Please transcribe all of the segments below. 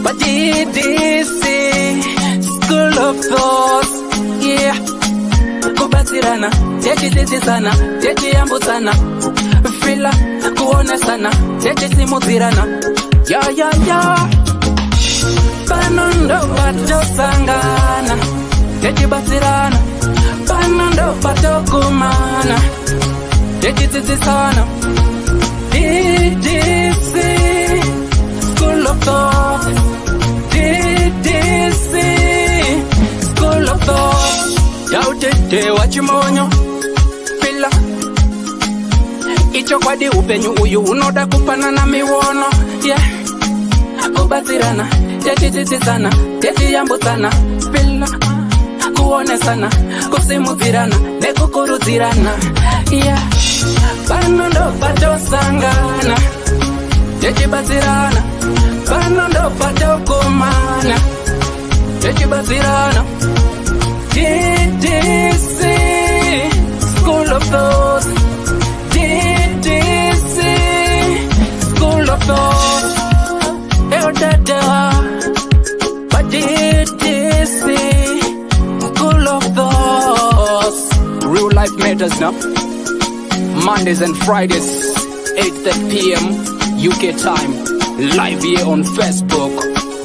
But Ddc Skool of Thoughts, yeah. Kubatirana, techisisana, techiyambusana, fila, kuonesana, techisimutirana, ya. Panondo batosangana, techibatirana, panondo batokumana, techisisana. Ddc Skool of Thoughts, Ddc Skool of Thoughts. Yautete wachimonyo fila icho kwadi upenyu uyu unoda kupanana miwono, yeah. Kubatirana, techisisana, techiyambusana, fila, kuonesana, kusimudzirana, nekukurudzirana, yeah. Panondo patosangana, techibatsirana, panondo patokumana, techibatsirana. Ddc Skool of Thoughts, Ddc Skool of Thoughts. But Ddc Skool of Thoughts. Real life matters now. Mondays and Fridays, 8:30 p.m. UK time. Live here on Facebook.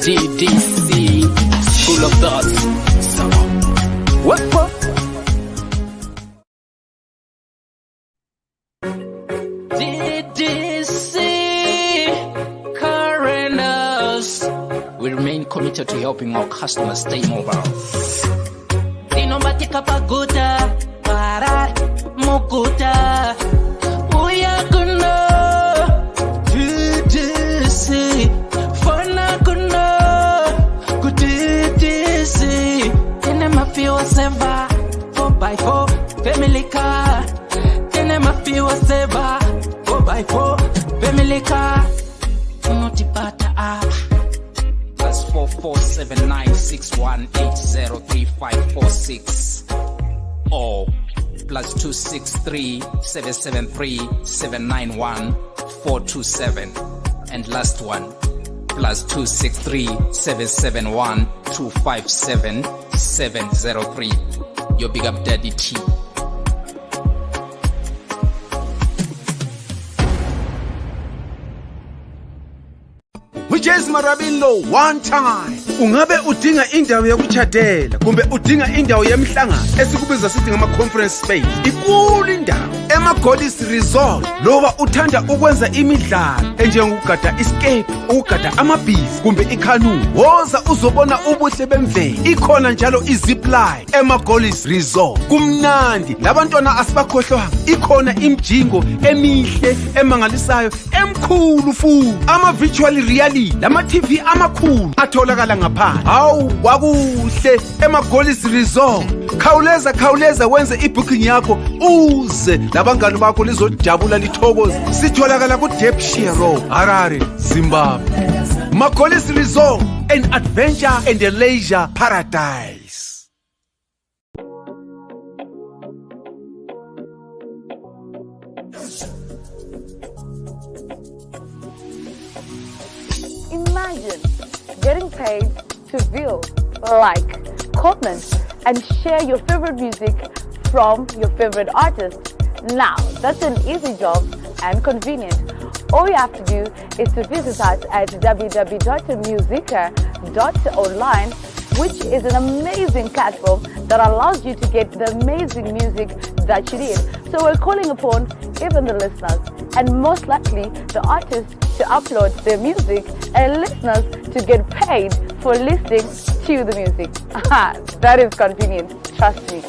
Ddc Skool of Thoughts. What? Ddc Currenters. We remain committed to helping our customers stay mobile. Dinomatika paguta, parar, mukuta. Uyakuna, Ddc. Fana kuna, Ddc. Mafia seva 4x4 family car. Tene mafia seva 4x4 family car. Unotipata apa +447961803546 or +263773791 and last one +263771257 your big up daddy T. Which Marabilo one time. Ungabe udinga indawo yokuchadela kumbe udinga indawo yemhlangano esikubiza sithi ngama conference space. Ikulu indawo ema-Goddess Resort. Loba uthanda ukwenza imidlalo enjengokugada escape, ukugada amabhizi kumbe ikanu. Woza uzobona ubuhle bemvelo. Ikhona njalo izipline ema-Goddess Resort. Kumnandi labantwana asibakhohlwanga. Ikhona imjingo emihle emangalisayo emkhulu futhi. Ama-virtual reality lama TV amakhulu atholakala ngaphandle. Hawu wakuhle ema-Goddess Resort. Khawuleza wenze ibooking yakho uze labangani bakho lizojabula lithokoze. Sitholakala ku Ddc Road, Harare, Zimbabwe. Ma-Goddess Resort, an adventure and a leisure paradise. Imagine getting paid to view, like, comment, and share your favorite music from your favorite artist. Now, that's an easy job and convenient. All you have to do is to visit us at www.musica.online, which is an amazing platform that allows you to get the amazing music that you need. So we're calling upon even the listeners, and most likely the artists to upload their music and listeners to get paid for listening to the music. That is convenient, trust me.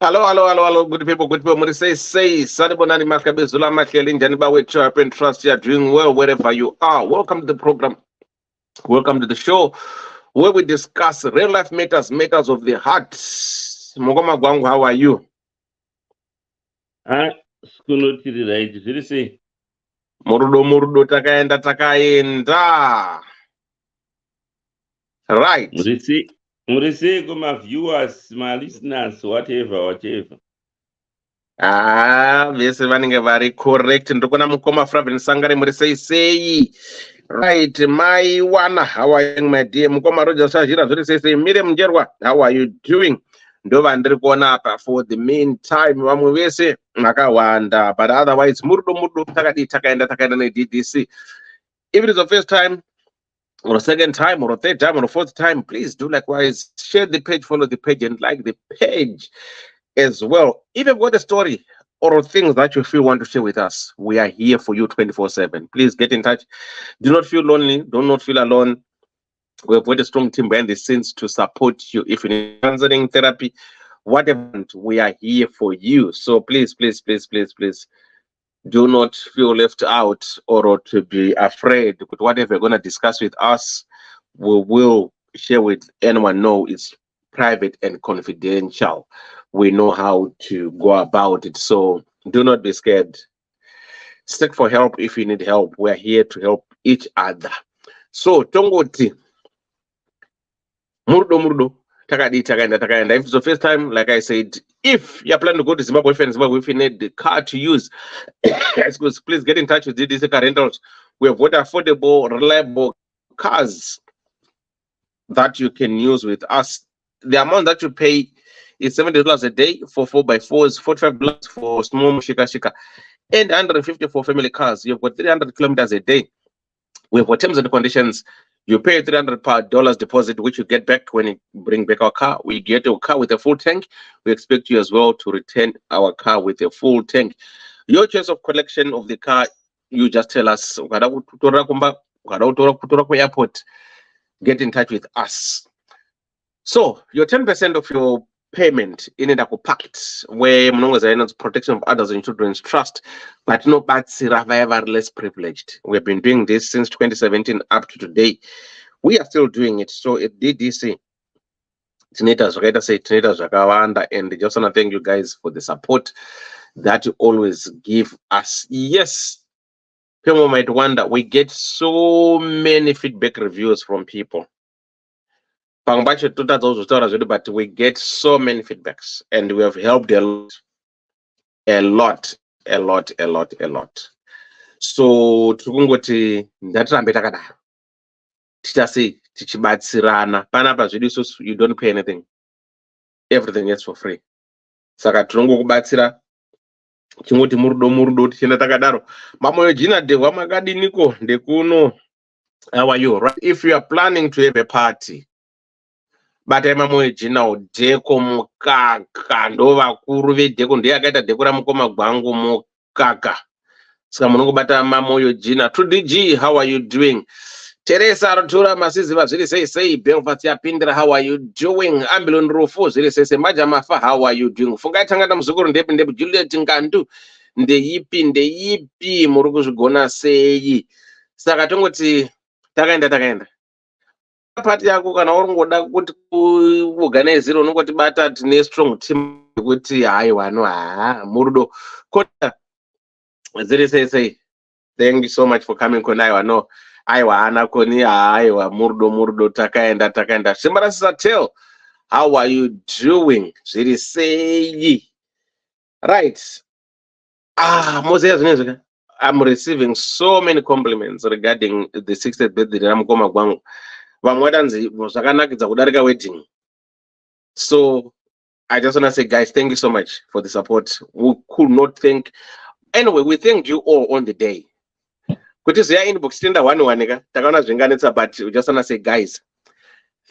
Hello, good people. Mori say, Sadibonani Makabe Zula Makelin, Janiba, which you and trust you are doing well wherever you are. Welcome to the program. Welcome to the show where we discuss real life matters of the heart. Mogoma Gwangu, how are you? School of Thoughts, did you say? Murudo, takaenda. Right. What did you say? Murise my viewers, my listeners, whatever. Vese vanenge vari correct. Ndokona mukoma Fravin Sangare Murise. Right, my one, how are you, my dear? Mukoma Rogers Sajira Zuri Miriam Jerwa, how are you doing? Ndova ndiri kuona apa for the meantime vamwe vese makawanda, but otherwise murdo takadi takaenda ne DDC. If it is the first time or second time or third time or fourth time, please do likewise. Share the page, follow the page, and like the page as well. If you've got a story or things that you feel want to share with us, we are here for you 24/7. Please get in touch. Do not feel lonely. Do not feel alone. We have got a strong team behind the scenes to support you. If you need counseling, therapy, whatever, we are here for you. So please do not feel left out or to be afraid. But whatever you're going to discuss with us, we will share with anyone. No, it's private and confidential. We know how to go about it. So do not be scared. Seek for help if you need help. We're here to help each other. So Tongoti Murdo Takadi Takanda. If it's the first time, like I said, if you're planning to go to Zimbabwe, if you need the car to use, please get in touch with Ddc Car Rentals. We have what affordable, reliable cars that you can use with us. The amount that you pay is $70 a day for 4x4s, $45 for small shika, and $150 for family cars. You've got 300 kilometers a day. We've got terms and conditions. You pay $300 deposit, which you get back when you bring back our car. We get your car with a full tank. We expect you as well to return our car with a full tank. Your choice of collection of the car, you just tell us. Airport, get in touch with us. So your 10% of your payment in a pact where protection of others and children's trust, but no bad survivor less privileged. We've been doing this since 2017 up to today. We are still doing it. So at DDC, and I just want to thank you guys for the support that you always give us. Yes, people might wonder, we get so many feedback reviews from people. But we get so many feedbacks and we have helped a lot. So tikungoti ndatirambe takadaro tichasi tichibatsirana panapa zvedu isusu, you don't pay anything, everything is for free. Saka tinongokubatsira chingoti murudo tichienda takadaro. Mamoyo jina dehwa makadiniko ndekuno. How are you? Right? If you are planning to have a party, but mamoyo jina dheko mukaka ndo vakuru vedheko ndiye akaita dheko ramukoma gwangu mukaka. Saka munongobata mamoyo jina. Trudy G, how are you doing? Teresa Artura Masiziva zviri sei Belfast yapindira, how are you doing? Ambilon Rufu zviri sei Maja Mafa, how are you doing? Fungai tangana muzukuru ndepe Juliet Ngandu ndeipi muri kuzvigona sei? Saka tongoti takaenda pati yako kana uringoda kuti kuorganize unongoti bata tine strong team kuti hayi wano murudo kota zviri sei. Thank you so much for coming kona wano. Aiwa ana koni aiwa murudo takaenda Simbarasisa Tell, how are you doing? Zviri sei? Right. Moses, I'm receiving so many compliments regarding the 60th birthday ramukoma gwangu. Vamwadanzi zvakanakidza kudarika wedding. So I just want to say, guys, thank you so much for the support. We could not thank. Anyway, we thank you all on the day. Kuti ziya inbox tenda wani takaona zvinganetsa, but we just want to say, guys,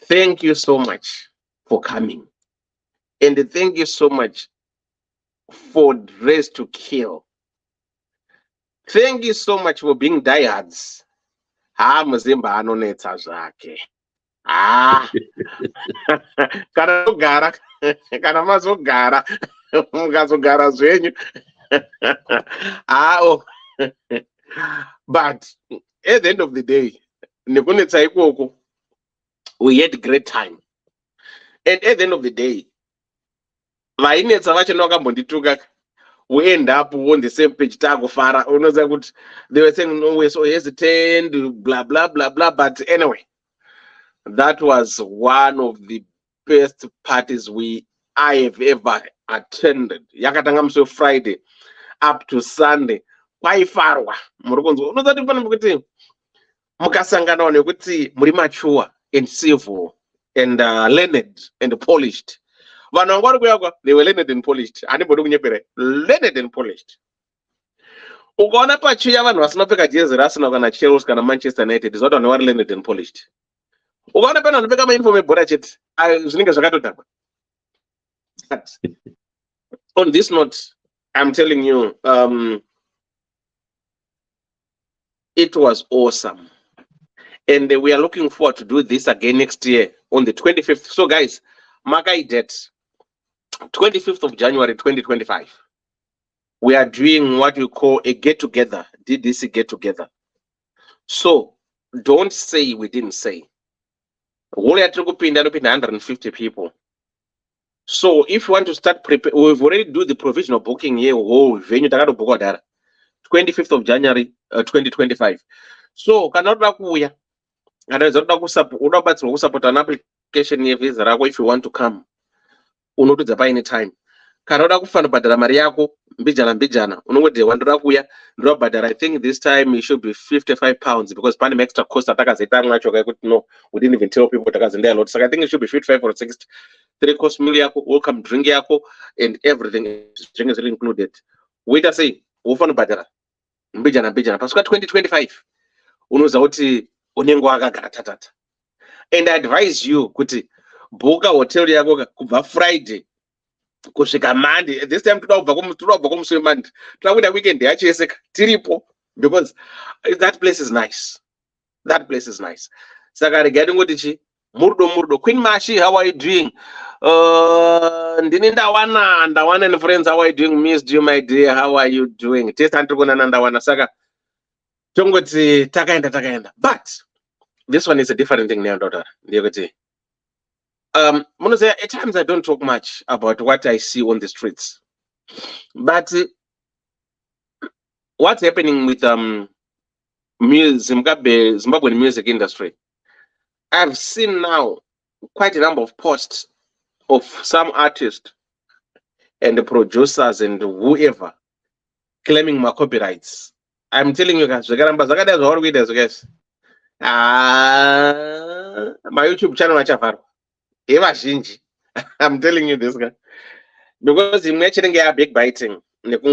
thank you so much for coming. And thank you so much for Race to Kill. Thank you so much for being diehards. Muzimba anonetsa zvake. Kana mazogara mukazogara zvenyu. But at the end of the day, nekunetsa ikoko, we had great time. And at the end of the day, vainetsa vacho vakambondituka, we end up on the same page. They were saying, no, we're so hesitant, blah blah. But anyway, that was one of the best parties I have ever attended. Yakatanga musi Friday up to Sunday. Kwaifarwa. Muri kunzwa. Unozati pane kuti mukasangana nekuti muri mature and civil and learned and polished. Vanhu vanga vari kuyakwa, they were learned and polished. Handibodi kunyepera. Learned and polished. Ukaona pachiya vanhu vasinopfeka jezi raArsenal kana Chelsea kana Manchester United, zvato vanhu vari learned and polished. Ukaona pana vanopfeka mauniform ebhora chete, zvinenge zvakatodhakwa. But on this note, I'm telling you, it was awesome. And we are looking forward to do this again next year on the 25th. So guys, mark a date, 25th of January 2025. We are doing what we call a get-together, Ddc get-together. So don't say we didn't say. Only at 150 people. So if you want to start prepare, we've already do the provisional booking here. Oh, venue 25th of January 2025. So cannot kuya. And there's not support an application visa if you want to come. Unodo by any time. Cannot kufana badala mari yako mbijana. Unode wandora kuya drop badala. I think this time it should be £55 because pan extra cost attackers no, we didn't even tell people attackers in there a lot. So I think it should be 55 or 60. 3-course meal yako, welcome drink yako, and everything. Drink is included. Wait a say, ufana badala. Mbijana. Pasuka 2025. Unoza uti unengo akagara tatata. And I advise you kuti book hotel yako kubva Friday kusvika Monday. This time tudabva kumuswe Monday. Twakuda weekend yacheseka tiripo because that place is nice. That place is nice. Saka regarding what ichi murdo Queen Mashi, how are you doing? Ndini ndawana and friends, how are you doing? Missed you, my dear. How are you doing? Test antukuna ndawana saka tongoti takaenda. But this one is a different thing now, daughter. At times I don't talk much about what I see on the streets. But what's happening with Zimbabwean music industry? I've seen now quite a number of posts of some artists and the producers and whoever claiming my copyrights. I'm telling you guys, guys. My YouTube channel I'm telling you this guy. Because I'm actually get big biting. But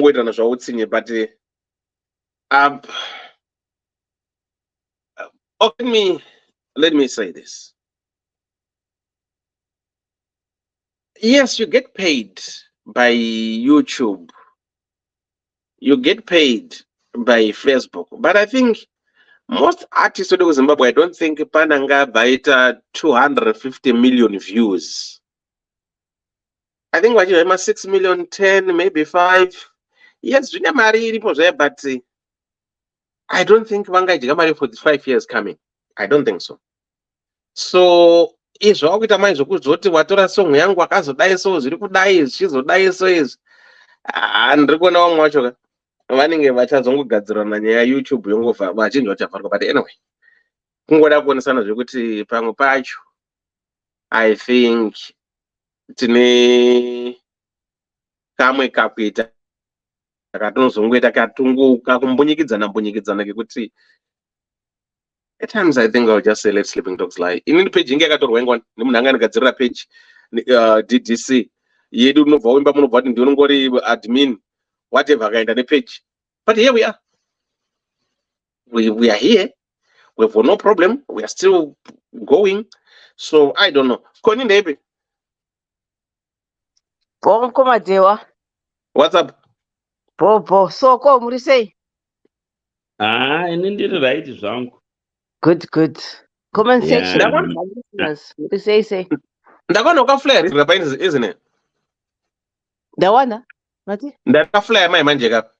let me say this. Yes, you get paid by YouTube. You get paid by Facebook. But I think most artists in Zimbabwe, I don't think Pananga baita 250 million views. I think what you have 6 million, 10, maybe 5. Yes, but I don't think Vanga Jigamari for 5 years coming. I don't think so. So is wakuita mai zvokuzoti watora song yangu akazodai so zviri kudai zvichizodai so izvi ndiri kuona vamwe vacho vanenge vachazongogadzirana nyaya YouTube yongobva vachinji vachavharwa. But anyway, kungoda kuonesana zvekuti pamwe pacho I think tine kamwe kakuita katonozongoita katunguka kumbunyikidzana kekuti at times I think I'll just say let sleeping dogs lie. Inini page inge yakatorwa ingwani nemunhu anga anogadzirira page DDC yedu unobva wimba munobva kuti ndinongori admin whatever akaenda nepage. But here we are. We are here. We've got no problem. We are still going. So I don't know. Koni ndebe. What's up? Bobo, so ko muri sei? Ini ndiri right zvangu. Good. Comment section. Muri sei. Ndakaona ukaflare rapa isn't it? Ndawana? Mati? Ndakaflare mai manje kapa.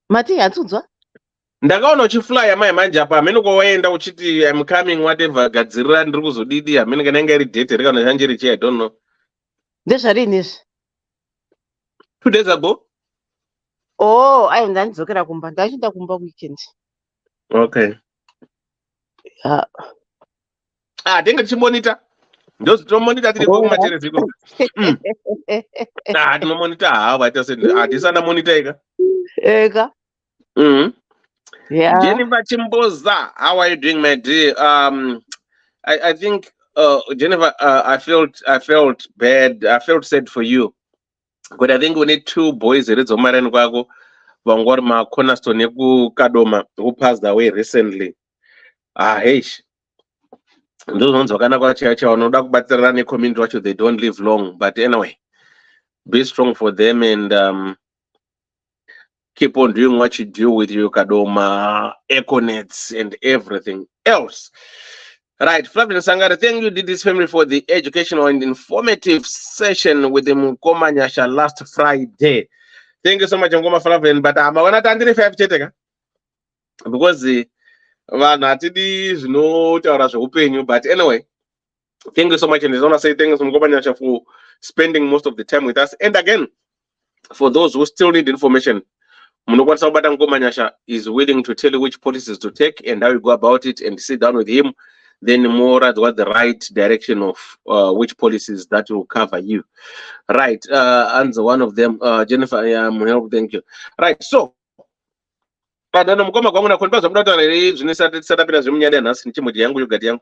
Mati yatsunzwa? Ndakaona uchiflya mai manje apa amene koenda uchiti I'm coming whatever gadzirira ndiri kuzodidi amene kana inga iri date rekana chanjiri chi I don't know. Ndezvarini izvi? 2 days ago. Oh, ayi ndandidzokera kumba. Ndachienda kumba weekend. Okay. Yeah. Tenga chimonita. Those don't monitor the Oh, material. No monitor. How I just said, this is a monitor. ega. Yeah. Jennifer Chimboza, how are you doing, my dear? I think Jennifer, I felt bad. I felt sad for you. But I think we need 2 boys Rizomaren Kwago, Vangorma Cornerstone Yaku Kadoma, who passed away recently. Hey. Those ones are gonna go church or no dog but run a community, they don't live long. But anyway, be strong for them and keep on doing what you do with your Kadoma, Econets, and everything else. Right, Flavin Sangare, thank you, Ddc family, for the educational and informative session with the Mukoma Nyasha last Friday. Thank you so much, Ngoma Flavin. But I'm gonna tandiri 5 chetega because the vanatidi is no open. But anyway, thank you so much, and I want to say thank you to Mukoma Nyasha for spending most of the time with us. And again, for those who still need information, Munokwan Sabata Ngoma Nyasha is willing to tell you which policies to take and how you go about it, and sit down with him. Then more at what the right direction of which policies that will cover you. Right, answer one of them, Jennifer. Thank you. Right, so padano mukoma kwangu na konpaza mudata zvinesata pera zvemunyada nhasi nechimudhi yangu yogati yangu.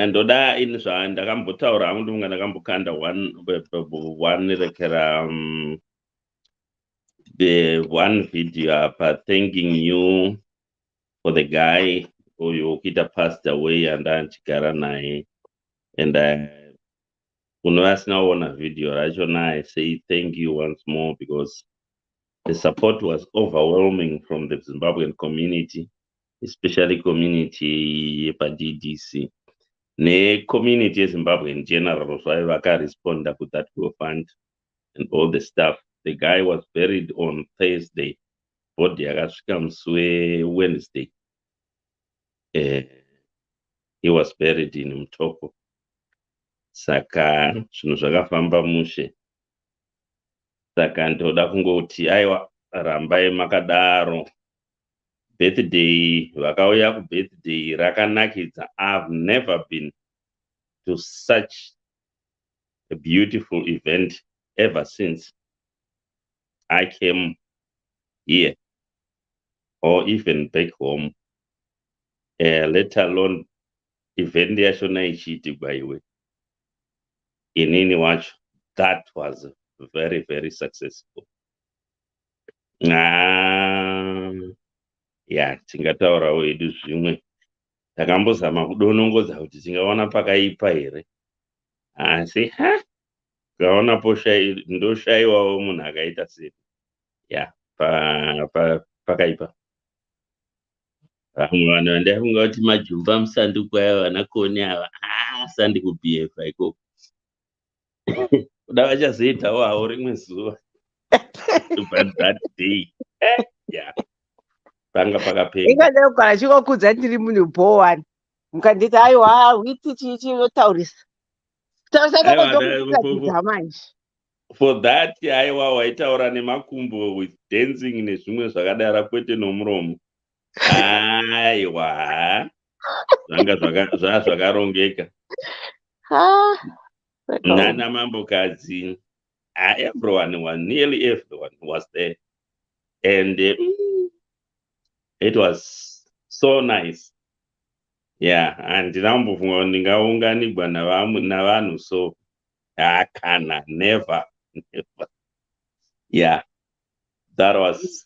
Ndoda ini ndakambotaura hangu ndinga ndakambokanda one rekera the one video apa thanking you for the guy who passed away and anchigara naye, and unasinaona video rachona, I say thank you once more because the support was overwhelming from the Zimbabwean community, especially community yepa DDC ne community yeZimbabwe in general. So I respond to that fund and all the stuff. The guy was buried on Thursday, body akasvika musi Wednesday. He was buried in Mutoko. Saka zvinhu zvakafamba mushe. Saka ndoda kungoti aiwa rambai makadaro. Birthday, vakauya kubirthday rakanakidza. I've never been to such a beautiful event ever since I came here, or even back home, let alone event yachona ichiitigwa iwe. Inini wacho, that was very, very successful. Yeah, tingataurawo hedu zvimwe. Takambozama kudonongodza kuti tingaona pakaipa here. Asi kaonapo ndoshayiwawo munhu akaita sei. Yeah, pakaipa. Vamwe vanhu vandaifunga kuti majumba musanduku aya vanakoni ava sandi kubf ikoko. Kuda vachazoitawo havo rimwe zuva. But that day, yeah. Panga pakapenda. Ingadai kugara chingokudza ndiri munhu bhowani. Mukanditi aiwa witi chichi yotaurisa. Taurisa manje. For that, aiwa waitaura nemakumbo with dancing nezvimwe zvakadara kwete nomuromo. Aiwa. Zvanga zvakarongeka. Nana Mambokadzi. Nearly everyone was there. And it was so nice. Yeah, and ndingaunganigwa navanhu, so never. Yeah, that was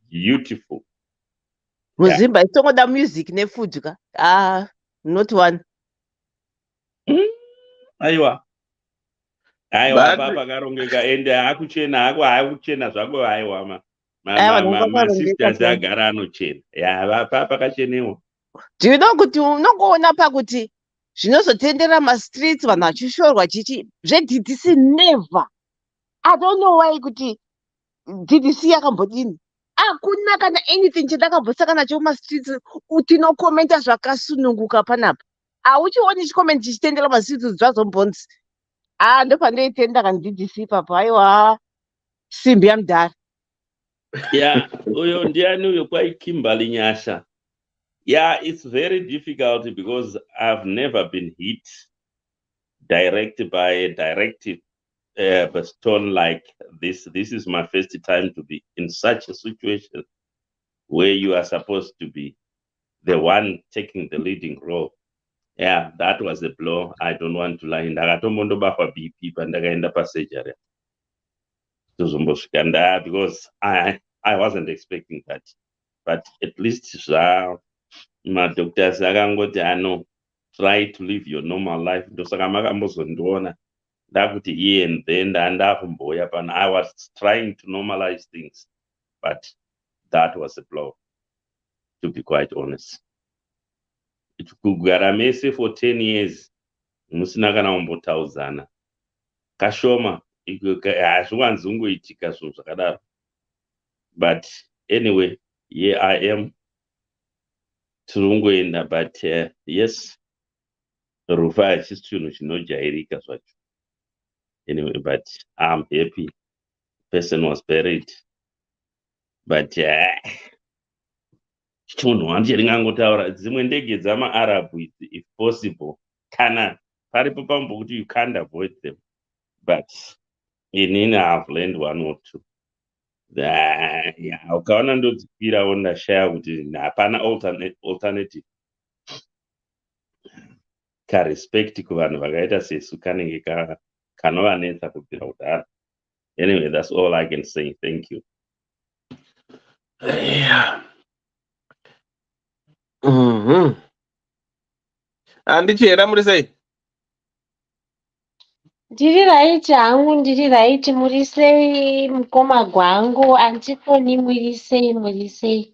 beautiful. Muzimba itongoda music nefood ka. Not one. Aiwa papa karongeka ende hakuchena zvako aiwa masisters agara anochena. Yeah, papa kachenewa. Do you know kuti unongoona pakuti zvinozotendera mastreets vanhu vachishorwa chichi zveDDC never. I don't know why kuti DDC yakambodini. Hakuna kana anything chandakambosaka nacho mastreets utinokomenta zvakasununguka panapa. Hauchioni chikomenti chichitendera mastreets zvazombonzi. Ndopandoitenda kana DDC papa aiwa simbi yamudhara. Yeah, uyo ndiani uyo kwai Kimberly Nyasha. Yeah, it's very difficult because I've never been hit directly by a directive stone like this. This is my first time to be in such a situation where you are supposed to be the one taking the leading role. Yeah, that was a blow. I don't want to lie. Ndakatombonobafa BP pandakaenda pasurgery tozombosvika because I wasn't expecting that. But at least madoctors akangoti ano try to live your normal life. Ndosaka makambozondiona ndakuti here and then ndakumboya pano. I was trying to normalize things, but that was a blow, to be quite honest. Kugara mese for 10 years musina kana kumbotauzana kashoma hazviwanzi kungoitika zvinhu zvakadaro. But anyway, here I am tiri kungoenda, but yes, rufa hachisi chinhu chinojairika zvacho. Anyway, but I'm happy person was buried, but chinhu handiche ringangotaura dzimwe ndege dzamaarabhu idzi if possible kana paripo pambokuti you can't avoid them, but inini I've learned one or two. Ukaona ndodzikwirawo ndashaya kuti hapana alternative. Karespect kuvanhu vakaita sesu kanenge kanovanetsa kubvira kudhara. Anyway, that's all I can say. Thank you. Yeah. Andichera muri sei? Ndiri right hangu, ndiri right. Muri sei mukoma gwangu? Antikoni muri sei?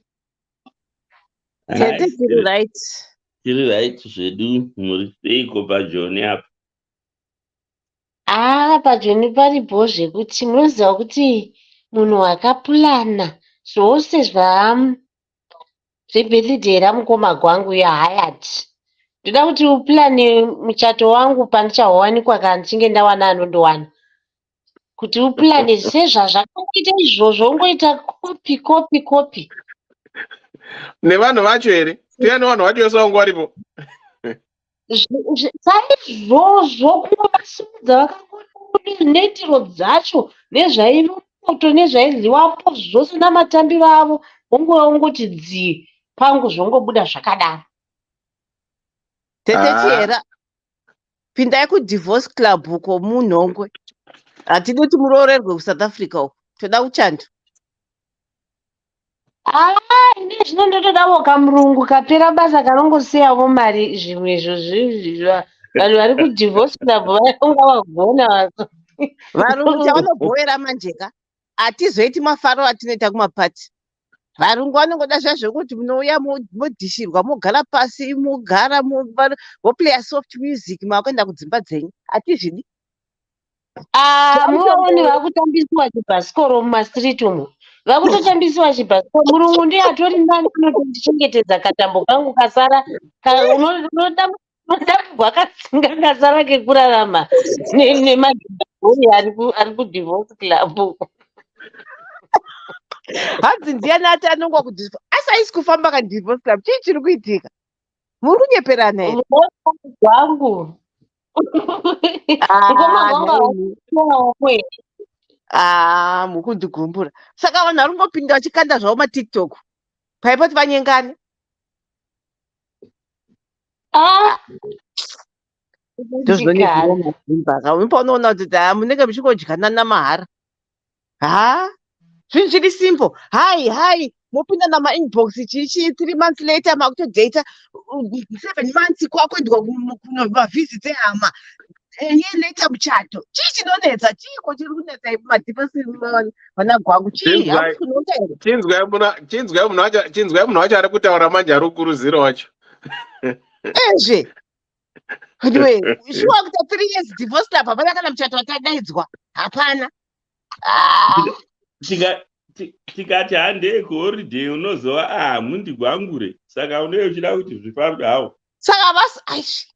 Tete tiri right. Tiri right zvedu. Muri seiko pajoni apa? Pajoni paripo zvekuti munoziva kuti munhu akapulana zvose zvebirthday ramukoma gwangu yahayati. Ndoda kuti upulane muchato wangu pandichawanikwa kana ndichinge ndawana anondowana. Kuti upulane sezvazvakangoita izvozvo ungoita kopi. Nevanhu vacho here? Tiani vanhu vacho vese vangu varipo? Saizvozvo kungovasimudza vakangoda netiro dzacho nezvairopoto nezvairyiwapo zvose namatambiro avo ungoti dzii pangu zvongobuda zvakadaro. Tete chera pindai kudivorce club uko munhongwe. Hatidi kuti muroorerwe kuSouth Africa uko. Toda uchando. Ine zvino ndotodawo kamurungu kapera basa kanongosiyavo mari zvimwe izvo vanhu vari kudivorce club vanonga vagona. Varungu chavanobhoera manjeka. Hatizoiti mafaro atinoita kumapati. Varungu vanongoda zvazvokuti munouya modhishirwa mogara pasi mogara moplaya soft music makuenda kudzimba dzenyu. Hatizvidi. Muvaoni vakutambisiwa chibhasikoro mumastriti umo. Vakutotambisiwa chibhasikoro. Murungu ndiye atori nani anotondichengetedza katambo kangu kasara. Unodambirwa kasinga kasara kekurarama nemadhibhori ari kudivorce club. Hanzi ndiani ati anongwa kudivorce. Asi haisi kufamba kadivorce club. Chii chiri kuitika? Muri kunyeperana here? Gwangu. Mukundigumbura. Saka vanhu vari kungopinda vachikanda zvavo matiktok. Paipoti vanyengane. Unoona kuti munenge muchingodyana namahara. Zvinhu zviri simple. Hai mopinda namainbox chichi 3 months later makutodata 7 months kwakuendwa kumavhiziti ehama. Year later muchato. Chii chinonetsa? Chiiko chiri kunetsa madivosi vana gwangu? Chii? Chinzwai munhu wacho ari kutaura manje ari kukuruzira wacho. Ezve. Anyway, shuwa kuti 3 years divorce club hapana kana muchato watadaidzwa. Hapana. Tikati handei kuholiday unozova mundi gwangure. Saka unenge uchida kuti zvifambe hawo. Saka vasi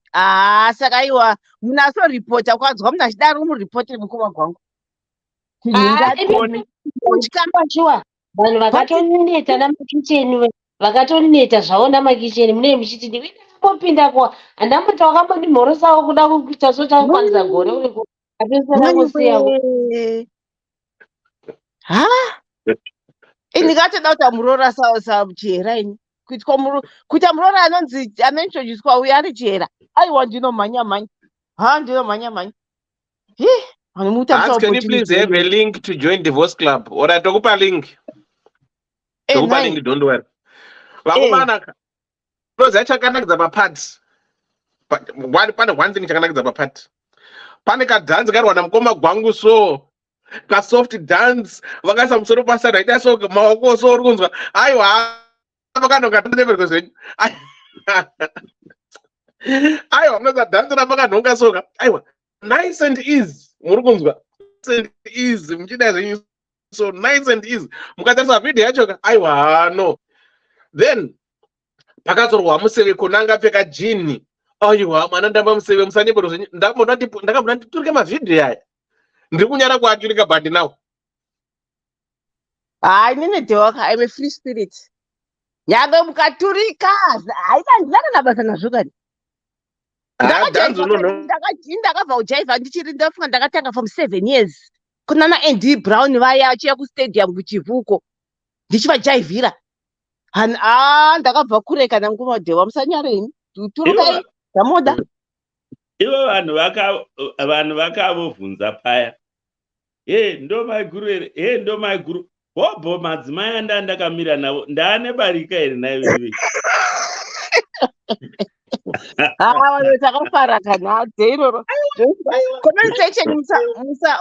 saka iwa munasoripota kwanzwa munhu achidaro muripoti mukoma gwangu. Vanhu vakatoneta namakicheni vakatoneta zvavo namakicheni munee muchiti ndipinda kwa andambota wakambondimhorosawo kuda kuita so takukwanisa gore uri apesera kusiyako ha indikatoda kuti amurora samuchihera ini kuita murora anonzi anointroducwa uyo ari chihera aiwa ndinomhanya-mhanya ndinomhanya-mhanya Ask, can you please have a link to join Divorce Club? Or I talk about link. Talk about link, don't worry. Vakomana, because I check the parts. But one thing chakanaka the part. Panika dance got one amkoma gwangu so ka soft dance vakasa musoro pasa right so maoko so urunzwa aiwa vakano katende because aiwa mnaza dance na vakanonga soka aiwa nice and easy murukunzwa nice and easy mchida zvenyu so nice and easy mukatarisa video yacho aiwa no then pakazorwa museve kunanga peka jini aiwa mwana ndamba museve musanyebero zvenyu ndakabona nditurike mavidhiyo aya ndiri kunyara kuaturika but now hai nene dhewaka I'm a free spirit nyangwe mukaturika haina nabasa nazvo kani ndakabva kujaivha ndichiri ndafunga ndakatanga from 7 years kuna naND Brown vaya achiya kustadium kuchivuko ndichivajaivhira ndakabva kureka nangumadhewa musanyareni turukai ndamoda ivo vanhu vakavobvunza paya ndo maiguru here ndo maiguru hobho madzimai andakamira navo ndaane barika here nayo ive takafara kanhadze iroro comment section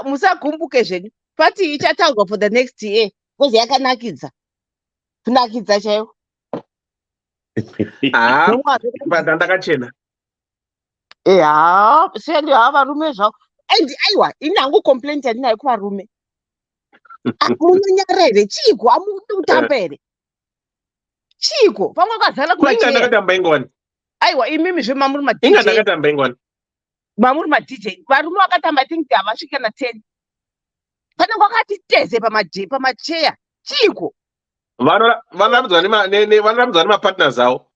musagumbuke zvenyu pati ichataurwa for the next year kozi yakanakidza kunakidza chaivo ndakachena sendi varume zvavo and aiwa inhangu complaint yandinayo kuvarume munonyara here chiko amudi kutamba here chiko pamwe akazara ndakatamba ingwani aiwa imimi zve mamuri ndakatamba ingwani mamuri madj varume vakatamba think havasvika na10 pane kwakati teze pamacheya chiko vanorambidzwa nemapartners avo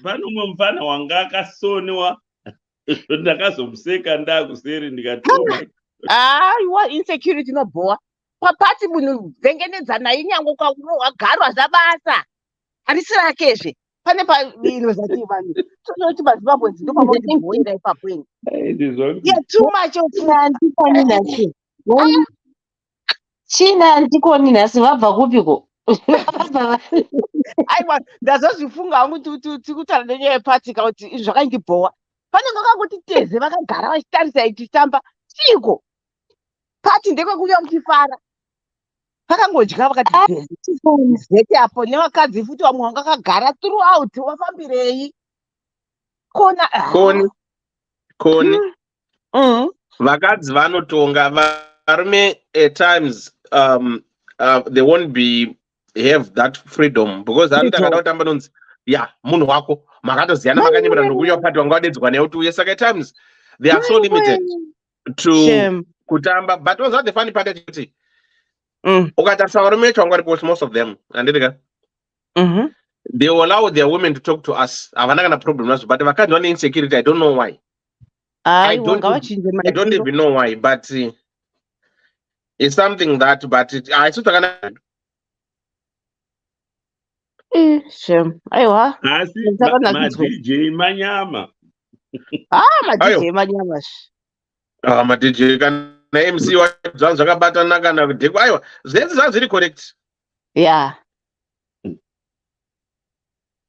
pane umwe mufana wanga akasonewa ndakazomuseka ndakuseri ndikatoma aiwa insecurity inobhowa papati munhu vhengenedzanai nyange kwagarwa zabasa harisi rakezve pane pauniversity vanhu tonoti mazimbabwe ndopamabhoira ipapo eni too much china ndikoni nhasi vabva kupiko aiwa ndazozvifunga hangu tikutaura nenyaya yepatika kuti zvakandibhowa panenge vakangoti teze vakagara vachitarisa ichitamba chiko pati ndekwekuya muchifara vakangodya vakati zeti apo nevakadzi futi vamwe vanga vakagara throughout wafambirei koni vakadzi vanotonga varume at times they won't be have that freedom because anotanga kutamba nonzi munhu wako makatoziyana makanyemera nokuya pati wanga wadedzwa naye kuti uye saka at times they are so limited to kutamba but what's not the funny part kuti ukatarisa varume vecho vanga varipo most of them andidika they allow their women to talk to us havana kana problem nazvo but vakadzi vane insecurity I don't know why I don't even know why but it's something that but it's not aiwa asi madj manyama madj manyama madj kana MC wazvangu zvakabatana kana dheko aiwa zvese zvanga zviri correct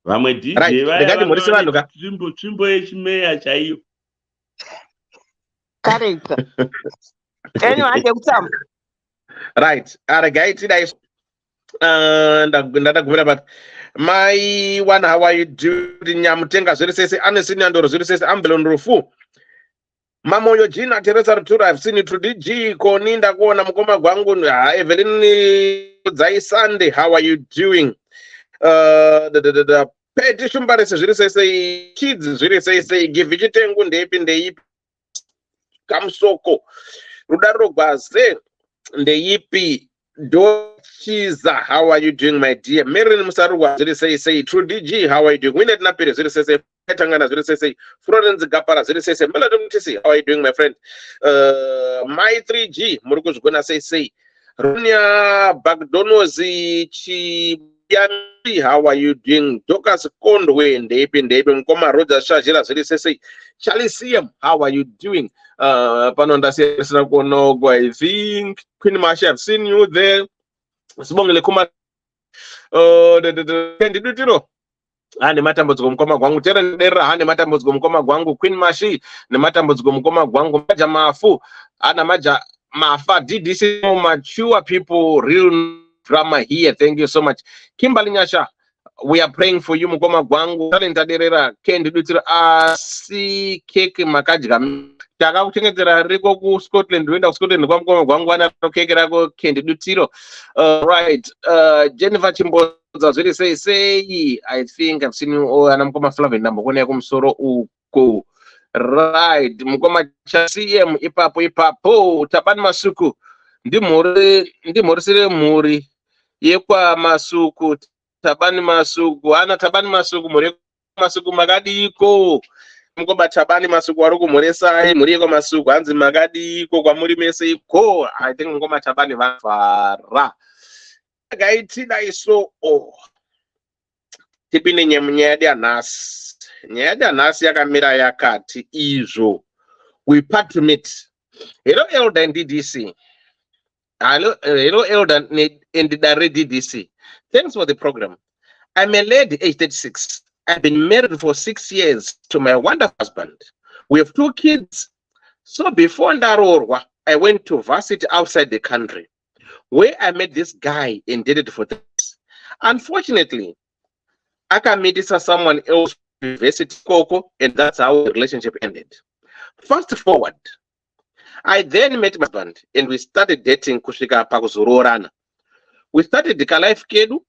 vamwe dj vaya tsvimbo yechimeya chaiyo correct hande kutamba right aregai tidai ndadagumira pati mai one how are you doing nyamutenga zviri sese anesini andoro zviri sese ambulon rufu mamoyo jina teresa rutura I've seen it to DG koni ndakuona mukoma gwangu Evelyn dzai Sunday how are you doing peti shumbarese zviri sese kids zviri sese give chitengu ndeipi kamsoko rudaro rogwaze ndeipi Dochiza, how are you doing, my dear? Merin Musarwa, say, True DG, how are you doing? Winnet Napiri, say, Tangana, say, Florence Gapara, say, Meladum Tisi, how are you doing, my friend? My 3G, Murukus gonna say, Runia Bagdonozi, Chibiami, how are you doing? Dokas Kondwe, and Dapin, Koma Roja Shajira, say, Charlie Siam, how are you doing? Panonda says, I think Queen Marcia, I've seen you there. Sibongile kuma ndidutiro ane matambudziko mukoma gwangu tere ndera ane matambudziko mukoma gwangu Queen Mashi ne matambudziko mukoma gwangu maja mafu ana maja mafa DDC mature people real drama here. Thank you so much Kimberly Nyasha, we are praying for you mukoma gwangu talendaderera kendidutiro asi keke makadya takakuchengetera riko ku Scotland uenda ku Scotland kwamukoma gwangu ana keke rako kendidutiro. Right, Jennifer Chimboza zviri sei I think I've seen you all ana mukoma Flavin number kone kumusoro uko. Right, mukoma cha CM ipapo tabani masuku ndimhoresere mhuri yekwa masuku tabani masuku ana tabani masuku mhuri masuku makadiko mukoma tabani masuku ari kumhoresai mhuri yekwa masuku hanzi makadiko kwamuri mese iko I think mukoma tabani vafara gaitida iso tipinde nyaya yanhasi yakamira yakati izvo we part to meet. Hello Elder and DDC. Hello Elder and Dare DDC. Thanks for the program. I'm a lady, age 36. I've been married for 6 years to my wonderful husband. We have 2 kids. So before Ndarorwa, I went to varsity outside the country, where I met this guy and dated for 3 years. Unfortunately, I can meet someone else university Coco, and that's how the relationship ended. Fast forward, I then met my husband and we started dating kushika pakuzororana. We started the life kedu.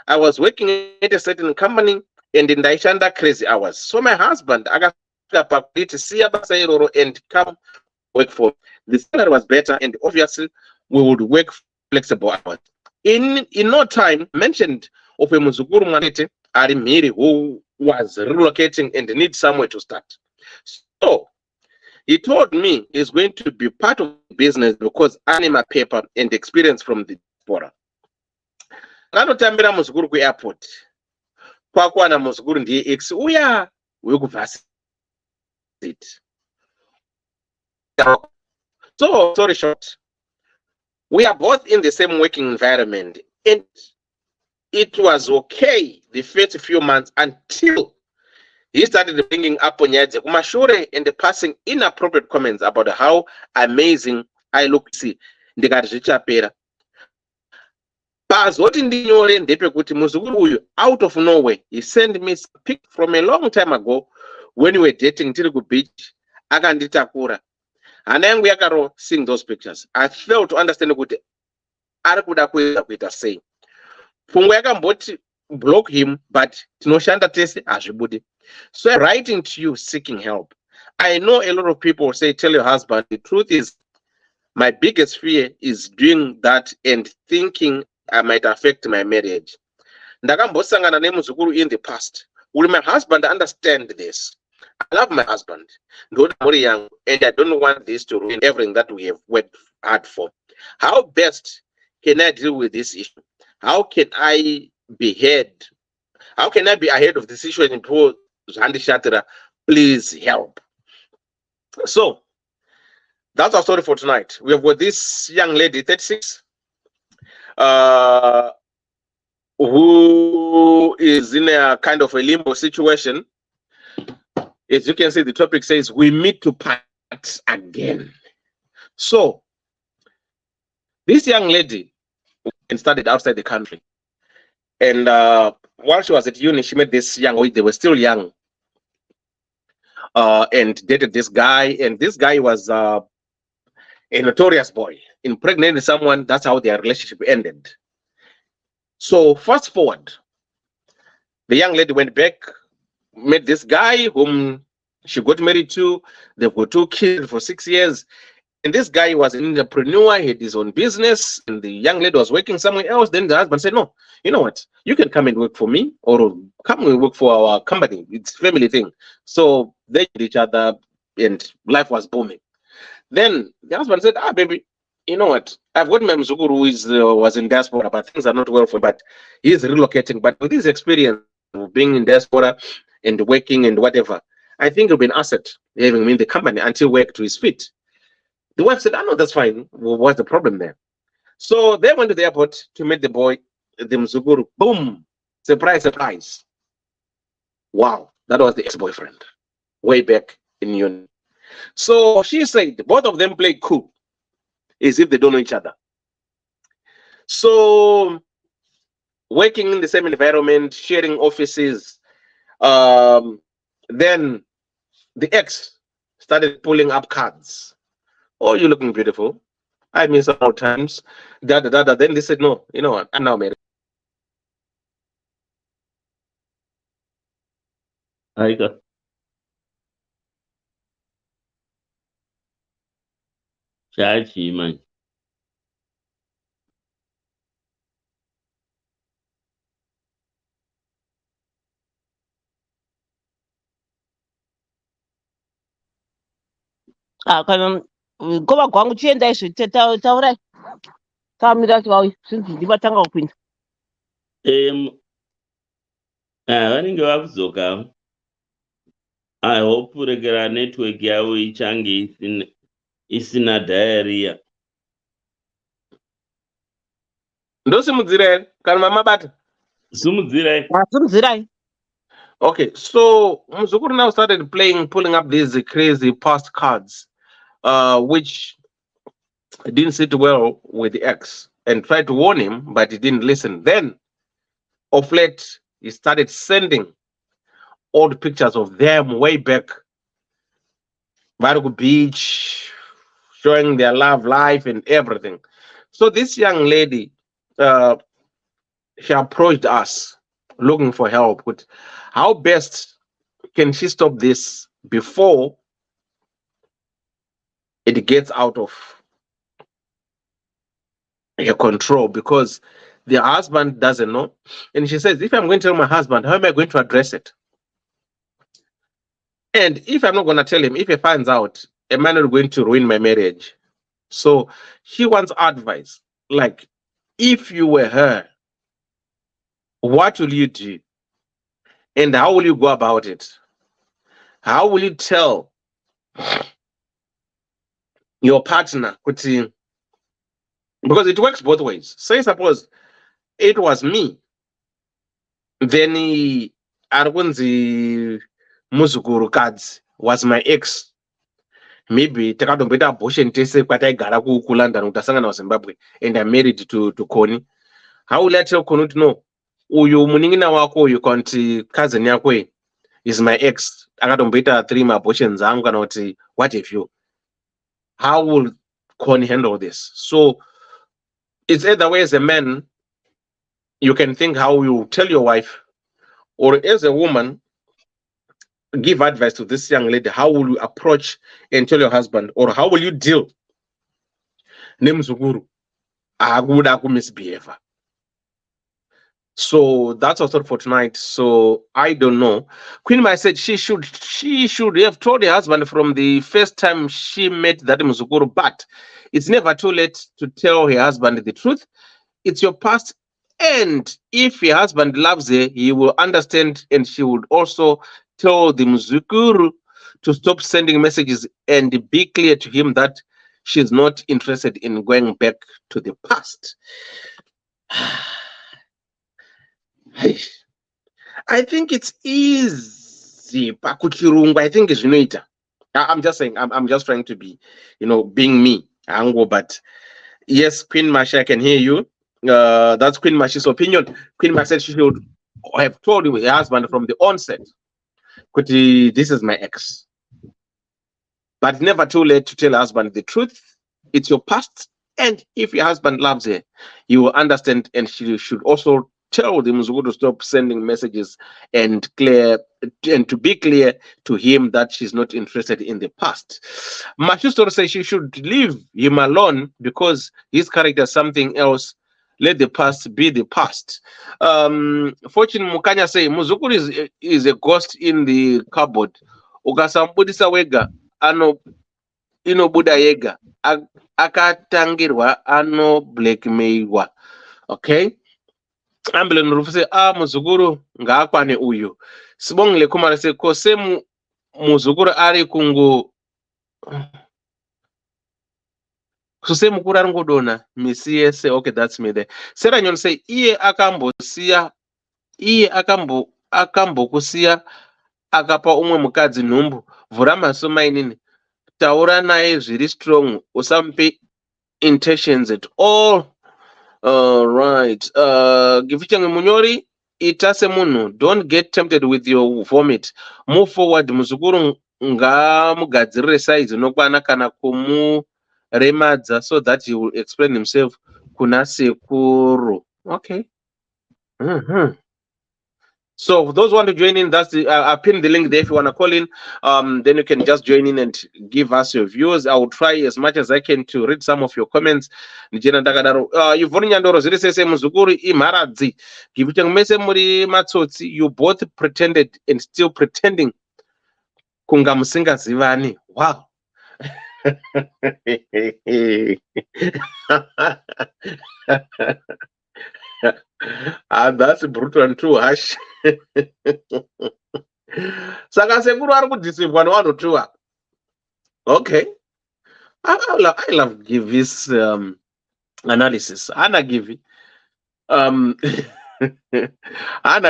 I was working at a certain company and in Daishanda crazy hours. So my husband and come work for me. The salary was better and obviously we would work flexible hours. In no time, mentioned of a Muzukuru Manete Arimiri who was relocating and need somewhere to start. So he told me he's going to be part of the business because I need my paper and experience from the diaspora. Kanotambira Muzukuru ku airport. Kwakwana Muzukuru ndiye ex uya wekuvhasiti. So sorry short. We are both in the same working environment and it was okay the first few months until he started bringing up Onyaje Kumashure and passing inappropriate comments about how amazing I look. See, ndikazvichapera. Pazoti ndinyore ndepekuti muzukuru uyu out of nowhere he sent me a pic from a long time ago when we were dating tiri ku beach akanditakura. Hana yangu yakaro seeing those pictures. I failed to understand kuti ari kuda kuita sei. Pfungwa yakamboti block him but tinoshanda tese hazvibudi. So I'm writing to you seeking help. I know a lot of people say tell your husband. The truth is my biggest fear is doing that and thinking I might affect my marriage. Ndakambosangana nemuzukuru in the past. Will my husband understand this? I love my husband, and I don't want this to ruin everything that we have worked hard for. How best can I deal with this issue? How can I be ahead of the situation? Please help. So that's our story for tonight. We have got this young lady, 36, who is in a kind of a limbo situation. As you can see, the topic says we meet to part again. So this young lady studied outside the country, and while she was at uni, she met this young boy. They were still young, and dated this guy. And this guy was a notorious boy, impregnated someone. That's how their relationship ended. So fast forward, the young lady went back, met this guy whom she got married to. They've got 2 kids for 6 years, And this guy was an entrepreneur, he had his own business, and the young lady was working somewhere else. Then the husband said, no, you know what? You can come and work for me or come and work for our company. It's a family thing. So they did each other and life was booming. Then the husband said, baby, you know what? I've got my Mzukuru who was in diaspora, but things are not well for him, but he's relocating. But with his experience of being in diaspora and working and whatever, I think it'll be an asset having him in the company until we work to his feet. The wife said, no, that's fine. Well, what's the problem there? So they went to the airport to meet the boy, the Mzukuru. Boom. Surprise, surprise. Wow. That was the ex-boyfriend way back in uni. So she said both of them played cool as if they don't know each other. So working in the same environment, sharing offices, then the ex started pulling up cards. Oh, you're looking beautiful. I mean, some more times. Then they said, no, you know what? I'm now married. I got Chachi, man. Kana kova kwangu chienda izvo taurai tamira vauya zvinzi ndivatanga kupinda. Vanenge vakuzoka. I hope kurekera network yavo ichange isina diarrhea. Ndosimudzira kana mamabata. Simudzirai. Okay, so Mzukuru now started pulling up these crazy past cards, which didn't sit well with the ex, and tried to warn him, but he didn't listen. Then, of late, he started sending old pictures of them way back, Varugu Beach, showing their love life and everything. So this young lady, she approached us looking for help with how best can she stop this before it gets out of her control, because the husband doesn't know. And she says, if I'm going to tell my husband, how am I going to address it? And if I'm not going to tell him, if he finds out, am I not going to ruin my marriage? So she wants advice. Like, if you were her, what will you do? And how will you go about it? How will you tell your partner? Because it works both ways. Say, suppose it was me, then Argunzi Muzukuru Kadzi was my ex. Maybe takatomboita abortion tese kwataigara kuLondon utasangana kuZimbabwe, and I'm married to Koni. How will I tell Koni to know? Uyu muningina wako uyu kanti cousin yako is my ex. Akatomboita 3 abortions zangu kana kuti what have you? How will Koni handle this? So it's either way, as a man, you can think how you tell your wife, or as a woman, give advice to this young lady. How will you approach and tell your husband, or how will you deal? Nemzuguru, aku misbehave. So that's our thought for tonight. So I don't know. Queen Mai said she should have told her husband from the first time she met that Mzuguru, but it's never too late to tell her husband the truth. It's your past, and if your husband loves her, he will understand, and she would also tell the Mzukuru to stop sending messages and be clear to him that she's not interested in going back to the past. I think it's easy. I think it's Junita. I'm just saying, I'm just trying to be, being me. But yes, Queen Masha, I can hear you. That's Queen Masha's opinion. Queen Masha said she should have told her husband from the onset, this is my ex. But never too late to tell her husband the truth. It's your past. And if your husband loves her, he will understand, and she should also tell the Muzukuru to stop sending messages and to be clear to him that she's not interested in the past. Mashistor says she should leave him alone because his character is something else. Let the past be the past. Fortune Mukanya say Muzukuru is a ghost in the cupboard. Ukasambudisa wega ano inobuda yega akatangirwa ano blackmailwa. Okay, ambulance rufuse Muzukuru ngaakwane uyu sibongile kumara se kose Muzukuru ari kungu kuse mukuru ari ngodona misi yese. Okay, that's me there. Sarah Nyon say iye akambokusiya akapa umwe mukadzi nhumbu vhura maso mainini taura naye zviri strong usamupe intentions at all. Right. Gifichange Munyori ita semunhu, don't get tempted with your vomit. Move forward. Muzukuru ngamugadzirire size inokwana kana kumuremadza so that he will explain himself kuna sekuru. Okay. So for those who want to join in, that's the I pinned the link there. If you want to call in, then you can just join in and give us your views. I will try as much as I can to read some of your comments. You both pretended and still pretending. Kunga musinga zivani. Wow. That's brutal and true, Ash. Saka sekuru ari kudeceive one or two. Okay. I love give this analysis. Ana give Ana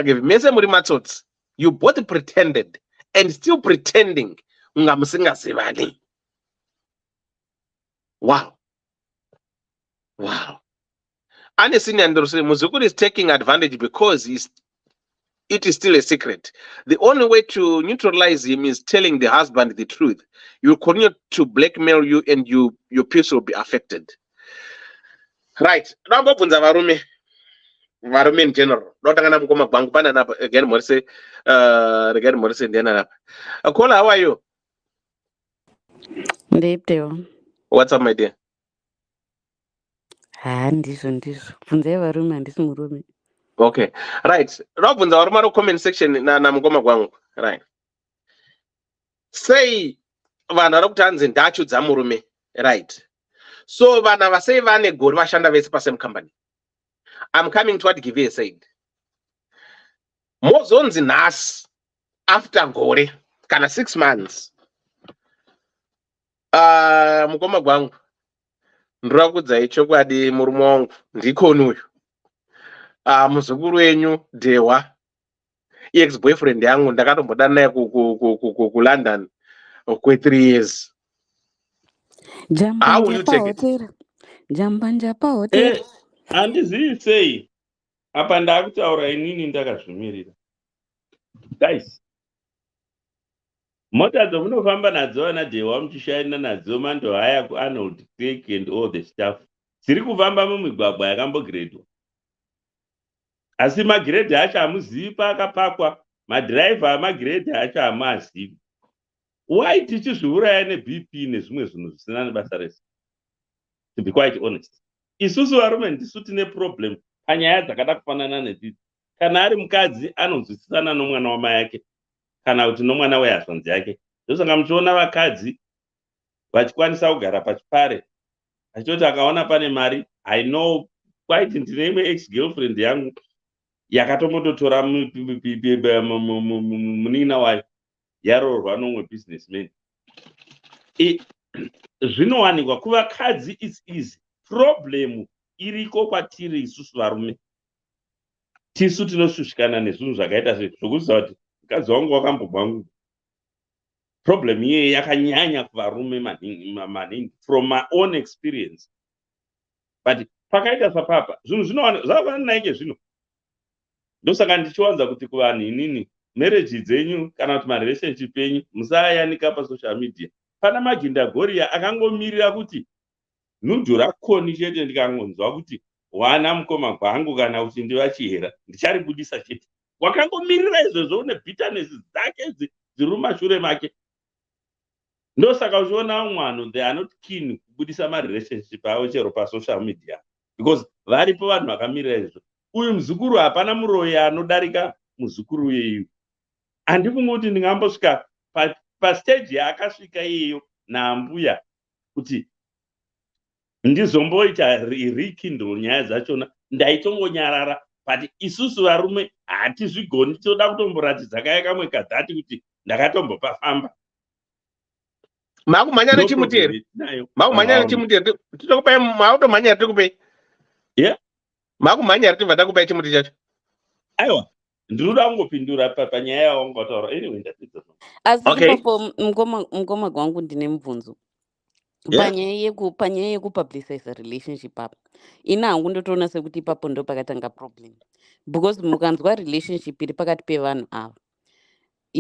give mese muri matsotsi. You both pretended and still pretending. Ungamusinga sivani. Wow. Wow. Muzukuru is taking advantage because it is still a secret. The only way to neutralize him is telling the husband the truth. He will continue to blackmail you and your peace will be affected. Right. Varume in general. Again, Morse, again, Morse, and Kola, how are you? What's up, my dear? Okay, right. Robunza warumaro comment section na mgoma gwangu. Right. Say vana rokutanzi ndachu dzamurume. Right. So vana vasei vane gori vashanda vese pasame company. I'm coming to what Give said. Mozonzi nas after gore kana 6 months. Mgoma gwangu. Ndrakudza ichokwadi murume wangu ndikoni uyu. Muzukuru wenyu Dewa, ex-boyfriend yangu ndakatombodana naye ku London for 3 years. How will you take it? Jambanja pa hotel. Andizivi sei apa ndakutaura inini ndakazvimirira. Guys, mota dzomunofamba nadzo ana Dewa muchishaina nadzo mando haya kuArnold Craig and all the stuff dziri kufamba mumigwagwa yakambogredwa. Asi magredhi acho hamuzivi paakapakwa, madhiraivha amagredhi acho hamuazivi. Why tichizviuraya neBP nezvimwe zvinhu zvisina nebasa rese? To be quite honest, isusu varume ndisu tine problem panyaya dzakada kufanana nedzidzi. Kana ari mukadzi anonzwisisana nomwana wamai yake kana kuti nomwana wehashanzi yake. Ndosaka muchiona vakadzi vachikwanisa kugara pachipare achitoti akaona pane mari. I know quite ndine imwe ex-girlfriend yangu yakatombototora munina wayo yaroorwa nomwe businessman. Zvinowanikwa kuvakadzi is easy. Problem iriko kwatiri isusu varume. Tisu tinoshushikana nezvinhu zvakaita zvokuziva kuti mukadzi wangu wakambobva. Problem iye yakanyanya kuvarume maningi from my own experience. But pakaita sapapa zvinhu zvinowanikwa zvakafanana naike zvino. Ndosaka ndichiwanza kuti kuvanhu inini marriage dzenyu kana kuti marelationship yenyu musayanika pasocial media. Pana maginda goria akangomirira kuti nudhu rakoni chete ndikangonzwa kuti wana mukoma kwangu kana uchindi vachihera ndicharibudisa chete. Wakangomirira izvozvo une bitterness dzake dziri mumashure make. Ndosaka uchiona mwano they are not keen kubudisa marelationship avo chero pasocial media because varipo vanhu vakamirira izvo. Uyu muzukuru hapana muroyi anodarika muzukuru yeyu. Handifungi kuti ndingambosvika pastage yaakasvika iyeyo naambuya kuti ndizomboita rekindle nyaya dzachona ndaitongonyarara but isusu varume hatizvigoni toda kutomboratidza kaya kamwe kadhati kuti ndakatombopafamba. Makumhanya nechimuti here? Makumhanya nechimuti here? Titokupai mautomhanya here tikupei? Yeah. Makumhanya here tibva takupai chimuti chacho? Aiwa. Ndinoda kungopindura panyaya yawangotaura. Anyway ndapedza. Asi ipapo mukoma kwangu ndine mubvunzo. Panyaya yekupublicize relationship apa. Ina hangu ndotoona sekuti ipapo ndo pakatanga problem. Because mukanzwa relationship iri pakati pevanhu ava.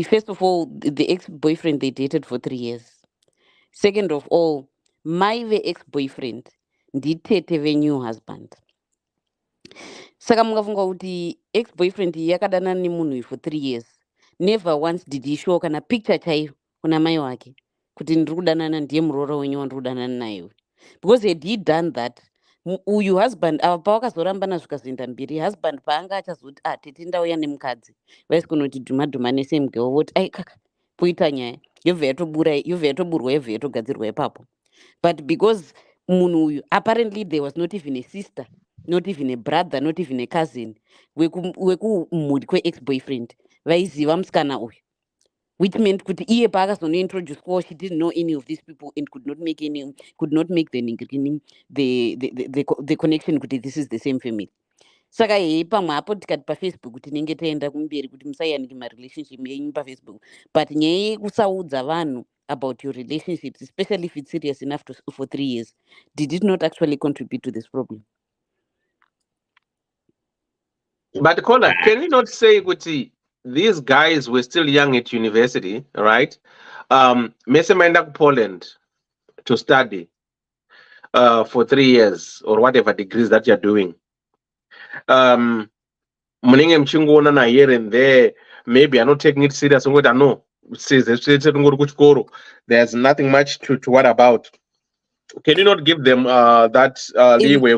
First of all, the ex-boyfriend they dated for 3 years. Second of all, my ex-boyfriend nditete ve-new husband. Saka mukafunga kuti ex-boyfriend yakadana nemunhu uyu for 3 years. Never once did he show kana picture chaiyo kuna mai wake kuti ndiri kudanana ndiye muroora wenyu wandiri kudanana naye. Because had he done that, uyu husband ava pavakazorambana zvikazoenda mberi, husband paanga achazoti tete ndauya nemukadzi vaisi kunoti dhuma nesame girl voti ai kaka poita nyaya yobva yatoburwa yobva yatogadzirwa ipapo. But because munhu uyu apparently there was not even a sister, not even a brother, not even a cousin wekumhuri kwe-ex-boyfriend vaiziva musikana uyu, which meant kuti iye paakazonointroducekwawo she didn't know any of these people and could not make the connection kuti this is the same family. Saka hei pamwe apo tikati pafacebook tinenge taenda kumberi kuti musaiyaniki marelationship yenyu pafacebook, but nyaya yekusaudza vanhu about your relationships, especially if it's serious enough for 3 years, did it not actually contribute to this problem? But Kola, can we not say kuti these guys were still young at university, right? Mesemaenda to Poland to study for 3 years or whatever degrees that you're doing. Munenge mchingoonana here and there, maybe I'm not taking it serious. No, there's nothing much to worry about. Can you not give them that leeway?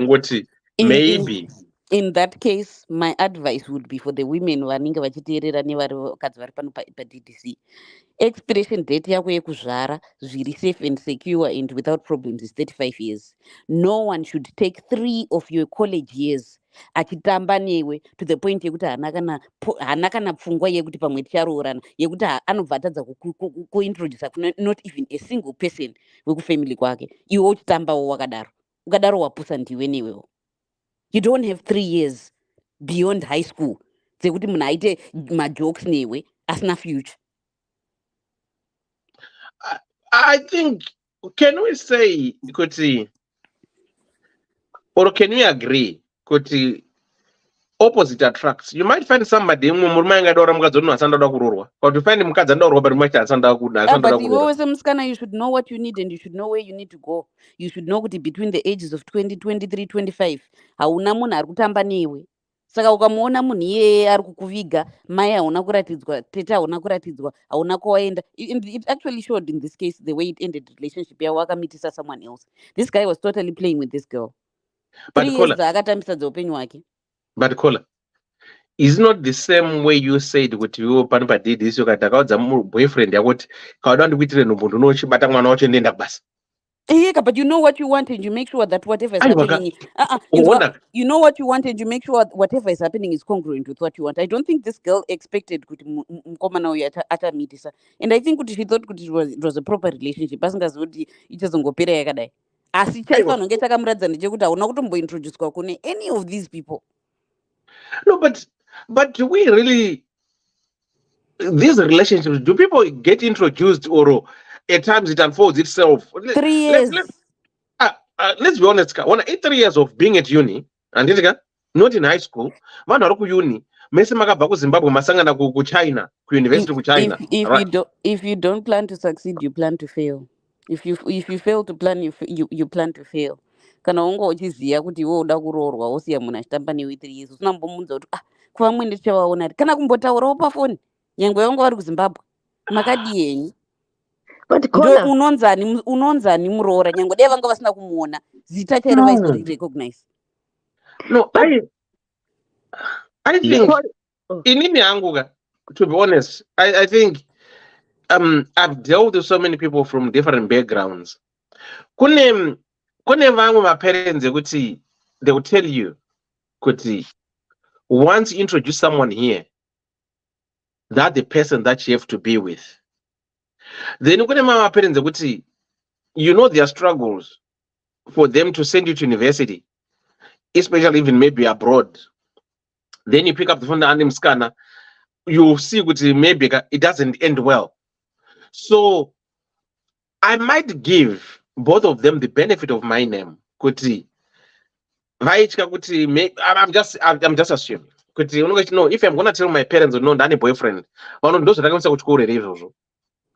Maybe. In that case, my advice would be for the women vanenge vachiteerera nevakadzi vari pano paDDC. Expiration date yako yekuzvara zviri safe and secure and without problems is 35 years. No one should take 3 of your college years achitamba newe to the point yekuti hana kana pfungwa yekuti pamwe ticharoorana, yekuti anobva atadza kuintroduce not even a single person wekufamily kwake. Iwe uchitambawo wakadaro wapusa ndiwe newewo. You don't have 3 years beyond high school dzekuti munhu aite majokes newe asina future. I think, can we say, Kuti, or can we agree, Kuti, opposite attracts? You might find somebody who but you find him but you always you should know what you need and you should know where you need to go. You should know kuti between the ages of 20, 23, 25 hauna munhu ari kutamba newe. Saka ukamuona munhu iyeye ari kukuviga, mai hauna kuratidzwa, tete hauna kuratidzwa, hauna kwawaenda. It actually showed in this case the way it ended relationship yavo akamitisa someone else. This guy was totally playing with this girl. 3 years akatambisa dzeupenyu hwake. But Kola, is not the same way you said what you panopa did this ukatakaudza boyfriend yakuti kauda ndikuitire nhumbundu unochibata mwana wacho ndenda basa. Yeah, but you know what you want and you make sure that whatever is happening, you know what you want and you make sure whatever is happening is congruent with what you want. I don't think this girl expected kuti mkomana uyu atamitisa, and I think kuti she thought kuti it was a proper relationship. Asingazoti ichazongopera yakadai. Asi chaifanonge chakamuradza ndechekuti hauna kutombointroducwa kune any of these people. No, but do we really, these relationships, do people get introduced or at times it unfolds itself? 3 years. Let's be honest. 3 years of being at uni, and not in high school, uni, makabva kuZimbabwe masangana kuChina, university kuChina. If you don't plan to succeed, you plan to fail. If you fail to plan, you plan to fail. kana unga uchiziya kuti iwe uda kuroorwa wosiya munhu achitamba newe 3 years usina kumbomunza kuti kuvamwene tichavaona kana kumbotaurawo pafoni nyangwe vanga vari kuZimbabwe makadiyenyi But ndo Kona, unonzani muroora nyangwe dai vanga vasina kumuona zita chairo vaizorirecognize. No, I think Oh. inini yangu, to be honest, I think I've dealt with so many people from different backgrounds. Kune vamwe maparents ekuti they will tell you kuti once you introduce someone here, that the person that you have to be with. Then kune mama parents ekuti you know their struggles for them to send you to university, especially even maybe abroad. Then you pick up the phone and scanner, you see kuti maybe it doesn't end well. So I might give both of them the benefit of my name. Kuti vaichika kuti I'm just assuming. Kuti no, if I'm gonna tell my parents no ndani boyfriend, vano ndo zvatakamisa kuti kuurere izvozvo.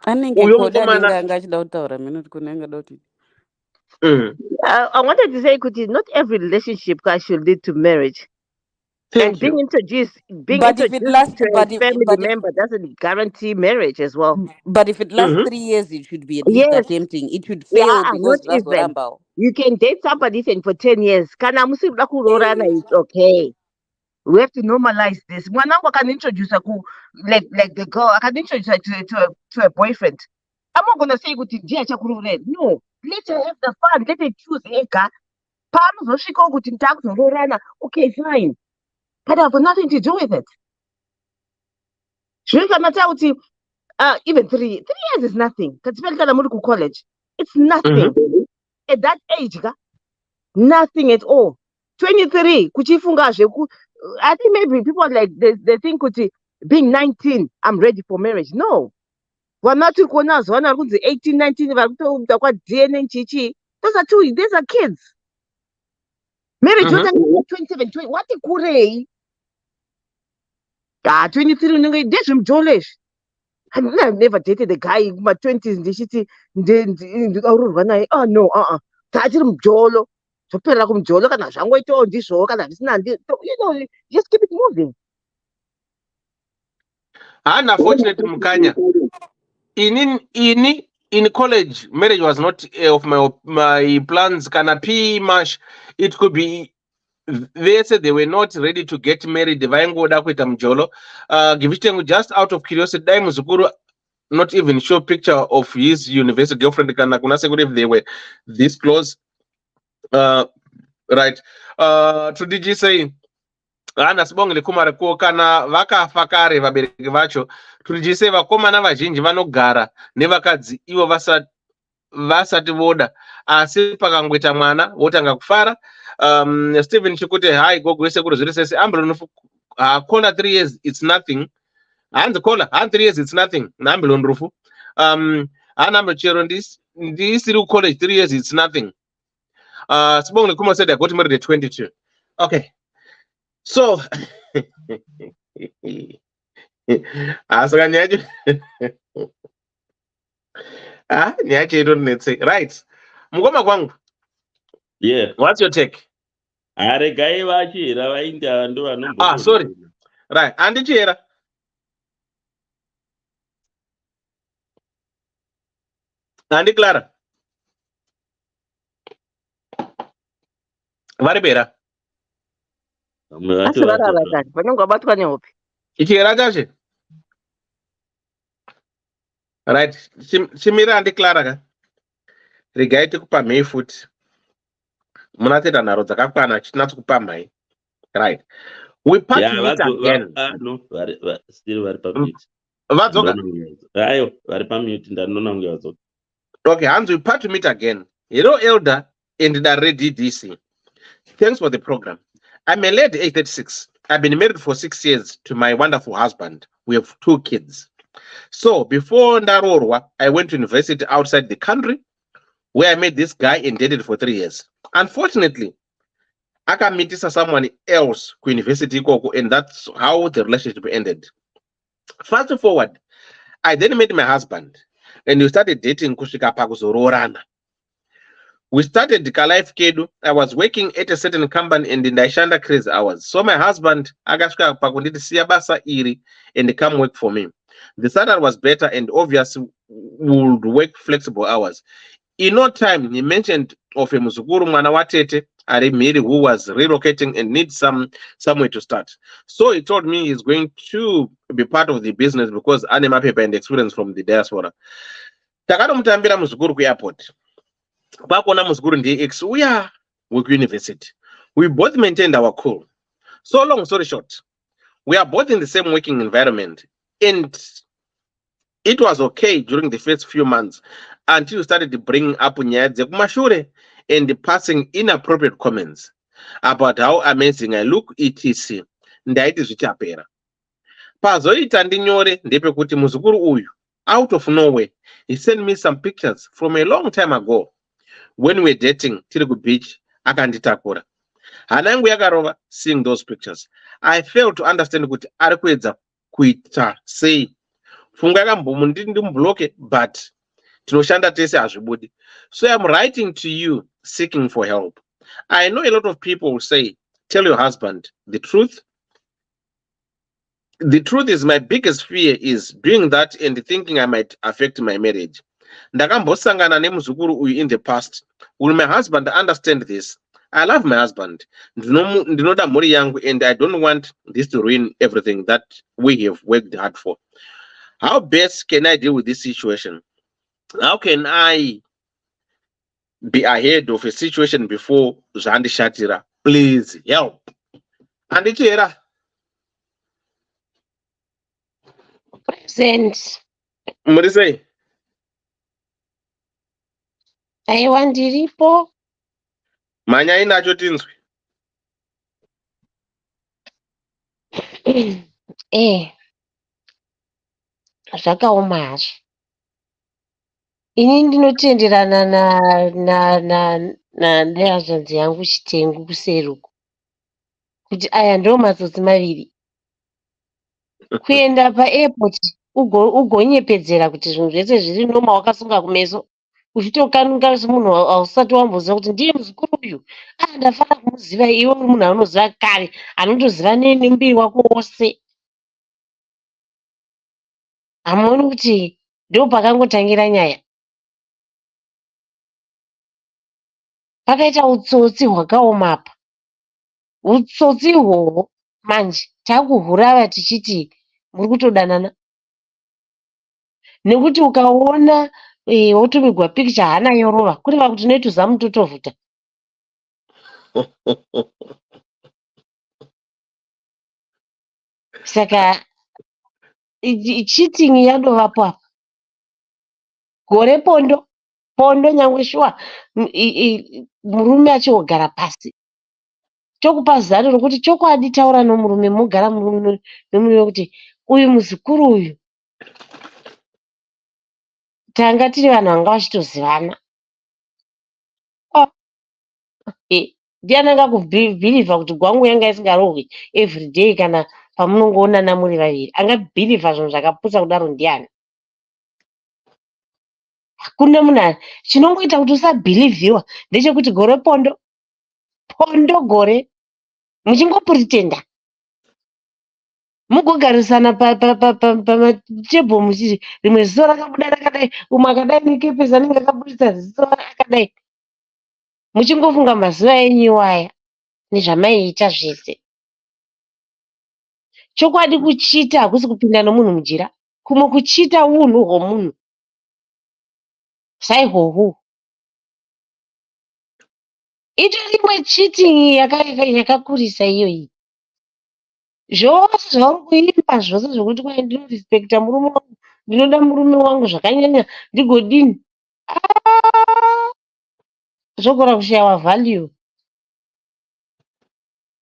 Anenge koda anenge anga achida kutaura minute kune anga doti. I wanted to say, Kuti, not every relationship should lead to marriage. Thank you. Being introduced But if it lasts, to a family member doesn't guarantee marriage as well. But if it lasts 3 years, it should be at least attempting. It should fail because that's what I'm about. You can date somebody for 10 years. Kana musibla kurorana, it's okay. We have to normalize this. Mwanangu can introduce her like the girl. I can introduce her to a boyfriend. I'm not gonna say kuti dia chakurore. No, let her have the fun. Let her choose. Eka. Pam zoshiko kuti ntakuzororana. Okay, fine. But I've got nothing to do with it. Even 3 years is nothing. College, it's nothing. At that age, nothing at all. 23, I think maybe people like they think being 19, I'm ready for marriage. No. We're not 18, 19, those are kids. Marriage 27, 20, what a kure. 23 I've never dated a guy in my 20s in the city. Oh no, just keep it moving. Unfortunately, Mukanya, in college, marriage was not of my plans. Kana P mash, it could be. They said they were not ready to get married. Give it just out of curiosity. Muzukuru not even show picture of his university girlfriend. Kana kuna say if they were this close. Right. To DG saying. Ana sibongile kumare ko kana vakafa kare vabereki vacho. To DG say vakomana vazhinji vanogara nevakadzi ivo vasati voda asi pakangweta mwana wotanga kufara. Stephen Chikute, hi, go sekuru says, Kola 3 years, it's nothing. And Kola, 3 years, it's nothing. Nambilon Rufu. And I'm a chair on this little college, 3 years, it's nothing. Spong Kuma said I got married at 22. Okay. So, right. Mugoma Kwangu. Yeah. What's your take? Sorry. Right. And Chera. And Clara. Varibera. Right. Shimira and Clara. Regard to kupa Mayfoot. Munateda naro dzakakwana chitina kupa mai. Right. We part to meet again. No, still very permit. Okay, and we part to meet again. Elder and the ready DC. Thanks for the program. I'm a lady, age 36. I've been married for 6 years to my wonderful husband. We have 2 kids. So before Ndarorwa, I went to university outside the country where I met this guy and dated for 3 years. Unfortunately, I can meet someone else to university, and that's how the relationship ended. Fast forward, I then met my husband, and we started dating Kushika Pakuzororana. We started Life Kedu. I was working at a certain company and ndaishanda crazy hours. So my husband akasvika pakunditi siya basa iri and come work for me. The salary was better and obviously would work flexible hours. In no time, he mentioned of a muzukuru mwana watete Miri who was relocating and needs somewhere to start. So he told me he's going to be part of the business because anima paper and experience from the diaspora. Takatomutambira muzukuru ku airport. Kwakona muzukuru ndiye ex uya work university. We both maintained our cool. So long story short, we are both in the same working environment and it was okay during the first few months until you started bringing up nyaya dzekumashure and passing inappropriate comments about how amazing I look etc. Ndaiti zvichapera. Pazoita ndinyore ndepekuti muzukuru uyu out of nowhere he sent me some pictures from a long time ago when we were dating tiri beach akanditakura. Hana yangu yakarova seeing those pictures. I failed to understand kuti ari kuedza kuita sei. Funga yakambomu ndimbloke but tinoshanda tese hazvibudi. So I'm writing to you seeking for help. I know a lot of people will say, tell your husband the truth. The truth is my biggest fear is doing that and thinking I might affect my marriage. Ndakambosangana nemuzukuru uyu in the past. Will my husband understand this? I love my husband. Ndinoda mhuri yangu and I don't want this to ruin everything that we have worked hard for. How best can I deal with this situation? How can I be ahead of a situation before Zandi Shatira? Please help. And it's here. Present. What do you say? Aiwa ndiripo. Manya inacho tinzwi. Zvakaoma hazvo. Ini ndinotenderana nehazvanzi yangu Chitengu kuseri uko kuti aya ndo matsotsi maviri. Kuenda paairport ugonyepedzera kuti zvinhu zvese zviri noma wakasunga kumeso uchitokanuka semunhu hausati wamboziva kuti ndiye muzukuru uyu. Ndafana kumuziva iwe uri munhu anoziva kare anotoziva nemuviri wako wose. Hamuoni kuti ndo pakangotangira nyaya. Pakaita utsotsi hwakaoma apa. Utsotsi ihwohwo manje takuhurava tichiti muri kutodanana. Nekuti ukaona wotumigwa pikicha hana yorova kureva kuti noituza mutotovhuta. Saka cheating yadovapo apa. Gore pondo nyangwe shuwa murume achiogara pasi. Chokupa zano rokuti chokwadi taura nomurume mogara nomurume kuti uyu muzukuru uyu tanga tiri vanhu vanga vachitozivana. Ndiani angakubhirivha kuti gwangu yanga isingarohwi everyday kana pamunongoonana muri vaviri? Angabhirivha zvinhu zvakaputsa kudaro ndiani? Hakuna munhu. Chinongoita kuti usabhirivhiwa ndechekuti gore pondo gore muchingopuritenda mugogarisana pamatebho muchiti rimwe ziso rakabuda rakadai umwe akadai nekepesi anenge akaburitsa ziso akadai muchingofunga mazuva enyu iwaya nezvamaiita zvese. Chokwadi kuchita hakusi kupinda nomunhu mujira. Kumwe kuchita unhu hwomunhu saihwohwo. Itorimwe cheating yakakurisa iyoyi. Zvose zvauri kuimba zvose zvokuti kwai ndinorespekta murume wangu ndinoda murume wangu zvakanyanya ndigodini. Zvogora kushayiwa value.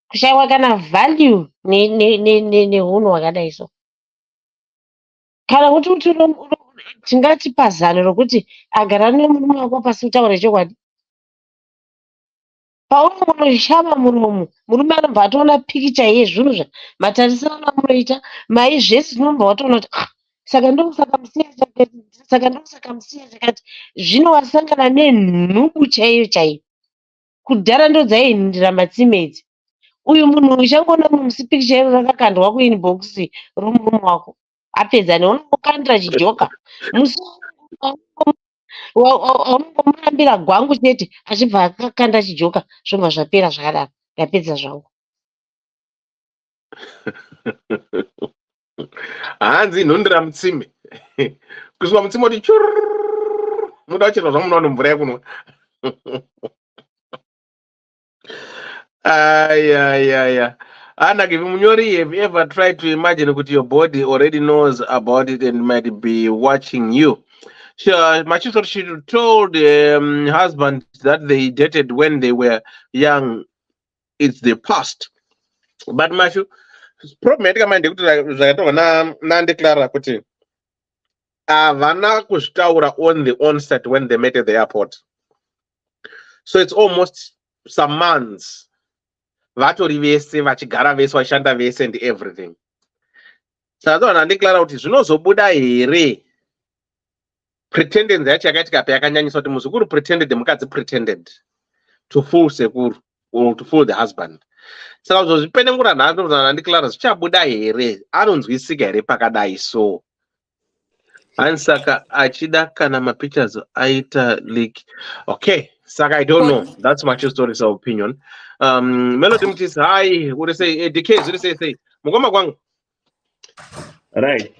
Kushayiwa kana value nehunhu hwakadai so. Kana kuti tingati pazano rokuti agara nemurume wako pasi utaure chokwadi. Paunongoshava muromo murume anobva atoona pikicha yezvinhu matarisano amunoita mai zvese zvinobva watoona kuti saka ndokusakamusiya chakati zvino wasangana nenhubu chaiyo chaiyo kudhara ndo dzaihindira matsime idzi. Uyu munhu uchangoona musipiki chairo rakakandwa kuinibhokisi romurume wako apedza neunongokandira chijoka musi unongomurambira gwangu chete achibva akakanda chijoka zvobva zvapera zvakadaro ndapedza zvangu. hanzi inhondera mutsime kuswa mutsime kuti chururu muda kucherwa zvamunoona mvura yekunwa. Ayayaya. Anna, give Munyori, have you ever tried to imagine that your body already knows about it and might be watching you? Sure, Machiso, she told the husband that they dated when they were young. It's the past. But Machu, problem na declara kuti avana kuzvitaura on the onset when they met at the airport. So it's almost some months. Vatori vese vachigara vese vashanda vese and everything. Saka ndandiklara kuti zvinozobuda here pretendence yacho yakaitika pa yakanyanyisa kuti muzukuru pretended mukadzi pretended to fool sekuru or to fool the husband. Saka zvozvipenengura nhando ndandiklara zvichabuda here anonzwisika here pakadai so. And saka achida kana mapictures aita leak. Okay, saka I don't know. That's my story's opinion. Melody Mtis, hi, what do you say? DK, what do you say? Mugoma kwangu. Right.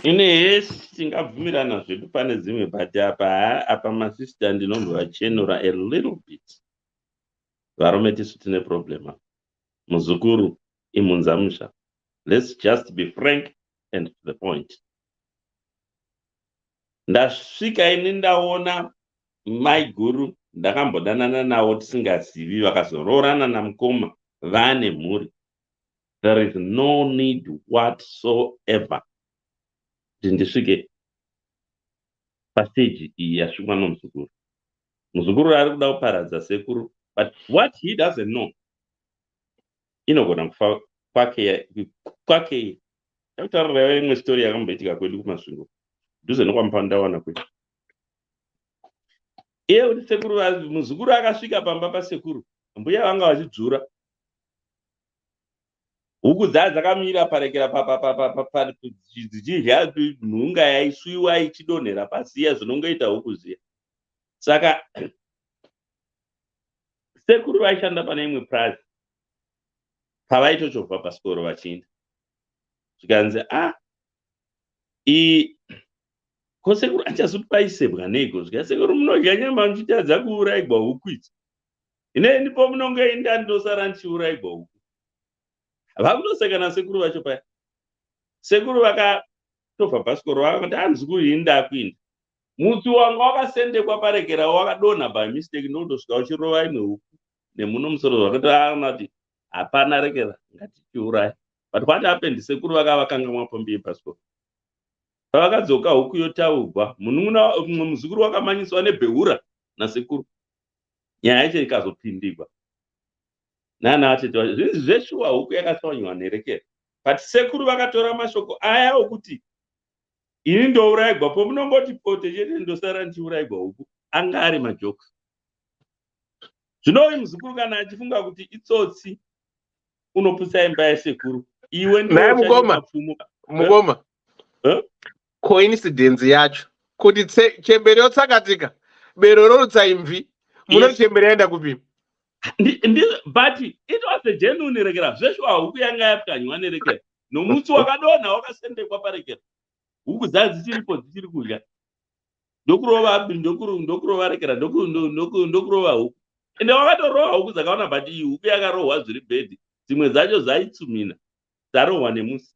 Yes, tingabvumirana zvedu pane zimwe but apa masista ndinombovachenura a little bit. Varume tisu tine problem. Muzukuru imunzamusha. Let's just be frank and to the point. Ndasvika ini ndaona mai guru ndakambodanana nawo tisingazivi vakazororana namukoma vane mhuri. There is no need whatsoever kuti ndisvike pastage iyi yasvikwa nomuzukuru. Muzukuru ari kuda kuparadza sekuru, but what he doesn't know inogona kufa kwake. Takutaurira imwe story yakamboitika kwedu kumasvingo dhuze nokwamupanda kwedu. Iye kuti sekuru muzukuru akasvika pamba pasekuru, mbuya vanga vachidzura huku dzakamira parekera dzichidya nhunga yaiswiwa ichidonhera pasiya zvinongoita huku ziya. Saka sekuru vaishanda pane imwe prazi pavaitochovha pasikoro vachiinda zvikanzi ko sekuru achazopaisebwa neiko zvika sekuru munodya nyama muchitadza kuurayigwa huku idzi ine ndipo munongoenda ndosara ndichiurayigwa huku. Vakutosekana sekuru vacho paya. Sekuru vakatobva pasikoro vakati hanzi kuhinda kuinda. Mutsi wanga wakasendekwa parekera wakadonha by mistake ndodosvika uchirova imwe huku nemuno musoro wakati kuti hapana rekera ngatichiuraya. But what happened sekuru vakanga mwapombiye pasikoro. Pavakadzoka huku yotaurwa munun'una muzukuru wakamanyiswa nebheura nasekuru. Nyaya yacho ikazopindikwa. Nana atete zvinhu zveshuwa huku yakasonywa nerekera. But sekuru vakatora mashoko aya okuti ini ndourayigwa pomunongoti pote chete ndosara ndichiurayigwa huku anga ari majoka. Zvino uyu muzukuru kana achifunga kuti itsotsi unoputsa imba yasekuru iwe mukoma coincidence yacho kuti chembere yotsakatika bero rorutsa imvi munoti chembere yaenda kupima. But it was a genuine rekera. Zveshuwa huku yanga yapwanywa nerekera. Nomutsi wakadonha wakasendekwa parekera. Huku dzichiripo dzichiri kudya. Ndokurova rekera, ndokurova huku. Ende wakatorova huku dzakaona but iyi huku yakarohwa zviri bhedhi. Dzimwe dzacho dzaitsumina. Dzarohwa nemusi.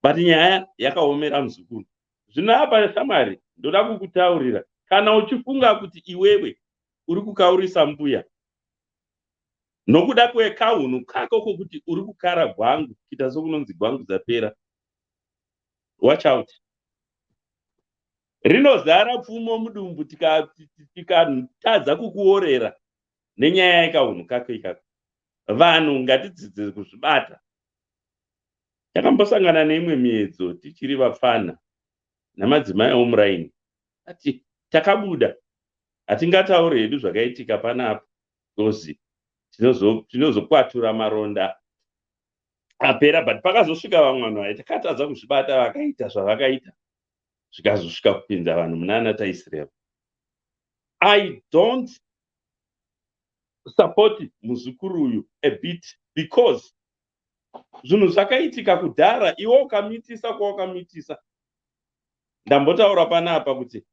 But nyaya yakaomera muzukuru. Zvino apa shamwari ndoda kukutaurira. Kana uchifunga kuti iwewe uri kukaurisa mbuya nokuda kwekahunu kako kokuti uri kukara gwangu kuita sokunonzi gwangu dzapera, watch out. Rinozara pfumo mudumbu tikatadza kukuorera nenyaya yekahunu kako ikako. Vanhu ngatidzidze kuzvibata. takambosangana neimwe miedzo tichiri vapfana namadzimai omuraini ati takabuda hatingatauri hedu zvakaitika panapa because tinozokwatura maronda apera, but pakazosvika vamwe vanhu vaitakatadza kuzvibata vakaita zvavakaita zvikazosvika kupinza vanhu munana taisrael. I don't support muzukuru uyu a bit because zvinhu zvakaitika kudhara, iwe ukamitisa kwawakamitisa. Ndambotaura panapa kuti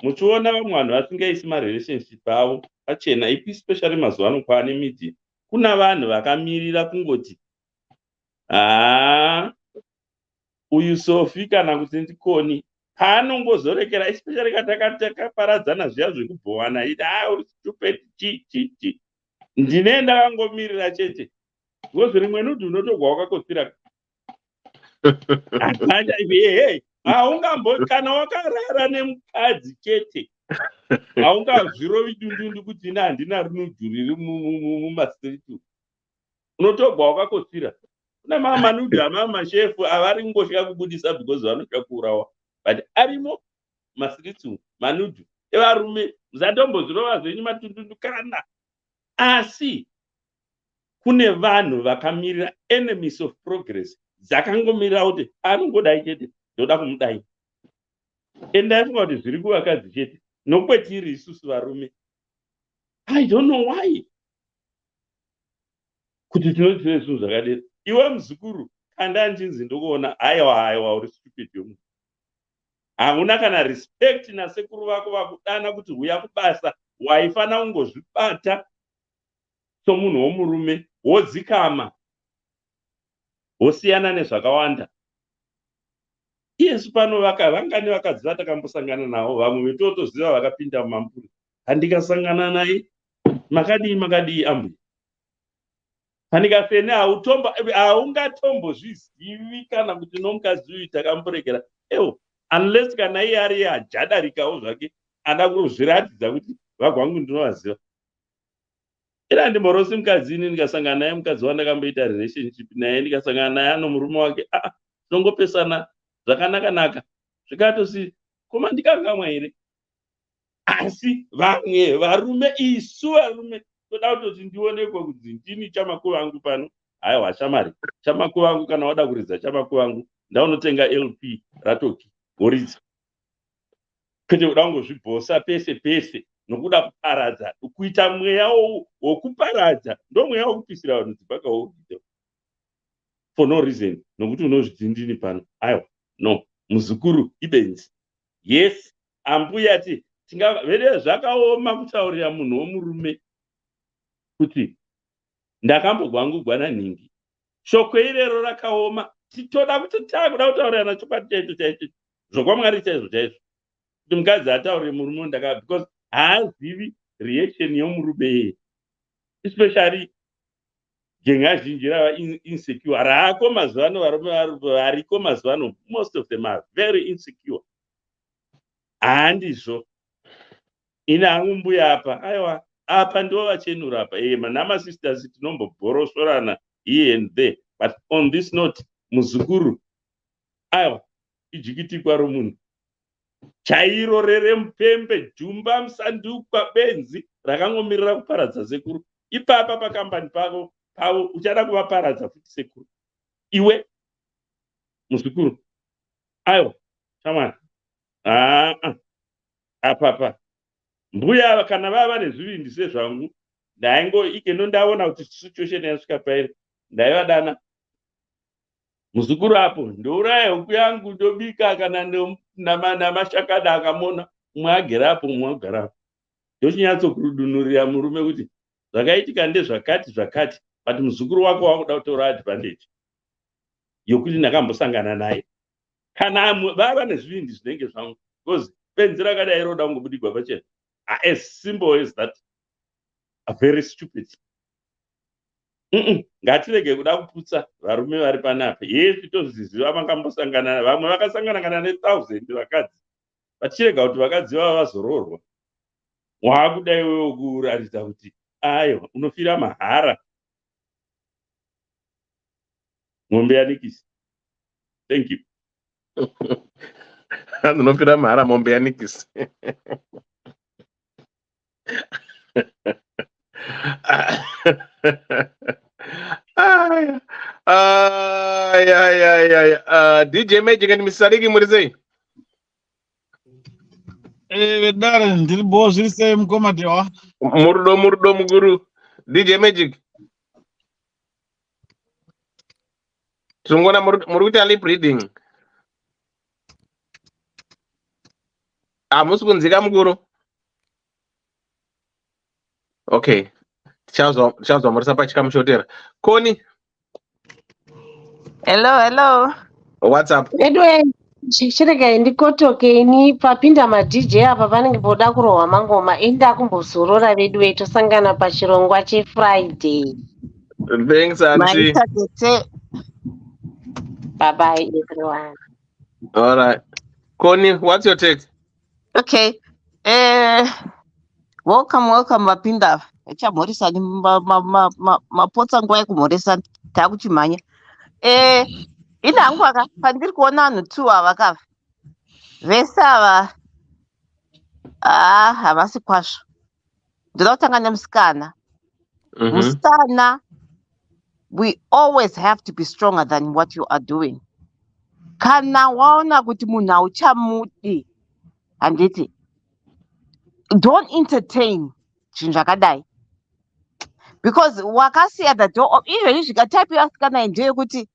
muchiona vamwe vanhu vasingaisi marelationship avo pachena, ipi especially mazuva ano kwaane media, kuna vanhu vakamirira kungoti uyu Sofi kana kuti ndikoni paanongozorekera, especially katakaparadzana zviya zvekubhowana iti uri stupid chi ndine ndakangomirira chete because rimwe nudhi unotogwa wakakotsira kana wakarara nemukadzi chete haungazvirovi dundundu kuti ina handina runudhu riri mumastritu, unotogwa wakakotsira. Kuna mamanudhu amamashefu avari ngosvika kubudisa because vanosvika kuurawa, but arimo mastritu manudhu evarume musatombozvirova zvenyu matundundu kana. Asi kune vanhu vakamirira enemies of progress dzakangomirira kuti anongodai chete ndoda kumudai, endaifunga kuti zviri kuvakadzi chete nokwetiri isusu varume. I don't know why kuti tinozive zvinhu zvakadero. Iwe muzukuru kanda njinzi ndokuona haiwa uri stupid yomunhu, hauna kana respect nasekuru vako vakudana kuti uya kubasa, waifana kungozvibata somunhu womurume wodzikama wosiyana nezvakawanda. Iyesu pano vangani vakadzi vatakambosangana navo, vamwe vetotoziva vakapinda mumamburi, handikasangana naye makadii ambuya, handikafene haungatombozvizivi kana kuti nomukadzi uyu takamborekera unless kana iye ari ajadarikawo zvake ada kuzviratidza kuti vagwangu ndinovaziva. Ira ndimborosi mukadzi ini ndikasangana naye, mukadzi wandakamboita relationship naye, ndikasangana naye ano murume wake tinongopesana zvakanaka zvikatosi koma ndikangamwa here. Asi vamwe varume, isu varume toda kutoti ndionekwe kuti ndini chamakuva angu pano. Haiwa shamari, chamakuva angu kana wada kuridza chamakuva angu ndaunotenga LP ratoki goridza, kwete kuda kungozvibhosa pese nokuda kuparadza, kuita mweya wokuparadza, ndo mweya wokupisira vanhu dzibaka wokuita for no reason, nokuti unozvitsindini pano. Aiwa no, muzukuru ibenzi. Yes, ambuya ati vede zvakaoma kutaurira munhu womurume kuti ndakambogwangugwana nhingi. Shoko irero rakaoma. Titoda kuti takuda kutaurirana chokwadi chaicho zvokwamwari chaizvo kuti mukadzi ataurire murume because haazivi reaction yomurume, especially genga zhinji rava insecure. Raako mazuvano varume variko mazuvano, most of them are very insecure. Handizvo ini hangu mbuya apa, aiwa apa ndo vachenura apa namasisters tinombobhorosorana here and there, but on this note muzukuru aiwa ijikitikwa romunhu chairo reremupembe jumba musandukwa benzi rakangomirira kuparadza sekuru. Ipapa pakambani pavo uchada kuvaparadza futi sekuru iwe muzukuru. Aiwa shamwari apapa mbuya kana vava nezvivindi sezvangu ndaingoikeno ndaona kuti situation yasvika pairi ndaivadana muzukuru apo ndouraya huku yangu ndobika kana namashakada akamona, umwe agera apo umwe agara apo, ndochinyatsokurudunurira murume kuti zvakaitika ndezvakati but muzukuru wako wakuda kutora advantage yokuti ndakambosangana naye. Kana vava nezvivindi zvinenge zvangu because benzi rakadai roda kungobudigwa pachena, as simple as that, a very stupid. Ngatirege kuda kuputsa varume vari panapa. Yesu toziziva vakambosangana, vamwe vakasangana kana ne1000 vakadzi, vachirega kuti vakadzi vava vazororwa. Wakudai wewe kuratidza kuti aiwa unofira mahara, mwombe yanikisi. Thank you. Andinopira mhara mombe yanikisi. DJ Magic and Mr. Rigi Murizei. Vedare, ndiri bo zviri sei mukomati wa? Murdo muguru. DJ Magic. Tungona murukuita lip reading. Musikunzika muguru. Okay. Chazwa murisa pachikamushotera. Koni. Hello. What's up? Edwe, chirega ndikotoke ini papinda madj apa panenge poda kurohwa mangoma enda kumbozorora vedwe tosangana pachirongwa chefriday. Thanks, Auntie. Bye bye everyone. All right. Koni, what's your take? Okay. Welcome vapinda. Chamhoresani mapotsa nguva yekumhoresana takuchimhanya. Ine hangu aka pandiri kuona vanhu 2 ava kava vese ava havasi kwazvo. Ndoda kutanga nemusikana. Musikana, we always have to be stronger than what you are doing. Kana waona kuti munhu hauchamudi, handiti, don't entertain zvinhu zvakadai, because wakasiya the door. Izveni zvikataipi asikana ndeyekuti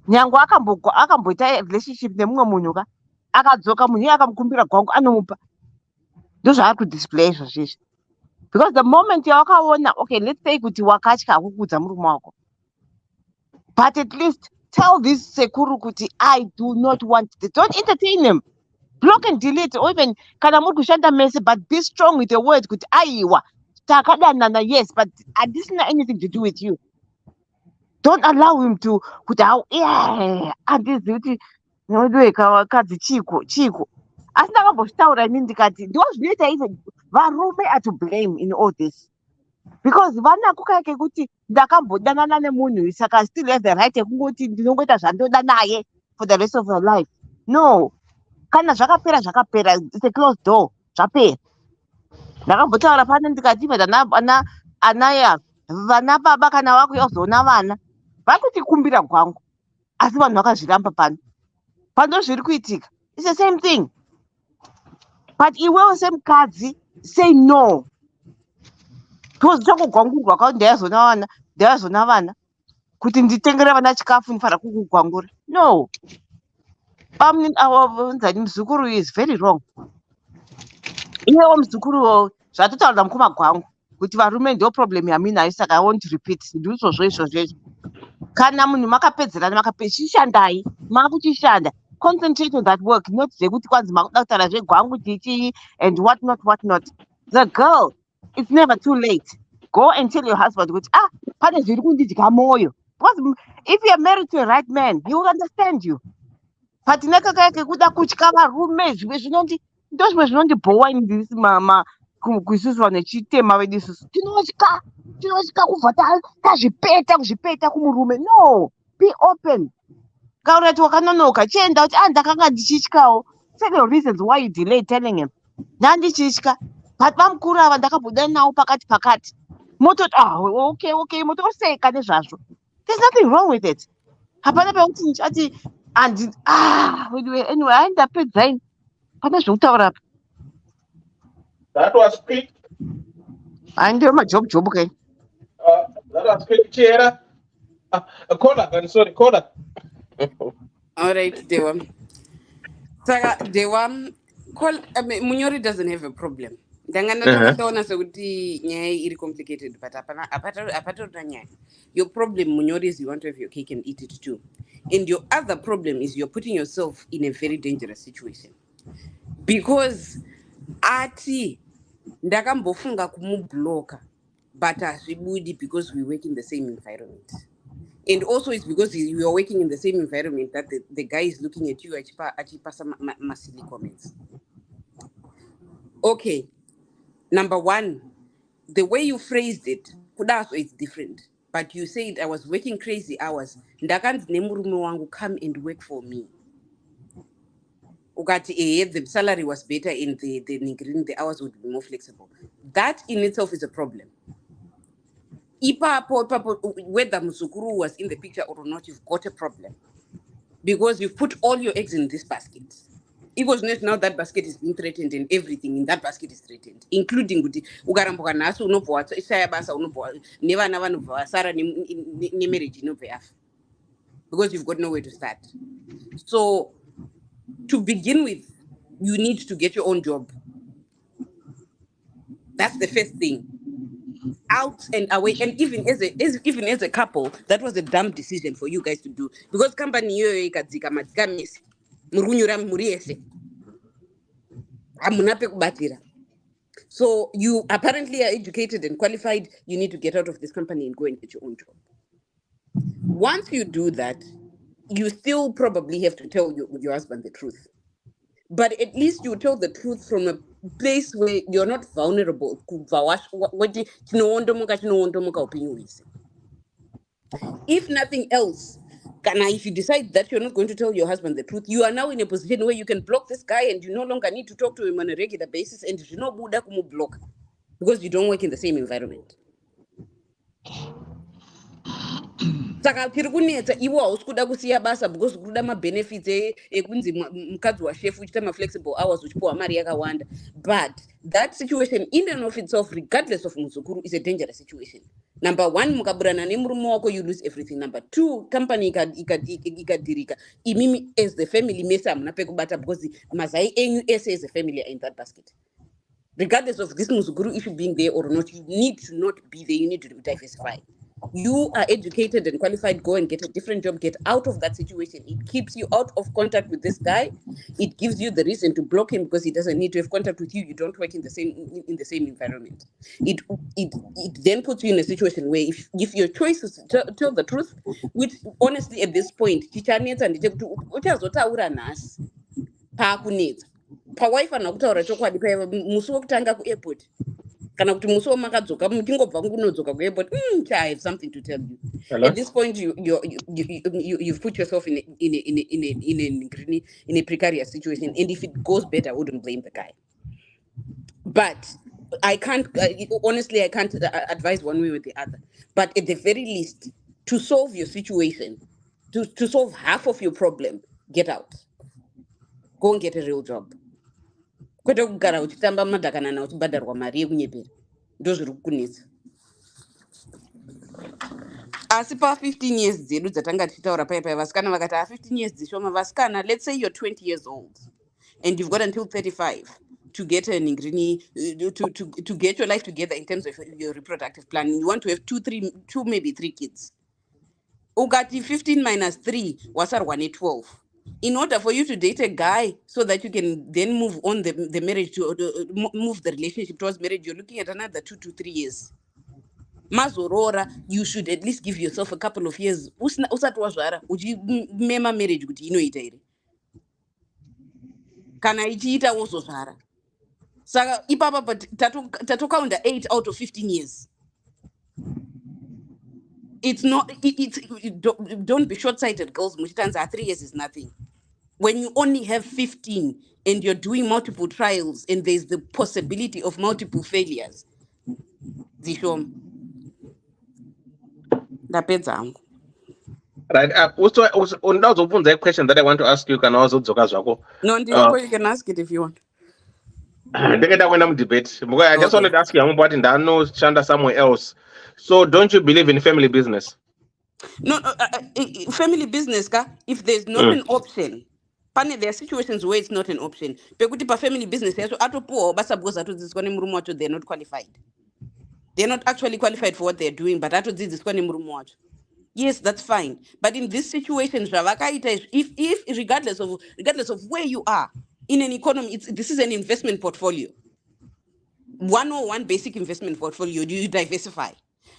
nyange akamboita relationship nemumwe munhu ka akadzoka munhu iye akamukumbira gwangu anomupa. Ndozvaari kudisplay izvozvizvi, because the moment yawakaona, okay, let's say kuti wakatya kukudza murume wako, but at least tell this sekuru kuti I do not want this. Don't entertain them. Block and delete, or even kana muri kushanda mese, but be strong with the word kuti aiwa takadanana, yes, but this has anything to do with you. Don't allow him to kuti andizivi kuti nodweka wakadzi chiko asi ndakambozvitaura ini ndikati ndo zvinoita izvo varume are to blame in all this, because vanakuka kekuti ndakambodanana nemunhu saka still have the right yekungoti ndinongoita zvandoda naye for the rest of your life. No, kana zvakapera, it's a closed door, zvapera. Ndakambotaura pano ndikati anaya vana baba kana vakuya kuzoona vana vari kutikumbira gwangu, asi vanhu vakazviramba pano zviri kuitika. It's the same thing, but iwewe semukadzi say no. Tozokugwangurwa kuti ndayazona vana kuti nditengere vana chikafu ndifara kukugwangura. No, nzani muzukuru is very wrong. Iwewo muzukuru zvatotaura mukoma gwangu kuti varume ndio problem yaminayo, saka I want to repeat ndizvozvo izvozvo. Kana munhu makapedzerana makapechishandai makuchishanda, concentrate on that work, not zvekuti kwanzi makuda kutaura zvegwangu chichi and what not. The girl, it's never too late. Go and tell your husband kuti pane zviri kundidya moyo, because if you are married to a right man he will understand you. But nekaka kuda kutya varume ndo zvimwe zvinondibhowa indisi kuisusu vanhu vechitema vedu isusu tinotya kubva kuzvipeta kumurume. No, be open. Kaurati wakanonoka chienda kuti ndakanga ndichityawo. Several reasons why you delay telling him ndandichitya, but vamukuru ava ndakambodana nawo pakati mototi okay motoseka nezvazvo. There's nothing wrong with it. Hapana pekuti ndichati anyway aindapedzaini pane zvekutaura apa. That was quick. Ndio majob kai. That was quick, Chera. Caller. All right, Dewa. Saka Dewa, Munyori doesn't have a problem. Dangana toka sekuti nyaya iri complicated, but apatorina nyaya. Your problem, Munyori, is you want to have your cake and eat it too. And your other problem is you're putting yourself in a very dangerous situation. Because ndakambofunga kumubloka, but azvibudi because we work in the same environment. And also it's because you are working in the same environment that the guy is looking at you achipa some silly comments. Okay, number one, the way you phrased it, kudaso is different. but you said I was working crazy hours. Ndakanzi nemurume wangu come and work for me. Ukati the salary was better in the hours would be more flexible. That in itself is a problem. Ipapo, whether Musukuru was in the picture or not, you've got a problem. Because you've put all your eggs in this basket. It was not now that basket is being threatened and everything in that basket is threatened, including ukarambuka naso unobva shaya basa unobva nevana vanobva vasara nemarriage inobva yafa, because you've got nowhere to start. So to begin with, you need to get your own job. That's the first thing. Out and away, and even as a couple, that was a dumb decision for you guys to do, because company yoyo ikadzika madzika murunyura muriese amuna pekubatira. So you apparently are educated and qualified. You need to get out of this company and go and get your own job. Once you do that, you still probably have to tell your husband the truth, but at least you tell the truth from a place where you're not vulnerable. If nothing else, if you decide that you're not going to tell your husband the truth, you are now in a position where you can block this guy and you no longer need to talk to him on a regular basis, and you know block because you don't work in the same environment. Saka tiri kunetsa iwo hausi kuda kusiya basa because kuda mabenefits ekunzi mukadzi wachef uchita maflexible hours uchipuwa mari yakawanda. But that situation in and of itself, regardless of muzukuru, is a dangerous situation. Number one, mukaburana nemurume wako, you lose everything. Number two, company ikadirika, imimi as the family mesa amuna pekubata because mazai enyu ese as a family are in that basket. Regardless of this muzukuru issue being there or not, you need to not be there. You need to diversify. You are educated and qualified. Go and get a different job. Get out of that situation. It keeps you out of contact with this guy. It gives you the reason to block him because he doesn't need to have contact with you. You don't work in the same environment. It then puts you in a situation where if your choice is to tell the truth, which honestly at this point, pawife anakutaura chokwadi paiva musi wokutanga kuairport kana kuti musi wamakadzoka mutingobva kunodzoka kuairport I have something to tell you. Hello? At this point you've put yourself in a precarious situation, and if it goes better I wouldn't blame the guy, but I can't honestly I can't advise one way or the other. But at the very least, to solve your situation, to solve half of your problem, get out, go and get a real job. Kwete kugara uchitamba madhakana na uchibhadharwa mari yekunyepera ndozviri kukunetsa. Asi pa 15 years dzedu dzatanga tichitaura paipai vasikana vakati 15 years dzishoma. Vasikana, let's say you're 20 years old and you've got until 35 to get an ingrini to get your life together in terms of your reproductive planning. You want to have two maybe three kids. Ugati 15 minus 3 wasarwa ne 12. In order for you to date a guy so that you can then move on the marriage to move the relationship towards marriage, you're looking at another 2 to 3 years. Mazorora, you should at least give yourself a couple of years. Usati wazvara uchimema marriage kuti inoita ere kana ichiita wozozvara. Saka ipapa tatokaunda 8 out of 15 years. It's not. Don't be short-sighted, girls. Muchitanza 3 years is nothing. When you only have 15 and you're doing multiple trials and there's the possibility of multiple failures. Zishom. Right. Also, a question that I want to ask you. Can also No, you can ask it if you want. Debate. I just wanted to ask you about it. I know Chanda somewhere else. So, don't you believe in family business? No, family business, if there's not an option, there are situations where it's not an option. But family business, they're not qualified. They're not actually qualified for what they're doing, but yes, that's fine. But in this situation, if regardless of where you are in an economy, this is an investment portfolio. 101 basic investment portfolio. You diversify.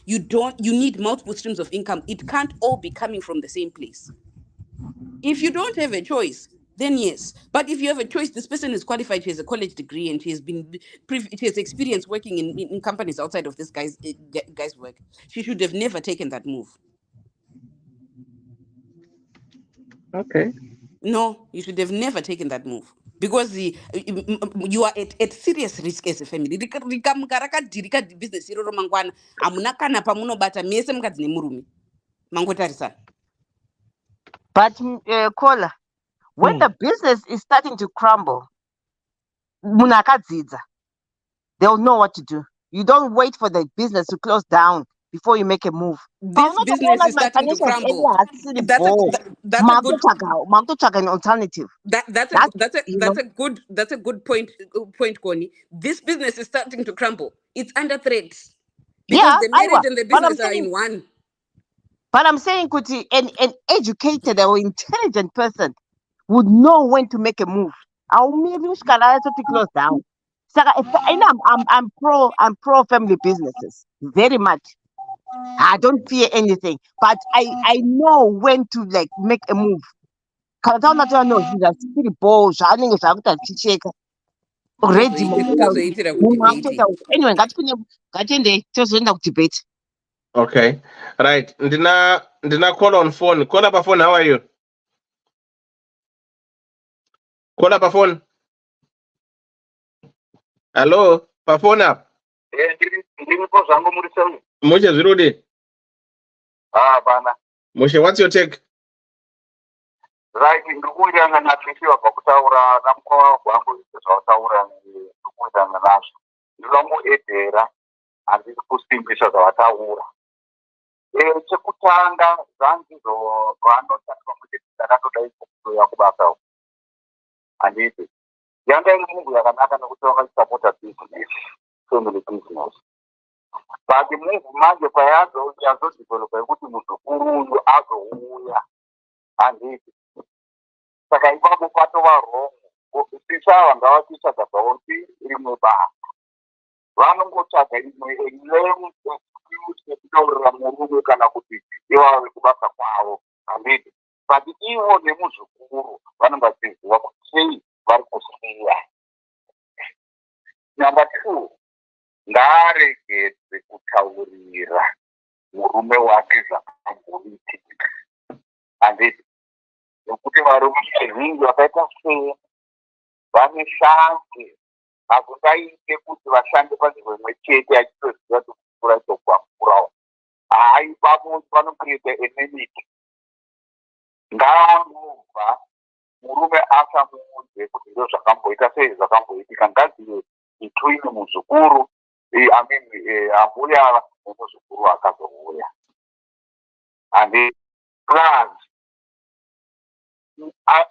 You need multiple streams of income. It can't all be coming from the same place. If you don't have a choice, then yes. But if you have a choice, this person is qualified, she has a college degree, and she has experience working in companies outside of this guy's work. She should have never taken that move. Okay. No, you should have never taken that move because you are at serious risk as a family. Rikamukarakadhirika business iroro mangwana hamuna kana pamunobata mese mukadzi nemurume mangotarisana. But Kola, when the business is starting to crumble, munakadzidza, they'll know what to do. You don't wait for the business to close down before you make a move. This business is starting to crumble. That's an alternative. That's a good point, Connie. This business is starting to crumble. It's under threat because the marriage and the business are in one. But I'm saying, Kuti, an educated or intelligent person would know when to make a move. I'll maybe to close down. So I'm pro family businesses very much. I don't fear anything, but I know when to like make a move. Already, anyway, debate. Okay, right. Ndina call on phone. Call up a phone. How are you? Call up a phone. Hello, pa phone up. Moshe Zirudi. Bana. Moshe, what's your take? Right, ndikuiranga natsvikiwa pakutaura namukoma wangu zvavataura ndikuiranga nazvo. Ndinomuedhera handisi kusimbisa zvavataura. Chekutanga zvandizo vanotaura kuti ndakatoda kuuya kubasa. Handiti. Yanga iri munhu yakanaka nekuti vakasapota business, family business. But move manje payazodevelopa yekuti muzukuru uyu azouya. Handiti. Saka ipapo patova wrong. Tichava ngavachitsvaga zvavoti rimwe basa. Vanongotsvaga imwe lame excuse yekutaurira murume kana kuti ivave kubasa kwavo. Handiti. But ivo nemuzukuru vanenge vachiziva kuti sei vari kusiya. Number 2, ngaaregedze kutaurira murume wake zvakamboitika. Handiti. Nokuti varume vazhinji vakaita sei vane shanje hakungaite kuti vashande panzvimbo imwe chete achitoziva kuti kukura ichokwakurawo. Ipapo vanokuita enenity. Ngaangobva murume asamuudze kuti ndo zvakamboita sei zvakamboitika. Ngazive itwine muzukuru ambuya nemuzukuru akazouya. Handi plus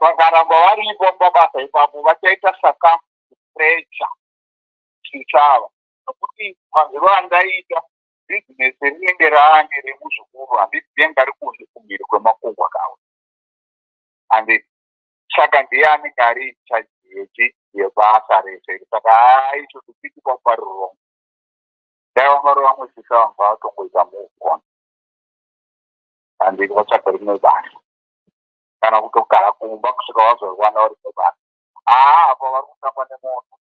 vakaramba varipo pabasa ipapo vachaita pressure chichava nokuti mazero andaita bizinesi rienderane remuzukuru handiti denga rikunze kumhiri kwemakungwa kawo. Handi saka ndiye anenge ari chajechi yebasa rese. Saka icho kupiti kwapariro daivangaro vamwe chichava vatongoita move on. Handiti vatsvaga rimwe basa kana kutogara kumba kusvika vazowana rimwe basa. Apa vari kutamba nemoto.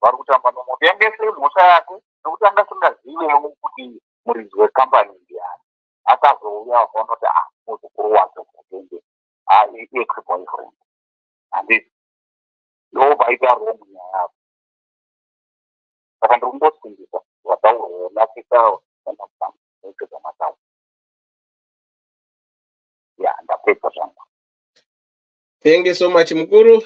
Vari kutamba nemoto. Yangese mhosva yake nokuti anga singazivewo kuti muridzi wekambani ndiani. Akazouya vanoti muzukuru wacho kutenge ex-boyfriend. Handiti. Ndovaita wrong nyaya yavo. Saka ndikungosimbisa vataurwa nakisa zvamataura. Ndapedza zvangu. Thank you so much, Mukuru.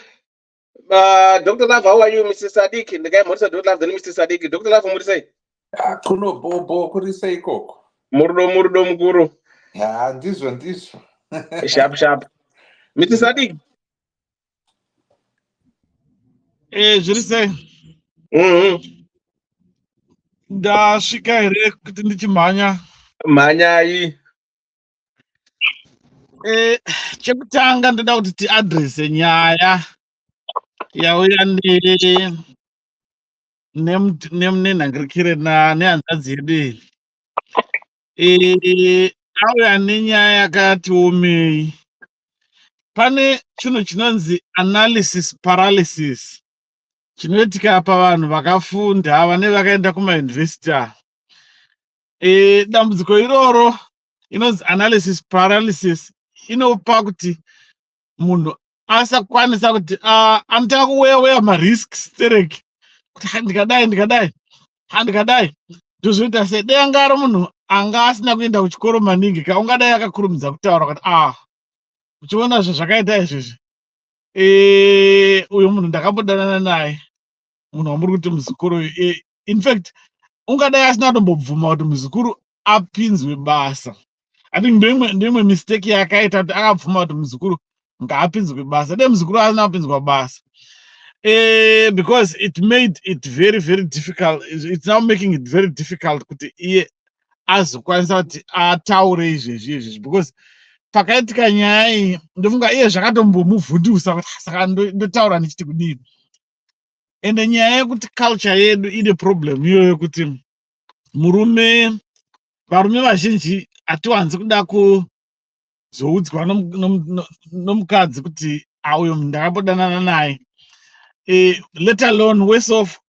Dr. Love, how are you, Mr. Sadiq? The guy Mr. Dr. Love, then Mr. Sadiq. Dr. Love, what do you say? Kuno bobo kurisei koko. Murdo Mukuru. Ndizvo. Sharp. Mr. Sadiq. Zviri sei? Ndasvika here kuti ndichimhanya. Mhanya iyi. Chekutanga ndoda kuti tiadrese nyaya yauya nenhangirikire nehanzvadzi yedu iyi. Auya nenyaya yakati omei pane chinhu chinonzi analysis paralysis chinoitika pavanhu vakafunda vane vakaenda kumayunivhesiti. Dambudziko iroro inonzi analysis paralysis inopa kuti munhu asakwanisa kuti anotanga kuweya marisks tereki kuti ndikadai ndozvoita sei. Dei anga ari munhu anga asina kuenda kuchikoro maningi ka ungadai akakurumidza kutaura kuti uchiona zvakaita izvezvi, uyu munhu ndakambodanana naye, munhu wamuri kuti muzukuru uyu. In fact ungadai asina kutombobvuma kuti muzukuru apinzwe basa. I think ndoimwe mistake yakaita kuti akabvuma kuti muzukuru ngaapinzwe basa. Dei muzukuru asina kupinzwa basa, because it made it very, very difficult. It's now making it very difficult kuti iye azokwanisa kuti ataure izvezvi, because pakaitika nyaya iyi ndofunga iye zvakatombomuvhundusa kuti saka ndotaura ndichiti kudini. Ende nyaya yekuti culture yedu ine problem iyoyo kuti varume vazhinji hatiwanzi kuda kuzoudzwa nomukadzi kuti uyo munhu ndakambodanana naye, let alone worse off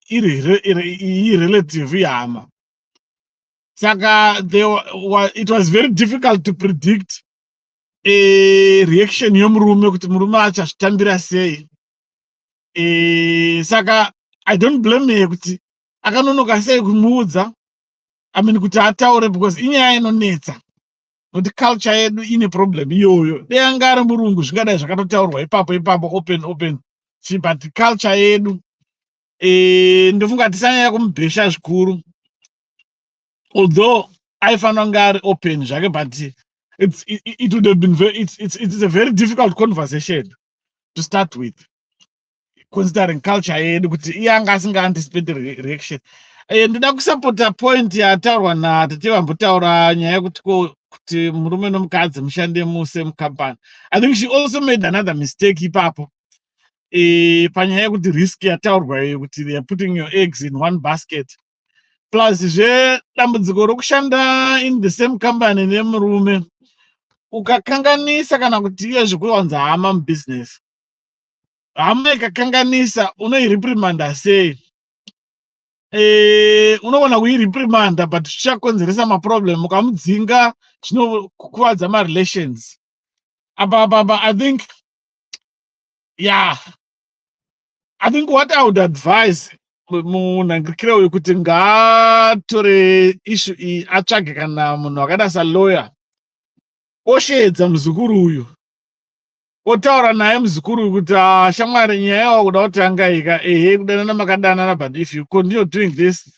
iri relative ihama. Saka it was very difficult to predict reaction yomurume kuti murume achazvitambira sei. Saka I don't blame her kuti akanonoka sei kumuudza, kuti ataure, because inyaya inonetsa kuti culture yedu ine problem iyoyo. Dei anga ari murungu zvingadai zvakatotaurwa ipapo open, but culture yedu ndofunga tisanyanya kumubhesha zvikuru, although aifanira kunge ari open zvake, but it would have been it's a very difficult conversation to start with, considering culture yedu kuti iye anga asinga anticipate reaction. Ndoda kusapota point yataurwa naTete vambotaura nyaya kuti murume nomukadzi mushande muse mukampani. I think she also made another mistake ipapo panyaya yekuti risk yataurwa iyo kuti they are putting your eggs in one basket. Plus dambudziko rokushanda in the same company nemurume ukakanganisa kana kuti iye zvekuwanza hama mubusiness, hama ikakanganisa unoireprimanda sei? Unogona kuireprimanda but zvichakonzeresa maproblem. Ukamudzinga zvinokuvadza marelations. Apa I think what I would advise munhangirikiro uyu kuti ngaatore issue iyi atsvage kana munhu akada salawyer, osheedza muzukuru uyu, otaura naye muzukuru uyu kuti shamwari nyaya yawakuda kutanga ika kudanana makadanana, but if you continue doing this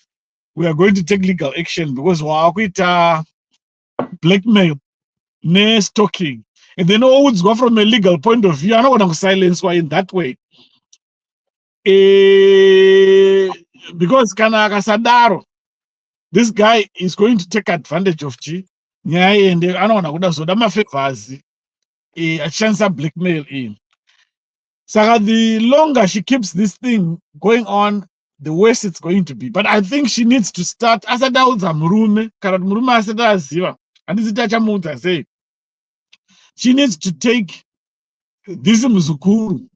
we are going to take legal action because wakuita blackmail ne-stalking, and then oudzwa from a legal point of view anogona kusilencwa in that way. Because kana akasadaro, this guy is going to take advantage of nyaya ende anogona kuda zoda mafavors achishandisa blackmail in. Saka the longer she keeps this thing going on, the worse it's going to be. But I think she needs to start asati audza murume, kana kuti murume asati aziva, handisi tachamuudza sei. She needs to take this muzukuru,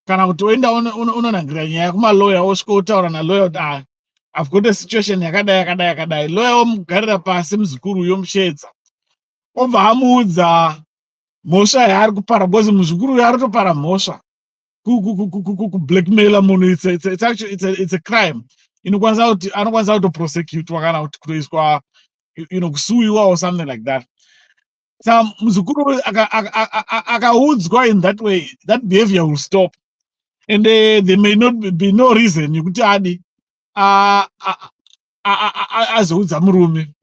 kana kuti oenda unonangira nyaya kumalawyer, osvika otaura nalawyer kuti I've got a situation yakadai. Lawyer omugarira pasi muzukuru yomushedza, obva amuudza mhosva yaari kupara, because muzukuru uyu ari kutopara mhosva kublackmaila munhu. It's a crime. Anokwanisa kutoprosecutwa kana kuti kutoiswa kusuwiwa or something like that. So muzukuru akaudzwa in that way, that behavior will stop, and there may not be no reason yekuti adi azoudza murume.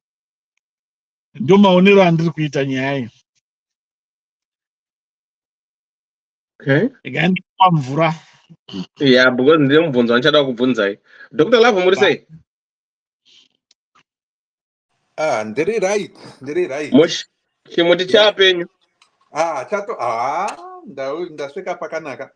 Ndio maonero andiri kuita nyaya iyi. Okay. Again, mvura. Yeah, because ndiye mubvunzo wanchada kubvunzai. Dr. Love muri sei? Ndiri right. Chimuti chapenyu. Ndasvika pakanaka.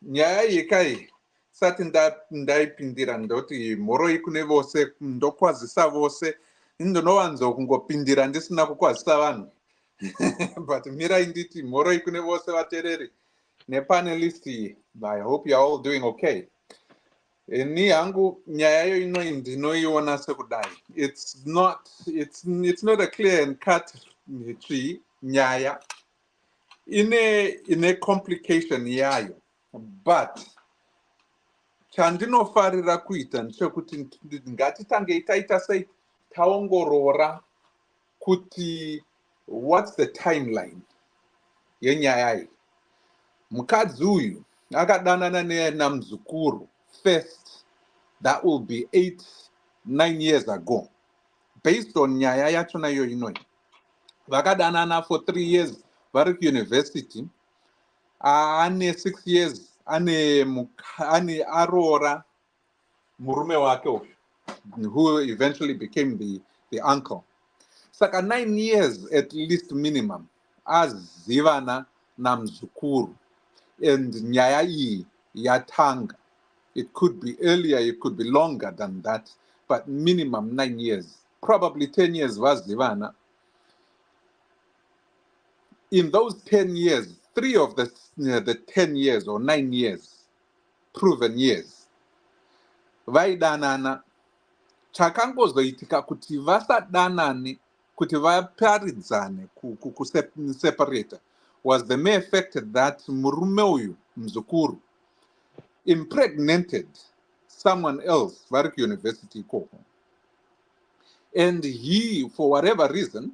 Nyaya yekai sati ndaipindira ndoti mhoro ikune vose, ndokwazisa vose, ndinowanzo kungopindira ndisina kukwazisa vanhu. But mirai nditi mhoroi kune vose vateereri nepanelist iyi. I hope you are all doing okay. Ni hangu nyaya yo inoi ndinoiona sekudai. It's not a clear and cut tree nyaya. Ine complication yayo. But chandinofarira kuita ndechekuti ngatitange taita sei taongorora kuti what's the timeline yenyaya iyi. Mukadzi uyu akadanana namuzukuru first, that will be 8-9 years ago. Based on nyaya yachona iyo inoi, vakadanana for 3 years vari kuuniversity. Ane 6 years ane aroora murume wake uyu, who eventually became the uncle. Saka 9 years at least minimum azivana namuzukuru, and nyaya iyi yatanga. It could be earlier, it could be longer than that, but minimum 9 years, probably 10 years vazivana. In those 10 years, 3 of the 10 years or 9 years, proven years, vaidanana. Chakangozoitika kuti vasadanane, kuti vaparidzane kuseparata, was the mere fact that murume uyu muzukuru impregnated someone else vari kuuniversity ikoko. And he, for whatever reason,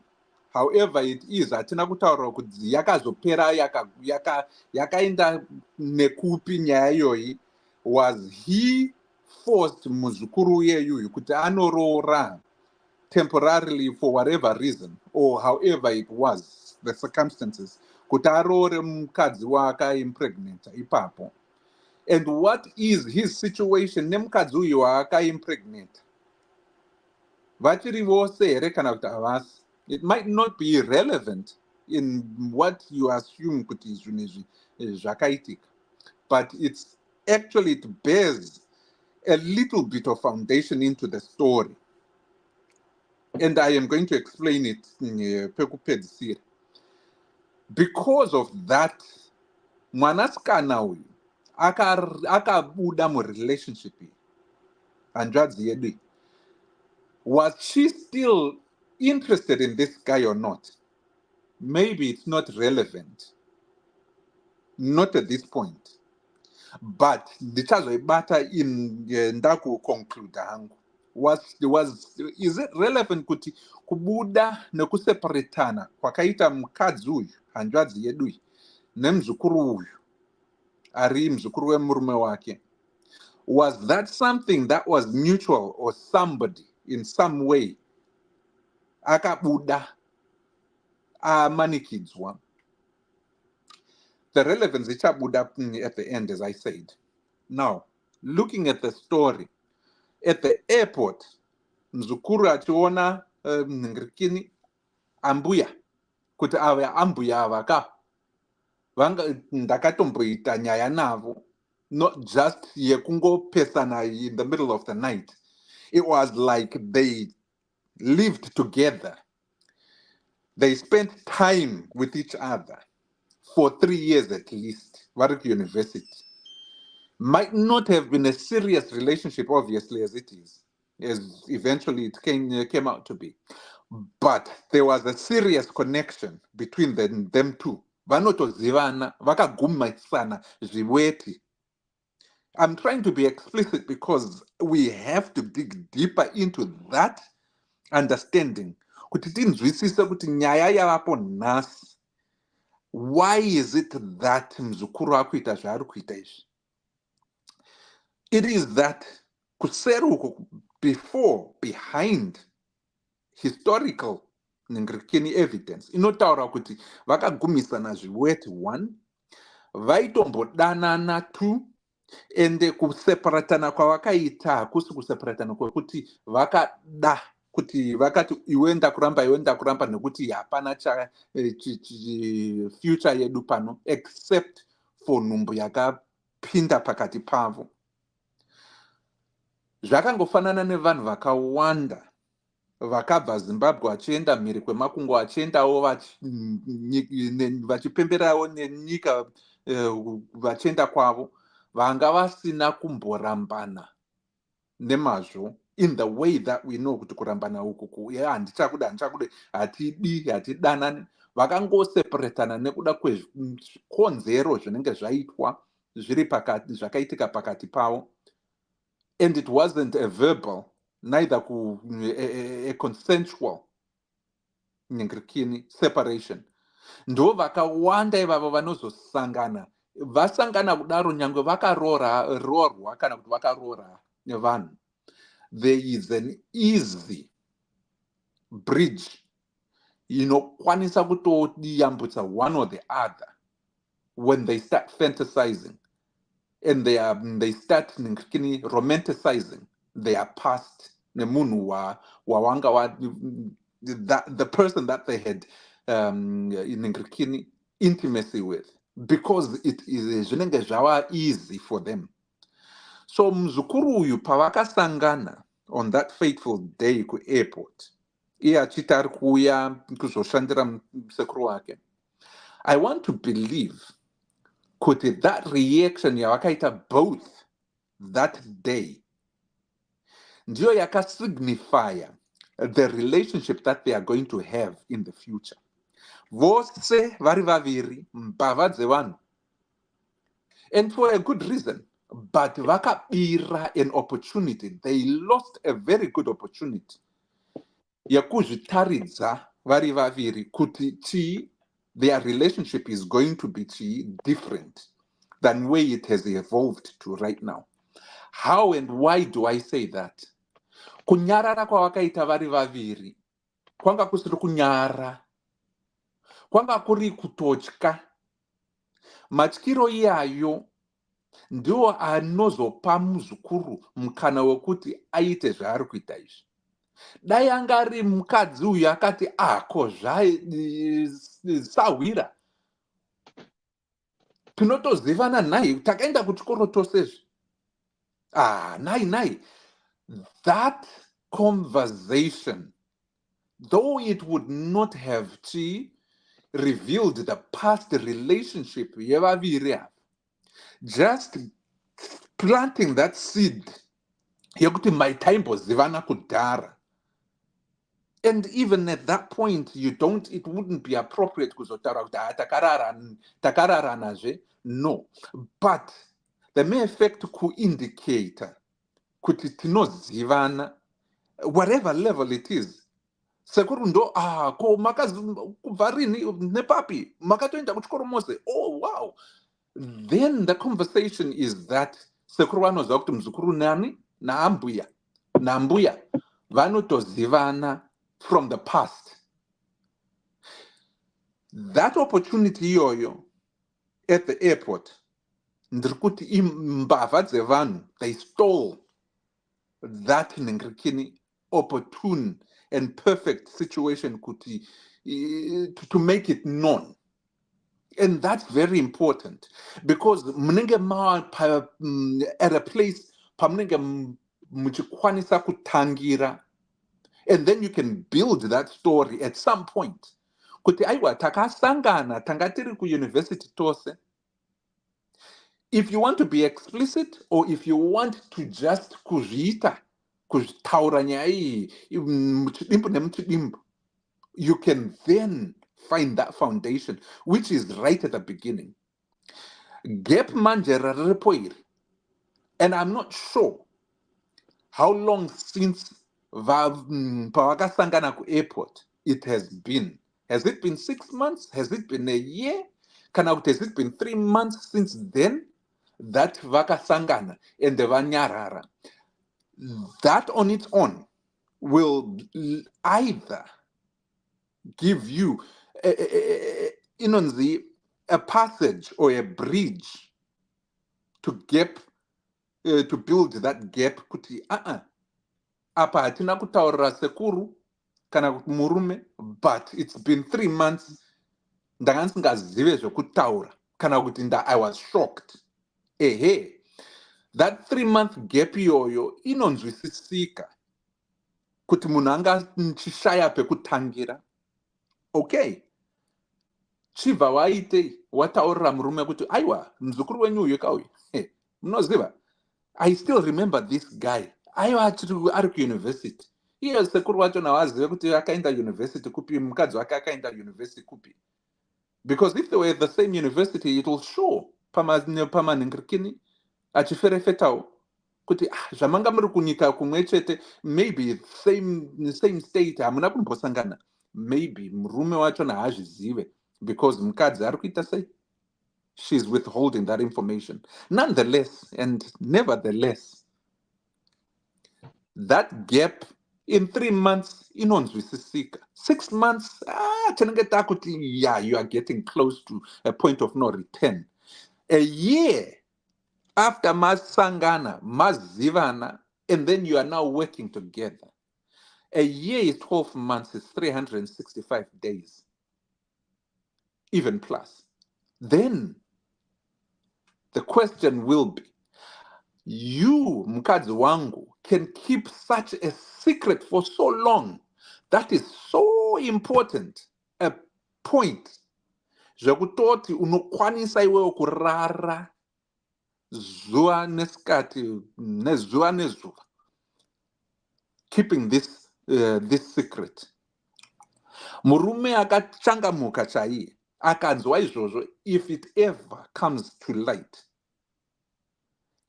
however it is, hatina kutaura kuti yakazopera yakaenda nekupi nyaya iyoyi, was he forced muzukuru yeyuyu kuti anoroora temporarily for whatever reason, or however it was, the circumstances, kuti aroore mukadzi waakaimpregnata ipapo. And what is his situation nemukadzi uyu waakaimpregnata? Vachiri vose here kana kuti havasi? It might not be relevant in what you assume kuti zvinhu zvakaitika, but it bears a little bit of foundation into the story. And I am going to explain it in pekupedzisira. Because of that, mwanasikana uyu akabuda murelationship iyi, hanzvadzi yedu. Was she still interested in this guy or not? Maybe it's not relevant. Not at this point. But ndichazoibata in ndakuconclude hangu. Is it relevant kuti kubuda nekuseparatana kwakaita mukadzi uyu, hanzvadzi yedu, nemuzukuru uyu ari muzukuru wemurume wake? Was that something that was mutual, or somebody in some way akabuda amanikidzwa? The relevance ichabuda at the end, as I said. Now, looking at the story, at the airport, mzukuru achiona ngirikini ambuya, kuti ava ambuya avaka ndakatomboita nyaya navo, not just yekungopesana in the middle of the night. It was like they lived together. They spent time with each other for 3 years at least, vari university. Might not have been a serious relationship, obviously, as it is, as eventually it came out to be. But there was a serious connection between them two. Vanotozivana, vakagumisana zviweti. I'm trying to be explicit because we have to dig deeper into that understanding. Kuti tinzwisise kuti nyaya yavapo nhasi. Why is it that mzukuru akuita zvaari kuita izvi? It is that kuseruko, before, behind historical ngirikini evidence, inotaura kuti vakagumisana zviweti 1, vaitombodanana 2, ende kuseparatana kwavakaita hakusi kuseparatana kwekuti vakada kuti vakati iwenda kuramba nekuti hapana future yedu pano, except for nhumbu yakapinda pakati pavo. Zvakangofanana nevanhu vakawanda vakabva zimbabwe vachienda mhiri kwemakungwa vachiendawo vachipemberawo nenyika vachienda kwavo, vanga vasina kumborambana nemazvo in the way that we know kuti kurambana uku handichakuda hatidanani. Vakangoseparatana nekuda kwezvikonzero zvinenge zvaitwa zvakaitika pakati pavo, and it wasn't a verbal, neither a consensual separation. Ndo vakawanda ivavo vanozosangana, vasangana kudaro nyangwe vakarorwa kana kuti vakaroora nevanhu, there is an easy bridge inokwanisa kutodiyambutsa one or the other when they start fantasizing and they start romanticizing their past nemunhu the person that they had intimacy with, because it is zvinenge zvava easy for them. So muzukuru uyu pavakasangana on that fateful day kuairport, iye achiti ari kuuya kuzoshandira sekuru wake, I want to believe kuti that reaction yavakaita both that day ndiyo yakasignifya the relationship that they are going to have in the future. Vose vari vaviri mbava dzevanhu, and for a good reason, but vakabira an opportunity. They lost a very good opportunity yakuzvitaridza vari vaviri kuti their relationship is going to be different than way it has evolved to right now. How and why do I say that? Kunyarara kwavakaita vari vaviri kwanga kusiri kunyara, kwanga kuri kutotya. Matyiro iyayo ndiwo anozopa muzukuru mukana wekuti aite zvaari kuita izvi. Dai anga ari mukadzi uyu akati ko sawira, tinotozivana naye, takaenda kuchikoro tosezvi, nai. That conversation, though it would not have revealed the past relationship yevaviri ava, just planting that seed yekuti maimbozivana kudhara. And even at that point, it wouldn't be appropriate kuzotaura kuti takararanazve. No, but the mere fact kuindicate kuti tinozivana, whatever level it is. Sekuru ndo ko makabva rini nepapi, makatoenda kuchikoro mose, oh wow. Then the conversation is that sekuru vanoziva kuti muzukuru nani nambuya vanotozivana from the past. That opportunity iyoyo at the airport, ndirikuti mbava dzevanhu, they stole that opportune and perfect situation to make it known. And that's very important, because munenge at a place pamunenge muchikwanisa kutangira, and then you can build that story at some point. Kuti aiwa takasangana tanga tiri kuuniversity tose. If you want to be explicit, or if you want to just kuzvitaura nyaya iyi muchidimbu nemuchidimbu, you can then find that foundation, which is right at the beginning. Gap manje riripo iri, and I'm not sure how long since pavakasangana kuairport it has been. Has it been 6 months? Has it been a year? Has it been 3 months since then that vakasangana and vanyarara? That on its own will either give you a passage or a bridge to build that gap, kuti apa hatina kutaurira sekuru kana kuti murume, but it's been 3 months ndanga ndisingazive zvekutaura kana kuti I was shocked. That 3-month gap iyoyo inonzwisisika kuti munhu angachishaya pekutangira. Okay, chibva waitei wataurira murume kuti aiwa muzukuru wenyu uyu kauyu munoziva, I still remember this guy, aiwa ari kuuniversity. Iye sekuru wacho nawazive kuti akaenda university kupi, mukadzi wake akaenda university kupi. Because if they were at the same university, it will show pamanhingirikini achiferefetawo kuti zvamanga muri kunyika kumwe chete, maybe same state, hamuna kumbosangana. Maybe murume wacho haazvizive because mukadzi ari kuita sei, she's withholding that information. Nonetheless and nevertheless, that gap in 3 months inonzwisisika. 6 months, tinenge takuti yeah, you are getting close to a point of no return. A year after masangana, mazivana, and then you are now working together. A year is 12 months, is 365 days, even plus. Then the question will be, you, mukadzi wangu, can keep such a secret for so long. That is so important a point. Zvekutoti unokwanisa iwewe kurara zuva nesikati nezuva nezuva, keeping this secret. Murume akachangamuka chaiye akanzwa izvozvo, if it ever comes to light,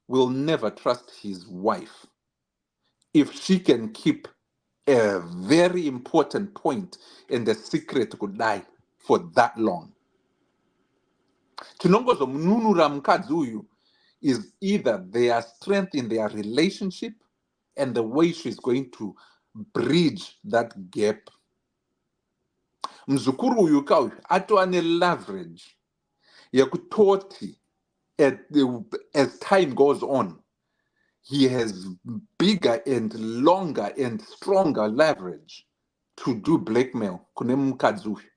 will never trust his wife if she can keep a very important point and a secret could die for that long. Tinongozomununura mukadzi uyu is either their strength in their relationship and the way she's going to bridge that gap. Mzukuru uyu kauyu atova leverage yakutoti as time goes on, he has bigger and longer and stronger leverage to do blackmail kune mukadzi uyu.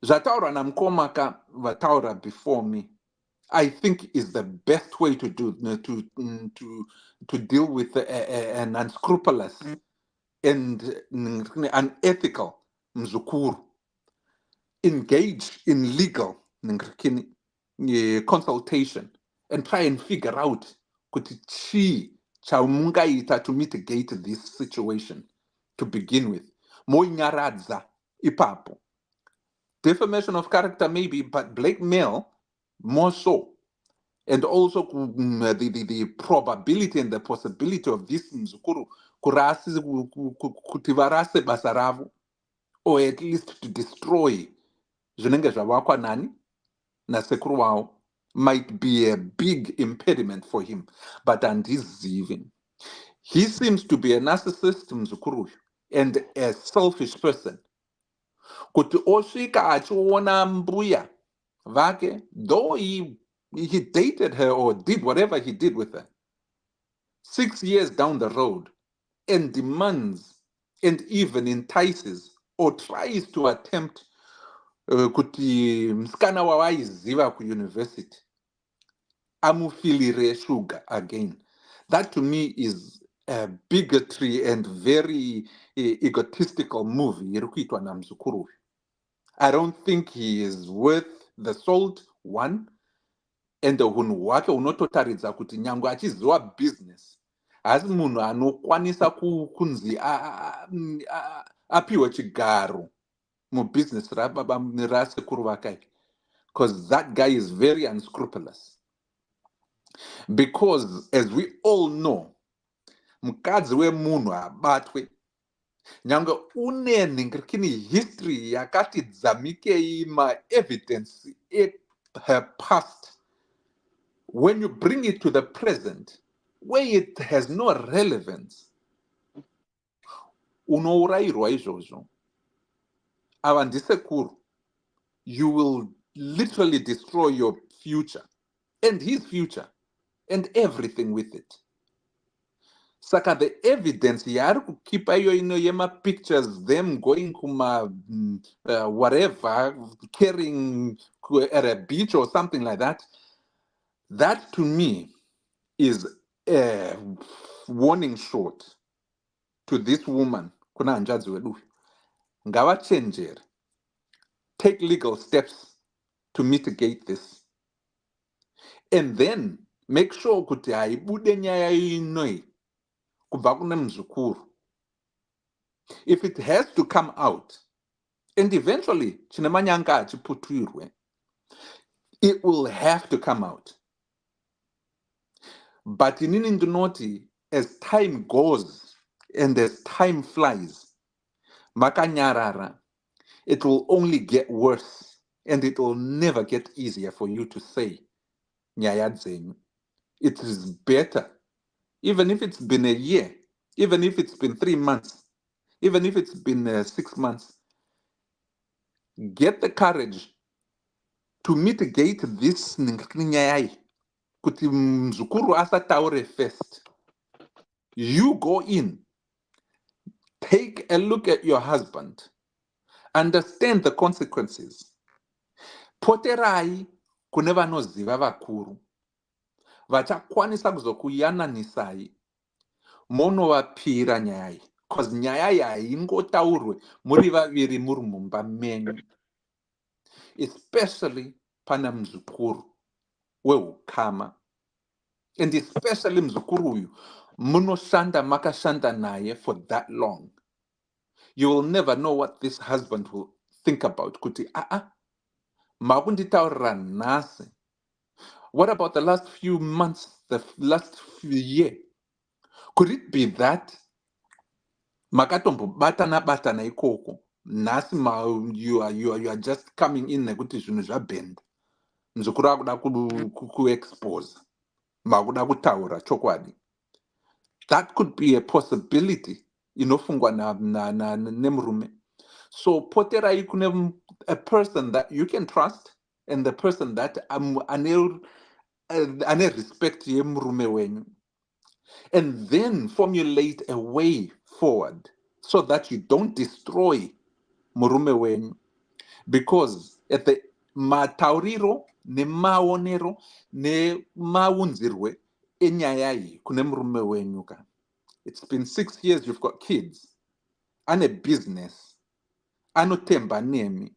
Zvataura namukoma vataura before me, I think is the best way to do to deal with an unscrupulous and unethical mzukuru. Engage in legal consultation and try and figure out kuti chi chamungaita to mitigate this situation to begin with. Moinyaradza ipapo. Defamation of character maybe, but blackmail more so. And also the probability and the possibility of this mzukuru kuti varase basa ravo, or at least to destroy zvinenge zvavakwa nani nasekuru wavo, might be a big impediment for him. But andizivi, he seems to be a narcissist mzukuru and a selfish person. Kuti osvika achiona mbuya vake, though he dated her or did whatever he did with her, 6 years down the road, and demands and even entices or tries to attempt kuti msikana wawaiziva kuuniversity amufilire sugar again. That to me is a bigotry and very egotistical move iri kuitwa namzukuru. I don't think he is worth the salt, one, and hunhu hwake hunototaridza kuti nyangwe achiziva business, asi munhu anokwanisa kunzi apiwe chigaro mubusiness rasekuru vake, because that guy is very unscrupulous. Because as we all know, mukadzi wemunhu abatwe nyangwe une nhingirikini history yakati dzamikei ma-evidence her past, when you bring it to the present where it has no relevance, unourayirwa izvozvo. Ava ndisekuru, you will literally destroy your future and his future and everything with it. Saka the evidence yaari kukipa iyo ino yema pictures, them going kuma whatever, carrying at a beach or something like that, that to me is a warning shot to this woman, kuna hanzvadzi wedu, ngavachenjere, take legal steps to mitigate this. And then make sure kuti haibude nyaya inoi kubva kune muzukuru. If it has to come out, and eventually chine manyanga achiputirwe, it will have to come out. But inini ndinoti, as time goes and as time flies, makanyarara, it will only get worse and it will never get easier for you to say nyaya dzenyu. It is better, even if it's been a year, even if it's been 3 months, even if it's been 6 months, get the courage to mitigate this nyaya kuti mzukuru asataure first. You go in, take a look at your husband, understand the consequences. Poterai kune vanoziva vakuru vachakwanisa kuzokuyananisai monovapira nyaya iyi, because nyaya iyi haingotaurwe muri vaviri muri mumba menyu, especially pana muzukuru wehukama, and especially muzukuru uyu munoshanda makashanda naye for that long. You will never know what this husband will think about. Kuti makunditaurira nhasi. What about the last few months, the last few years? Could it be that makatombobatana batana ikoko nhasi you are just coming in nekuti zvinhu zvabhenda, muzukuru akuda kuexpose, makuda kutaura chokwadi? That could be a possibility inofungwa nemurume. So poterai kune a person that you can trust and the person that ane respect yemurume wenyu, and then formulate a way forward so that you don't destroy murume wenyu, because at the matauriro nemaonero nemaunzirwe enyaya iyi kune murume wenyu ka, it's been 6 years, you've got kids, ane business, anotemba nemi,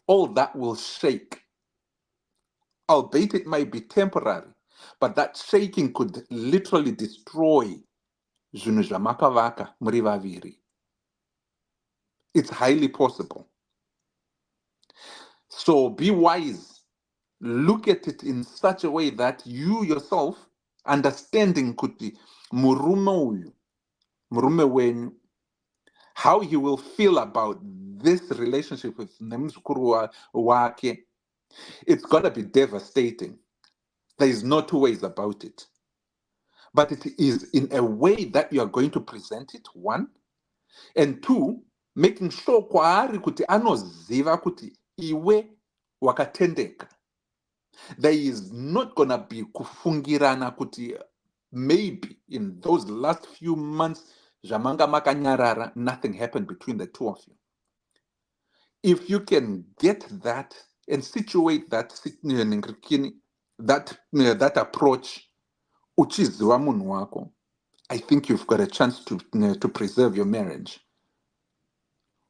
all that will shake, albeit it might be temporary, but that shaking could literally destroy zvinhu zvamakavaka muri vaviri. It's highly possible. So be wise. Look at it in such a way that you yourself, understanding kuti murume uyu, murume wenyu, how he will feel about this relationship with nemuzukuru wake, it's gonna be devastating. There is no two ways about it. But it is in a way that you are going to present it, one, and two, making sure kwaari kuti anoziva kuti iwe wakatendeka. There is not gonna be kufungirana kuti maybe in those last few months Jamanga makanyarara, nothing happened between the two of you. If you can get that and situate that that approach, uchiziwa munhu wako, I think you've got a chance to preserve your marriage.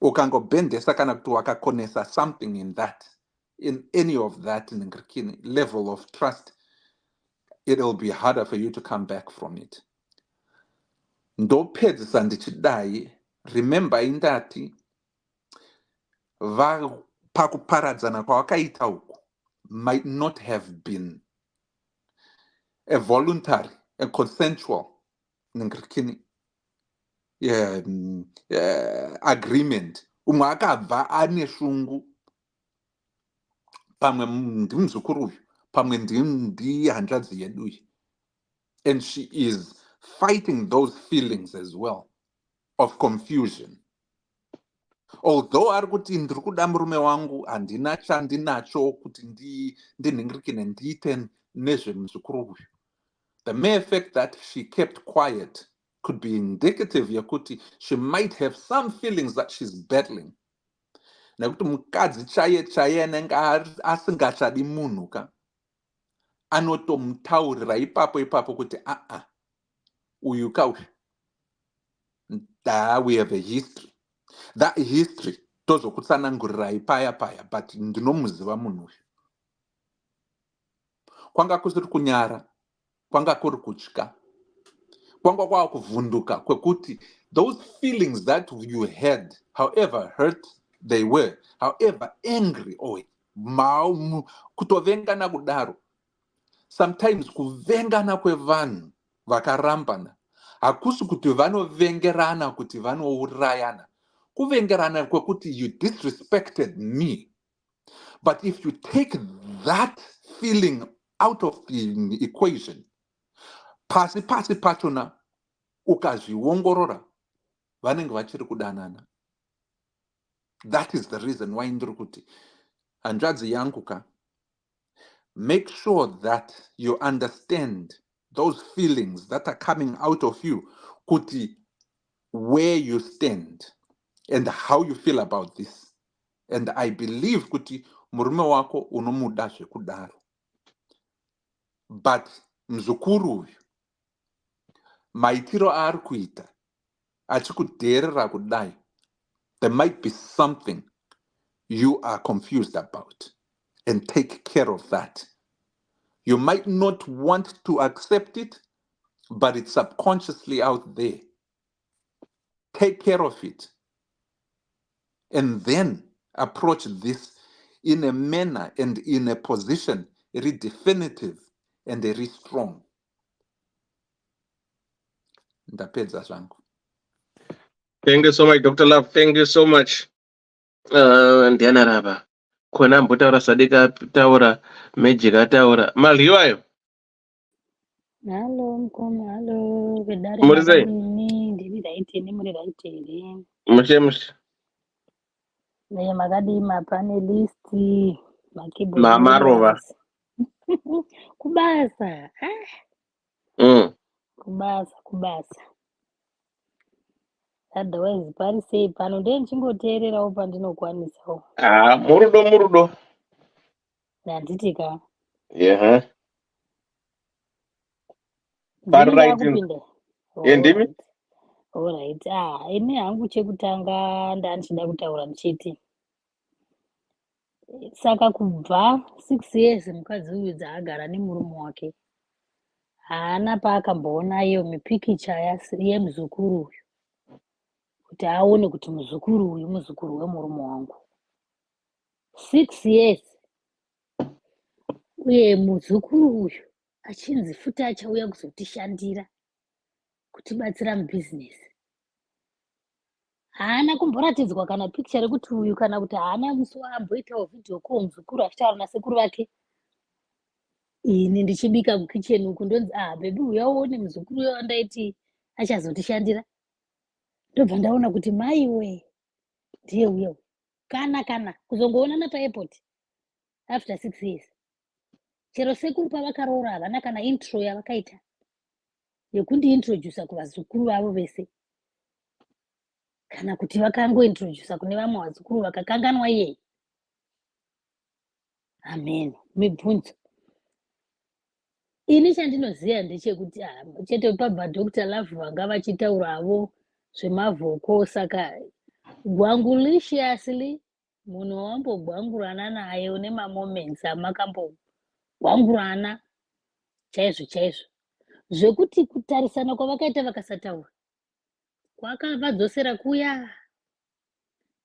Ukangobendesa kana kuti wakakonesa something in that, in any of that level of trust, it'll be harder for you to come back from it. Ndopedzisa ndichidai, remember indati pakuparadzana kwawakaita uku might not have been a voluntary, a consensual agreement. Umwe akabva ane shungu, pamwe ndimuzukuru uyu, pamwe ndihanzvadzi yedu iyi, and she is fighting those feelings as well of confusion. Although ari kuti ndiri kuda murume wangu, handina chandinacho kuti ndinhingirikine ndiite nezvemuzukuru uyu, the mere fact that she kept quiet could be indicative yakuti she might have some feelings that she's battling. Nekuti mukadzi chaiye anenge asingachadi munhu ka, anotomutaurira ipapo kuti uyu ka uyu We have a history. That history tozokutsanangurirai paya but ndinomuziva munhu uyu. Kwanga kusiri kunyara, kwanga kuri kutya, kwanga kwava kuvhunduka kwekuti those feelings that you had, however hurt they were, however angry kutovengana kudaro, sometimes kuvengana kwevanhu vakarambana hakusi kuti vanovengerana kuti vanourayana, kuvengerana kwekuti you disrespected me. But if you take that feeling out of the equation, pasi pachona ukazviongorora vanenge vachiri kudanana. That is the reason why ndiri kuti hanzvadzi yangu ka, make sure that you understand those feelings that are coming out of you, kuti where you stand and how you feel about this. And I believe kuti murume wako unomuda zvekudaro. But muzukuru uyu maitiro aari kuita achikudherera kudai, there might be something you are confused about, and take care of that. You might not want to accept it, but it's subconsciously out there. Take care of it, and then approach this in a manner and in a position very definitive and very strong. Ndapedza zvangu. Thank you so much, Dr. Love. Thank you so much. Ndiana rava. Kona mbotaura sadika taura, mejika taura. Maliwayo. Halo mkoma, halo vedare Murizei. makadini ndiri raiteni muri raiteri Mushe. naye makadi mapanelisti makeyboard Mamarova. warriors kubasa kubasa otherwise pari sei pano ndiye ndichingoteererawo pandinokwanisawo Murudo. handiti ka Yeah. ndini Right. ndakupinda Ndimi? alright ini hangu chekutanga ndandichida kutaura ndichiti saka kubva 6 years mukadzi uyu dzaagara nemurume wake haana paakamboona iyo mipikicha yemuzukuru uyu kuti aone kuti muzukuru uyu muzukuru wemurume wangu. 6 years uye muzukuru uyu achinzi futi achauya kuzotishandira kutibatsira mubhizinesi. Haana kumboratidzwa kana pikicha rekuti uyu kana kuti haana musi waamboitawo vhidhiyo call muzukuru achitaura nasekuru vake. Ini ndichibika kukicheni uku ndonzi bebi uya uone muzukuru uyo wandaiti achazotishandira. Ndobva ndaona kuti maiwe ndiye uyo kana kuzongoonana paairport after 6 years. Chero sekuru pavakaroora havana kana intro yavakaita yekundiintrodusa kuvazukuru vavo vese, kana kuti vakangointrodusa kune vamwe vazukuru vakakanganwa iyeye. Amen. Mibvunzo ini chandinoziva ndechekuti chete pabva Dr. Love vanga vachitauravo zvemavhoko, saka gwangulishiyasili munhu wambogwangurana naye une mamoments amakambogwangurana chaizvo zvekuti kutarisana kwavakaita vakasataura kwakavadzosera kuya.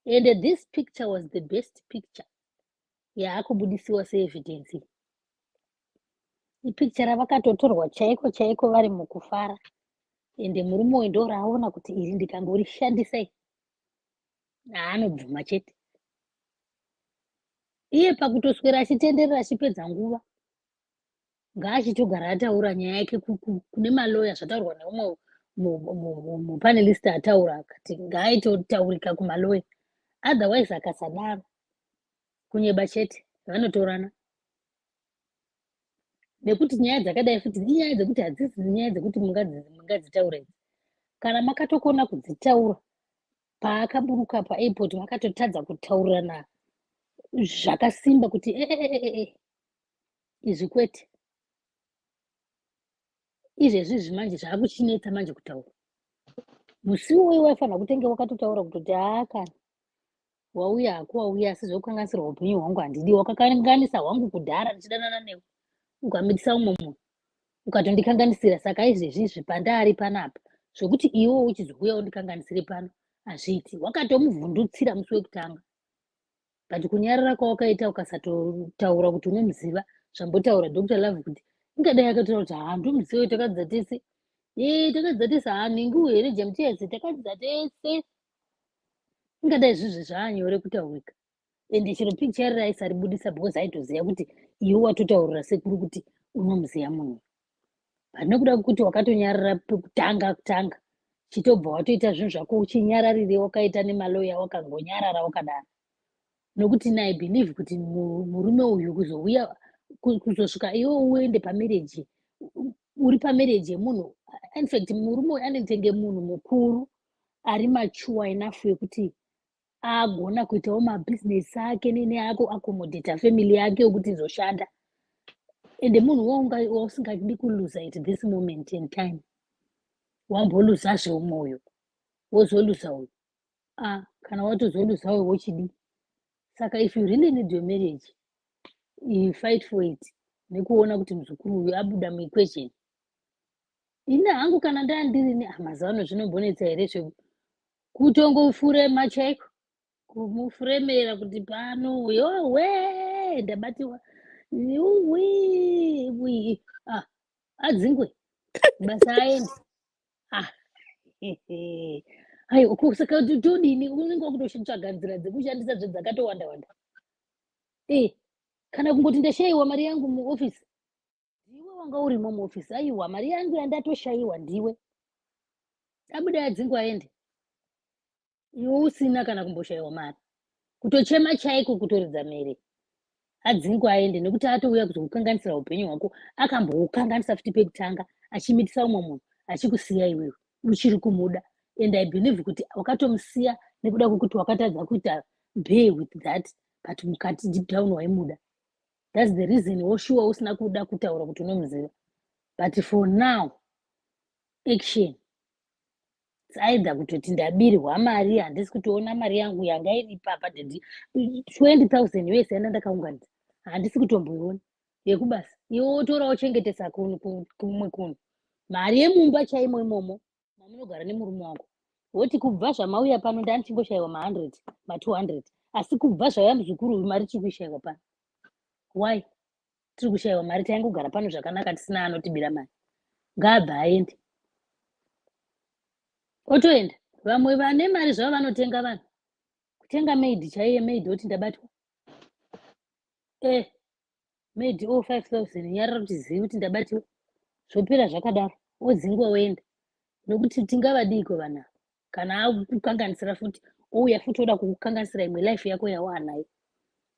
And this picture was the best picture yaakubudisiwa seevidence. Ipicture ravakatotorwa chaiko vari mukufara, ende murume uyu ndo raaona kuti iri ndikangorishandisai anobvuma chete. Iye pakutoswera achitenderera achipedza nguva ngaachitogara ataura nyaya yake kune maloya zvataurwa neumwe mupanelist ataura akati ngaaitotaurika kumaloya, otherwise akasadaro kunyeba chete vanotorana. Nekuti nyaya dzakadai futi inyaya dzekuti hadzisi nyaya dzekuti mungadzitaura idzi. Kana makatokona kudzitaura paakaburuka paairport makatotadza kutaurirana zvakasimba kuti izvi kwete, izvezvi manje zvaakuchinetsa manje kutaura. musi uwoyo waifanira kutenge wakatotaura kutoti kana wauya hako wauya asi zvokukanganisira upenyu hwangu handidi wakakanganisa hwangu kudhara ndichidanana newe ukamidisa umwe munhu ukatondikanganisira saka izvezvizvi pandari panapa zvokuti iwewo uchizouya undikanganisire pano hazviiti wakatomuvhundutsira musi wekutanga but kunyarara kwawakaita ukasatotaura kuti unomuziva zvambotaura Dr. Love kuti ingadai akataura kuti ndomuziva takadzidza tese takadzidza tese ningu here jamtiyese takadzidza tese ingadai zvizvi zvaanyore kutaurika ende chiro picture yarira aisaribudisa because aitoziva kuti iwe watotaurira sekuru kuti unomuziva munhu nekuda kuti wakatonyarara kutanga chitobva watoita zvinhu zvako uchinyararire wakaita nemaloya wakangonyarara wakadaro nokuti I believe kuti murume uyu kuzouya kuzosvika iwe uende pamarriage uri pamarriage yemunhu in fact murume uyu anotenge munhu mukuru ari mature enough yekuti agona kuitawo mabhizinesi ake nene ako accommodate family yake yokuti izoshanda ende munhu wausingadi kuluza at this moment in time wamboluzazve umwoyo wozoluza uyu kana watozoluza uyu wochidi saka if you really need your marriage you fight for it nekuona kuti muzukuru uyu abuda muequation ina hangu kana ndandirini mazano zvinombonetsa here kutongofurema chaiko kumufuremera kuti pano yowe ndabatiwa adzingwe basa aende aiwa saka todini unenge wakutotsvaga nzira dzekushandisa dzakatowanda wanda kana kungoti ndashayiwa mari yangu muofisi ndiwe wanga urimo muofisi aiwa mari yangu yandatoshayiwa ndiwe abuda adzingwe aende iwe usina kana kumboshayiwa mari kutochema chaiko kutoridza mere adzingwe aende nekuti atouya kuzokukanganisira upenyu hwako akambokukanganisa futi pekutanga achimitisa umwe munhu achikusiya iwewe uchiri kumuda and I believe kuti wakatomusiya nekuda kwekuti wakatadza kuita pay with that but mukati deep down waimuda. That's the reason woshuwa usina kuda kutaura kuti unomuziva. But for now action it's either kutoti ndabirwa mari handisi kutoona mari yangu yanga iri papa dedi 20,000 yese yanda ndakaunganidza handisi kutomboiona yekubasa iwe wotorawo chengetesa kumwe kuno mari yemumba chaimo imomo mamunogara nemurume wako woti kubva zvamauya pano ndani chingoshayiwa ma100 ma200 asi kubva zvauya muzukuru mari chikuishayiwa pano. Why tiri kushayiwa mari taingogara pano zvakanaka tisina anotibira mari ngabva aende otoenda. Vamwe vane mari zvavo vanotenga vanhu kutenga maid chaiye maid oti ndabatwa maid 5,000 nyarara kuti zivi kuti ndabatiwa zvopera zvakadaro odzingwa oenda nokuti tingavadiko vana kana akukanganisira futi ouya futi oda kukukanganisira imwe life yako yawanayo.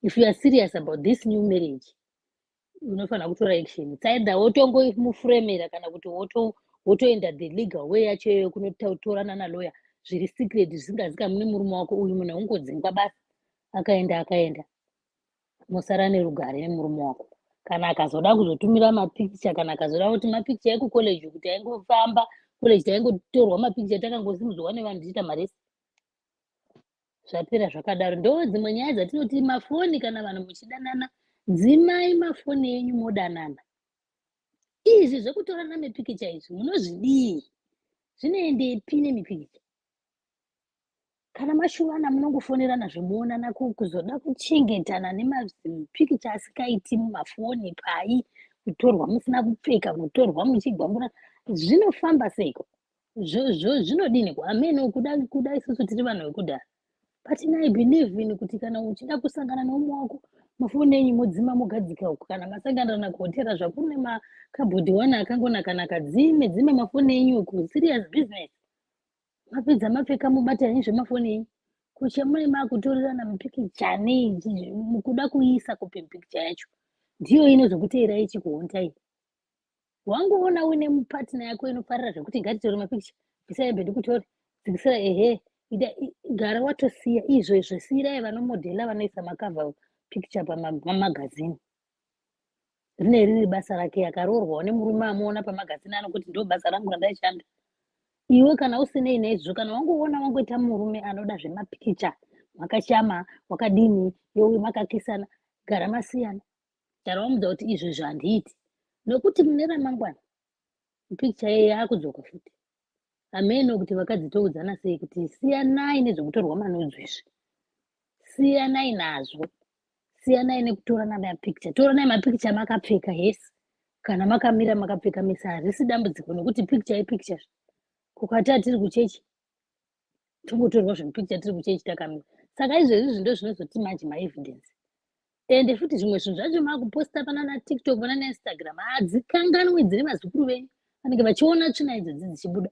If you are serious about this new marriage unofanira kutora action tsaida wotongomufuremera kana kuti wotoenda the legal way yacho iyoyo kunotorana naloya zviri secret zvisingazikamwi nemurume wako uyu munhu ungodzingwa basa akaenda mosara nerugare nemurume wako. Kana akazoda kuzotumira mapikicha kana akazoda kuti mapikicha ekucollege kuti aingofamba college taingotorwa mapikicha takangosimudzwa nevanhu tichiita maresi zvapera zvakadaro. Ndo dzimwe nyaya dzatinoti mafoni kana vanhu muchidanana dzimai mafoni enyu modanana. Izvi zvekutorana mepikicha izvi munozvidii? Zvinoendepi nemipikicha? Kana mashuvana munongofonerana zvemuonana kuzoda kuchengetana nemapikicha asikaiti mumafoni pai kutorwa musina kupfeka kutorwa muchigwambura zvinofamba seiko? Zvinodini kwamene kuda isusu tiri vanhu vekudhara. But I believe in kuti kana uchida kusangana nomwe wako mafoni enyu modzima mogadzika uko kana masangana kuhotera zvakuru nemakabhodhi wana akangonaka dzime mafoni enyu uko serious business. Mapedza mapfeka mubata henyu zvemafoni enyu kuchemune makutorerana mupikicha neiji mukuda kuisa kupikicha yacho ndiyo inozokuteera ichikuhontai. Wangoona une mupartner yako inofarira zvekuti ngatitore mapikicha bvisai bhedi kutore dzikisira gara watosiya izvo siyirai vanomodhela vanoisa makavha pikicha pamagazini. Rine riri basa rake akaroorwawo nemurume amuona pamagazini anokuti ndo basa rangu randaishanda. iwe kana usinei naizvo kana wangoona wangoita murume anoda zvemapikicha makashama wakadini yowe makakisana gara masiyana gara wamuudza kuti izvozvo handiiti nokuti mune ramangwana pikicha yeye yakudzoka futi ameno kuti vakadzi toudzana sei kuti siyanai nezvekutorwa manudzi izvi siyanai nazvo siyanai nekutorana mapikicha toranai mapikicha makapfeka hesi kana makamira makapfeka mesa hazvisi dambudziko nokuti pikicha ipikicha kukati atiri kuchechi tongotorwa zvemupikicha tiri kuchechi takamira saka izvezvi ndo zvinozoti manje maevidence ende futi zvimwe zvinhu zvacho maakuposta pana natiktok pana nainstagram hadzikanganwi dziri vazukuru venyu vanenge vachiona tsvina idzodzi dzichibuda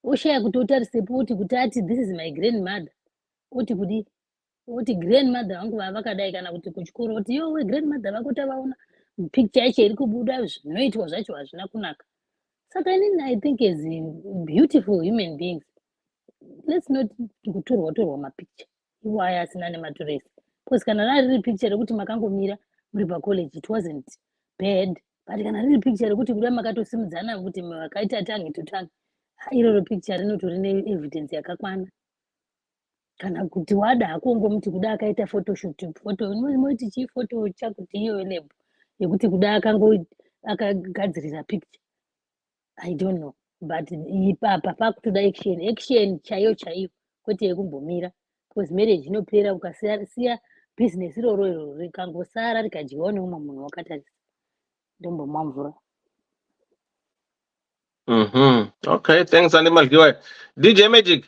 oshaya kuti otarisepo kuti ati this is my grandmother oti kudi oti grandmother vangu vavakadai kana kuti kuchikoro oti yowe grandmother vako tavaona pikicha yacho iri kubuda zvinoitwa zvacho hazvina kunaka saka inini I think as beautiful human beings let's not kutorwa mapikicha iwo aya asina nematuresi because kana riri pikicha rekuti makangomira muri pacollege it wasn't bad but kana riri pikicha rekuti kuda makatosimudzana kuti makaita tange totange iroro pikicha rinotori neevidence yakakwana kana kuti wada hako ngomuti kuda akaita photoshoot photo inoti chii photo chakuti iyo lab yekuti kuda akagadzirira pikicha I don't know but ipapa pakutoda action chaiyo kwete yekumbomira because marriage inopera ukasiya business iroro rikangosara rikadyiwa neumwe munhu wakatarisa ndombomwa mvura. Okay, thanks Animal Giwa. DJ Magic.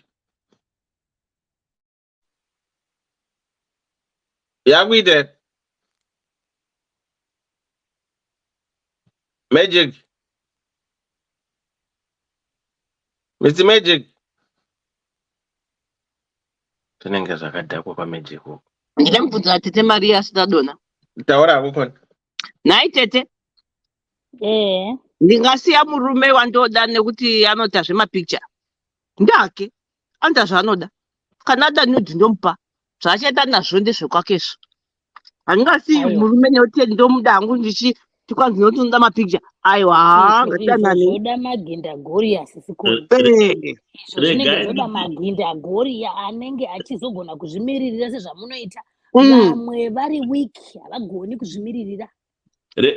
Yeah, we did. Magic. Mr. Magic. Tinenge zvakadhakwa paMagic huko. Ndinamubvunza tete Maria asina dona. Taura hapo kona. Nai tete. Ndingasiya murume wandoda nekuti anoita zvemapikicha. Ndake. Anda zvaanoda. Kana ada nudhi ndomupa. Zvachaita nazvo ndezvekwakezvo. Handingasiyi murume nekuti ndomuda hangu ndichi tikwanzi noti unoda mapikicha. Aiwa, ngatanani. Zvoda maginda goriya sisikoni. Zvinenge zvoda maginda goriya anenge achizogona kuzvimiririra sezvamunoita. Vamwe vari wiki havagoni kuzvimiririra.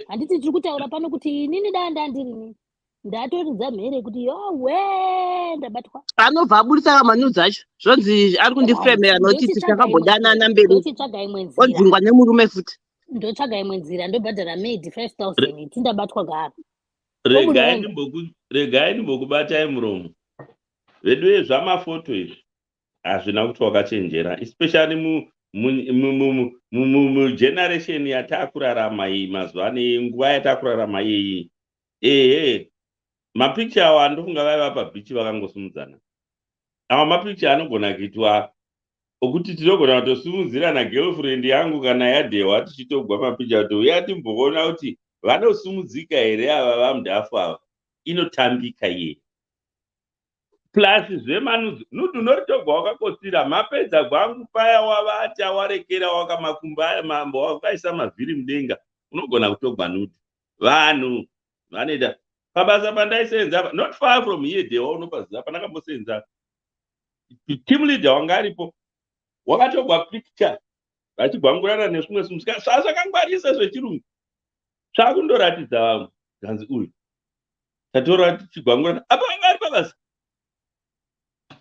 Handiti tiri kutaura pano kuti inini danda ndirini ndatoridza mhere kuti yowe ndabatwa anobva aburisa manudzi acho zvonzi ari kundifremera noti tichakambodana mberi ndochitsvaga imwe nzira odzingwa nemurume futi ndotsvaga imwe nzira ndobhadhara maid 5,000 iti ndabatwa garo regai ndimbokubatai muromo vedu vezvamafoto izvi hazvina kuti wakachenjera especially mugeneration yatakurarama iyi mazuva ano nguva yatakurarama iyi mapikicha awo andofunga vaiva pabhichi vakangosimudzana awa mapikicha anogona kuitwa okuti tinogona kutosimudzirana girlfriend yangu kana yadhewa tichitogwa mapikicha kuti uya timboona kuti vanosumudzika here ava vamudhafu ava inotambika iye plus zvemanudzi nudhi unoritogwa wakakotsira mapedza gwangu paya wavati awarekera wakamakumba mambo wakaisa mavhiri mudenga unogona kutogwa nudhi vanhu vanoita pabasa pandaisenza not far from here dewa unopaziva pandakambosenza team leader wanga aripo wakatogwa picture vachigwangurana nesumwe sumusika zvazvakangwarisa zvechirungu zvakundoratidza vamwe ganzi uyu tatora tichigwangurana apa vanga ari pabasa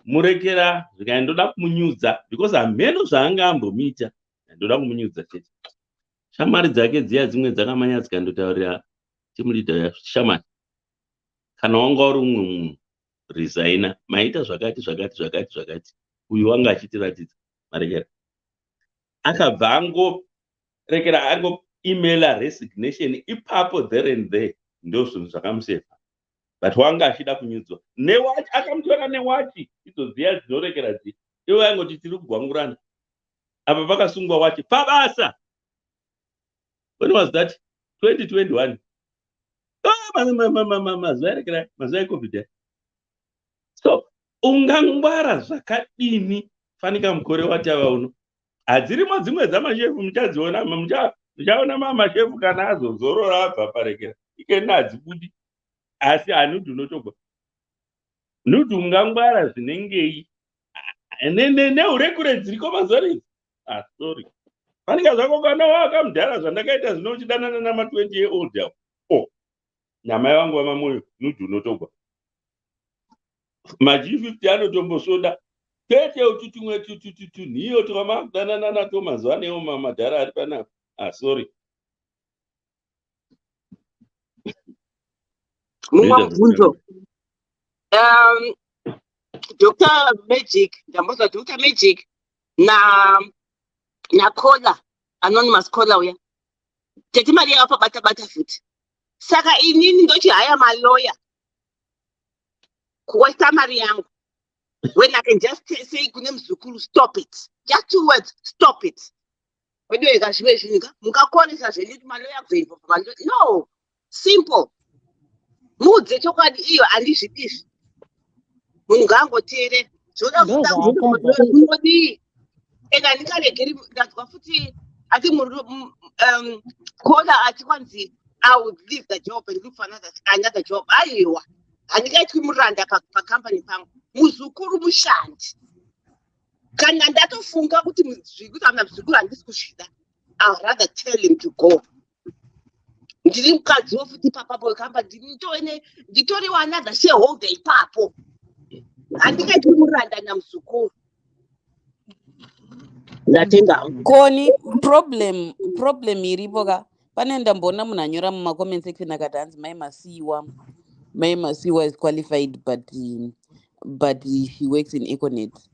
murekera zvikaindoda kumunyudza because hameno zvaanga ambomita ndoda kumunyudza chete shamari dzake dziya dzimwe dzakamanya dzikandotaurira team leader shamari kana wanga uri umwe munhu resigner maita zvakati uyu wanga achitiratidza marekera akabva angorekera angoemaila resignation ipapo there and there ndo zvinhu zvakamusefa but wanga achida kunyudzwa newachi akamutora newachi idzo dziya dzinorekera dzi iwo angoti tiri kugwangurana apa pakasungwa wachi pabasa when was that 2021 mazuva ecovid so ungangwara zvakadini fanika mukore watava uno hadzirimo dzimwe dzamashefu muchadziona muchaona mamashefu kana azozorora abva parekera ikena hadzibudi asi hanudhi unotogwa Nuti ungangwara zvinengei neurekure dziriko mazori. Sorry. Panika zvako kana wakamudhara zvandakaita zvino uchidanana nama20-year-old awo. Nyamai vangu vamamoyo nuti unotogwa. Maji50 anotombosoda. Tete ututumwe tutututu niyo tukama kudanana nato mazuva newo mamadhara ari panapa. Sorry. Mumwe mubvunzo. Dr. Magic, ndambozwa Dr. Magic na caller, anonymous caller uya. Tete mari yapa bata futi. Saka inini ndoti haya maloya. Kuwesta mari yangu. When I can just say kune mzukuru, stop it. Just 2 words, stop it. Wedo ikashiveshinika, mukakonesa zveniti maloya kuzoipa pamaloya. No, simple. Mudze chokwadi iyo andizvidishi. Munhu ngaangoteere zvoda kuda kunodi ega ndikaregeri ndazwa futi ati koda ati kwanzi I would leave the job and look for another job. Aiwa handingaitwi muranda pacompany pangu muzukuru mushandi kana ndatofunga kuti kuti amuna muzukuru handisi kusvida I'll rather tell him to go. Ndiri mukadzi wofuti papapo wekambani nditoriwa another shareholder ipapo handingaitwi muranda namuzukuru. Koni problem iripo ka pane ndambona munhu anyora mumacomment section akati hanzi mai masiwa is qualified but she works in Econet.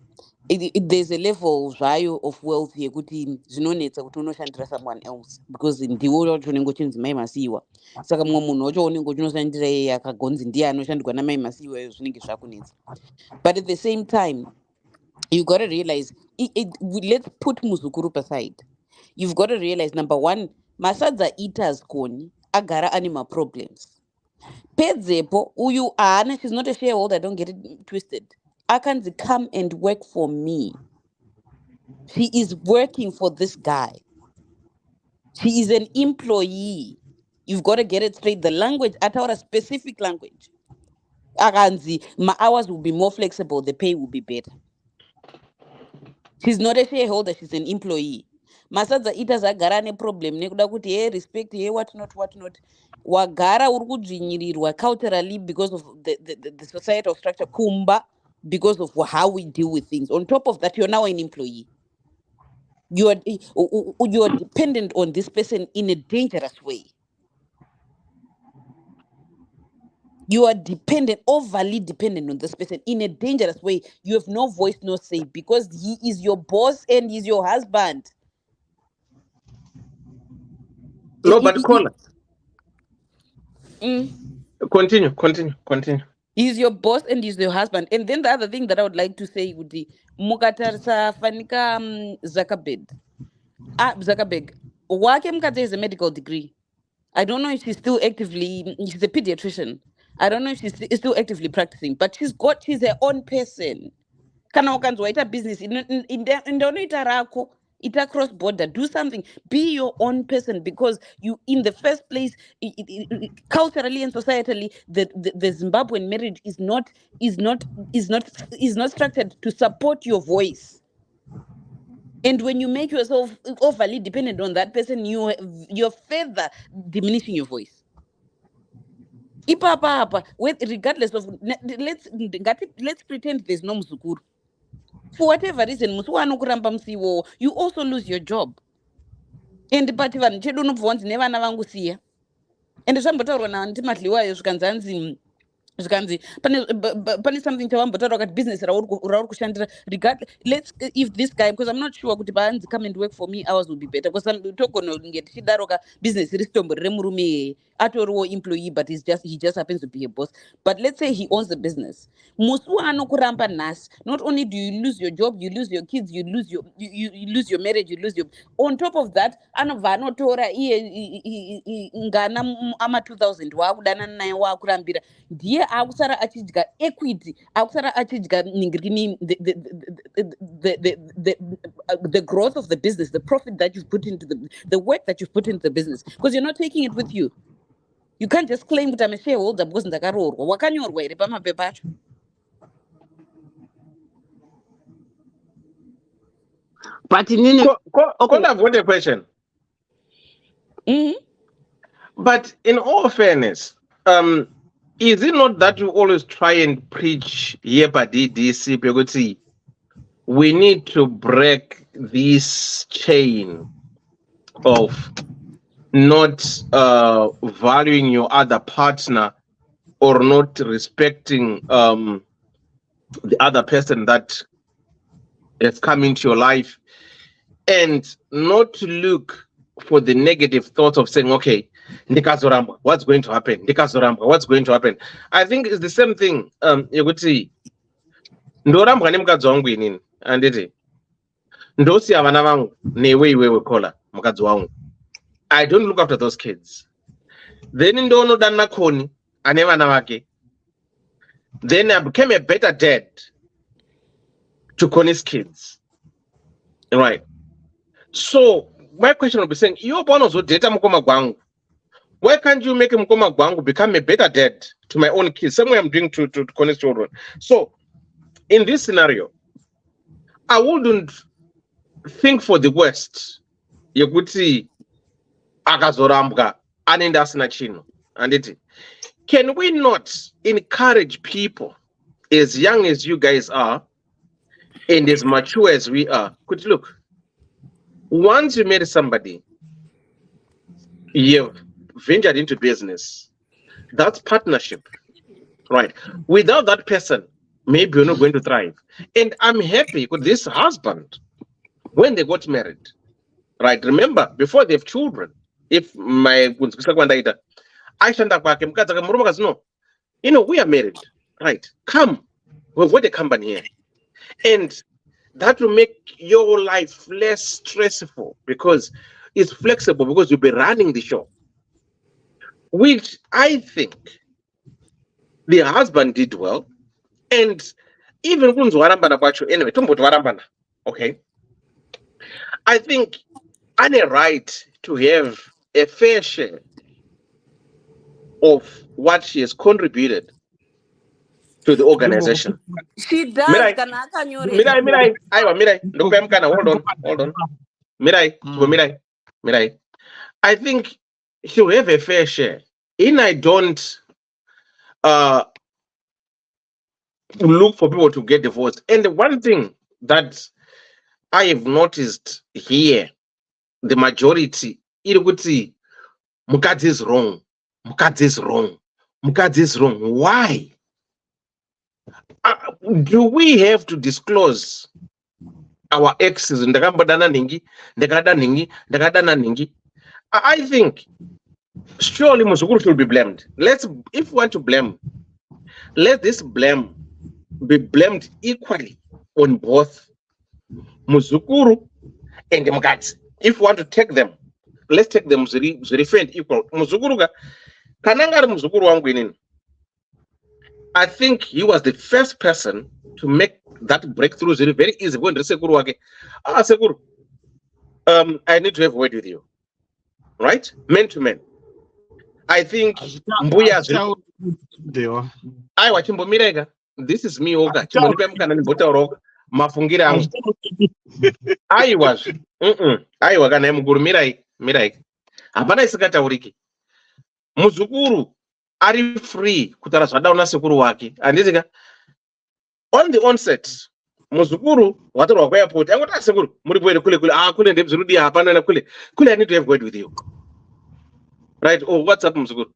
There's a level zvayo of wealth yekuti zvinonetsa kuti unoshandira someone else because ndiwo wacho unenge uchinzi mai masiwa, saka mumwe munhu wacho unenge uchinoshandira yeye akagonzi ndiye anoshandirwa namai masiwa izvo zvinenge zvakunetsa. But at the same time you got to realize let's put muzukuru aside. You've got to realize, number one, masadza eaters koni agara anima problems. Pedzepo uyu ana, she's not a shareholder, don't get it twisted. Akanzi come and work for me. She is working for this guy. She is an employee. You've got to get it straight. The language, at our specific language. Akanzi, my hours will be more flexible, the pay will be better. She's not a shareholder, she's an employee. Masadza eaters agara ne problem nekuda kuti hey respect hey what not wagara uri kudzvinyirirwa culturally because of the societal structure kumba because of how we deal with things. On top of that, you're now an employee. You are dependent on this person in a dangerous way. You are overly dependent on this person in a dangerous way. You have no voice, no say, because he is your boss and he's your husband. No, but caller. Continue. He's your boss and he's your husband. And then the other thing that I would like to say would be Mukatarsa Fanika Zuckerberg. Wake Mukata has a medical degree. I don't know if she's still actively, she's a pediatrician. I don't know if she's still actively practicing, but she's her own person. Kana ukanzwa ita business ita rako ita cross border, do something, be your own person, because you in the first place culturally and societally the Zimbabwean marriage is not structured to support your voice. And when you make yourself overly dependent on that person, you're further diminishing your voice. Regardless of let's pretend there's no muzukuru. For whatever reason, you also lose your job. And but chedu unobvonzi nevana vangu siya. And zvambotaurwa nantimadliwayo zvikanzi pane something tavambotaura kuti business rauri kushandira let's if this guy, because I'm not sure kuti paanzi come and work for me hours will be better, because togona kunge tichidaroka business ristombo rire murume atoriwo employee but he just happens to be a boss. But let's say he owns the business. Musi wanokuramba nhasi, not only do you lose your job, you lose your kids, you lose your marriage, you lose your, on top of that anobva anotora iye ngana ama 2000 waakudanana naye waakurambira, ndiye akusara achidya equity, akusara achidya ningirikini the growth of the business, the profit that you've put into the work that you've put into the business, because you're not taking it with you. You can't just claim that I'm a shareholder because ndakaroorwa. Wakanyorwa here pamapepa acho. But in Could I've got a question? But in all fairness, is it not that you always try and preach here by DDC because we need to break this chain of not valuing your other partner or not respecting the other person that has come into your life, and not to look for the negative thoughts of saying, okay, ndikazoramba, what's going to happen? Ndikazoramba, what's going to happen? I think it's the same thing. Yekuti ndorambwa nemukadzi wangu inini anditi ndosiya vana vangu newe iwewe kola mukadzi wangu. I don't look after those kids. Then ndonodanana Koni ane vana vake. Then I became a better dad to Koni's kids. Right. So my question will be saying, you born also data mukoma gwangu. Why can't you make mukoma gwangu become a better dad to my own kids? Same way I'm doing to Koni's children. So in this scenario, I wouldn't think for the worst. Yekuti akazorambwa anenda asina chino. And can we not encourage people as young as you guys are and as mature as we are? Could look, once you marry somebody, you've ventured into business. That's partnership, right? Without that person, maybe you're not going to thrive. And I'm happy with this husband when they got married, right? Remember, before they have children, if my no, we are married, right? Come, we've got a company here. And that will make your life less stressful because it's flexible, because you'll be running the show. Which I think the husband did well. And even anyway, okay. I think I had a right to have a fair share of what she has contributed to the organization. She does. Mirai, hold on. Mirai, I think she'll have a fair share. And I don't look for people to get divorced. And the one thing that I have noticed here, the majority, mukadzi is wrong. Mukadzi is wrong. Mukadzi is wrong. Why? Do we have to disclose our exes? I think surely Muzukuru should be blamed. If we want to blame, let this blame be blamed equally on both Muzukuru and the Mukadzi. If we want to take them, let's take them referred equal. Muzukuru kanangari Muzukuru wangu inini. I think he was the first person to make that breakthrough very easy. When Sekuru wake, Sekuru, I need to have a word with you, right? Men to men. I think Mbuya. I watch him. This is me, Oga. Mafungira. I was gonna Mirai. Abana isikata uriki. Muzukuru. Are free kutaraswadauna sekuru wake andizika on the onset Muzukuru watoro kwa airport angota sekuru muri bwere kule kule ndebzirudi hapana na kule I need to have word with you, right? Oh, what's up Muzukuru?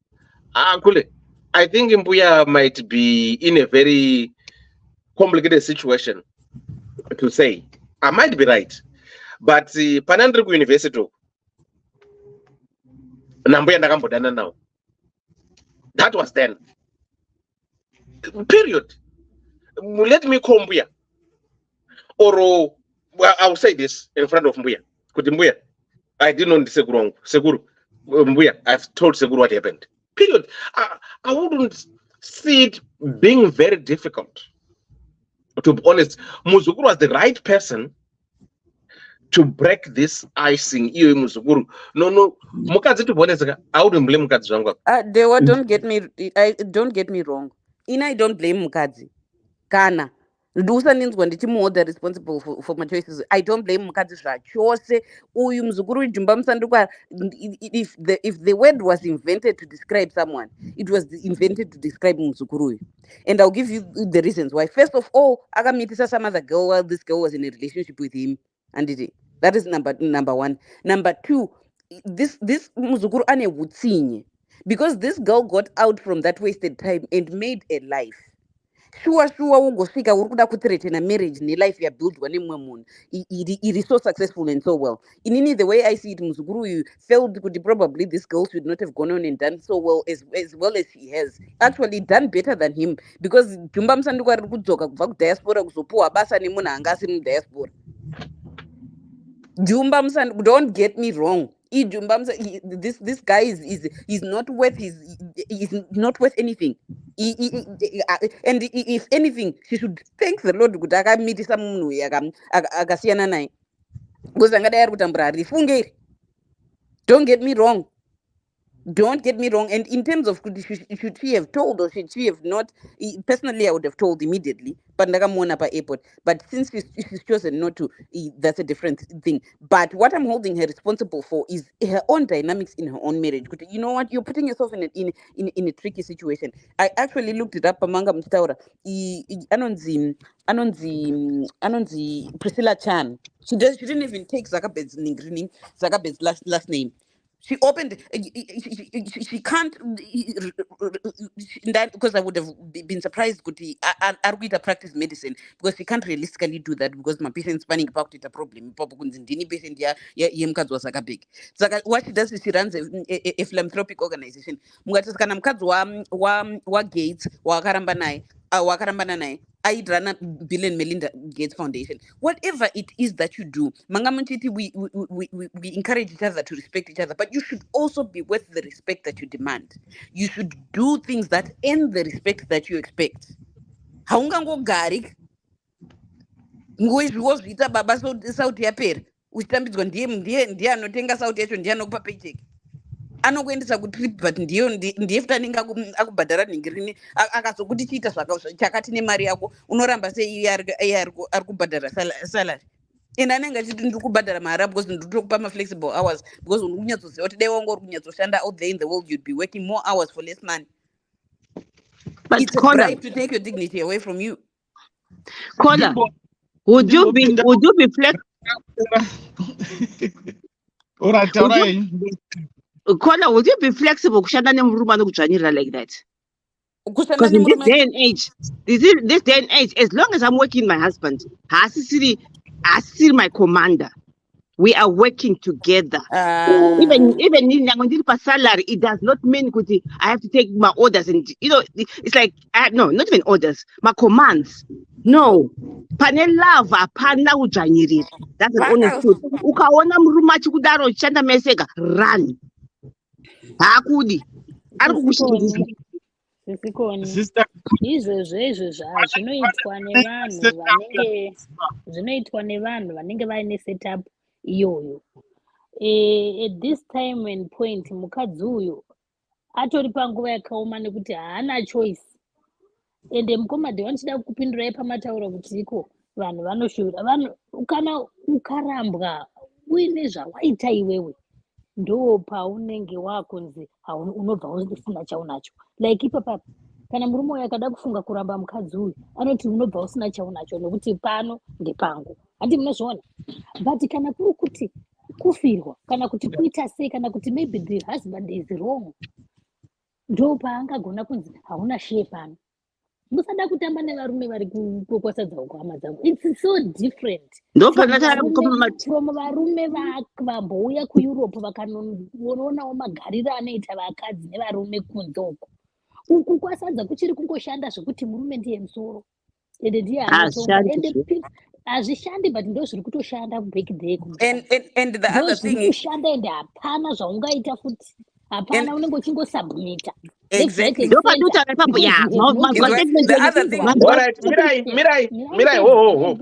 Kule I think Mbuya might be in a very complicated situation to say. I might be right, but Panandrigu University Nambuya ndakambodana now. That was then. Period. Let me call Mbuya. Or I'll say this in front of Mbuya. Mbuya, I didn't know Seguru. Mbuya, I've told Seguru what happened. Period. I wouldn't see it being very difficult. To be honest, Muzukuru was the right person to break this icing. Muzukuru. No. Mukadzi to be honest, I wouldn't blame Mukadzi wangu. Don't get me wrong. I don't blame Mukadzi. Kana ndusaninzwa ndichimuholda responsible for my choices. I don't blame mukadzi zvachose. Uyu muzukuru wejumba musandukwa, if the word was invented to describe someone, it was invented to describe muzukuru uyu. And I'll give you the reasons why. First of all, akamitisa some other girl while this girl was in a relationship with him. And that is number one. Number two, this muzukuru ane hutsinye, because this girl got out from that wasted time and made a life. Sure ungosvika uri kuda kuthreatena marriage nelife yabuildwa nemumwe munhu iri so successful and so well. Inini, the way I see it, muzukuru uyu felt kuti probably this girl should not have gone on and done so well as she has actually done better than him, because jumba musandukwa riri kudzoka kubva kudiaspora kuzopuwa basa nemunhu anga asiri mudiaspora. Jumba Musan, don't get me wrong. This guy is not worth not worth anything. And if anything, she should thank the Lord kuti akamitisa munhu akasiyana naye. Because angadai ari kutambura rifunge. Don't get me wrong. And in terms of should she have told or should she have not, personally I would have told immediately, but ndakamuona pa airport. But since she's chosen not to, that's a different thing. But what I'm holding her responsible for is her own dynamics in her own marriage. You know what, you're putting yourself in a tricky situation. I actually looked it up amanga mtaura anonzi Priscilla Chan. She didn't even take Zuckerberg's last name. She opened, she can't, because I would have been surprised kuti arguita practice medicine, because she can't realistically do that, because my patient's panic about it a problem. Ndini patient yemukadzi waZuckerberg. What she does is she runs a philanthropic organization. Mukati kana mukadzi wa Gates wakarambana naye aidrana Bill and Melinda Gates Foundation. Whatever it is that you do, mangamuchiti, we encourage each other to respect each other, but you should also be worth the respect that you demand. You should do things that earn the respect that you expect. Haungangogari nguizviwo zviita baba sauti yapera uchitambidzwa ndiye anotenga sauti yacho, ndiye anokupa paycheck, anokuendesa kutrip, but ndiye futi anenge akubhadhara ningirini. Akazokuti chiita chakati nemari yako, unoramba sei iye ari kubhadhara salary. And anenge achiti ndiri kubhadhara mahara because ndiri kutokupa ma-flexible hours, because uri kunyatsoziva kuti dai wanga uri kunyatsoshanda out there in the world, you'd be working more hours for less money. But it's a bribe to take your dignity away from you. Kola, would you be flexible? Kola, would you be flexible kushanda nemurume anokudzvanyirira like that? Because in this day and age, as long as I'm working my husband, Asiri my commander, we are working together. Even in salary, it does not mean I have to take my orders and it's like no, not even orders, my commands. No, panelava pana ujanyiriri. That's the honest truth. Ukaona murume achikudaro chanda meseka, run. Hakudi. Arikukushingisa. Izvozvo zvinoitwa nevanhu vanenge vaine setup iyoyo. At this time and point, mukadzi uyu atori panguva yakaoma nekuti haana choice. Ende mukomadi vanochida kupindurai pamataura kuti iko vanhu vanoshura. Kana ukarambwa uine zvawaita iwewe, ndo paunenge wakunzi unobva usina chaunacho. Like ipapa kana murume uyu akada kufunga kuramba mukadzi uyu anoti unobva usina chaunacho nokuti pano ndepangu. Handi munozviona? But kana kuri kuti kufirwa, kana kuti kuita sei, kana kuti maybe the husband is wrong, ndo paangagona kunzi hauna share pano. Musada kutamba nevarume vari kukwasadza hama dzangu. It's so different from varume vambouya kuEurope vakanoonawo magariro anoita vakadzi nevarume kunze uko. Uku kwasadza kuchiri kungoshanda zvekuti murume ndiye musoro ende ndiye hazvishandi, but ndo zviri kutoshanda back there. And the other thing is kushanda ende hapana zvaungaita futi. Hapana, unenge uchingosubmita. Exactly. The other thing. All right, Mirai. Whoa.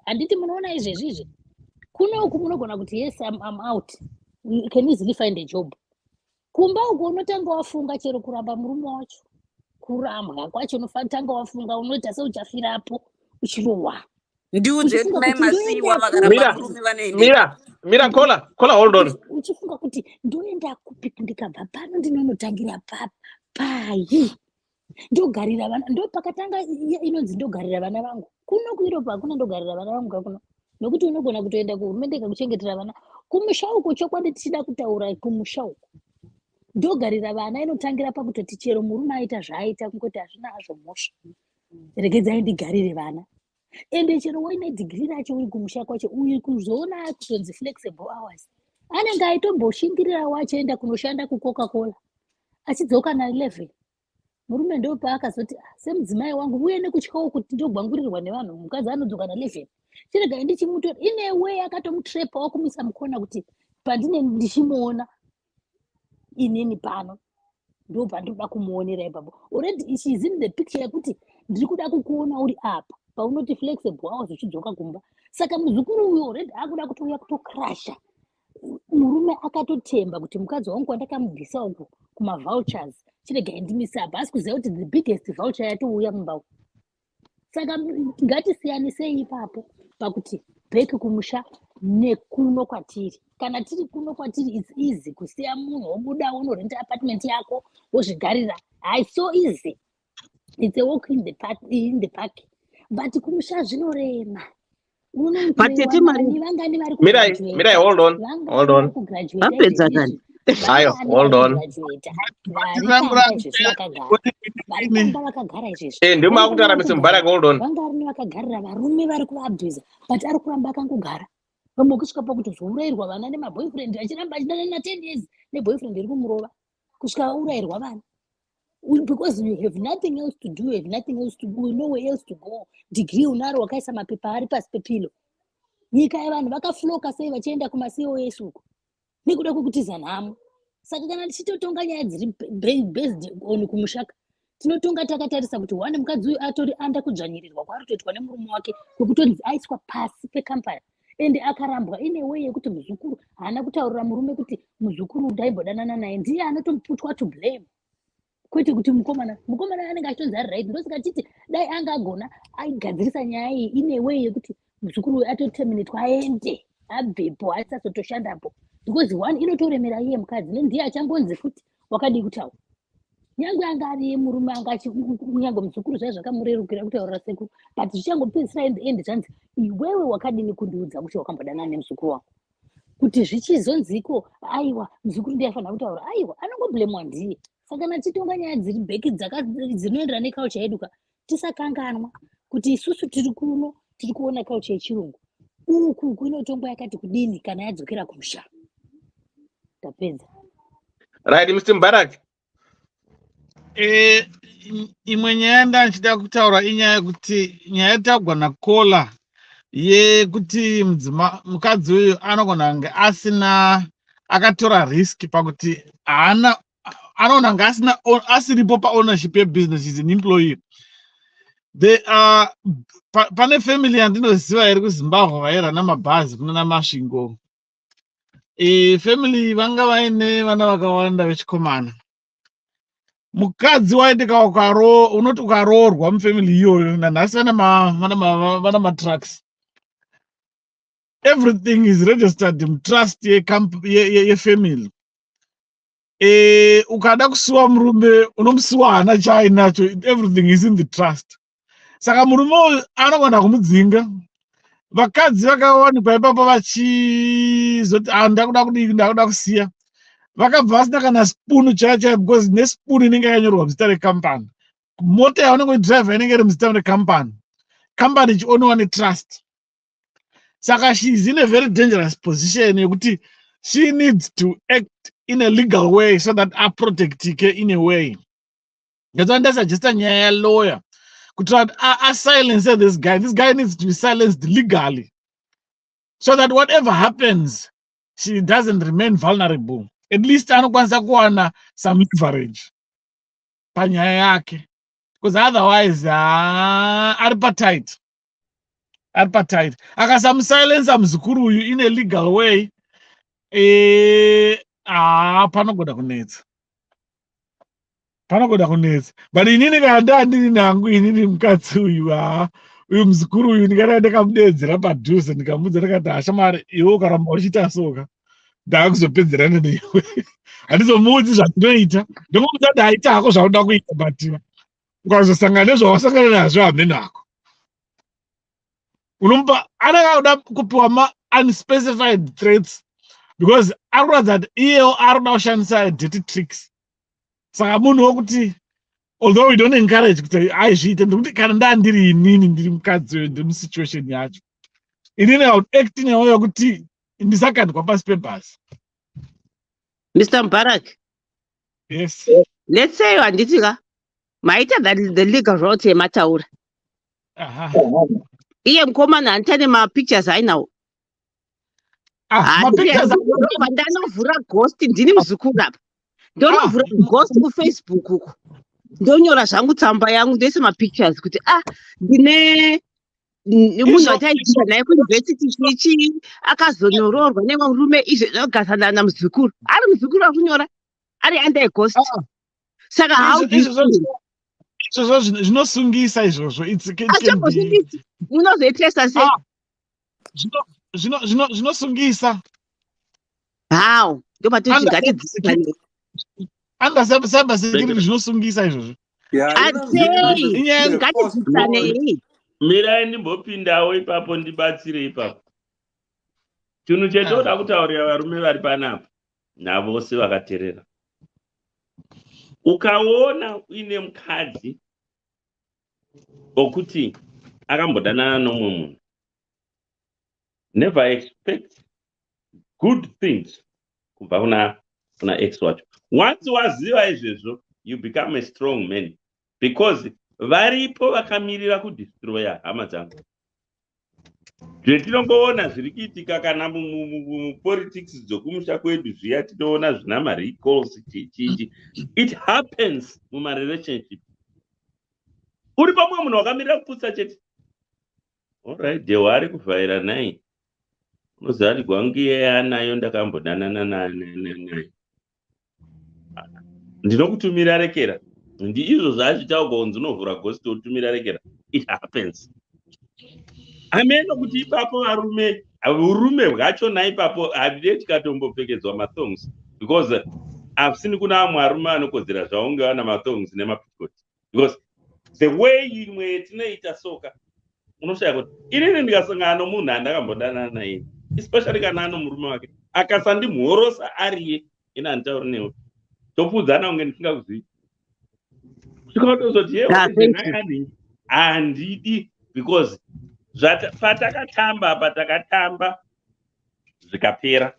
Handiti munoona izvezvizvi. Kunoku munogona kuti yes, I'm out. You can easily find a job. Kumba uko unotanga wafunga chero kuramba murume wacho. kurambwa kwacho unofanira wafunga unoita seuchafirapo uchirohwa ndiudze uchifunga dai kuti masiyiwa ndoenda vakaramba Mira, murume vanoendeka. Mira, Kola, hold on. uchifunga kuti ndoenda kupi ndikabva pano ndinonotangira pai ndogarira vana ndopakatanga inonzi ndogarira vana vangu kuno kuiropa hakuna ndogarira vana vangu kakuno nokuti unogona kutoenda kuhurumende ikakuchengetera vana kumusha uko chokwadi tichida kutaura kumusha uko ndogarira vana inotangira pakutoti chero murume aita zvaaita kungoti hazvina hazvo mhosva regedzai ndigarire vana ende chero waine dhigiri racho uri kumusha kwacho uri kuzoona kutonzi flexible hours anenge aitomboshindirirawo achienda kunoshanda kucoca-cola achidzoka na11 murume ndo paakazoti semudzimai wangu uye nekutyawo kuti ndogwangurirwa nevanhu mukadzi anodzoka na11 chiregai ndichimutora ine way akatomutrepawo kumisa mukona kuti pandine ndichimuona inini pano ndo pandoda kumuonera ipapo already she's in the picture yekuti ndiri kuda kukuona uri apa paunoti flexible hours uchidzoka kumba saka muzukuru uyo already akuda kutouya kutokrasha murume akatotemba kuti mukadzi wangu wandakamubvisa uku kumavouchers chiregai ndimisa apa asi kuziva kuti the biggest voucher yatouya mumba uku saka ngatisiyanisei ipapo pakuti bheki kumusha nekuno kwatiri kana tiri kuno kwatiri its easy kusiya munhu wobuda unorenta apartment yako wozvigarira hai so easy it's a walk in the park but kumusha zvinorema Patete mari vangani vari Mira, hold on. vapedza kani Ayo, hold on. varikamba izvezvi vakagara izvezvi Ndio makutara Mr. Mbaraka, hold on. vanga varume vakagarira varume vari kuabhuza but ari kuramba akangogara vamwe kusvika pakuti zourayirwa vana nemaboyfriend achiramba achidana na 10 years neboyfriend iri kumurova kusvika vaurayirwa vana because you have nothing else to do, you have nothing else to do, nowhere else to go. Degree unaro wakaisa mapepa ari pasi pepilo. Nyika yevanhu vakafloka sei vachienda kumaCOS uko. Nekuda kwekutiza nhamo. Saka kana tichitotonga nyaya dziri based on kumushaka, tinotonga takatarisa kuti wane mukadzi uyu atori anda kudzvanyirirwa kwari kutoitwa nemurume wake kwekutonzi aiswa pasi pekampani ende akarambwa ine way yekuti muzukuru haana kutaurira murume kuti muzukuru ndaimbodana naye ndiye anotomuputwa to blame. Kwete kuti mukomana anenge achitonzi ari right ndosaka titi dai anga agona aigadzirisa nyaya iyi ine way yekuti muzukuru atoterminatwa aende abvepo asazotoshandapo because one inotoremera iye mukadzi nendiye achambonzi futi wakadi kutaura nyange anga ari murume anga nyange muzukuru zvai zvakamurerukira kutaurira sekuru but zvichangopedzisira in the end zvanzi iwewe wakadini kundiudza kuti wakambodana nemuzukuru wangu kuti zvichizonziko aiwa muzukuru ndiye afanira kutaura aiwa anongoblemwa ndiye saka nachitonga nyaya dziri bheki dzinoenderana neculture yedu tisakanganwa kuti isusu tiri kuno tiri kuona culture yechirungu uku kuinotongwa yakati kudini kana yadzokera kumusha tapedza Right, Mr. Mbaraka. Imwe nyaya ndanchida kutaura inyaya yekuti nyaya yatagwana kola yekuti mukadzi uyu anogona kunge asina akatora risk pakuti anogona kunge asiripo paownership yebusiness is an employee. Pane family yandinoziva iri kuZimbabwe vaira namabhazi kunana masvingo. Family vanga vaine vana vakawanda vechikomana. Mukadzi waitika unoti ukaroorwa mufamily iyoyo nanhasi vana matrucks. Everything is registered mutrust yefamily. Ukada kusuwa murume unomusuwa hana chainacho, everything is in the trust. Saka murume uyu anogona kumudzinga. Vakadzi vakawanikwa ipapo vachizoti ndakuda kusiya. Vakabva vasina kana spoon chaiyo because nespoon inenge yakanyorwa muzita rekampani. Mota yavanenge idhiraivha inenge iri muzita rekampani. Kampani ichioniwa netrust. Saka she is in a very dangerous position yekuti she needs to act in a legal way so that aprotectike in a way. That's why that's just a lawyer. Could try to silence this guy. This guy needs to be silenced legally. So that whatever happens, she doesn't remain vulnerable. At least anokwanisa kuwana some leverage panyaya yake. Because otherwise, aripatight. Akasamusilensa muzukuru uyu in a legal way, panogoda kunetsa. panogoda kunetsa but inini kana ndandiri nangu inini mukadzi uyu muzukuru uyu ndikada ndakamudeedzera padhuze ndikamudza ndakati hashamari iwe ukaramba uchiita soka ndaakuzopedzerana neiwe handizomuudzi zvandinoita ndongomuudza kuti haita hako zvaunoda kuita but ukazosangana nezvawasangana nazvo hambe nako unomupa anenge akuda kupiwa ma-unspecified threats because ari kuratidza kuti iyewo ari kuda kushandisa dirty tricks. Saka munhu wokuti although we don't encourage kuti aizviite ndikuti kana ndandiri inini ndiri mukadzi uyo ndiri musituation yacho inini act newo yokuti ndisakandwa pasi pebhasi. Mr. Mubarak. Yes. Let's say handiti ka maita the legal route yemataura. Iye mukomana handitane mapictures ainawo. Ndanovhura ghost ndini muzukuru apa. Ndonovhura ghost kuFacebook uko. Ndonyora zvangu tsamba yangu ndoisa mapictures kuti ndine munhu wataidzidza naye kuuniversity chichi akazonyororwa nemurume izvo agasangana namuzukuru. Ari muzukuru akunyora ari under ghost. Saka how izvozvo zvinosungisa izvozvo. Unozoitresa sei? Zvinosungisa. How? Ndopatizvingatidzikane. Anga cyber security zvinosungisa izvozvo. Mirai ndimbopindawo ipapo ndibatsire ipapo. Chinhu chetoda kutaurira varume vari panapa navose vakateerera. Ukaona uine mukadzi okuti akambodanana nomwe munhu, never expect good things kubva kuna ex wacho. Once waziva izvezvo, you become a strong man because varipo vakamirira kudestroya hama dzangu. Zvetinongoona zviri kuitika kana mupolitics dzokumusha kwedu zviya tinoona zvina marecalls chichi. It happens mumarelationship. Uri pamwe munhu wakamirira kuputsa chete. Alright, dewa ari kuvhaira naye. Unoziva kuti gwangu iye anayo ndakambodanana naye. Ndinokutumira rekera. Izvo zvaachitaurwa kunzi unovhura ghost wotumira rekera. It happens. Ameno kuti ipapo urume hwacho naipapo habide tikatombopfekedzwa mathongs because I've seen kuna amwe arume anokodzera zvaunge wana mathongs nemapikoti because the way imwe tinoita soka unoshaya kuti inini ndikasangana nomunhu andakambodanana naye especially kana ano murume wake akasandimhorosa ariye ina handitauri newe topudzana kunge ndisingakuzivi tikatozoti handidi because patakatamba zvikapera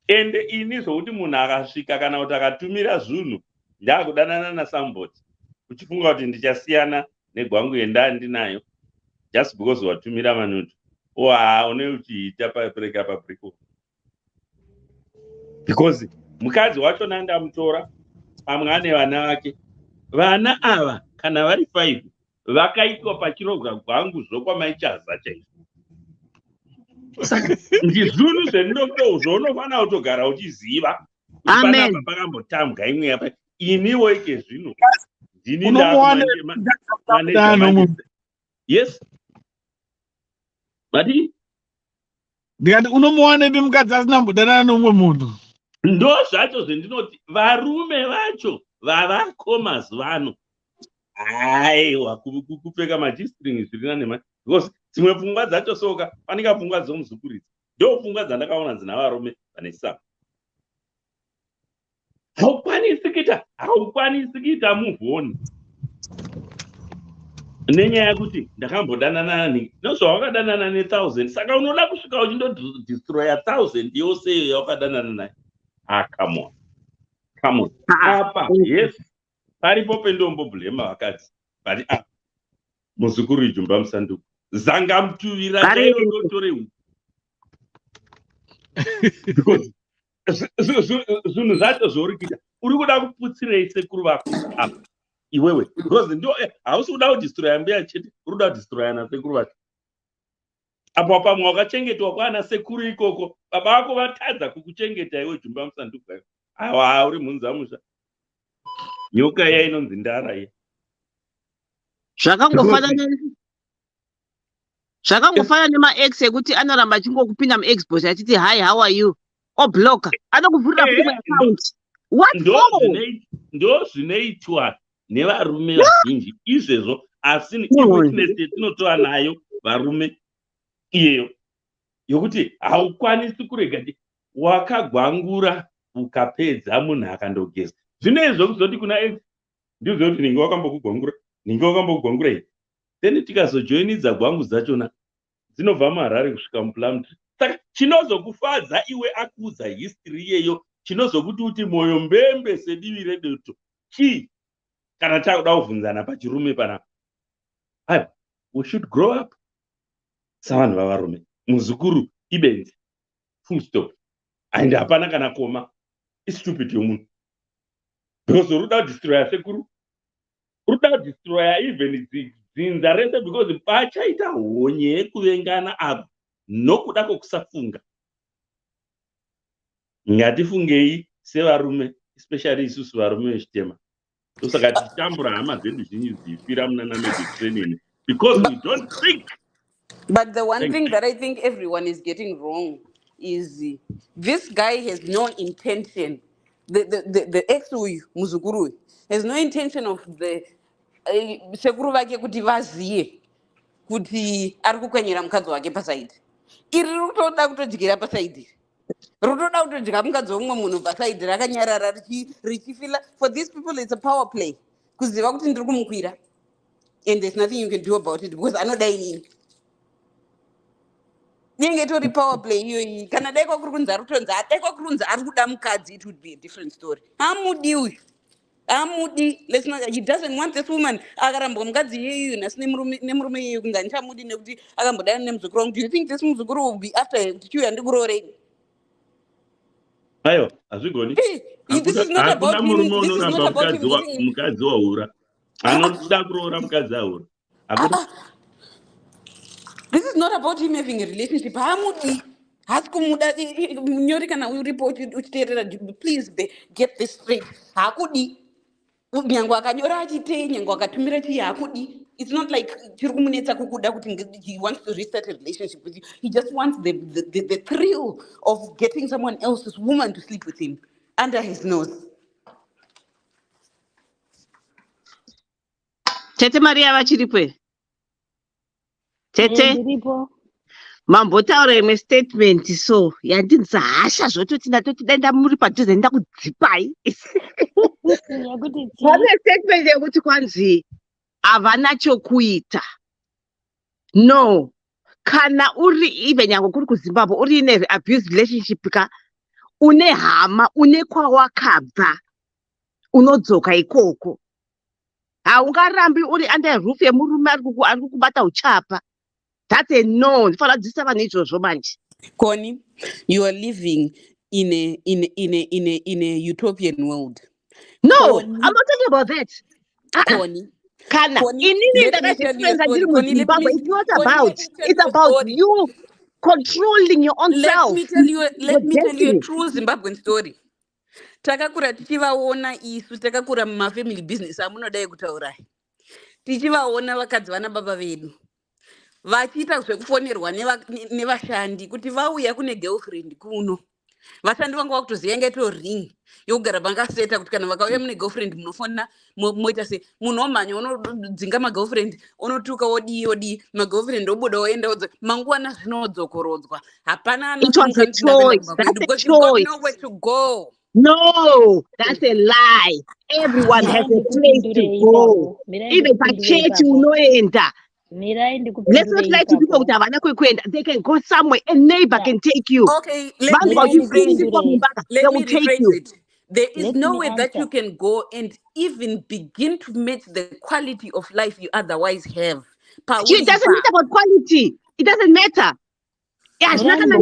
ende ini zvokuti munhu akasvika kana kuti akatumira zvinhu ndaakudanana nasamboti uchifunga kuti ndichasiyana negwangu yendandinayo just because watumira manutu une uchiita papereka pabriko because mukadzi wacho nandamutora pamwe ane vana vake. Vana ava kana vari 5 vakaitwa pachirogwa gwangu zvokwamaichaza chaizvo. Ndizvunhu zvendinokuto zvounofana kutogara uchiziva kuti panapa pakambotambwa imwe apa iniwo ike zvino ndini yes mati ndikati unomuwana mukadzi asina kumbodanana nomumwe munhu. Ndo zvacho zvendinoti varume vacho vavako mazuva ano aiwa kupfeka majistring zviri nane because dzimwe pfungwa dzacho soka panika pfungwa dzomuzukuridza ndo pfungwa dzandakaona dzina varume vane saka haukwanisi kuita muvhoni nenyaya yekuti ndakambodanana nozvawakadanana ne1000 saka unoda kusvika uchindodestroya 1000 yose iyo yawakadanana naye. Come on. Apa yes paripo pendomboblema vakadzi but muzukuru ijumba musanduku zanga mutuvira chaiyo ndotore because zvinhu zvacho zvauri kuita uri kuda kuputsirei sekuru vako apa iwewe because ndo hausi kuda kudestroya mbeya chete uri kuda kudestroya nasekuru vacho apo pamwe wakachengetwa kwana sekuru ikoko baba vako vatadza kukuchengeta iwe jumba musanduku awa uri munzamusha nyoka iya inonzi ndara iya. Zvakangofana nema-ex ekuti anoramba achingokupinda mu-export achiti hi how are you obloka anokuvhurira futi muaccount. What for? Ndo zvinoitwa nevarume vazhinji izvezvo, asi weakness yetinotoa nayo varume iyeyo yokuti haukwanisi kurega wakagwangura ukapedza munhu akandogeza. Zvinezvo kuzoti kuna ex ndizoti ninge wakambokugwangura iyi, then tikazojoinidza gwangu dzachona dzinobva muHarare kusvika muPlumtree. Saka chinozokufadza iwe akuudza history iyeyo, chinozokuti uti moyo mbembe sedivi redoto chii kana takuda kuvhunzana pachirume panapa. We should grow up savanhu vavarume. Muzukuru ibenzi, full stop, and hapana kana koma. Istupid yomunhu because ruda kudestroya sekuru, ruda kudestroya even dzinza rese because pachaita honye yekuvengana apa nokuda kwokusafunga. Ngatifungei sevarume, especially isusu varume vechitema. Tosaka tichitambura hama dzedu zhinji dzifira muna Mediterranean because we don't think. But the one thing that I think everyone is getting wrong is this guy has no intention. The ex muzukuru has no intention of the sekuru vake kuti vaziye kuti ari kukwenyera mukadzi wake pasaidi. Iri rikutoda kutodyira pasaidi. Rutoda kutodya mukadzi womumwe munhu pasaidi rakanyarara richifila. For these people it's a power play. Kuziva kuti ndiri kumukwira. And there's nothing you can do about it because anoda inini. Ninge tori power play iyoyi. Kana dai kwakurunza rutonza, dai kwakurunza ari kuda mukadzi, it would be a different story. Hamudi uyu. Hamudi. Let's not, he doesn't want this woman. Akaramba mukadzi iyoyi nasi nemurume iyoyi kunga nchamudi nekuti akambodana nemuzukuru wangu. Do you think this muzukuru will be after tichiuya ndikurorei? Ayo, azvigoni. This is not about him. This is not about him. Mukadzi waura. Anoda kuroora mukadzi aura. This is not about him having a relationship. Hamudi. Haskumuda munyori kana uripo uchiteerera, please get this straight. Hakudi. Nyango akanyora achitei, nyango akatumira chii hakudi. It's not like chiri kumunetsa kukuda kuti he wants to restart a relationship with you. He just wants the thrill of getting someone else's woman to sleep with him under his nose. Tete Maria vachiripo. Tete. Mambotaura imwe statement so yandinzi hasha zvototi ndatoti denda muri padhuze nda kudzipai. Pane statement yekuti kwanzi havana chokuita. No. Kana uri even yango kuri kuZimbabwe uri in a abused relationship ka une hama une kwawakabva unodzoka ikoko. Haungarambi uri under roof yemurume ari kubata uchapa. That's a no. Connie, you are living in a utopian world. No, Connie, I'm not talking about that. Connie, it's about you controlling your own self. Let me tell you a true Zimbabwean story. Takakura tichivaona isu takakura mumafamily business amunodai kutaurai. Tichivaona vakadzi vana baba vedu. Vachiita zvekufonerwa nevashandi kuti vauya kune girlfriend kuno. Vashandi vangu vakutoziva ngaito ring yokugara bangaseta kuti kana vakauya mune girlfriend munofona moita se munhu womhanya unodzinga magirlfriend unotuka wodi magirlfriend obuda oenda odzoka mangwana zvinodzokorodzwa. Hapana It was a choice. That's a choice. Nowhere to go. No, that's a lie. Everyone has a place to go. Even by church you know enter. Let's not lie to people with they can go somewhere. A neighbor can take you. Okay, let me rephrase it. There is nowhere that you can go and even begin to match the quality of life you otherwise have. It doesn't matter about quality. It doesn't matter. Yeah, it's not in a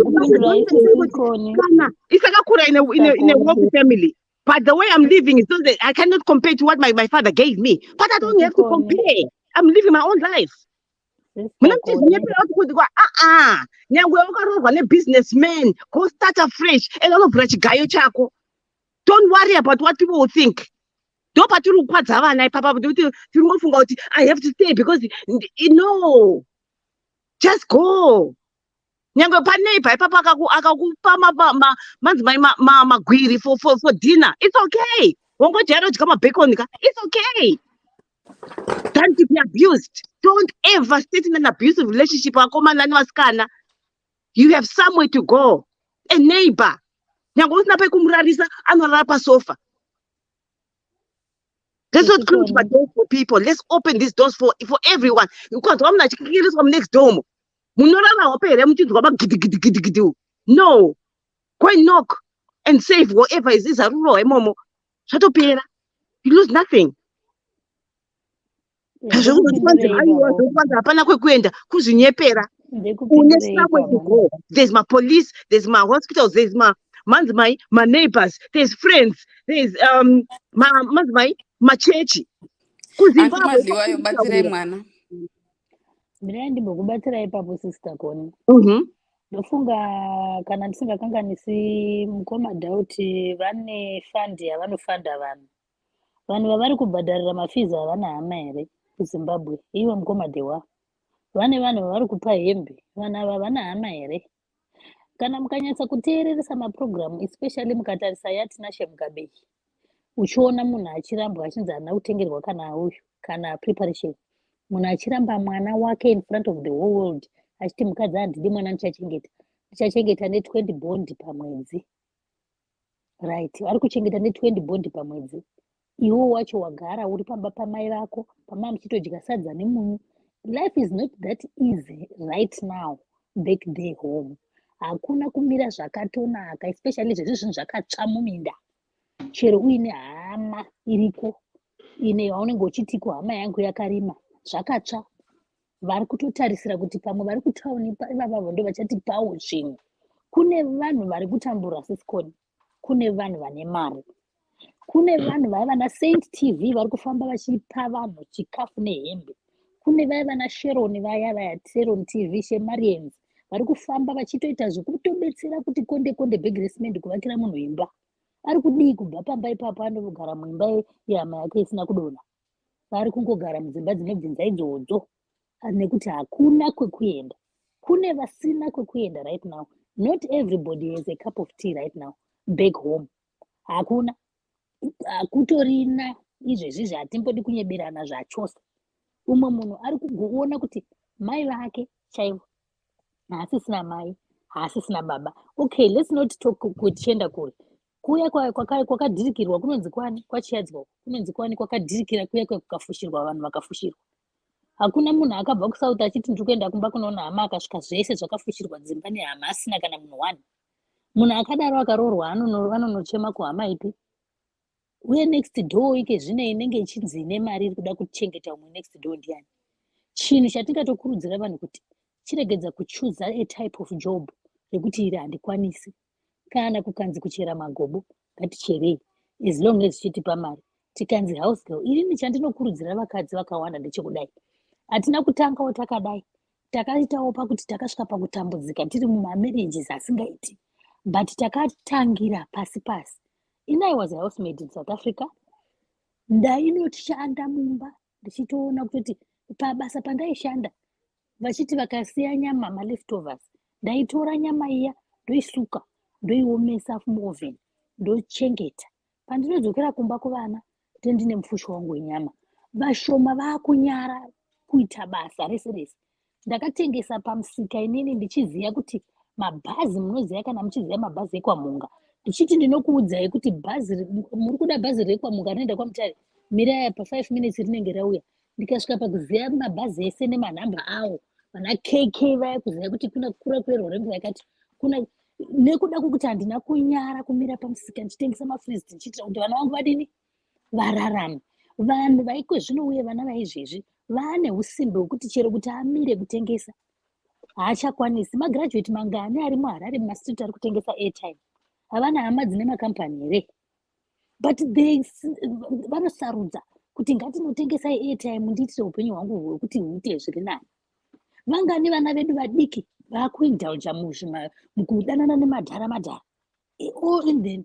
wealthy family. But the way I'm living is not that I cannot compare to what my father gave me. But I don't have to compare. I'm living my own life. Businessman, go start afresh. Don't worry about what people will think. ndopatiri kukwadza vana ipapa kuti tiri ngofunga kuti I have to stay because no, just go. Nyangwe paneighbor ipapa akakupa madzimai magwiri for dinner, it's okay. Wongojera udya mabacon ka, it's okay. Don't be abused. Don't ever sit in an abusive relationship. You have somewhere to go. A neighbor. Let's not close my doors for people. Let's open these doors for everyone. Because I'm not from next door. No. Go and knock and save whatever is this. You lose nothing. There's my police, there's my hospitals, there's my neighbors, there's friends, there's my church. Mina ndimbokubatsira ipapo sister Koni. Ndofunga kana ndisingakanganisi mukomadha kuti vane fund yavanofanda vanhu. Vanhu vavari kubhadharira mafizi havana hama here kuZimbabwe. Iwe mukomadhewa. Vane vanhu vavari kupa hembe. Vanhu ava vana hama here. Kana mukanyatsa kuteereresa maprogramu, especially mukatarisa yatina Shemugabeki, uchiona munhu achirambwa achinzi haana kutengerwa kana uyu kana preparation, munhu achiramba mwana wake in front of the whole world achiti mukadzi handidi mwana ndichachengeta ne20 bond pamwedzi. Right, vari kuchengeta ne20 bond pamwedzi. Iwo wacho wagara uri pamba pamai vako, pamai muchitodya sadza nemunyu. Life is not that easy right now back there home. Hakuna kumira zvakatonaka, especially zvezvi zvinhu zvakatsva muminda. Chero uine hama iriko ine yaunenge uchitiko hama yangu yakarima zvakatsva. Vari kutotarisira kuti pamwe vari kutauni ivavo ndo vachati pawo zvinhu. Kune vanhu vari kutambura siskoni, kune vanhu vane mari, kune vanhu vaiva na Saint TV vari kufamba vachipa vanhu chikafu nehembe. Kune vaiva na Sharon vaya Sharon TV Shemarians vari kufamba vachitoita zvekutobetsera kuti konde bhegiresimendi kuvakira munhu imba. Ari kudii kubva pamba ipapo andogara muimba yehama yake isina kudonha. Vari kungogara mudzimba dzinobvinza idzodzo nekuti hakuna kwekuenda. Kune vasina kwekuenda right now. Not everybody has a cup of tea right now back home. Hakuna. Hakutorina izvezvi hatimbodi kunyeberana zvachose. Umwe munhu ari kugoona kuti mai vake chaivo haasisina mai, haasisina baba. Okay, let's not talk kuchienda kure. Kuya kwakadhirikirwa kunonzi kwani kwachiyadzwa, kunonzi kwani kwakadhirikira kuya kwakafushirwa vanhu vakafushirwa. Hakuna munhu akabva kuSouth achiti ndiri kuenda kumba kunoona hama akasvika zvese zvakafushirwa dzimba nehama asina kana munhu wani. Munhu akadaro akaroorwa anonochema kuhama ipi. Uye next door ike zvino inenge ichinzi ine mari iri kuda kuchengeta umwe next door ndiani. Chinhu chatingatokurudzira vanhu kuti chiregedza kuchuza a type of job rekuti iri handikwanisi. Kana kukanzi kuchera magobo ngaticherei as long as chitipa mari. Tikanzi house girl, ini chandinokurudzira vakadzi vakawanda ndechekudai. Hatina kutangawo takadai. Takaitawo pakuti takasvika pakutambudzika tiri mumamarriages asingaiti. But takatangira pasi. I was a housemaid in South Africa. Ndainoshanda mumba ndichitoona kuti pabasa pandaishanda vachiti vakasiya nyama maleftovers, ndaitora nyama iya ndoisuka ndoiomesa muoven ndochengeta. Pandinodzokera kumba kuvana ndine mufusho wangu wenyama. Vashoma vakunyara kuita basa rese. Ndakatengesa pamusika inini ndichiziva kuti mabhazi, munoziva kana muchiziva mabhazi ekwaMunga. Ndichiti ndinokuudzai kuti muri kuda bhazi rekwaMunga rinoenda kwaMutare, mirai pa 5 minutes rinenge rauya. Ndikasvika pakuziva mabhazi ese nemanhamba awo, vana KK vaya kuziva kuti kuna kura kwerorembo yakati kuna nekuda kwokuti handina kunyara kumira pamusika ndichitengesa mafrizi ndichiitira kuti vana vangu vadini vararame. Vanhu vaikozvino uye vana vaizvezvi vane usimbe hwekuti chero kuti amire kutengesa haachakwanisi. Magraduate mangani ari muHarare mumastriti ari kutengesa airtime. Havana hama dzine makampani here. But vanosarudza kuti ngatinotengesa airtime ndiitire upenyu hwangu hwekuti huite zviri nani. Vangani vana vedu vadiki vakuindulja mukudanana nemadhara all in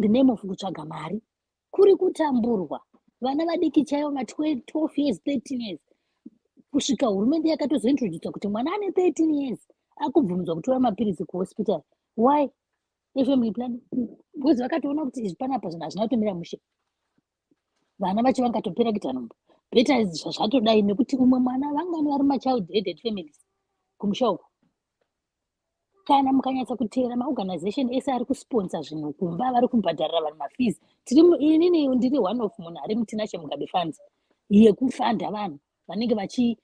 the name of kutsvaga mari. kuri kutamburwa. Vana vadiki chaivo 12 years, 13 years. Kusvika hurumende yakatozointroduce kuti mwana ane 13 years akubvumidzwa kutora mapirizi kuhospital. Why? Family plan. Because vakatoona kuti panapa zvinhu hazvina kutomira mushe. Vana vacho vangatopera kuita nombo. Beta zvatodai nekuti umwe mwana vangani vari machild headed families kumusha uko. Kana mukanyatsa kuteera maorganization ese ari kusponsor zvinhu kumba vari kubhadharira vanhu mafees. Inini ndiri one of munhu ari mutinashe Mugabe funds yekufanda vanhu vanenge vari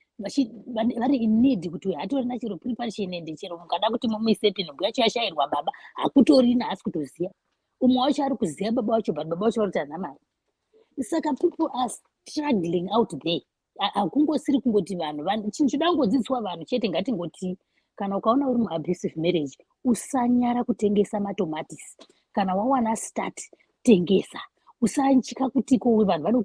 in need kuti hatorina chero preparation ende chero mukada kuti mumuise pino mbuya chiyashayirwa baba hakutorina haasi kutoziya. Umwe wacho ari kuziya baba wacho but baba wacho vari kuti hana mari. Saka people are struggling out there. Hakungosiri kungoti vanhu chinhu chidangodzidziswa vanhu chete ngatingoti kana ukaona uri muabusive marriage usanyara kutengesa matomatisi. Kana wawana start tengesa. Usanchika kutiko vanhu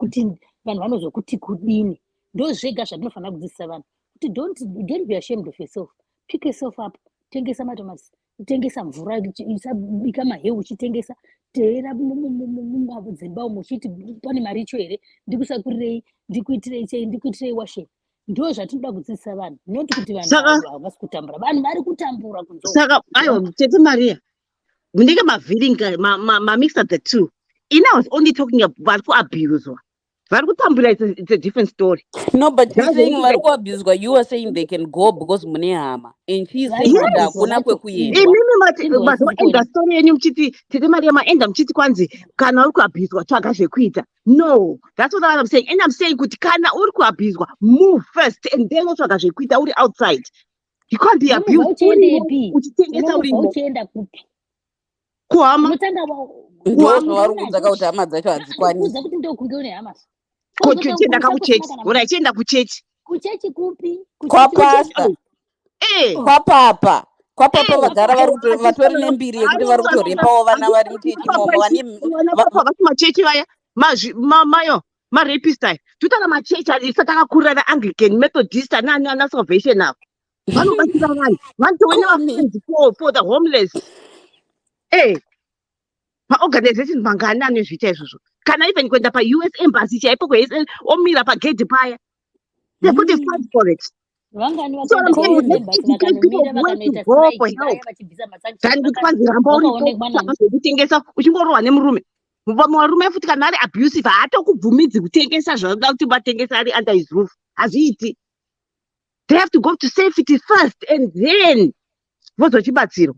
vanozokuti kudini. Ndozvega zvandinofanira kudzidzisa vanhu kuti don't be ashamed of yourself. Pick yourself up. Tengesa matomatisi. Tengesa mvura isabika maheu uchitengesa. Teera mudzimba umo uchiti pane mari icho here ndikusakurirei ndikuitirei chei ndikuitirei washe. Ndo zvatinoda kudzidzisa vanhu noti kuti vanhu havasi kutambura. Vanhu vari kutambura kunzo. Saka aiwa Tete Maria munenge mavhiringa mamixa the two. Ina was only talking about for abuse. Vari kutambura it's a different story. No, but you're saying vari kuabuswa, you are saying they can go because mune hama. And she's saying kuti hakuna kwekuendwa. Imimi mazoenda story yenyu muchiti Tete Maria maenda muchiti kwanzi kana uri kuabuswa tsvaga zvekuita. No, that's what I'm saying. And I'm saying kuti kana uri kuabuswa move first and then wotsvaga zvekuita uri outside. You can't be abused. Uchitengesa urimo. Kuhama. Ndozvavari kudzaka kuti hama dzacho hadzikwanisi. Uza kuti ndokunge une hama. Kuchienda kakuchechi. Unachienda kuchechi. Kuchechi kupi? Kwapasta. Kwapapa. Kwapapa vagara vatori nembiri yekuti vari kutorepawo vana vari muchechi imomo. Vana machechi vaya mayo marapist aya. Tutana machechi alisati akakurira Anglican, Methodist ana Salvation avo. Vanobatsira vanhu. Vanhu for the homeless. Maorganization mangani anozviita izvozvo. Kana even kuenda pa-US embassy chaipo kwa-US omira pagedhi paya. They put a fight for it. Vangani So I'm saying vakanomira vakanoita strike vaya vachibvisa tani kuti kwanzi ramba uripo kutengesa uchingorohwa nemurume. Murume futi kana ari abusive haatokubvumidzi kutengesa zvanoda kuti vatengesa ari under his roof. Hazviiti. They have to go to safety first and then vozochibatsirwa.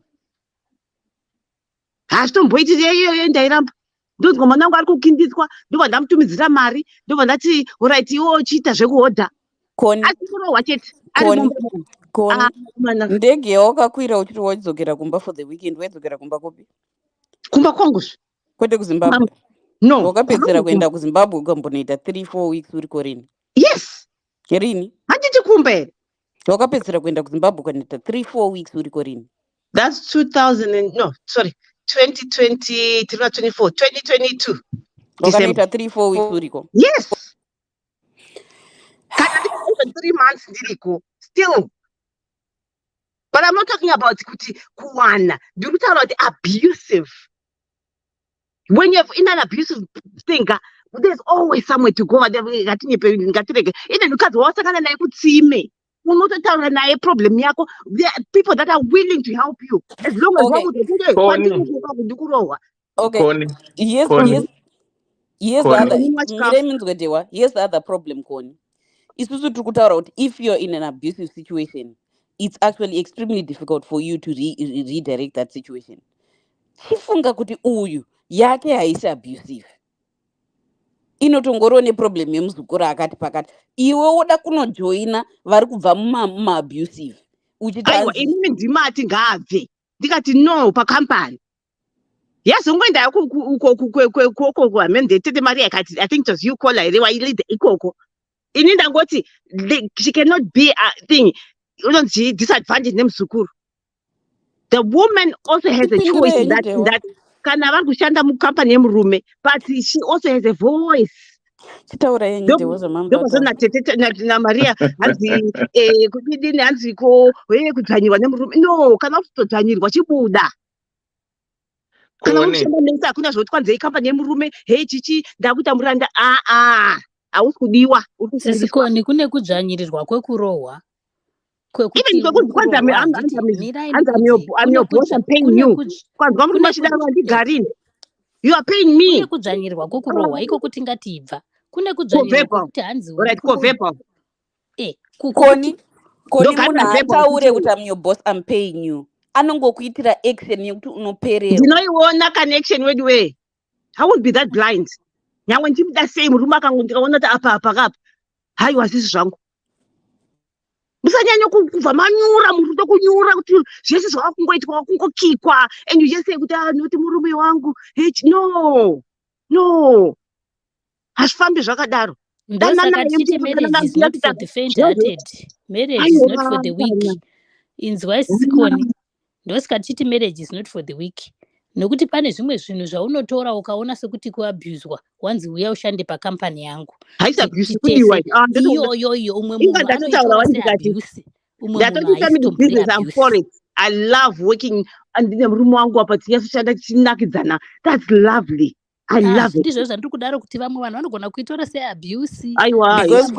Hazvitomboiti iyoyo ndairamba. Ndonzwa mwana wangu ari kukindiswa, ndobva ndamutumidzira mari, ndobva ndati alright iwo chiita zvekuhodha. Asikurohwa chete. Ndege yawakakwira uchiti waidzokera kumba for the weekend, waidzokera kumba kupi? Kumba kwanguzve. Kwete kuZimbabwe? No. Wakapedzera kuenda kuZimbabwe ukambonoita 3-4 weeks uriko rini? Yes. Rini? Handiti kumba here. Wakapedzera kuenda kuZimbabwe ukanoita 3-4 weeks uriko rini? That's 2020, 2022. Wakanoita 3-4 weeks uriko? Yes. Even 3 months ndiriko. Still. But I'm not talking about kuti kuwana. You're talking about abusive. When you're in an abusive thing, there's always somewhere to go. Even ukadzi wasakana naye kutsime. Unototaura naye problem yako. There are people that are willing to help you. As long as okay. Yes, the other problem, Koni. Isusu tikutaura kuti if you're in an abusive situation, it's actually extremely difficult for you to redirect that situation. Chifunga kuti uyu yake haisi abusive. Inotongoro neproblem yemuzukuru akati pakati. Iwe woda kunojoina vari kubva muma-abusive. Aiwa, inini ndimati ngaabve. Ndikati no pakampani. Yazongoenda uko kuhamende Tete Maria akati I think it was you call her wailida ikoko. Ini ndangoti she cannot be a thing. Unonzi disadvantage nemuzukuru. The woman also has a choice in that kana vari kushanda mukampani yemurume, but she also has a voice. Chitaura yenyu Jehovah mamba. Na Maria hanzi kudini hanzi ko kudzvanyirwa nemurume. No, kana kutodzvanyirwa chibuda. kana Koni. urikushanda nesi hakuna zvoti kwanzi ikambani yemurume hei chichi ndakuita muranda hausi kudiwa uri kushandiswa. sesikoni kune kudzvanyirirwa kwekurohwa Even kwekuti kwekunzi uri kwanzi kurohwa handiti mirai ndikudze I'm your boss, I'm paying you. Kwanzi vamurume vachidaro vandigarini. You are paying kune me. kudzvanyirwa kwekurohwa iko kuti ngativha kune Go kudzvanyirwa verbal. kwekuti hanzi uri Alright, go verbal. Koni munhu Ndogarira verbal. haataure kuti I'm your boss, I'm paying you. Anongokuitira action yekuti unopererwa. Ndinoiona connection wedu we. I won't be that blind. Nyangwe ndichida sei murume ndikaona kuti apa kapa. Haiwa hazisi zvangu. Musanyanya kubva manyura muntu tokunyura kuti zvese zvavakungoitwa kungokikwa and you just say kuti noti murume wangu. No. Hazvifambi zvakadaro. ndosaka tichiti marriage is not for the faint hearted. Marriage is not for the weak. Inzwai Sikoni. Ndosaka tichiti marriage is not for the weak. Nokuti pane zvimwe zvinhu zvaunotora ukaona sekuti kuabhuzwa wanzi uya ushande pakampani yangu. Iyoyo umwe munhu anoitora seabuse. Umwe munhu haisitombiri abuse. I love working ndine murume wangu apa tinyashanda tichinakidzana. That's lovely. I love it. Ndizvo zvandiri kudaro kuti vamwe vanhu vanogona kuitora seabuse. Because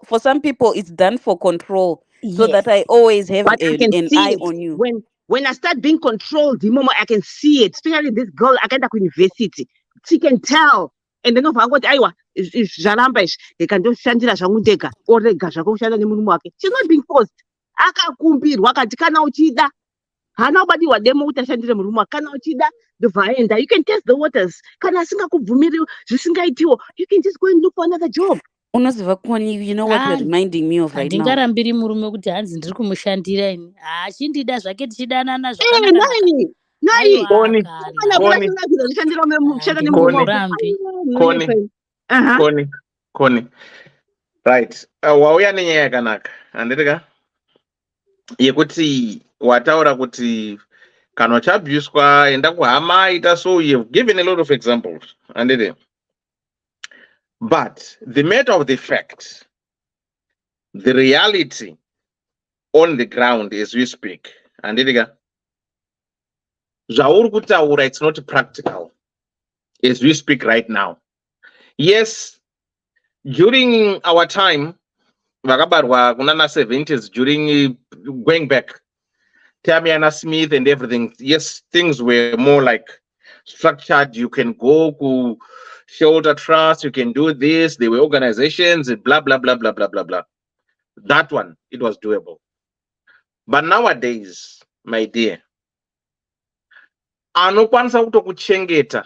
for some people it's done for control. So that I always have an eye on you. When I start being controlled, I can see it. Especially this girl, I get to university. She can tell. And then I got aiwa, zvaramba they can just shandira zvamundega or zvakakushanda nemunhu wake. She's not being forced. Akakumbirwa akati kana uchida. Hana ubadi wademo utashandira murume wake. Kana uchida ndobvaenda. You can test the waters. Kana asingakubvumiri zvisingaitiwo, you can just go and look for another job. Unoziva Koni, you know what you're reminding me of right now. Handingarambiri murume kuti hanzi ndiri kumushandira ini. Achindida zvake tichidanana Nai. Koni. Right. Wauya nenyaya yakanaka. Handirika? Yekuti wataura kuti kana uchabviswa enda kuhama ita so. You've given a lot of examples. Handiri? But the matter of the fact, the reality on the ground as we speak, and it's not practical as we speak right now. Yes, during our time, vakabarwa kunana 70s, during going back, Tamiana Smith and everything, yes, things were more like structured. You can go to Shoulder Trust, you can do this. There were organizations, blah, blah, blah, blah, blah, blah, blah. That one, it was doable. But nowadays, my dear, anokwanisa kutokuchengeta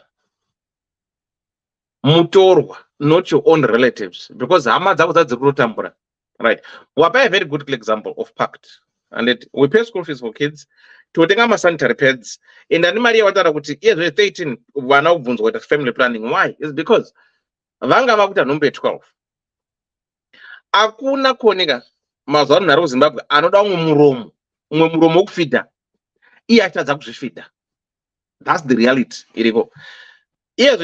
mutorwa, not your own relatives, because hama dzako dziri kutotambura. Right. Wapa a very good example of pact. And we pay school fees for kids. Totenga sanitary pads. In the Maria watara kuti yes, 13 vana kubvunzwa kuita family planning. Why? It's because vanga vakuita number 12. Akuna kuoneka mazuva ano naro Zimbabwe anoda umwe muromo wokufidha. Iye achitadza kuzvifidha. That's the reality. Iriko. Yes,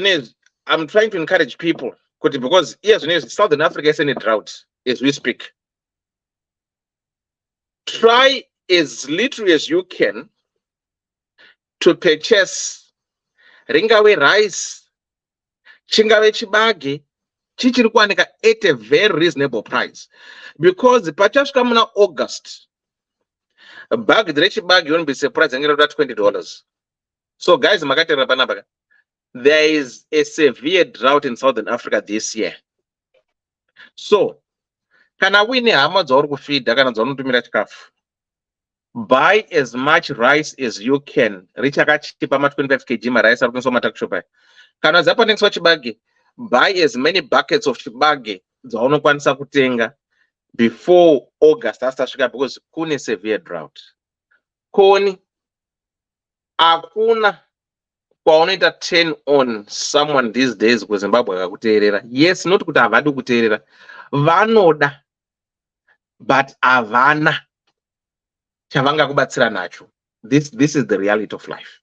I'm trying to encourage people because yes, Southern Africa is in a drought as we speak. Try as little as you can to purchase ringave rice, chingave chibage, chichiri kuwanika at a very reasonable price. Because pachasvika muna August, a bag rechibage you won't be surprised and $20. So guys, there is a severe drought in Southern Africa this year. So kana wine hama dzauri kufidha kana dzaunotumira chikafu, buy as much rice as you can. Richakachipa 25 kg marice ari kutengeswa mumatakishopu. Kana dzapatengeswa chibage, buy as many buckets of chibage dzaunokwanisa kutenga before August asasvika, because kune severe drought. Koni akuna kwaunoita turn on someone these days kuZimbabwe akakuteerera. Yes, not kuti havadi kuteerera, vanoda, but havana chavanga kubatsira nacho. This is the reality of life.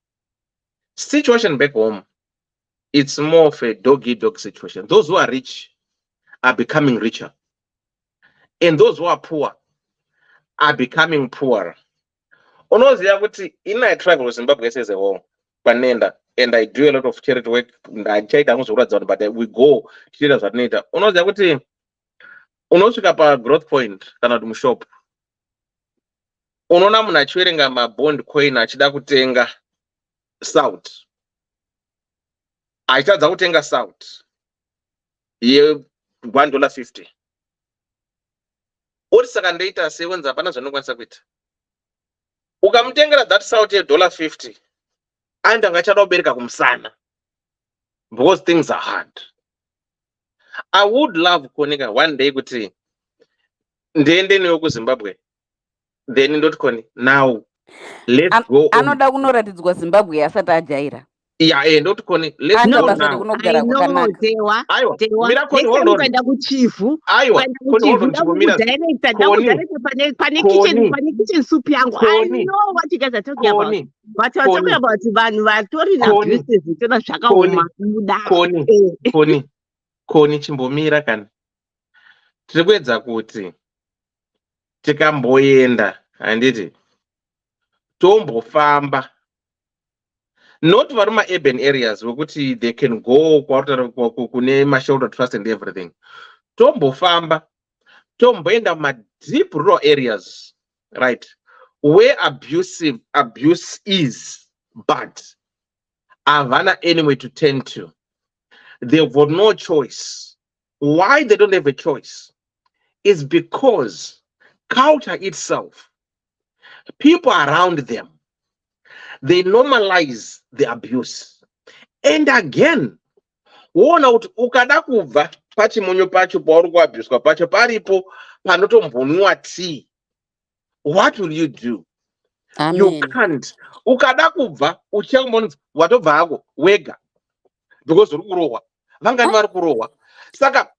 Situation back home, it's more of a dog-eat-dog situation. Those who are rich are becoming richer, and those who are poor are becoming poorer. Unoziva kuti in I travel with Zimbabwe as a whole, panenda, and I do a lot of charity work. But we go tichita zvatinoita. Unoziva kuti unosvika pa-growth point kana kuti mushop, unoona munhu achiverenga mabond coin achida kutenga salt, achitadza kutenga salt ye$1.50. Uri saka ndoita sei wenza hapana zvaunokwanisa kuita. Ukamutengera that salt ye$50, anga achada kubereka kumusana, because things are hard. I would love kuoneka one day kuti ndiende newe kuZimbabwe, then ndoti koni now let's go on. Anoda kunoratidzwa Zimbabwe asati ajaira. Yeah, ndoti koni let's go now. I know, Dewa. Mira koni, hold on. Kwenda kuchifu. Aiwa, koni hold on, chibomira. Pane kitchen soup yangu. I know what you guys are talking about. But you're talking about vanhu vatori na abuses zvitona zvakaoma muda. Koni chimbomira kana. Tiri kuedza kuti tikamboenda handiti tombofamba, not vari urban areas wekuti they can go kune mashoulder trust and everything. Tombofamba tomboenda deep rural areas, right, where abuse is, but havana anywhere to turn to. They've got no choice. Why they don't have a choice is because culture itself, people around them, they normalize the abuse. And again, wona kuti ukada kubva pachimonyo pacho pauri kuabuswa pacho paripo panotombonwa tea, what will you do? Amen. You can't. Ukada kubva uchambonzi watobva hako wega, because uri kurohwa, vangani vari kurohwa. Saka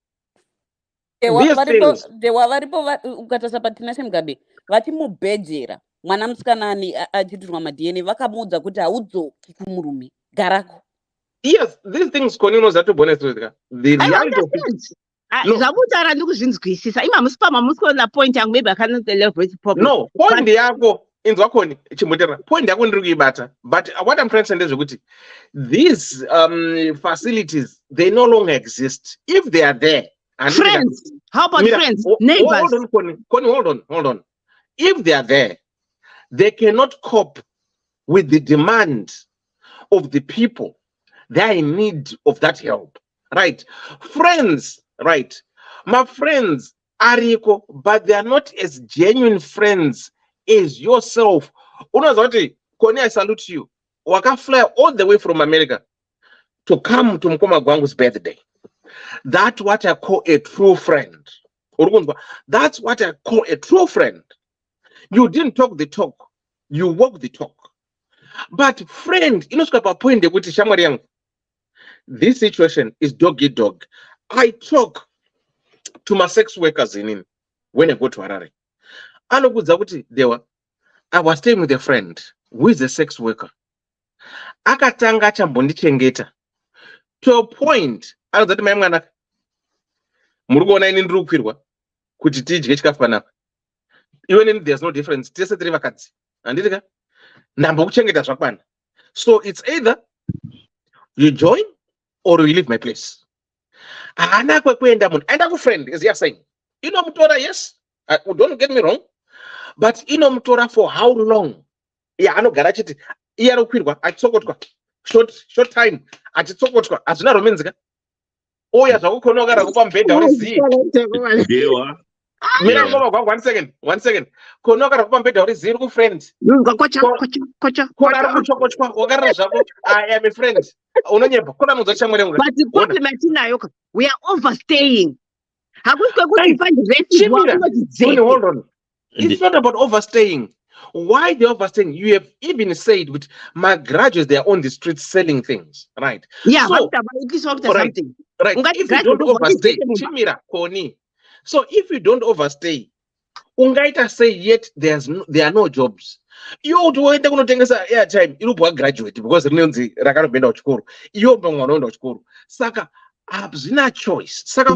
varipo ukatasa patina semugabe vachimubhejera mwana musikana achitirwa madna vakamuudza kuti haudzoki kumurume, garako. Yes, these things konino zatobonesa the reality of it. Zvakutaura ndikuzvinzwisisa. Ima musipama musikuona point yangu, maybe I cannot elaborate properly. No, point yako inzwa koni chimbotera. Point yako ndiri kuibata. But what I'm trying to say is kuti these facilities, they no longer exist. If they are there, and friends, how about friends, neighbors? Hold on. If they are there, they cannot cope with the demand of the people. They are in need of that help, right? Friends, right? My friends are equal, but they are not as genuine friends as yourself. Unazoti, Koni, I salute you. Waka fly all the way from America to come to Mkoma Gwangu's birthday. That's what I call a true friend. That's what I call a true friend. You didn't talk the talk, you walk the talk. But friend, point this situation is dog eat dog. I talk to my sex workers when I go to Harare. I was staying with a friend who is a sex worker. Akatanga chambondichengeta to a point that my mwana murugona ini ndrukwirwa kuti tidye chikafu panapa. Even there's no difference. Tese tiri vakadzi. Andika ndambokuchengeta zvakwana. So it's either you join or you leave my place. Ana kwekuenda munhu aenda kufriend is saying. Inomutora, yes. Don't get me wrong. But inomutora for how long? Yeah, anogara chiti iye anokwirwa achitsokotwa short time achitsokotwa hazvina romenzika. Oya zvakukona kugara kupa mubhedha uri zii. Mira ngoma kwangu, one second. Kono kara kupa mubhedha uri zii uri kufriend. Kona ari kuchokochwa wakarira zvako. I am a friend. Unonyepa. Kona munhu zvachamwere munhu. But the problem atinayo, we are overstaying. Hakusi kwekuti find refuge. Hold on. It's not about overstaying. Why they overstaying? You have even said with my graduates, they are on the streets selling things, right? Yeah, so, but at least something. Right. If you don't overstay, Chimira, Koni. So if you don't overstay, ungaita say yet there are no jobs. You do it going to take us airtime. You will graduate because Lindsay Rakano Chukuru. You don't want to Chukuru. Saka abzina choice. Saka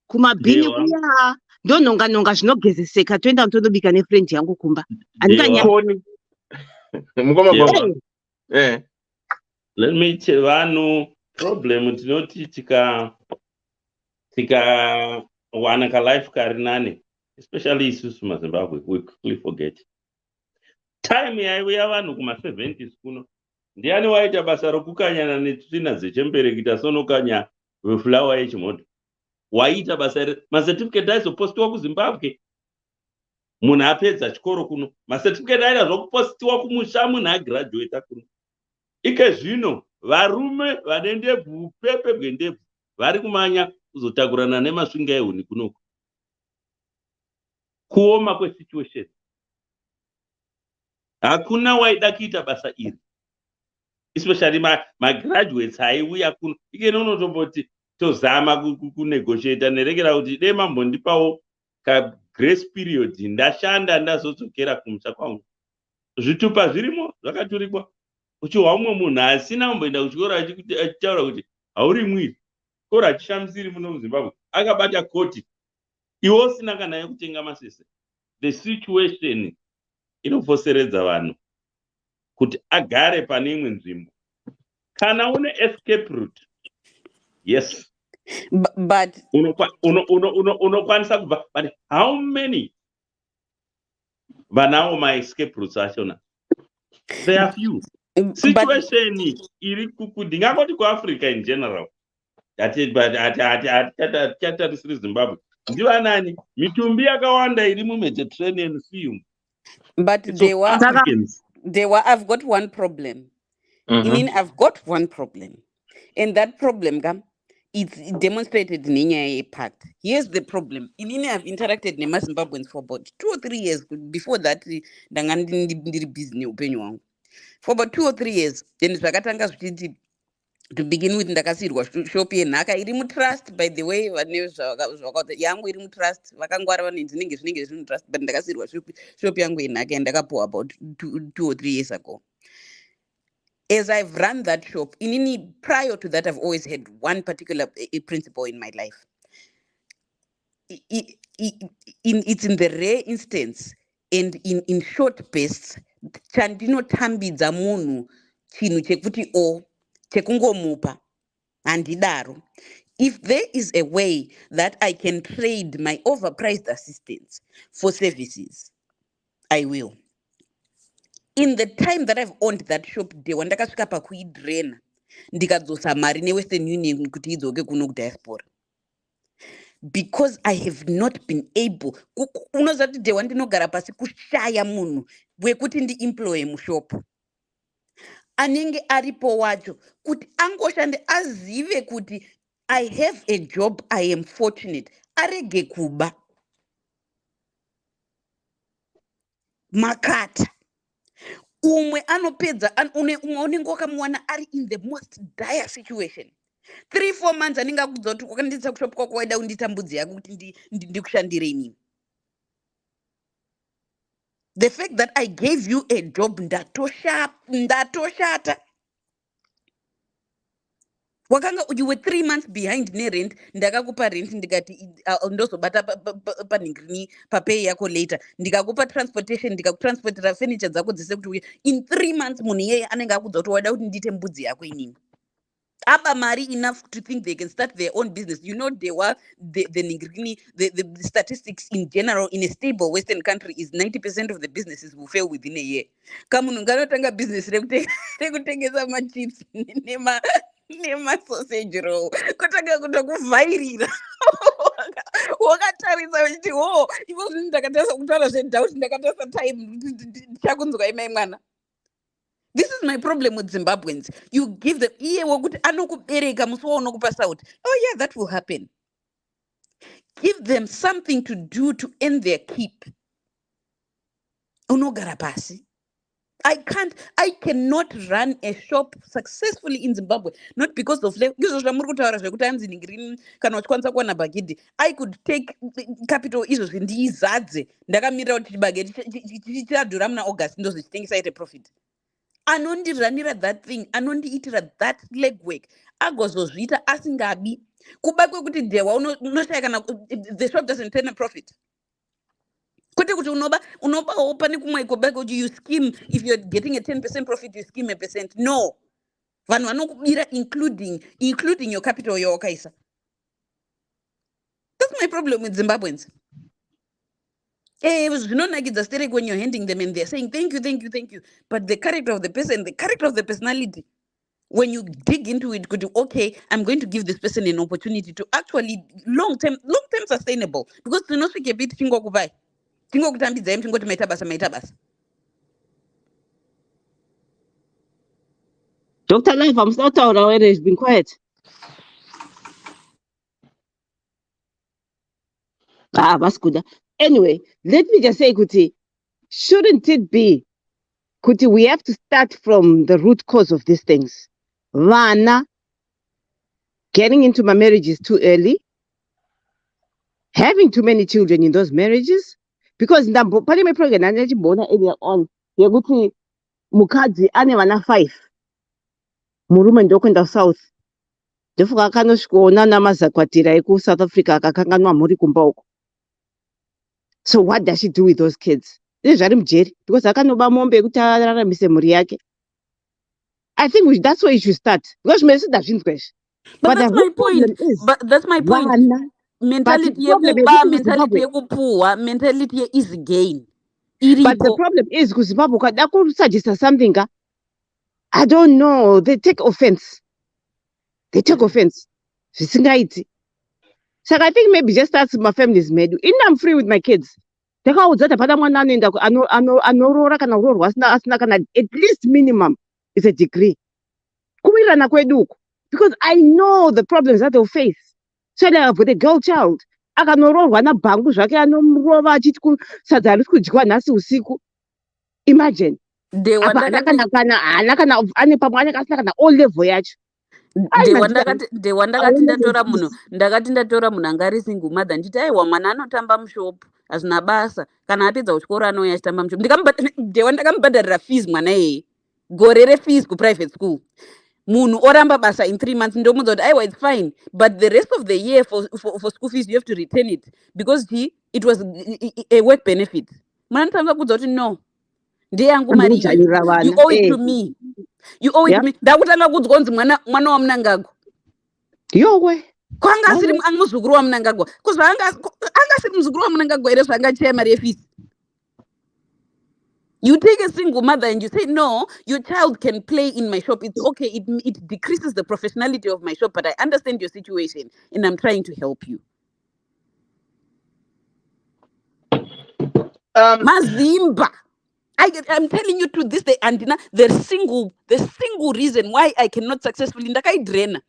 kumabhini kuya ndononga zvinogezeseka toenda tondobika nefriend yangu kumba. Mukoma Yeah, goma. let me tell vanhu problem tinoti tika wana ka life kari nane, especially isusu maZimbabwe, we quickly forget. Time yaiuya vanhu kuma70s kuno, ndiani waita basa rokukanyana netsvina dzechembereki tasonokanya flower yechimoto? Waita basa macertificate aizopostiwa kuZimbabwe munhu apedza chikoro kuno, macertificate aida zvokupostiwa kumusha munhu agraduata kuno. Ike zvino varume vane ndebvu upepe bwendebvu vari kumanya kuzotakurana nemasvinga ehuni kunoko. Kuoma kwesituation, hakuna waida kuita basa iri, especially magraduates aiuya kuno. Ikeni unotomboti tozama kunegotiata nerekera kuti dei mambondipawo ka grace period ndashanda ndazodzokera kumusha kwangu. Zvitupa zvirimo zvakaturikwa. Uchiwa umwe munhu asina kumboenda kuchikoro achitaura kuti hauri mwiri, chikoro achishamisiri muno muZimbabwe, akabata koti, iwe usina kana yekutenga masese. The situation inofoseredza vanhu kuti agare pane imwe nzvimbo. Kana une escape route, yes, But unokwanisa kubva, but how many vanawo my escape routes achona? There are few. Situation iri ndingangoti kuAfrica in general, tatarisiri Zimbabwe, ndiva nani mitumbi yakawanda iri muMediterranean Sea. But Africans. I've got one problem. I've got one problem. And that problem, it's demonstrated in Inya Pact. Here's the problem. I've interacted with Zimbabweans for about 2 or 3 years. Before that, for about 2 or 3 years, then to begin with, ndakasirwa shop yenhaka iri trust. By the way, yangu iri trust, vakangwara vanhu dzinenge zviri trust, but ndakasirwa shop yangu yenhaka yandakapuwa about 2 or 3 years ago. As I've run that shop, prior to that, I've always had one particular principle in my life. It's in the rare instance and in short bursts, chandinotambidza munhu chinhu chekuti chekungomupa handidaro. If there is a way that I can trade my overpriced assistance for services, I will. In the time that I've owned that shop, ndakasvika pakuidraina ndikadzosa mari neWestern Union kuti idzoke kuno kudiaspora, because I have not been able. Unoziva kuti ndinogara pasi kushaya munhu wekuti ndiemploye mushop anenge aripo wacho kuti angoshande azive kuti I have a job, I am fortunate, arege kuba makata. Umwe anopedza umwe unenge wakamuwana ari in the most dire situation. 3-4 months anenge akudza kuti wakanditsa kushop kwako waida kunditambudzi yako kuti ndikushandire inini. The fact that I gave you a job, ndatoshata. Wakanga you were 3 months behind nerent, ndakakupa rent ndikati ndozobata paningrini papay yako later, ndikakupa transportation, ndikakutransportera furniture dzako dzese kuti uye. In 3 months munhu yeye anenge akudza kuti wada kuti ndiite mbudzi yako inini. Aba mari enough to think they can start their own business. You know, the statistics in general in a stable Western country is 90% of the businesses will fail within a year. Kamunhu nganotanga business rekutengesa machips nema sausage roll kutanga kutokuvhairira wakatarisa uchiti ivo zvinhu ndakatarisa kutaura zvedoubt, ndakatarisa time chakunzwa imai mwana. This is my problem with Zimbabweans. You give them iye wokuti anokubereka musi waunokupa sauti. Oh yeah, that will happen. Give them something to do to earn their keep. Unogara pasi. I cannot run a shop successfully in Zimbabwe, not because of I could take capital izvozvi ndiizadze ndakamirira kuti chibage chichadhura muna August ndozvichitengesa ite profit. Anondiranira that thing, anondiitira that legwork, agozozviita asingabi. Kuba kwekuti dewa unoshaya kana the shop doesn't turn a profit. kwete kuti unobawo pane kumwe kobeka kuti you scheme, if you're getting a 10% profit you scheme a percent. No, vanhu vanokubira including your capital yawakaisa. That's my problem with Zimbabweans. Zvinonakidza sterek when you're handing them and they're saying thank you, but the character of the person, the character of the personality, when you dig into it, could okay, I'm going to give this person an opportunity to actually long term sustainable, because tinosvike piti tingokupai tingokutambidzai tingoti maita basa. Dr. Life, I'm not out already. It's been quiet. That's good. Anyway, let me just say, Kuti, shouldn't it be, Kuti, we have to start from the root cause of these things. Vana, getting into my marriages too early, having too many children in those marriages, because pani my program earlier on, Yaguti Mukadzi ane vana 5. Murume ndokwenda south. Ndofuka akanosvikaona namazakwatira eku South Africa akakanganwa mhuri kumba uko. So what does she do with those kids? Zviri mujeri because akanoba mombe yekuti araramise mhuri yake. I think that's where you should start. Because but that's my point. But that's my point. Mentality yekuba, mentality yekupuwa, mentality is gain. But the problem is because Zimbabwe kada suggest something. I don't know. They take offense. Zvisingaiti. So I think maybe just as my family is made, I'm free with my kids. At least minimum is a degree. Because I know the problems that they'll face. So with a girl child, imagine. Ndakati ndatora munhu anga ari single mother nditi aiwa mwana anotamba mushopu hazvina basa, kana apedza kuchikoro anouya achitamba mushopu. Ndewa ndakamubhadharira fees mwana iyeye, gore refees kuprivate school. Munhu oramba basa in 3 months ndomudza kuti aiwa it's fine, but the rest of the year for school fees you have to return it because it was a work benefit. Mwana notanga kudza kuti no, ndeyangu mari you owe it to me. You owe it to me. Ndakutanga kudzwa kunzi mwana wamunangagwa. Yowe. Kwanga asiri muzukuru wamunangagwa. Kuzva anga asiri muzukuru wamunangagwa ere zvangacheya mari yefees. You take a single mother and you say, no, your child can play in my shop. It's okay. It decreases the professionality of my shop, but I understand your situation and I'm trying to help you. Mazimba. I'm telling you to this day, Andina, the single reason why I cannot successfully ndakaidraina.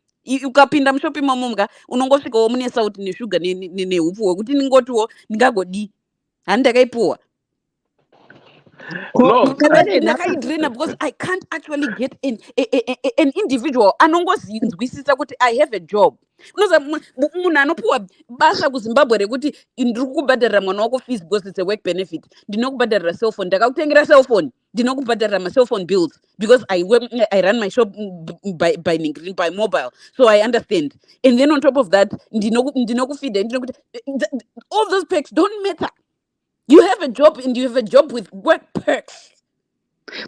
Ukapinda mushopi mamuga unongosvika womunesa kuti neshuga neupfu wekuti ningotiwo ndingagodi handakaipuwa. No, because I can't actually get an individual anongozinzwisisa kuti I have a job. Unoza munhu anopuwa basa kuZimbabwe rekuti ndiri kukubhadharira mwana wako fees because it's a work benefit. Ndinokubhadharira cell phone, ndakakutengera cell phone. Ndinokubhadharira my cell phone bills because I run my shop by mobile, so I understand. And then on top of that, ndinokufeed. All those perks don't matter. You have a job and you have a job with work perks.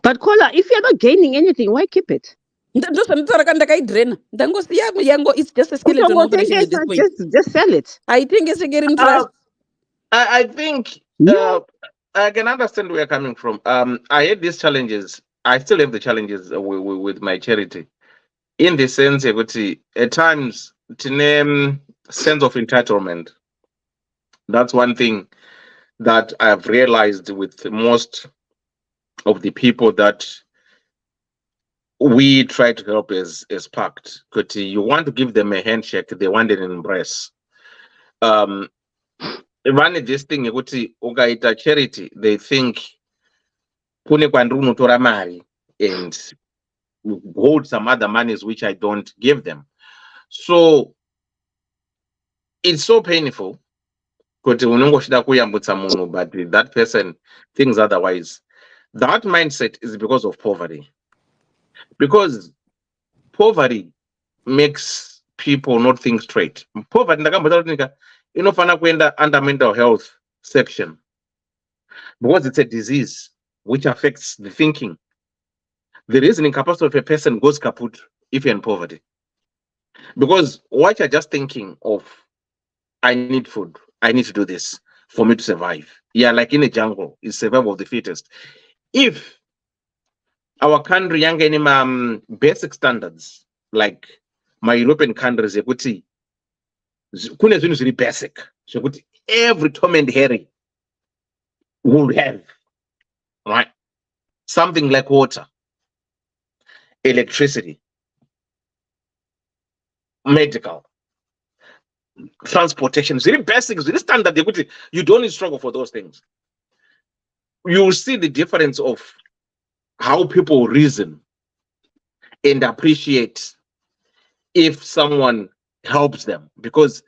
But Kola, if you're not gaining anything, why keep it? It's just a skeleton operation at this point. Just sell it. I think it's a getting trust. I think I can understand where you're coming from. I had these challenges. I still have the challenges with my charity. In the sense, at times, to name sense of entitlement. That's one thing that I've realized with most of the people that we try to help as packed. Because you want to give them a handshake, they want an embrace. One this thing, ugaita charity, they think kune kwandru unotora mari and hold some other monies which I don't give them. So it's so painful. But that person thinks otherwise. That mindset is because of poverty. Because poverty makes people not think straight. Poverty, under mental health section. because it's a disease which affects the thinking. The reasoning capacity of a person goes kaput if you're in poverty. Because what you're just thinking of, I need food, I need to do this for me to survive. Yeah, like in a jungle, it's survival of the fittest. If our country young any basic standards like my European countries, ekuti kune zvinhu zviri basic zvekuti every Tom and Harry will have, right? Something like water, electricity, medical, transportation, very basic, very standard. You don't need to struggle for those things. You will see the difference of how people reason and appreciate if someone helps them, because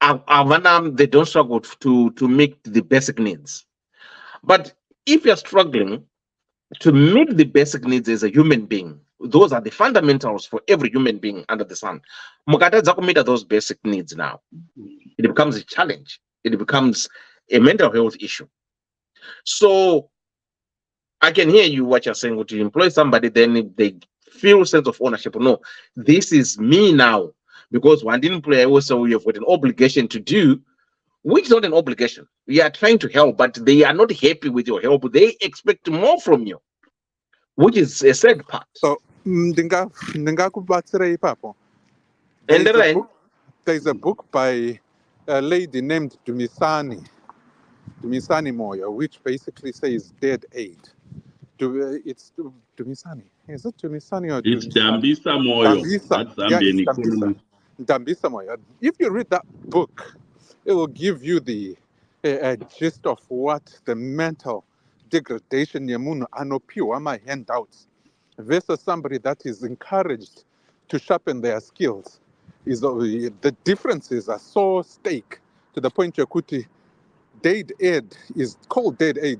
they don't struggle to meet the basic needs. But if you're struggling to meet the basic needs as a human being, those are the fundamentals for every human being under the sun. Mukatadza kumita those basic needs now, it becomes a challenge. It becomes a mental health issue. So I can hear you what you're saying. Would you employ somebody, then they feel sense of ownership? No, this is me now. Because one didn't play also, you have got an obligation to do, which is not an obligation. We are trying to help, but they are not happy with your help. They expect more from you, which is a sad part. So ndingakubatsira ipapo. And then There's a book by a lady named Dumisani Moyo, which basically says dead aid. It's Dumisani. Is it Dumisani or It's Dumisani? Dambisa Moyo. Dambisa. That's Yeah, it's Zambian Dambisa. economist. Dambisa Moyo. If you read that book, it will give you the gist of what the mental degradation Yamuno Anopio are my handouts versus somebody that is encouraged to sharpen their skills. The differences are so stake to the point Yakuti dead aid is called dead aid.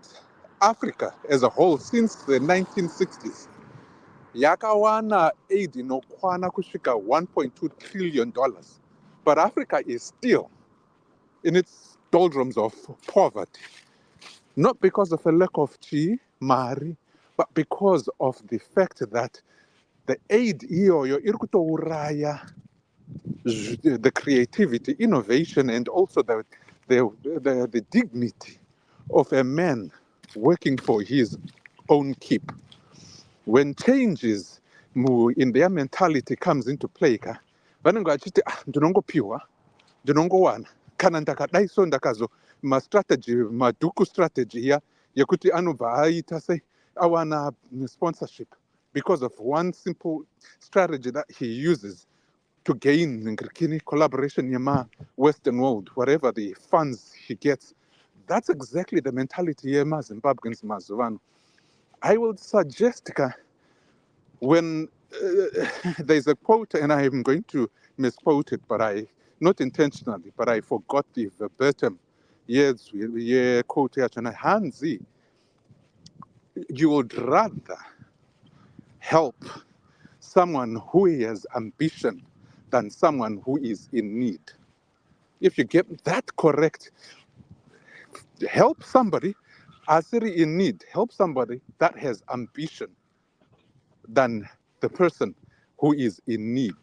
Africa as a whole since the 1960s yakawana aid inokwana kusvika $1.2 trillion, but Africa is still in its doldrums of poverty, not because of a lack of mari, but because of the fact that the aid iyoyo iri kutouraya the creativity, innovation, and also the dignity of a man working for his own keep. When changes in their mentality comes into play, vanenge vachiti ndinongopiwa ndinongowana kana ndakadai so ndakazo madhuku strategy iya yekuti anobva aita sei awana sponsorship because of one simple strategy that he uses to gain collaboration in Western world, whatever the funds he gets. That's exactly the mentality of Zimbabweans mazuvano. I would suggest when there's a quote, and I am going to misquote it, but not intentionally, but I forgot the verbatim. Yes, quote Hanzi, you would rather help someone who has ambition than someone who is in need. If you get that correct, help somebody asiri in need, help somebody that has ambition than the person who is in need.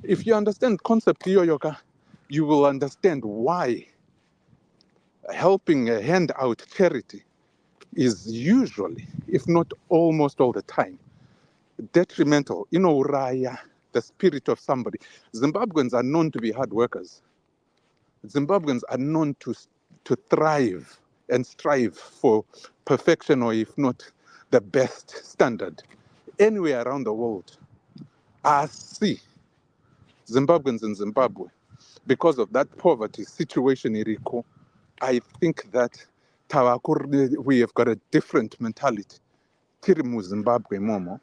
If you understand concept yoga, you will understand why helping a handout charity is usually, if not almost all the time, detrimental, raya the spirit of somebody. Zimbabweans are known to be hard workers. Zimbabweans are known to thrive and strive for perfection, or if not the best standard anywhere around the world. I see Zimbabweans in Zimbabwe, because of that poverty situation, Iriko, I think that we have got a different mentality. Tirimu Zimbabwe Momo.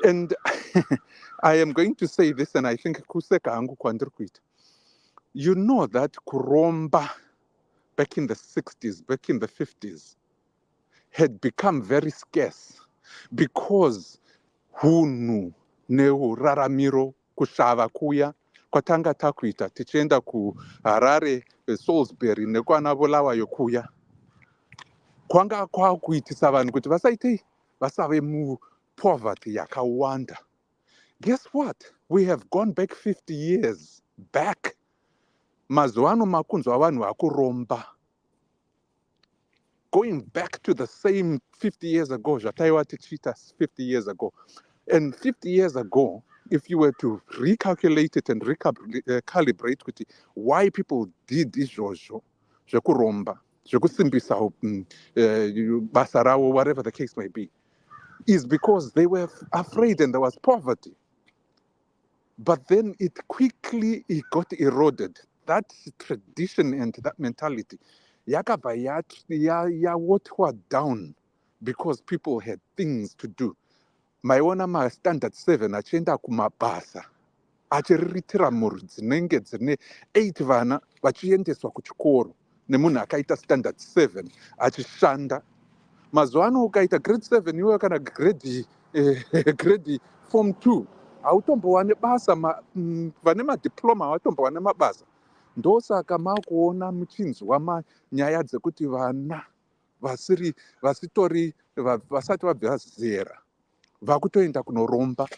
And I am going to say this, and I think Kuseka Angu Kwandrukwit. You know that Kuromba back in the 60s, back in the 50s, had become very scarce because hunu neuraramiro kushava kuya kwatanga takuita tichienda kuHarare, Salisbury nekwana Bulawayo kuya. kwanga kwakuitisa vanhu kuti vasave mupoverty yakawanda. Guess what? We have gone back 50 years back. Mazuva ano makunzwa vanhu vakuromba. Going back to the same 50 years ago, zvataiva tichiita 50 years ago. And 50 years ago, if you were to recalculate it and recalibrate kuti why people did izvozvo zvekuromba, zvekusimbisa basa ravo, whatever the case may be, is because they were afraid and there was poverty. But then it quickly got eroded. That tradition and that mentality yakabva yawotwa down because people had things to do. Maiona ma-standard 7 achienda kumabasa achiriritira mhuri dzinenge dzine 8 vana vachiendeswa kuchikoro nemunhu akaita standard 7 achishanda. Mazuva ano ukaita grade 7 iwe kana grade form 2 hautombowane basa. Vane madiploma havatombowane mabasa. Ndosaka makuona muchinzwa manyaya dzekuti vana vasati vabva zera vakutoenda kunoromba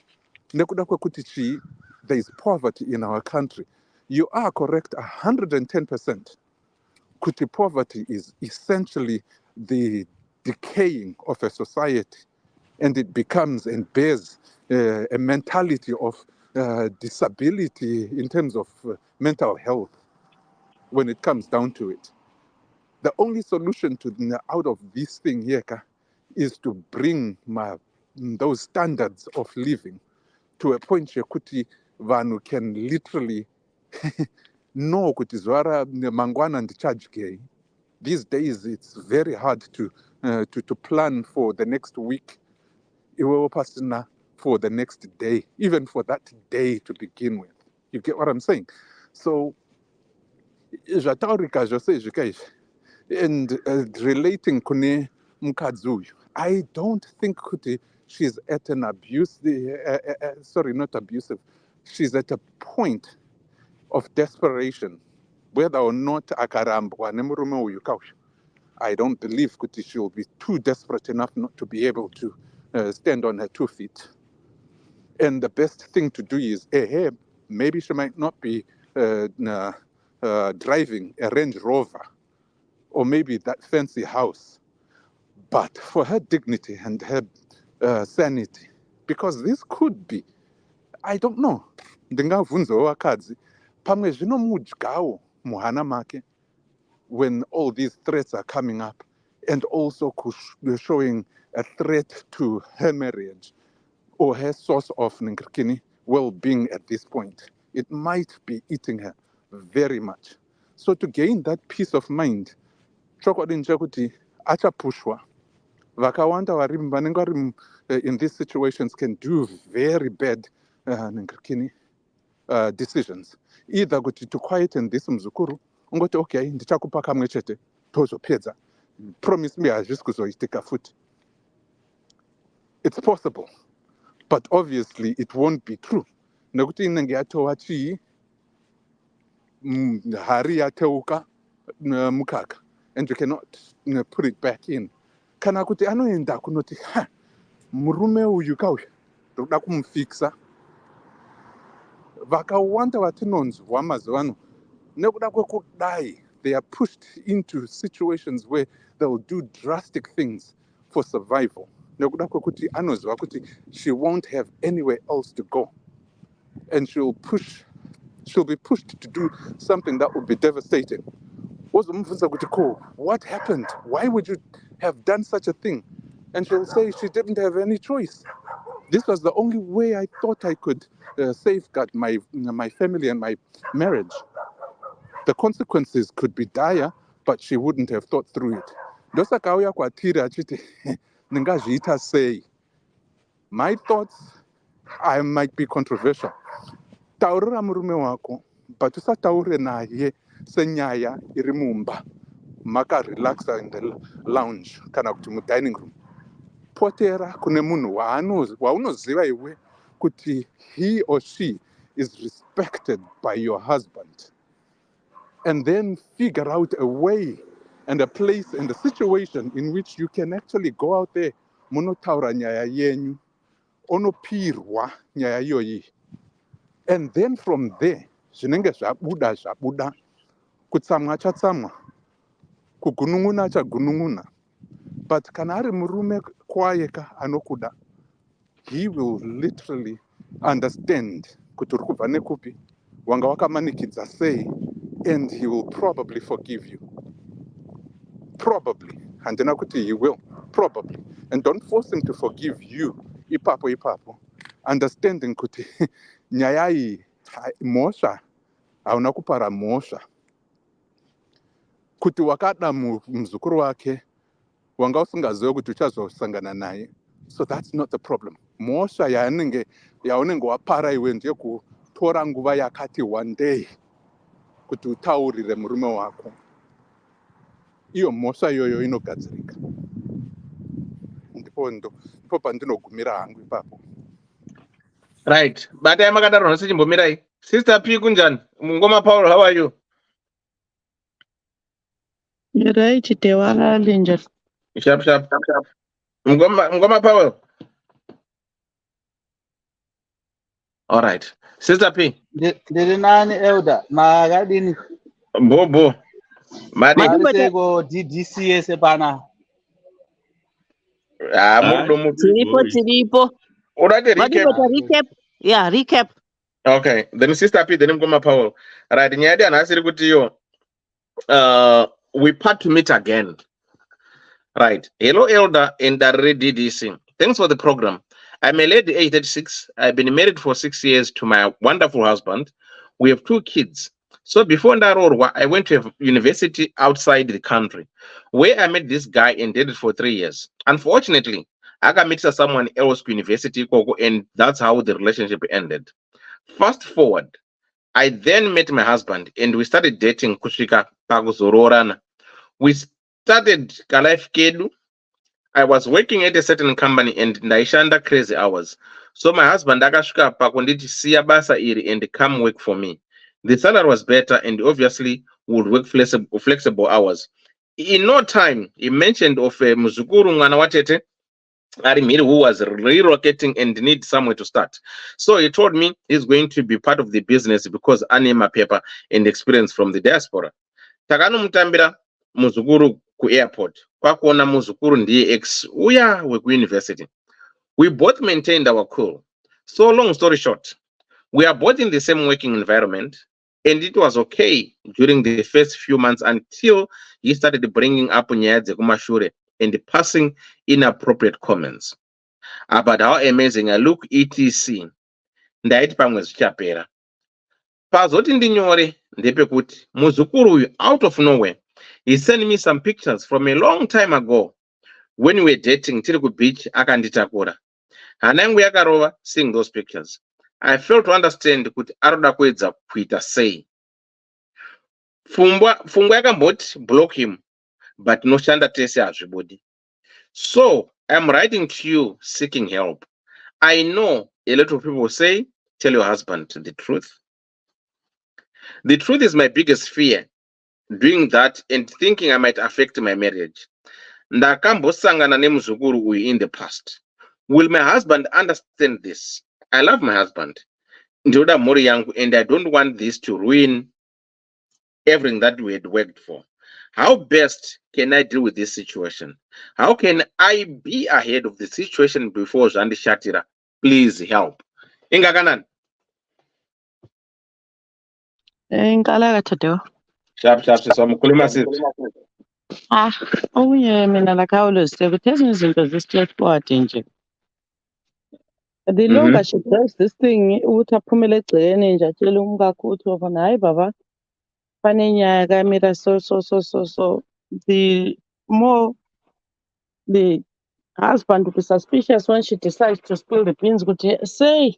nekuda kwekuti chii, there is poverty in our country. You are correct 110%. Kuti poverty is essentially the decaying of a society, and it becomes and bears a mentality of disability in terms of mental health when it comes down to it. The only solution out of this thing here is to bring those standards of living to a point where kuti vanhu can literally know kuti zwara mangwana ndichadyei. These days it's very hard to plan for the next week, for the next day, even for that day to begin with. You get what I'm saying? So zvataurika zvose izvika izvi and relating kune mukadzi uyu, I don't think kuti she's at an not abusive, she's at a point of desperation, whether or not akarambwa nemurume uyu kausha. I don't believe kuti she'll be too desperate enough not to be able to stand on her 2 feet. And the best thing to do is, maybe she might not be driving a Range Rover or maybe that fancy house, but for her dignity and her sanity, because this could be, I don't know, ndingavhunzawo vakadzi pamwe zvinomudyawo muhana make when all these threats are coming up, and also showing a threat to her marriage or her source of well-being at this point. It might be eating her very much. So to gain that peace of mind, chokwadi nchekuti achapushwa. Vakawanda vanenge vari in these situations can do very bad decisions. Either kuti to quieten this mzukuru, ungoti okay, ndichakupa kamwe chete, tozopedza. Promise me hazvisi kuzoitika futi. It's possible, but obviously it won't be true. Nekuti inenge yatova chii, hari yateuka mukaka, and you cannot put it back in. Kana kuti anoenda kunoti, murume uyu kauyu, ndoda kumufikisa. Vakawanda vatinonzwa mazuva ano, nekuda kwekudai, they are pushed into situations where they will do drastic things for survival. Nekuda kwekuti anozwa kuti she won't have anywhere else to go, and she'll be pushed to do something that will be devastating. What happened? Why would you have done such a thing? And she'll say she didn't have any choice. This was the only way I thought I could safeguard my family and my marriage. The consequences could be dire, but she wouldn't have thought through it. Ndosakauya kwatiri achiti ndingazviita sei. My thoughts, I might be controversial. Taurira murume wako, but usataure naye senyaya iri mumba. Maka relaxa in the lounge, kana kuti mu dining room. Potera kune munhu waunoziva iwe kuti he or she is respected by your husband. And then figure out a way and a place and a situation in which you can actually go out there munotaura nyaya yenyu onopirwa nyaya iyoyi, and then from there zvinenge zvabuda kutsamwa chatsamwa, kugunun'una chagunun'una. But kana ari murume kwayeka anokuda, he will literally understand kuti uri kubva nekupi, wanga wakamanikidza sei, and he will probably forgive you. Probably. Handina kuti he will. Probably. And don't force him to forgive you. Ipapo. Understanding kuti nyaya iyi mhosva hauna kupara mhosva. Kuti wakada muzukuru wake wanga usingazivi kuti uchazosangana naye. So that's not the problem. Mhosva yaunenge wapara iwe ndiye kutora nguva yakati one day kuti utaurire murume wako. Iyo mhosva iyoyo inogadzirika. Ndipo pandinogumira hangu ipapo. Right. But I'm going to say, Sister P. Kunjan, Ngoma Paul, how are you? You're right, Tewala Danger. Sharp. Ngoma Paul. All right. Sister P. Nani elder magadini Bobo. Madi. Maritego Ddc sepana. Tiripo. Already recap. Yeah, recap. Okay. Then Sister P, then Ngoma Paul. Right. Nyadi anasiri kuti yo. We part to meet again. Right. Hello, Elder and Ddc. Thanks for the program. I'm a lady, age 36. I've been married for 6 years to my wonderful husband. We have 2 kids. So before Ndarorwa, I went to a university outside the country, where I met this guy and dated for 3 years. Unfortunately, I got met someone else to university, and that's how the relationship ended. Fast forward, I then met my husband, and we started dating kusvika pakuzororana. We started Kalife Kedu. I was working at a certain company and ndaishanda crazy hours. So my husband akasvika pakunditi siya basa iri and come work for me. The salary was better and obviously would work flexible hours. In no time, he mentioned of a muzukuru mwana watete Arimiri, who was relocating and need somewhere to start. So he told me he's going to be part of the business because anima paper and experience from the diaspora. Takano mutambira muzukuru ku airport. Kwakuona muzukuru ndiye ex uya weku university. We both maintained our cool. So long story short, we are both in the same working environment, and it was okay during the first few months until he started bringing up nyaya kumashure and passing inappropriate comments about how amazing I look, etc. Ndaiti pamwe zvichapera. Pazoti ndinyore ndepekuti muzukuru uyu out of nowhere he sent me some pictures from a long time ago when we were dating tiri ku beach akanditakura. Hana yangu yakarova seeing those pictures. I failed to understand kuti aroda kuedza kuita sei. Fungwa yakamboti block him, but noshanda tese hazvibudi. So I'm writing to you seeking help. I know a lot of people say, tell your husband the truth. The truth is my biggest fear, doing that and thinking I might affect my marriage. Ndakambosangana nemuzukuru uyu in the past. Will my husband understand this? I love my husband. Ndoda mori yangu, and I don't want this to ruin everything that we had worked for. How best can I deal with this situation? How can I be ahead of the situation before Zandi Shatira? Please help. Inga kanan. Ngala Tato. Sharp. So mukulima sit. Oh yeah, mina like I always say, but tell me into this straightforward nje. The longer she does this thing, utaphumela egcekeni nje atshela umkakho uthi wabona hayi baba fanenya kamera so the more the husband will be suspicious when she decides to spill the beans ukuthi say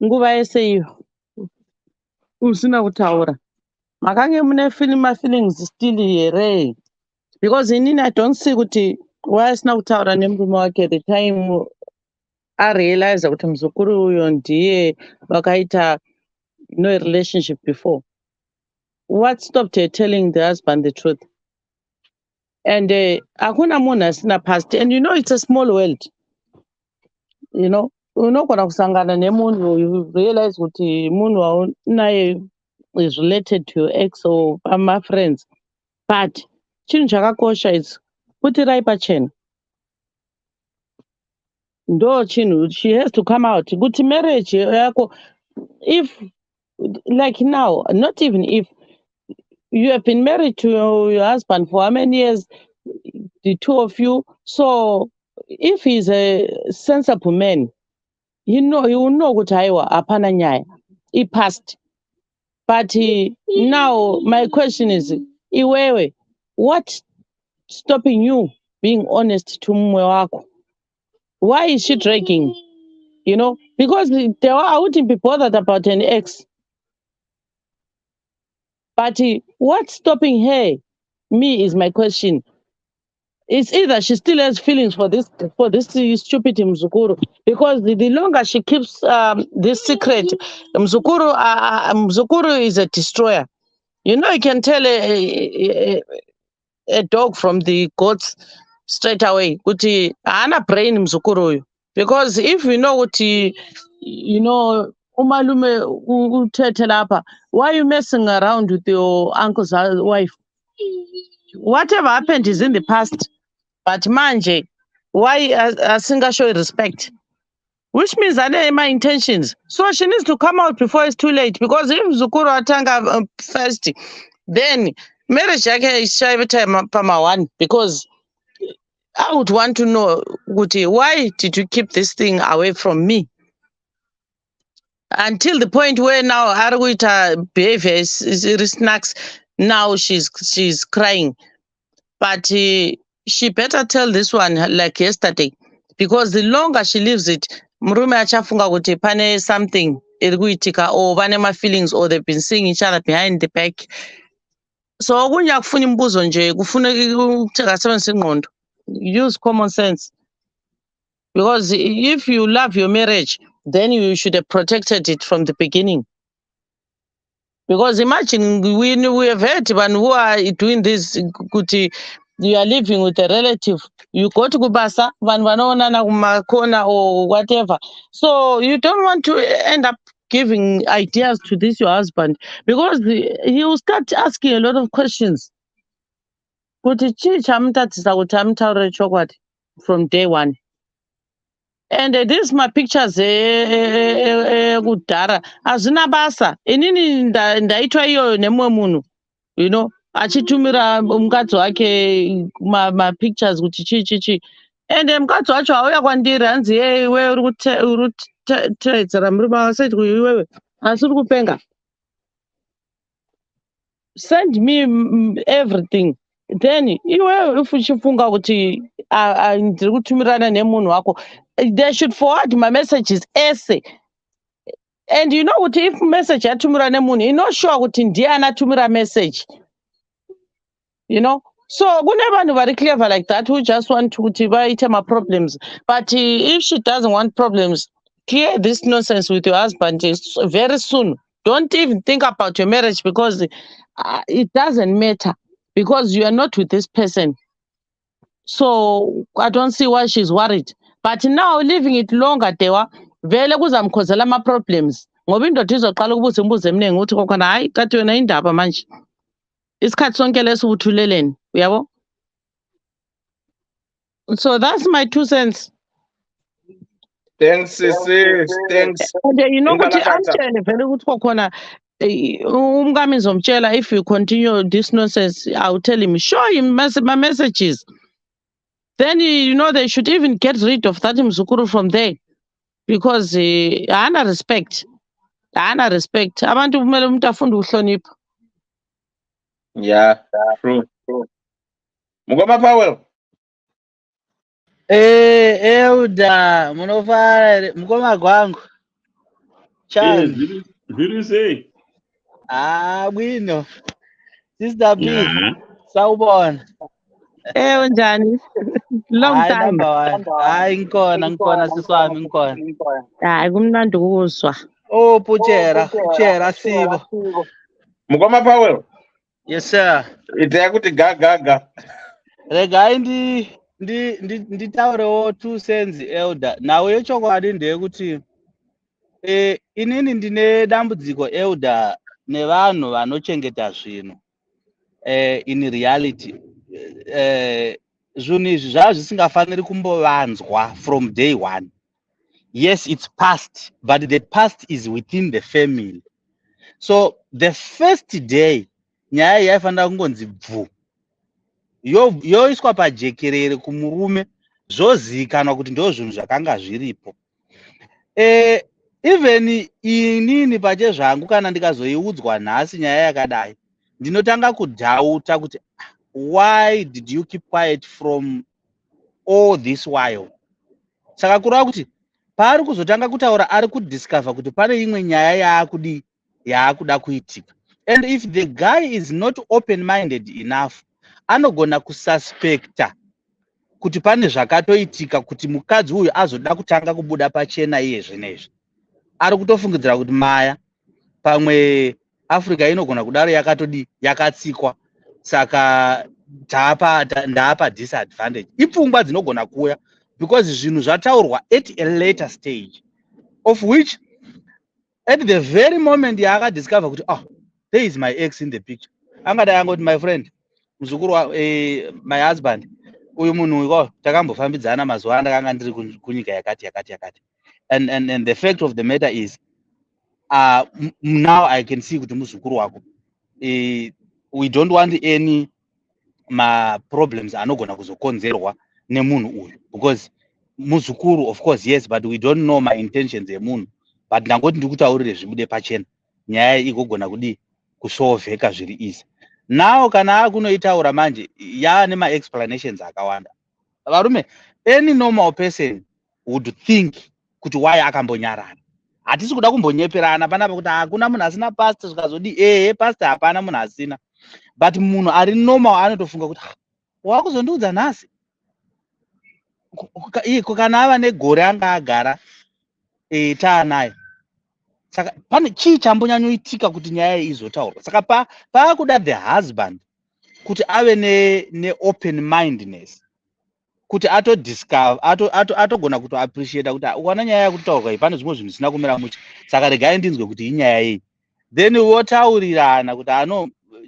nguva yeseyo usina kutaura makange mune feelings still here because inini I don't see kuti why asina kutaura nemurume wake the time arealize kuti muzukuru uyo ndiye wakaita no relationship before. What stopped her telling the husband the truth? And hakuna munhu asina past, and you know it's a small world. You know, unogona kusangana nemunhu, you realize kuti munhu naye is related to your ex or my friends, but chinhu chakakosha is kutirai pachena. Ndo chinhu, she has to come out kuti marriage yako, if like now, not even if you have been married to your husband for how many years, the two of you, so if he's a sensible man, you will know kuti haiwa hapana nyaya, he passed. But now my question is, iwewe, what stopping you being honest to mumwe wako? Why is she dragging? You know, because I wouldn't be bothered about an ex. But what's stopping her? Me is my question. It's either she still has feelings for this stupid Mzukuru, because the longer she keeps this secret, Mzukuru is a destroyer. You know, you can tell a dog from the goats straight away. Kuti hana brain Mzukuru, because if you know what umalume uthethe lapha, why are you messing around with your uncle's wife? Whatever happened is in the past. But manje, why asingashow respect? Which means that my intentions. So she needs to come out before it's too late. Because if Zukuru atanga first, then marriage is time pama one. Because I would want to know, why did you keep this thing away from me? Until the point where now Arwita behavior is snacks. Now she's crying. But she better tell this one like yesterday, because the longer she leaves it, murume achafunga kuti pane something irikuitika, or vane ma feelings, or they've been seeing each other behind the back. So kunya kufuna imbuzo nje, kufuna ukusebenzisa ingqondo. Use common sense. Because if you love your marriage, then you should have protected it from the beginning. Because imagine we have heard when who are doing this, you are living with a relative, you go to Kubasa, Kumakona or whatever. So you don't want to end up giving ideas to this your husband, because he will start asking a lot of questions. From day one. And these my pictures kudhara azvina basa, inini ndaitwa iyo nemwe munhu, you know, achitumira mukadzi wake ma pictures kuti chi and mukadzi wacho auya kwandiri hanzi iwe uri kutedzera murume asati iwewe asi uri kupenga, send me everything. Then iwewe if uchifunga kuti ndiri kutumirana nemunhu wako, they should forward my messages ese. And you know what, if message yatumira nemunhu, you know sure kuti ndiye anatumira message, you know. So kune vanhu vari clever like that who just want kuti vaite ma problems. But if she doesn't want problems, clear this nonsense with your husband very soon. Don't even think about your marriage, because it doesn't matter, because you are not with this person. So I don't see why she's worried. But now leaving it longer, Dewa, vele kuzamkhozela ama problems. Ngoba indoda izoqala ukubuza imibuzo eminingi ukuthi kokona hayi kade wena indaba manje. Isikhathi sonke lesikuthuleleni, uyabo? So that's my 2 cents. Thanks, sis. Thanks. And you know what, Ngalakatha. amtshele vele ukuthi kokona umkami ngizomtshela, if you continue this nonsense, I'll tell him, show him my messages. Then you know they should even get rid of that Mzukuru from there, because hana respect. Abantu kumele umuntu afunde ukuhlonipha. Yeah, true. Mugoma Powell. Euda, munofara mukoma gwangu. Yes, Chani. did you say? Bwino. Sister B, Yeah. sawubona. Unjani? Long time. Number one. Ngikona siswami ngikona. Hayi kumnandi ukuzwa. Oh, Puchera Sibo. Mugoma Powell. Yes, sir. Ite yakuti gaga. regai nditaurewo 2 cents elder. Nawe yechokwadi ndeyekuti inini ndine dambudziko elder nevanhu vanochengeta zvinhu in reality. Zvinhu izvi zvava zvisingafaniri kumbovanzwa from day one. Yes, it's past, but the past is within the family. So the first day nyaya yaifanira kungonzi bvu yoiswa pajekerere kumurume zvozivikanwa kuti ndo zvinhu zvakanga zviripo. Even inini pache zvangu kana ndikazoiudzwa nhasi nyaya yakadai ndinotanga kudhauta kuti why did you keep quiet from all this while. Saka kureva kuti paari kuzotanga kutaura ari kudiscover kuti pane imwe nyaya yaakuda kuitika. And if the guy is not open-minded enough, anogona kususpecta kuti pane zvakatoitika kuti mukadzi uyu azoda kutanga kubuda pachena iye zvinezvi. Ari kutofungidzira kuti maya pamwe Africa inogona kudaro yakatsikwa, saka ndapa disadvantage. Ipfungwa dzinogona kuuya because zvinhu zvataurwa at a later stage, of which at the very moment yaakadiscover kuti there is my ex in the picture, angadai angoti my friend, muzukuru my husband, uyu munhu uyu takambofambidzana mazuva andakanga ndiri kunyika yakati. And the fact of the matter is now I can see kuti muzukuru wako. We don't want any problems anogona kuzokonzerwa nemunhu uyu, because muzukuru of course yes, but we don't know my intentions emunhu. But ndangoti ndikutaurire zvibude pachena, nyaya igogona kudi kusolveka zviri easy. Now kana akunoitaura manje yaane ma explanations akawanda. Varume, any normal person would think kuti why akambonyarara. Hatisi kuda kumbonyeperana panapa kuti hakuna munhu asina past zvikazodi past hapana munhu asina. But munhu ari normal anotofunga kuti wakuzondiudza nhasi. Kana ava negore anga agara taanayo. Saka pane chii chambonyanyoitika kuti nyaya izotaurwa. Saka paakuda the husband kuti ave ne open mindedness, kuti atogona kuto appreciate kuti ukaona nyaya yakutaurwa iyi pane zvimwe zvinhu zvisina kumira mushe, saka regai ndinzwe kuti inyaya yei. Then votaurirana kuti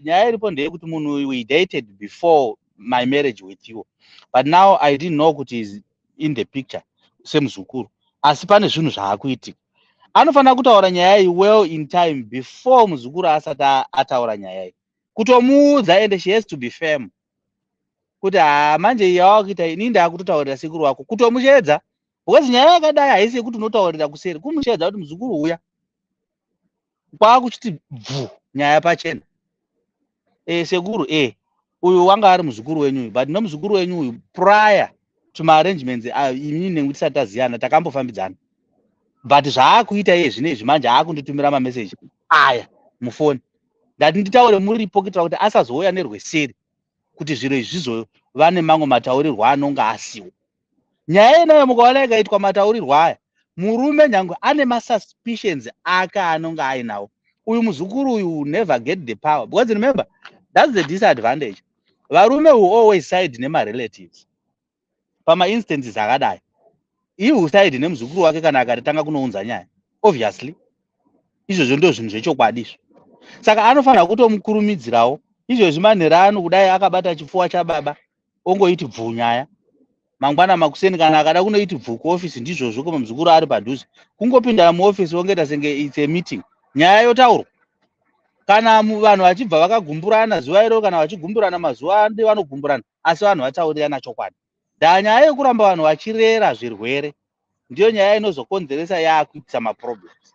nyaya iripo ndeyekuti munhu we dated before my marriage with you, but now I didn't know kuti is in the picture semuzukuru, asi pane zvinhu zvaakuitika. Anofanira kutaura nyaya iyi well in time before muzukuru asati ataura nyaya iyi, kutomuudza, and she has to be firm kuti manje yawakuita ini ndakutotaurira sekuru wako, kutomushedza, because nyaya yakadai haisi yekuti unotaurira kuseri, kumushedza kuti muzukuru uya kwakuchiti bvu nyaya pachena. Sekuru uyu wanga ari muzukuru wenyu, but nomuzukuru wenyu uyu prior to my arrangements inini nengu tisati taziyana takambofambidzana, but zvaakuita iye zvinezvi manje akunditumira mameseji aya mufoni. Ndati nditaure muripo kuitira kuti asazouya nerweseri kuti zviro izvi zvizova nemamwe mataurirwo anonga asiwo. Nyaya inayo mukaona ikaitwa mataurirwo aya, murume nyange ane masuspicions ake anonga ainawo. Uyu muzukuru uyu never get the power, because remember that's the disadvantage. Varume who always side nemarelatives pama instances akadai, iwu side nemuzukuru wake kana akatanga kunounza nyaya, obviously izvozvo ndo zvinhu zvechokwadi. Saka anofanira kutomukurumidzirawo izvozvi manherano kudai akabata chipfuwa chababa ongoiti bvu nyaya. Mangwana makuseni kana akada kunoiti bvu kuofisi ndizvozvo, koma muzukuru ari padhuze kungopinda muofisi ongeta senge it's a meeting, nyaya yotaurwa. Kana vanhu vachibva vakagumburana zuva iro, kana vachigumburana mazuva ande vanogumburana, asi vanhu vataurirana chokwadi. Nyaya yekuramba vanhu vachirera zvirwere ndiyo nyaya inozokonzeresa yaakuitisa maproblems.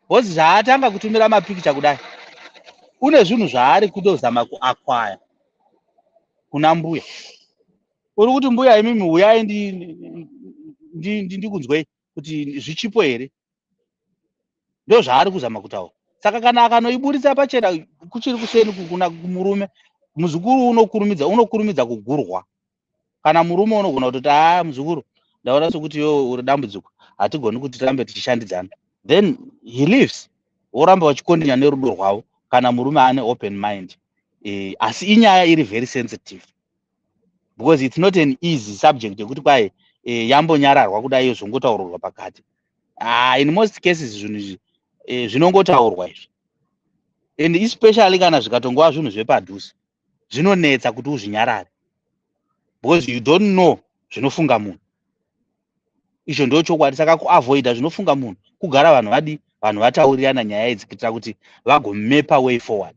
Hozi zvaatanga kutumira mapikicha kudai, une zvinhu zvaari kutozama kuakwaya kuna mbuya. Uri kuti mbuya imimi uyai ndikunzwei kuti zvichipo here, ndo zvaari kuzama kutaura. Saka kana akanoiburitsa pachena kuchiri kuseni kuna murume, muzukuru unokurumidza kugurwa. Kana murume unogona kutoti muzukuru ndaona sekuti uri dambudziko, hatigoni kuti tirambe tichishandidzana, then he leaves, voramba vachikondinya nerudo rwavo kana murume ane open mind. Asi inyaya iri very sensitive. because it's not an easy subject yekuti kwai yambonyararwa kudai yozongotaurwa pakati. In most cases zvinhu izvi zvinongotaurwa izvi, and especially kana zvikatongova zvinhu zvepadhuze zvinonetsa kuti uzvinyarare because you don't know zvinofunga munhu. Izvo ndo chokwadi. Saka kuavoida zvinofunga munhu kugara vanhu vataurirana nyaya idzi kuitira kuti vagomepa way forward.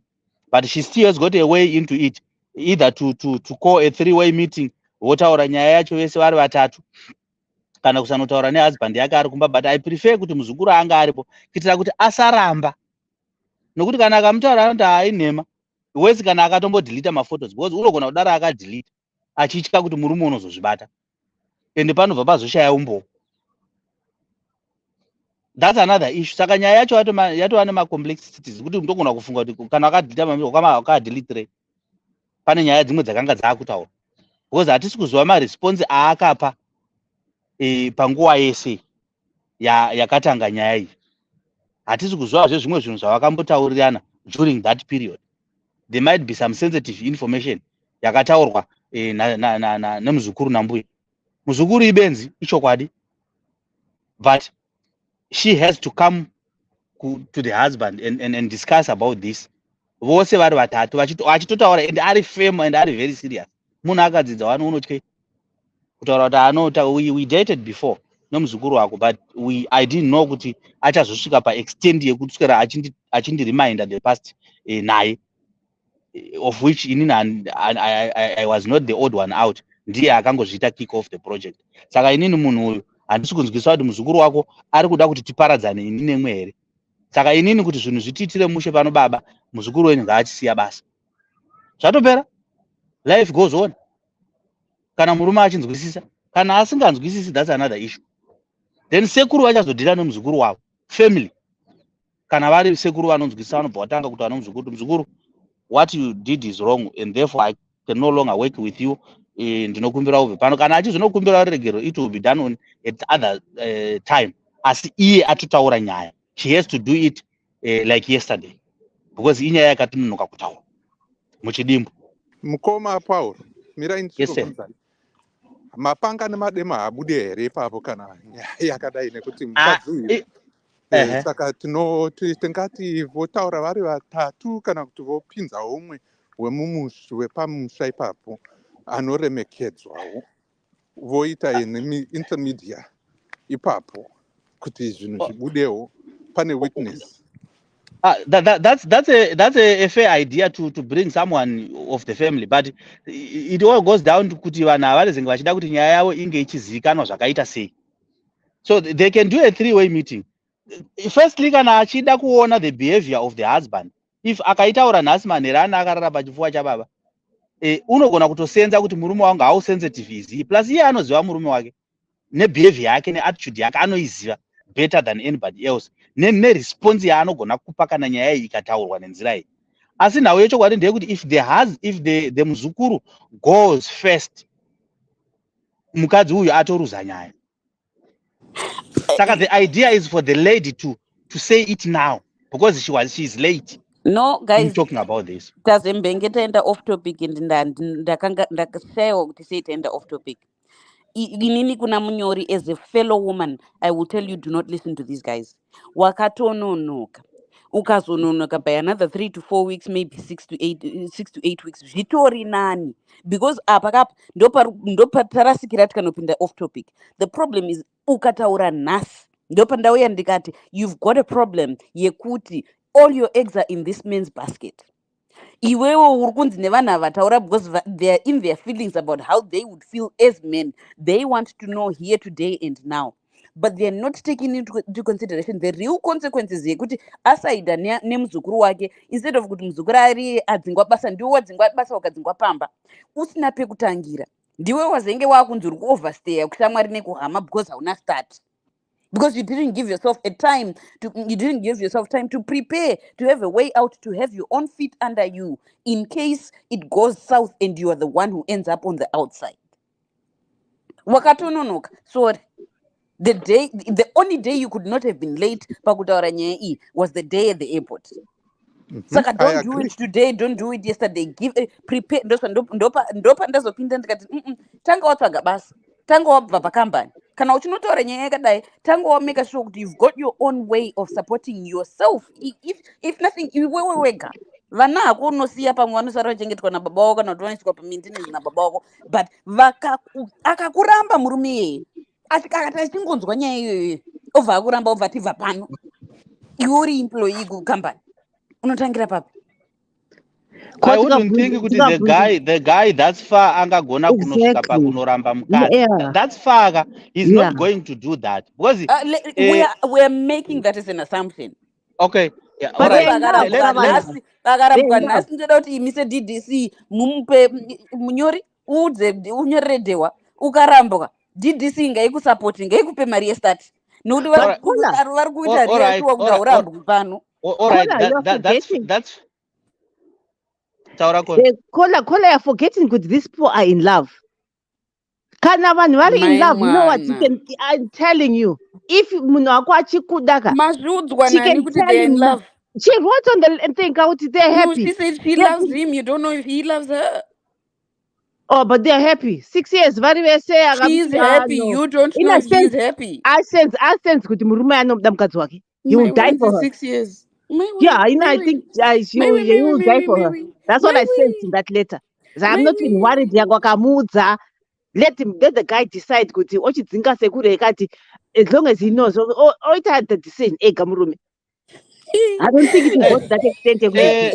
But she still has got a way into it, either to call a 3-way meeting votaura nyaya yacho vese vari vatatu, kana kusanotaura nehusband yake ari kumba. But I prefer kuti muzukuru anga aripo kuitira kuti asaramba, nokuti kana akamutaura kuti hainhema wese kana akatombodelita maphotos, because unogona kudaro akadelita achitya kuti murume unozozvibata ende panobva pazoshaya umbo. That's another issue. Saka nyaya yacho yatova nemacomplexities kuti ndogona kufunga kuti kana akadelita mamiro kama akadelitire pane nyaya dzimwe dzakanga dzaakutaura, because hatisi kuziva maresponse aakapa panguva yese yakatanga nyaya iyi. Hatisi kuzivazve zvimwe zvinhu zvavakambotaurirana during that period. There might be some sensitive information yakataurwa nemuzukuru nambuya. Muzukuru ibenzi ichokwadi, but she has to come to the husband and discuss about this. Vose vari vatatu vachitotaura and ari firm and ari very serious. Munhu akadzidza unotye kutaura kuti we dated before nomuzukuru wako, but I didn't know kuti achazosvika paextend yekutswera achindireminder the past naye, of which inini I was not the odd one out. Ndiye akangozviita kick off the project. Saka inini munhu uyu handisi kunzwisa kuti muzukuru wako ari kuda kuti tiparadzane ini nemwe here. Saka inini kuti zvinhu zvitiitire mushe pano baba, muzukuru wenyu ngaachisiya basa. Zvatopera, life goes on. Kana murume achinzwisisa, kana asinganzwisisi, that's another issue. Then sekuru vachazodhira nemuzukuru wavo, family. Kana vari sekuru vanonzwisisa vanobva vatanga kuti muzukuru, what you did is wrong and therefore I can no longer work with you. Ndinokumbira ubve pano. Kana achizonokumbira regero, it will be done on at other time. Asi iye atotaura nyaya, she has to do it like yesterday, because inyaya yakatinonoka kutaura muchidimbu. Mukoma Paul, mira Yes, sir. mapanga nemadema habude here ipapo kana nyaya yakadai nekuti mukadzi uyu saka tingati votaura vari vatatu kana kuti vopinza umwe wepamusha ipapo anoremekedzwawo, voita intermedia ipapo kuti zvinhu zvibudewo pane witness. That's a fair idea to bring someone of the family, but it all goes down to kuti vanhu havarizinge vachida kuti nyaya yavo inge ichizivikanwa zvakaita sei. So they can do a 3-way meeting. Firstly, kana achida kuona the behavior of the husband, if akaitaura nhasi manhero ana akarara pachifuva chababa, unogona kutosenza kuti murume wangu hausensitive izi, plus iye anoziva murume wake nebehavior yake neattitude yake anoiziva better than anybody else, neresponse yaanogona kupa kana nyaya iyi ikataurwa nenzira iyi. Asi nhau yechokwadi ndeyekuti if the muzukuru goes first, mukadzi uyu atoruza nyaya. Saka the idea is for the lady to say it now, because she's late. No, guys, talking about this. Tazembenge taenda off topic and ndakashaiwa kuti sei taenda off topic. Inini kuna munyori, as a fellow woman, I will tell you, do not listen to these guys. Wakatononoka. Ukazononoka by another 3 to 4 weeks, maybe 6 to 8 weeks. Zvitori nani. Because apakapa ndopatarasikira tikanopinda off topic. The problem is ukataura nhasi. Ndopandauya ndikati, you've got a problem yekuti all your eggs are in this man's basket. Iwewe urukunzi nevanhu avataura because they are in their feelings about how they would feel as men. They want to know here, today and now. But they are not taking into consideration the real consequences yekuti asaida nemuzukuru wake, instead of kuti muzukuru ari adzingwa basa ndiwe wadzingwa basa ukadzingwa pamba usina pekutangira, ndiwe wazenge wakunzi uri kuoverstaya kushamwari nekuhama because hauna start. Because you didn't give yourself time to prepare, to have a way out, to have your own feet under you in case it goes south and you are the one who ends up on the outside. Wakatononoka, sorry. The only day you could not have been late pakutaura nyaya iyi was the day at the airport. Saka I don't do agree. it today, don't do it yesterday. Give prepare ndopa ndazopinda ndikati tanga watsvaga basa, tanga wabva pakambani. Kana uchinotaura nyaya yakadai, tanga wamake sure kuti you've got your own way of supporting yourself. If nothing, iwewe wega. Vana hako unosiya pamwe vanosara vachengetwa nababa wako kana kuti vanoiswa pamaintenance nababa wako, but akakuramba murume iyeye akati achingonzwa nyaya iyoyo obva akuramba obva tibva pano iwe uri employee kukambani unotangira papi? I wouldn't think kuti the guy that's far angagona kunosvika Exactly. pakunoramba mukadzi. Yeah. That's far. He's Yeah. not going to do that because we're making that as an assumption. okay. Yeah, But all right. Vakarambuka nhasi ndoda kuti imise DDC mumupe munyori unyorere dhewa ukarambuka DDC ngaikusapoti ngaikupe mari yestati nokuti vari kuita riyaitiwa kuti haurambwi pano. All right, that's Kola, you're forgetting that these people are in love. Kana vanhu vari in love, you know what? I'm telling you, if munhu wako achikudaka, mazviudzwa nani kuti they're in love? She wrote on the thing out they're happy. No, she said she loves him. You don't know if he loves her. Oh, but they're happy. 6 years, very well say. She's happy. No. You don't know if he's happy. I sense kuti murume anomda mukadzi wake. You will die for her. 6 years. Yeah, I think you will die for her. That's what I sensed in that letter. I'm not even worried. Yagwakamuudza. Let the guy decide kuti ochidzinga sekure ekati as long as he knows. Oita the decision ega murume. I don't think it goes to that extent. Vari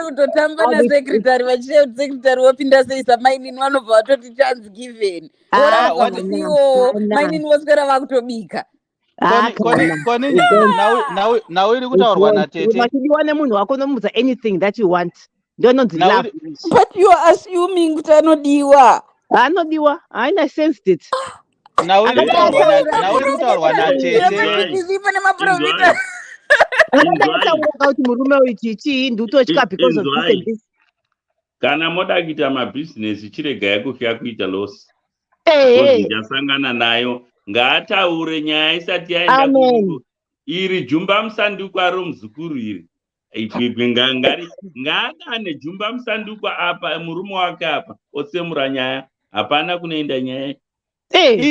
kutotamba nasekretary vachia kuti sekretary wapinda sei samainini vanobva vatoti chance given. Mainini voswera vakutobika. Now iri kutaurwa natete. Machidiwa nemunhu wako unomudza anything that you want. Don't love. But you are assuming kuti anodiwa. Anodiwa. I sensed it. Now iri kutaurwa natete. Kana moda kuita mabhizinesi chiregai kufya kuita loss. Ndasangana nayo ngaataure nyaya isati yaenda kuruko. Iri jumba musanduku aro muzukuru iri. Ngaadane jumba musanduku apa murume wake apa otsemura nyaya hapana kunoenda nyaya.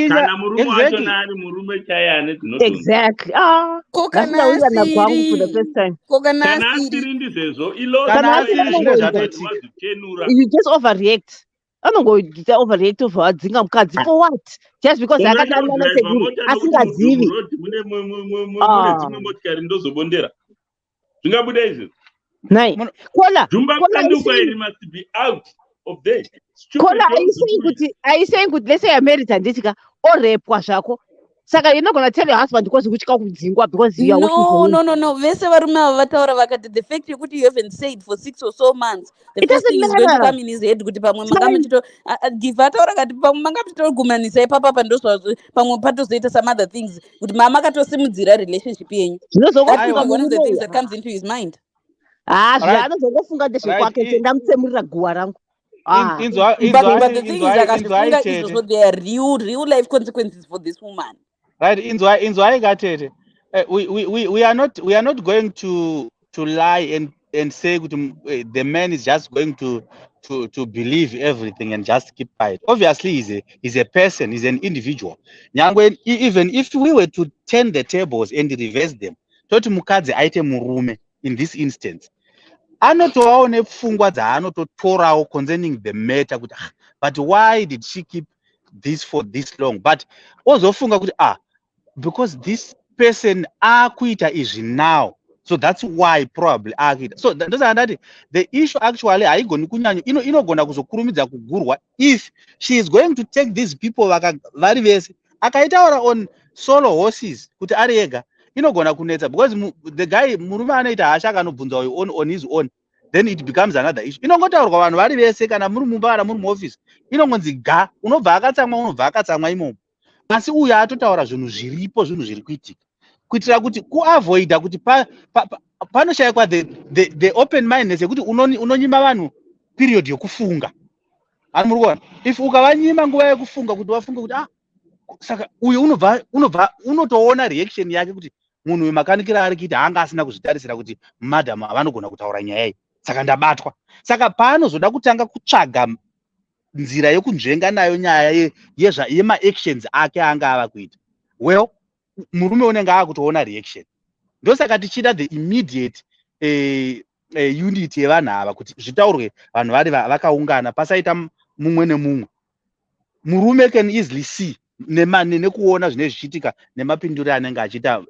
Kana murume wacho nari murume chayane dzinotonga. Exactly. Kana asiri ndizezvo you just overreact. Overreact over dzinga mukadzi for what? Just because akatanga neseguru asingazivi. Mune dzimwe motikari ndozobondera. Zvingabuda izvo. Kola. Jumba musanduku iri must be out of there. Kola, are you saying kuti let's say married and ndechika orepwa zvako. Saka you're not going to tell your husband because uchika kudzingwa because you are working for him. No. Vese varume ava vataura vakati the fact yekuti you haven't said for 6 or so months. The first thing is going to come in his head kuti pamwe mangamachito vataura kati pamwe mangamachitogumanisa ipapa pandoswa pamwe patozoita some other things kuti mama akatosimudzira relationship yenyu. One of the things that comes into his mind. Zvanozofunga ndezvekwake ndamutsemurira guwa rangu. But the thing is akafunga izvozvo there are real life consequences for this woman. Right, inzwai gatete. We are not going to lie and say the man is just going to believe everything and just keep quiet. Obviously, he's a person, he's an individual. Even if we were to turn the tables and reverse them, toti mukadzi aite murume in this instance, anotovawo nepfungwa dzaanototorawo concerning the matter kuti but why did she keep this for this long? But ozofunga kuti because this person akuita izvi now, so that's why probably akuita. So ndozandati the issue actually haigoni kunyanya inogona kuzokurumidza kugurwa if she is going to take these people vari vese akaitaura on solo horses kuti ari ega inogona kunetsa because the guy murume anoita hasha akanobvunza on his own, then it becomes another issue. Inongotaurwa vanhu vari vese kana muri mumba kana muri muoffice inongonzi ga unobva akatsamwa imomo, asi uyu atotaura zvinhu zviripo, zvinhu zviri kuitika kuitira kuti kuavoida kuti panoshayikwa the open mindedness yekuti unonyima vanhu period yokufunga. Ani muri kuona if ukavanyima nguva yekufunga kuti vafunge kuti saka uyu unobva unotoona reaction yake kuti munhu wemakanikira ari kuita hanga asina kuzvitarisira kuti madhamu avanogona kutaura nyaya iyi, saka ndabatwa. Saka paanozoda kutanga kutsvaga nzira yekunzvenga nayo nyaya yemaactions ake anga ava kuita, well, murume unenge akutoona reaction. Ndosaka tichida the immediate unit yevanhu ava kuti zvitaurwe vanhu vari vakaungana pasaita mumwe nemumwe. Murume can easily see nekuona zvine zvichiitika nemapindiro anenge achiita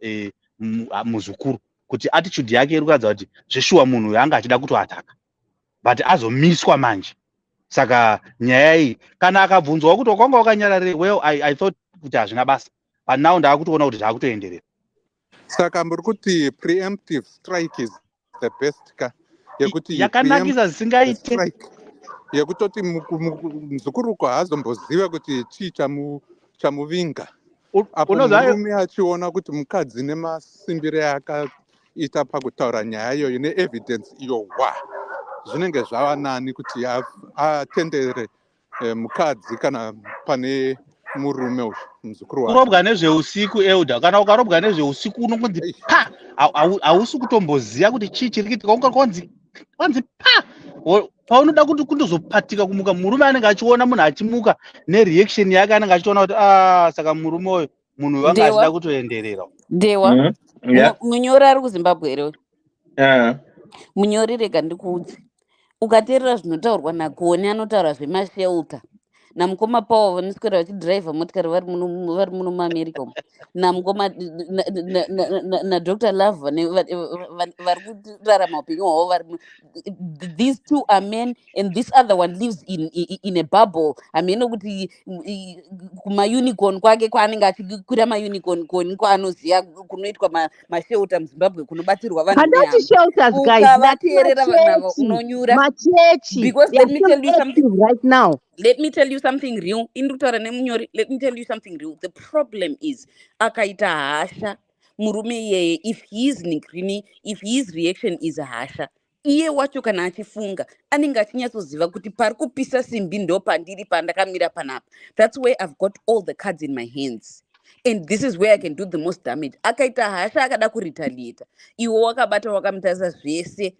muzukuru kuti attitude yake iri kuratidza kuti zveshuwa munhu uyu anga achida kutoataka, but azomiswa manje. Saka nyaya iyi kana akabvunzwawo kuti wakanga wakanyararei, well, I thought kuti hazvina basa, but now ndaakutoona kuti zvaakutoenderera. Saka muri kuti preemptive strike is the best ka yekuti yakanakisa zvisingaite yekutoti muzukuru haazomboziva kuti chii chamuvinga. Apo murume achiona kuti mukadzi nemasimbire akaita pakutaura nyaya iyoyo neevidence iyowa, zvinenge zvava nani kuti atendere mukadzi kana pane murume uyu muzukuru wake. Kurobwa nezveusiku Elda, kana ukarobwa nezveusiku unongonzi pa, hausi kutomboziva kuti chii chiri kuitika, ungangonzi pa. Paunoda kuti kundozopatika kumuka, murume anenge achiona munhu achimuka nereaction yake anenge achiona kuti saka murume uyu munhu wanga achida kutoenderera. Dewa munyori ari kuZimbabwe here? Munyori rega ndikuudze, ukateerera zvinotaurwa naKoni anotaura zvemashelter namukoma Paul vanoswera vachidhiraivha motikari vari muno muAmerica umu, namukoma naDr Love vari kurarama upenyu hwavo vari. These two are men and this other one lives in a bubble. Hamene kuti kumaunicorn kwake kwaanenge achikwira maunicorn kwaanoziva kunoitwa mashelter muZimbabwe kunobatsirwa vanhu nehamwe. Ukavateerera vanhu ava unonyura. Because let me tell you something right now. Let me tell you something real. Let me tell you something real. The problem is akaita hasha murume iyeye, if his reaction is hasha, iye wacho kana achifunga anenge achinyatsoziva kuti pari kupisa simbi ndo pandiri pandakamira panapa. That's where I've got all the cards in my hands. And this is where I can do the most damage. Akaita hasha akada kuretaliata, iwo wakabata wakamutarisa zvese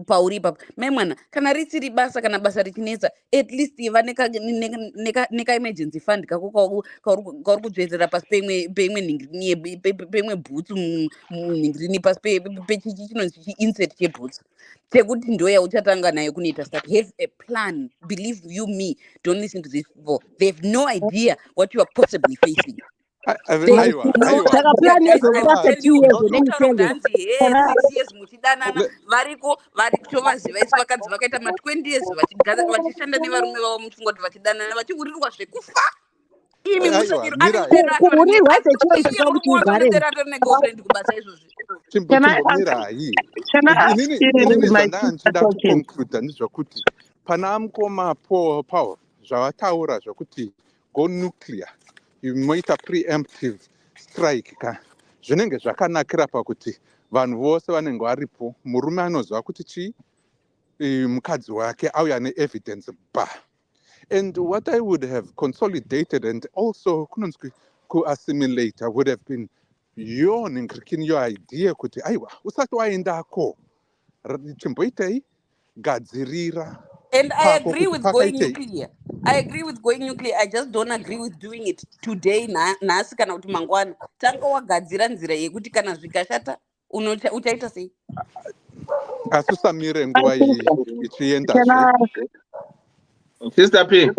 pauri ipapo. Mai mwana, kana risiri basa kana basa richinetsa, at least iva neka emergency fund kako kauri kudzvedzera pasi peimwe nhingirini peimwe bhutsu munhingirini pasi pechinonzi chiinsert chebhutsu chekuti ndo yauchatanga nayo kunoita start. Have a plan. Believe you me, don't listen to these people. They have no idea what you are possibly facing. Muchidanana variko vachovaziva isi vakadzi vakaita ma20 years vachishanda nevarume vavo muchingwa kuti vachidanana vachiurirwa zvekufa. Imi musokero anegirlfriend kubasa izvozvi. Inini zvandanchida kuconcluda ndezvekuti pana mukoma Paul zvavataura zvokuti go nuclear, imoita preemptive strike ka, zvinenge zvakanakira pakuti vanhu vose vanenge varipo, murume anoziva kuti chii mukadzi wake auya neevidence ba. And what I would have consolidated and also ku-assimilate would have been your idea kuti aiwa usati waendako chimboitei gadzirira. And I agree with going nuclear. I just don't agree with doing it today nhasi kana kuti mangwana. Tanga wagadzira nzira yekuti kana zvikashata uchaita sei? Asusamire nguva ichienda. Sister P.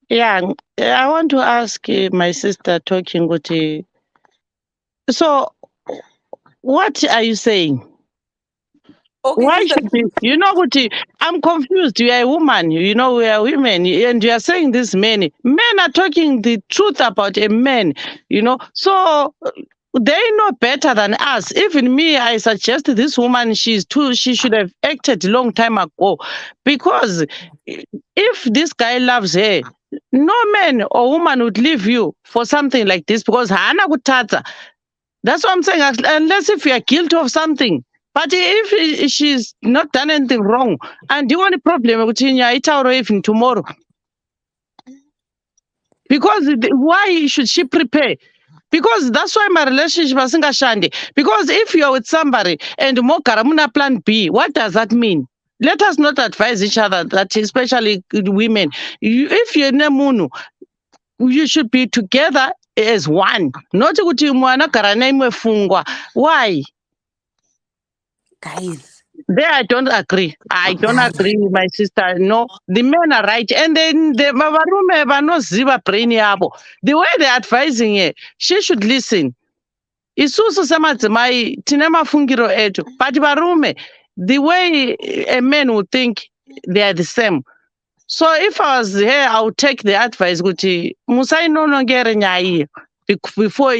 Yeah, I want to ask my sister talking Guti. So, what are you saying? Okay, why should we, Guti, I'm confused. You are a woman, we are women, and you are saying this men are talking the truth about a man, so they know better than us. Even me, I suggest this woman, she should have acted a long time ago, because if this guy loves her, no man or woman would leave you for something like this, because hana kutata. That's what I'm saying, unless if you are guilty of something. But if she's not done anything wrong, and the only problem with even tomorrow, because why should she prepare? because that's why my relationship asingashandi. Because if you're with somebody and mogara muna plan B, what does that mean? Let us not advise each other, that especially women. If you're nemunu, you should be together as one, not kuti mwana gara naimwe fungwa. Why? Guys, There I don't agree. I don't agree with my sister. No, the men are right. And then the varume vanoziva brain yavo. The way they're advising her, she should listen. Isusu semadzimai tine mafungiro etu. But varume, the way a man would think, they are the same. So if I was here, I would take the advice kuti musainonongere nyaya iyi before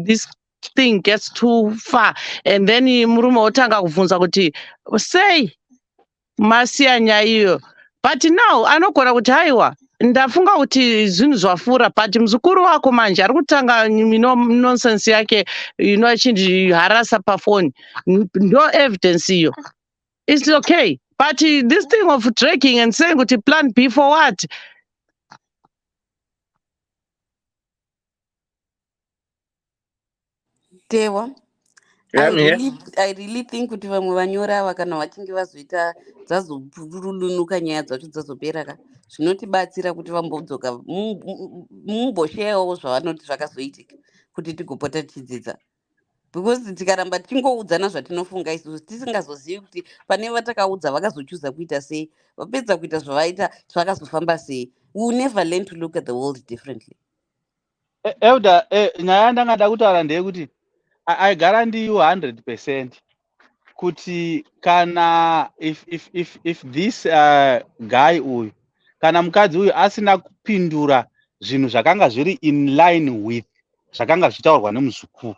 this thing gets too far, and then murume otanga kubvunza kuti sei masiya nyaya iyo. But now anogona kuti haiwa ndafunga kuti zvinhu zvafura, but muzukuru wako manje ari kutanga nonsense yake achindiharasa pafoni, no evidence iyo. It's okay. But this thing of dragging and saying kuti plan B for what? Dewa, Yeah, I'm here. I really think kuti vamwe vanyora ava kana vachinge vazoita dzazopurulunuka nyaya dzacho dzazopera ka zvinotibatsira kuti vambodzoka mumboshayawo zvavanoti zvakazoitika kuti tigopota tichidzidza, because tikaramba tichingoudzana zvatinofunga isusu tisingazozivi kuti pane vatakaudza vakazochuza kuita sei, vapedza kuita zvavaita zvakazofamba sei. We will never learn to look at the world differently. Elder, nyaya yandangada kutaura ndeyekuti aigara ndiyo 100% kuti kana if this guy uyu kana mukadzi uyu asina kupindura zvinhu zvakanga zviri in line with zvakanga zvitaurwa nemuzukuru,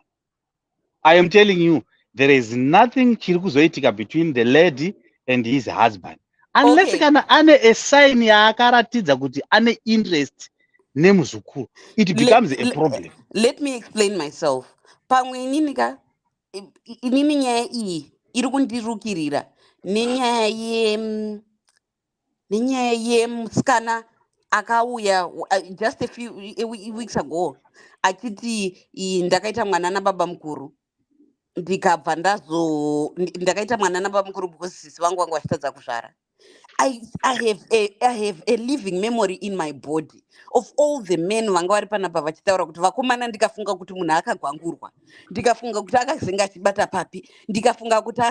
I am telling you there is nothing chiri kuzoitika between the lady and his husband unless kana ane a sign yaakaratidza kuti ane interest nemuzukuru, it becomes a problem. Let me explain myself. Pamwe inini nyaya iyi iri kundirukirira nenyaya yemusikana akauya just a few weeks ago achiti ndakaita mwana nababa mukuru, ndikabva ndakaita mwana nababa mukuru because sisi vangu vanga vachitadza kuzvara. I have a living memory in my body of all the men vanga vari panapa vachitaura kuti vakomana, ndikafunga kuti munhu akagwangurwa, ndikafunga kuti akazenga achibata papi, ndikafunga kuti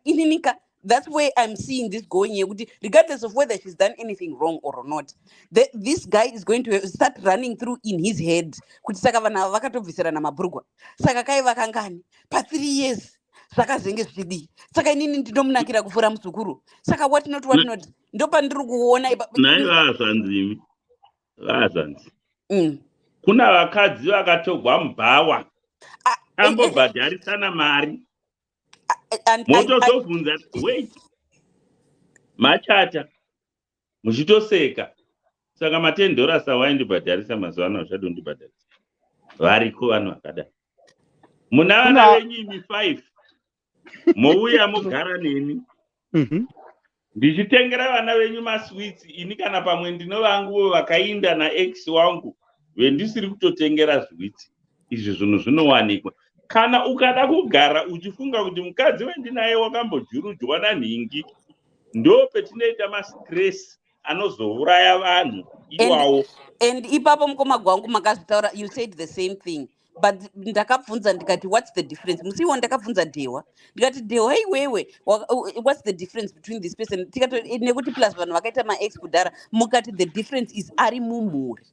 ininika. That's where I'm seeing this going here, regardless of whether she's done anything wrong or not. This guy is going to start running through in his head kuti saka vanhu ava vakatobviserana mabhurugwa, saka kai vakangani pa 3 years zvakazenge zvichidii, saka inini ndinomunakira kufura muzukuru, saka what not ndopandiri kuona nai vazanzi kuna vakadzi vakatogwa mubhawa ambobhadharisana mari motozobvunza wait machata muchitoseka, saka $10 awaindibhadharisa mazuva ano uchadondibhadharisa. Variko vanhu vakadai. Muna vana venyu imi 5 mouya mogara neni ndichitengera vana venyu maswitsi, ini kana pamwe ndinovanguvo vakainda naex wangu vendisiri kutotengera switsi. Izvi zvinhu zvinowanikwa kana ukada kugara uchifunga kuti mukadzi wendinaye wakambojurudzwa nanhingi, ndo petinoita mastress anozouraya vanhu iwawo. And ipapo mukoma gwangu makazvitaura, you said the same thing, but ndakabvunza ndikati what's the difference? Musiwo ndakabvunza Dewa ndikati Dewa iwewe what's the difference between this person, nekuti plus vanhu vakaita maex kudhara mukati the difference is ari mumhuri.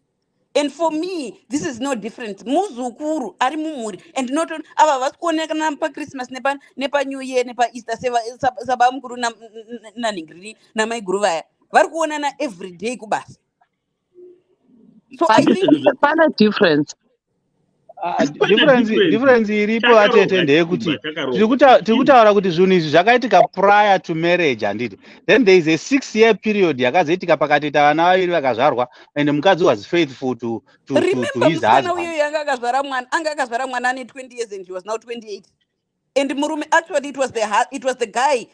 And for me, this is no different. Muzukuru ari mumhuri, and not ava vasi kuonekana pa Christmas nepa New Year nepa Easter sababa mukuru nanhingiri namai guru vaya vari kuonana every day kubasa. So I think pane difference. Difference iripo atete ndeyekuti tiri kutaura kuti zvinhu izvi zvakaitika prior to marriage handiti, then there is a 6-year period yakazoitika pakatoita vana vaviri vakazvarwa and mukadzi was faithful to his husband. Uyo anga akazvara mwana ane 20 years and he was now 28. And murume, actually it was the guy,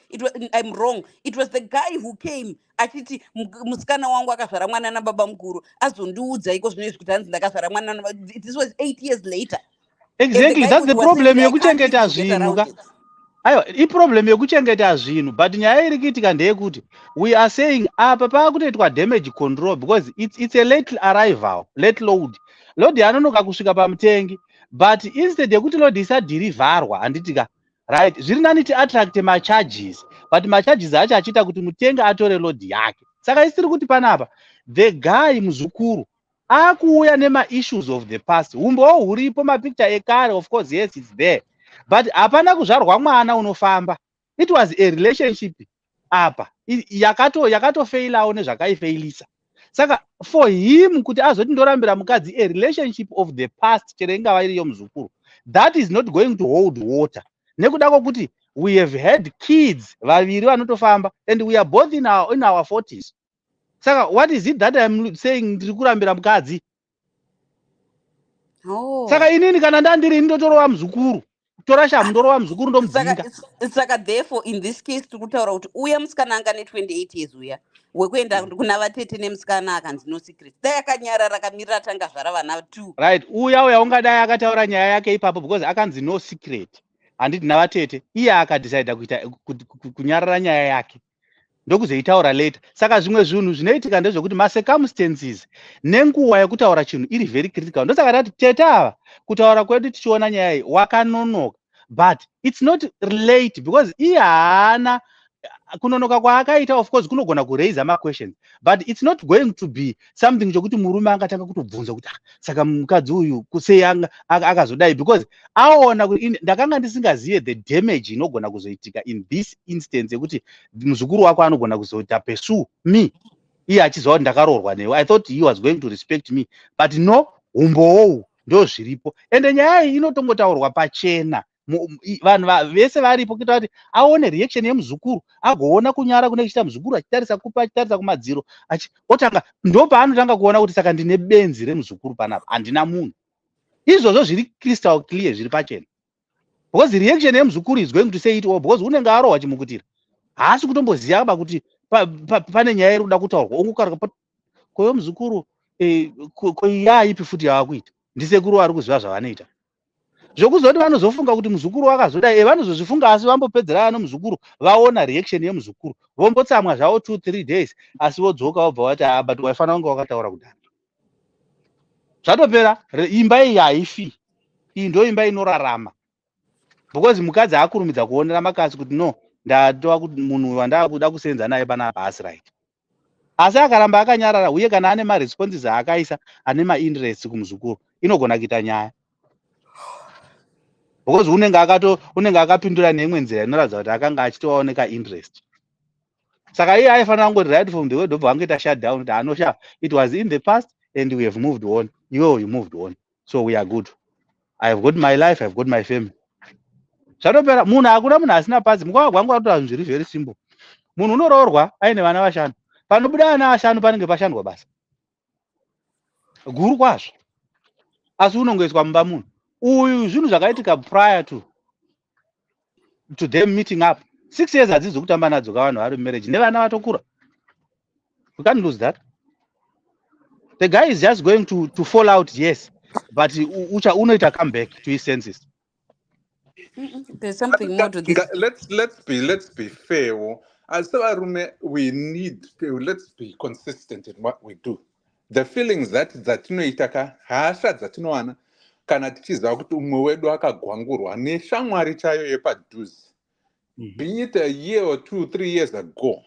I'm wrong, it was the guy who came achiti musikana wangu akazvara mwana nababa mukuru azondiudza iko zvinezvi kuti hanzi ndakazvara mwana. This was 8 years later. Exactly, guy that's the was saying problem that I can't yekuchengeta easily get zvinhu around ka. it. Aiwa, iproblem yekuchengeta zvinhu, but nyaya iri kuitika ndeyekuti we are saying apa pakutoitwa damage control because it's a late arrival, late load. Load yanonoka kusvika pamutengi, but instead yekuti load isadhirivharwa handitika right, zviri nani tiattract macharges, but macharges acho achiita kuti mutengi atore load yake. Saka isiri kuti panapa the guy muzukuru akuuya nema-issues of the past. Umbowo huripo, mapicture ekare, of course, yes, it's there, but hapana kuzvarwa mwana unofamba. It was a relationship apa yakatofeirawo nezvakaifailisa. Saka for him kuti azoti ndorambira mukadzi a relationship of the past chero ingava iriyo muzukuru, that is not going to hold water. Nekuda kwokuti we have had kids vaviri vanotofamba and we are both in our 40s. Saka what is it that I'm saying ndiri kurambira mukadzi? Saka inini kana ndandiri ndotorova muzukuru, tora shamu ndorova muzukuru ndomudzinga. Saka therefore in this case tiri kutaura kuti uya musikana anga ne28 years uya wekuenda kuna vatete nemusikana akanzi no secret dai akanyarara akamirira tanga zvara vana 2 right. Uya ungadai akataura nyaya yake ipapo because akanzi no secret, handiti navatete, iye akadecida kuita kunyarara nyaya yake ndokuzoitaura later. Saka zvimwe zvinhu zvinoitika ndezvekuti macircumstances nenguva yekutaura chinhu iri very critical. Ndosaka tati tete ava kutaura kwedu tichiona nyaya iyi wakanonoka, but it's not late because iye haana kunonoka kwaakaita. Of course kunogona kuraise maquestions, but it's not going to be something chokuti murume angatanga kutobvunza kuti saka mukadzi uyu sei akazodai, because aona kuti ndakanga ndisingazive the damage inogona kuzoitika in this instance yekuti muzukuru wako anogona kuzoita pursue me iye achiziva kuti ndakaroorwa newe. I thought he was going to respect me, but no, umbowo ndo zviripo. Ende nyaya iyi inotongotaurwa pachena, vanhu vese varipo kuita kuti aone reaction yemuzukuru, agoona kunyara kune kuchiita muzukuru achitarisa kupa, achitarisa kumadziro, otanga ndo paanotanga kuona kuti saka ndine benzi remuzukuru panapa, handina munhu. Izvozvo zviri crystal clear, zviri pachena, because the reaction yemuzukuru is going to say it all, because unenge arohwa chimukutira, haasi kutomboziva aba kuti pane nyaya iri kuda kutaurwa. Ongokaruka koyo muzukuru koyaipi futi yavakuita, ndisekuru vari kuziva zvavanoita. Zvokuzoti vanozofunga kuti muzukuru wakazodai, vanozozvifunga asi vambopedzera ano muzukuru vaona reaction yemuzukuru vombotsamwa zvavo 2-3 days, asi vodzoka vobva vati but waifanira kunge wakataura kudhara. Zvatopera, imba iyi haifi, iyi ndo imba inorarama, because mukadzi akurumidza kuonera makasi kuti no, ndatova kuti munhu wandakuda kusenza naye panapa haasi right. Asi akaramba akanyarara, uye kana ane maresponses aakaisa ane mainterest kumuzukuru, inogona kuita nyaya, because unenge akapindura neimwe nzira inoratidza kuti akanga achitooneka interest. Saka iye aifanira kungoti right from the word obva angoita shut down kuti anosha, it was in the past and we have moved on. You moved on, so we are good. I have got my life, I have got my family. Zvatopera. Munhu hakuna munhu asina pasi. Mukava gwangu atoa zvinhu zviri very simple. Munhu unoroorwa aine vana 5, panobuda ana 5 panenge pashandwa basa guru kwazvo, asi unongoiswa mumba munhu uyu. Zvinhu zvakaitika prior to them meeting up. 6 years hadzizi kutamba nadzo kavanhu vari mumarriage nevana vatokura. You can't lose that. The guy is just going to fall out, yes, but unoita come back to his senses. There's something more to this. Let's be fair. As varume, we need to, let's be consistent in what we do. The feelings dzatinoitaka, hasha dzatinowana kana tichiziva kuti umwe wedu akagwangurwa neshamwari chayo yepadhuze, be it a year or 2-3 years ago,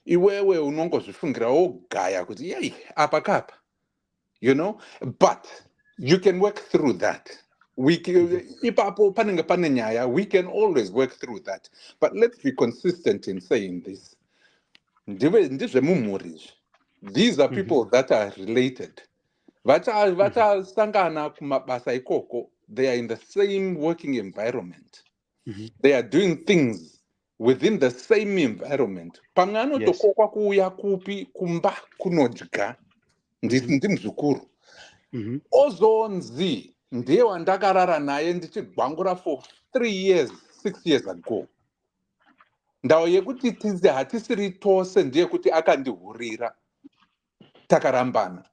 iwewe unongozvifungira wogaya kuti yei apa kapa, you know, but you can work through that. Ipapo panenge pane nyaya, we can always work through that, but let's be consistent in saying this. Ndizvemumhuri, these are people that are related. Vachasangana kumabasa ikoko, they are in the same working environment. They are doing things within the same environment. Pamwe anotokokwa kuuya kupi kumba kunodya ndimuzukuru, ozonzi ndiye wandakarara naye ndichigwangura for 3 years 6 years ago. Ndau yekuti tizi hatisiri tose ndiye kuti akandihurira takarambana.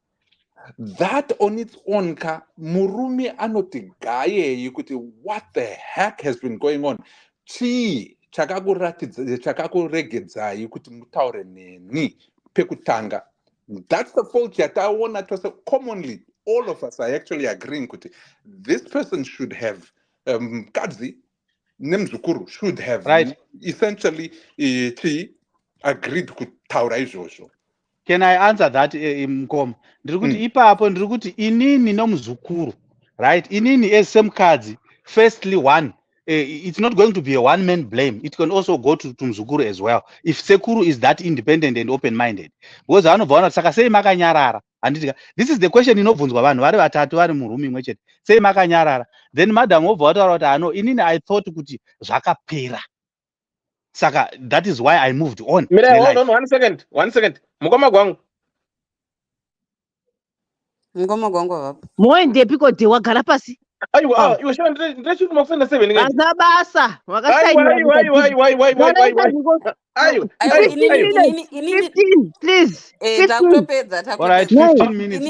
That on its own ka murume anoti gaye kuti what the heck has been going on. Chi chakakuregedzai kuti mutaure neni pekutanga. That's the fault yataona tose commonly all of us are actually agreeing kuti this person should have kadzi nemzukuru should have Right. essentially agreed kutaura izvozvo. Can I answer that, Mkom? Ndiri kuti ipapo ndiri kuti inini nomuzukuru, right? Inini as semukadzi, firstly one, it's not going to be a one-man blame. It can also go to muzukuru as well. If sekuru is that independent and open-minded. Because vanobva vanoti saka sei makanyarara. Handiti this is the question inobvunzwa vanhu vari vatatu vari muroom imwe chete. Sei makanyarara. Then madam obva vataura kuti ano inini I thought kuti zvakapera. Saka that is why I moved on. Mira, hold on 1 second. 1 second. Mukoma gwangu. Ngoma gwangu vapo. Moendepiko de wagara pasi. Aiwa, iwe shona ndrechuti makusenda 7 ngani. Basa basa. Aiwa. 15, please. 15. Takutopedza. Alright, 15 minutes.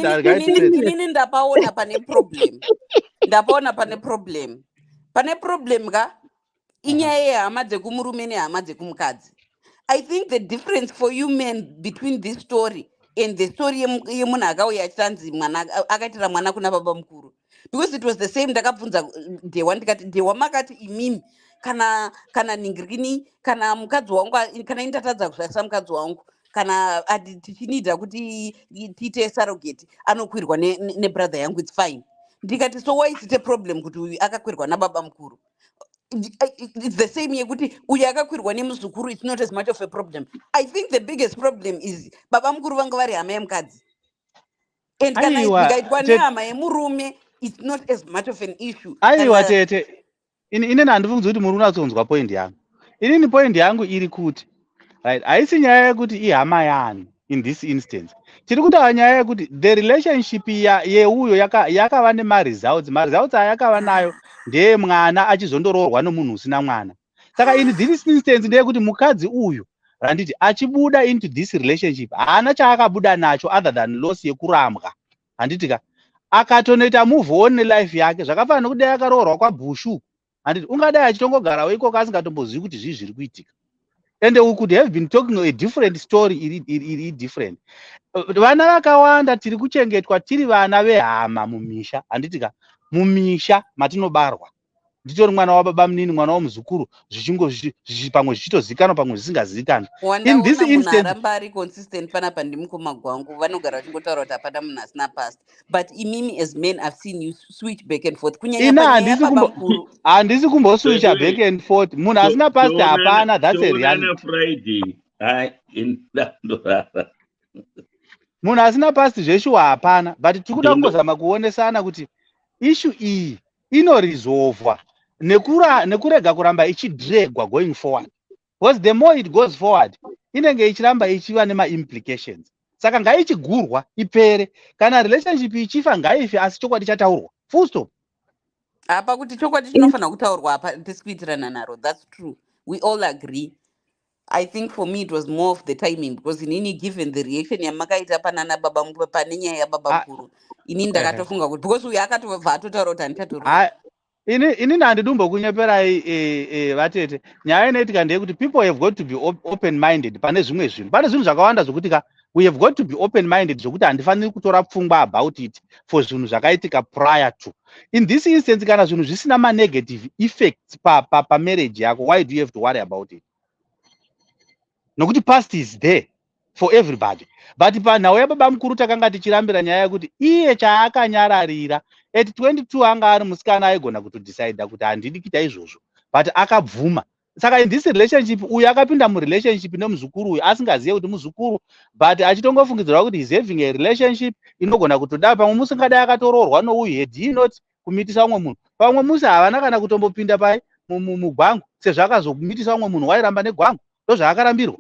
Inini ndapaona pane problem. Ndapaona pane problem. Pane problem ka inyaya yehama dzekumurume nehama dzekumukadzi. I think the difference for you men between this story and the story yemunhu akauya achanzi mwana akaitira mwana kuna baba mukuru, because it was the same. Ndakabvunza Dewa ndikati Dewa makati imimi kana ningirikini kana mukadzi wangu kana indatadza kusvasa mukadzi wangu kana tichinidza kuti tiite surrogate anokwirwa nebrother yangu, it's fine. Ndikati so why is it a problem kuti uyu akakwirwa nababa mukuru? It's the same yekuti uyu akakwirwa nemuzukuru, it's not as much of a problem. I think the biggest problem is baba mukuru vanga vari hama yemukadzi, and kana ikaitwa nehama yemurume it's not as much of an issue. Aiwa tete inini handibvunzi kuti muri unatsonzwa point yangu. Inini point yangu iri kuti right, haisi nyaya yekuti ihama yani in this instance. Tiri kutaura nyaya yekuti the relationship yeuyo yakava results ayakava nayo ndeye mwana achizondoroorwa nomunhu usina mwana. Saka in this instance ndeyekuti mukadzi uyu randiti achibuda into this relationship haana chaakabuda nacho other than loss yekurambwa. Handitika akatonoita move on nelife yake zvakafanana nokudai akaroorwa kwaBhushu. Handiti ungadai achitongogarawo ikoko asingatombozivi kuti zvii zviri kuitika. And we could have been talking a different story, iri different. Vana vakawanda tiri kuchengetwa tiri vana vehama mumisha. Handitika mumisha matinobarwa. Nditori mwana wababa munini, mwana wamuzukuru, pamwe zvichitozikanwa pamwe zvisingazikanwi. In this instance aramba ari consistent panapa ndimukoma gwangu vanogara vachingotaura kuti hapana munhu asina past, but imimi as men I've seen you switch back and forth kunyanya handisi kumboswitcha back and forth. Munhu asina past hapana, that's a reality. Friday Munhu asina past zveshuwa hapana, but tiri kuda kungozama kuonesana kuti issue iyi inoresolvwa nekurega kuramba ichidregwa going forward, because the more it goes forward inenge ichiramba ichiva nema-implications. Saka ngaichigurwa ipere, kana relationship ichifa ngaife, asi chokwadi chataurwa full stop. Apa kuti chokwadi chinofanira kutaurwa apa tisi kuitirana naro, that's true, we all agree. I think for me it was more of the timing, because inini given the reaction yamakaita panana baba pane nyaya yababa mukuru, inini ndakatofunga kuti because uyu akatobva atotaura kuti handichatorwa. Inini handidumbokunyeperai vatete. Nyaya inoitika ndeyekuti people have got to be open-minded pane zvimwe zvinhu. Pane zvinhu zvakawanda zvokuti we have got to be open-minded zvokuti handifaniri kutora pfungwa about it for zvinhu zvakaitika prior to. In this instance kana zvinhu zvisina ma-negative effects pamarriage yako, why do you have to worry about it? Nokuti past is there for everybody. But panhau yababa mukuru takanga tichirambira nyaya yekuti iye chaakanyararira at 22 anga ari musikana aigona kutodecide kuti handidi kuita izvozvo, but akabvuma. Saka in this relationship uyu akapinda murelationship nemuzukuru uyu asingazive kuti muzukuru, but achitongofungidzirwa kuti is having a relationship inogona kutoda. Pamwe musi ngadai akatoroorwa nouyu, had he not kumitisa umwe munhu. Pamwe musi havana kana kutombopinda pai mugwangu, sezvo akazokumitisa umwe munhu wairamba negwangu, ndozvaakarambirwa.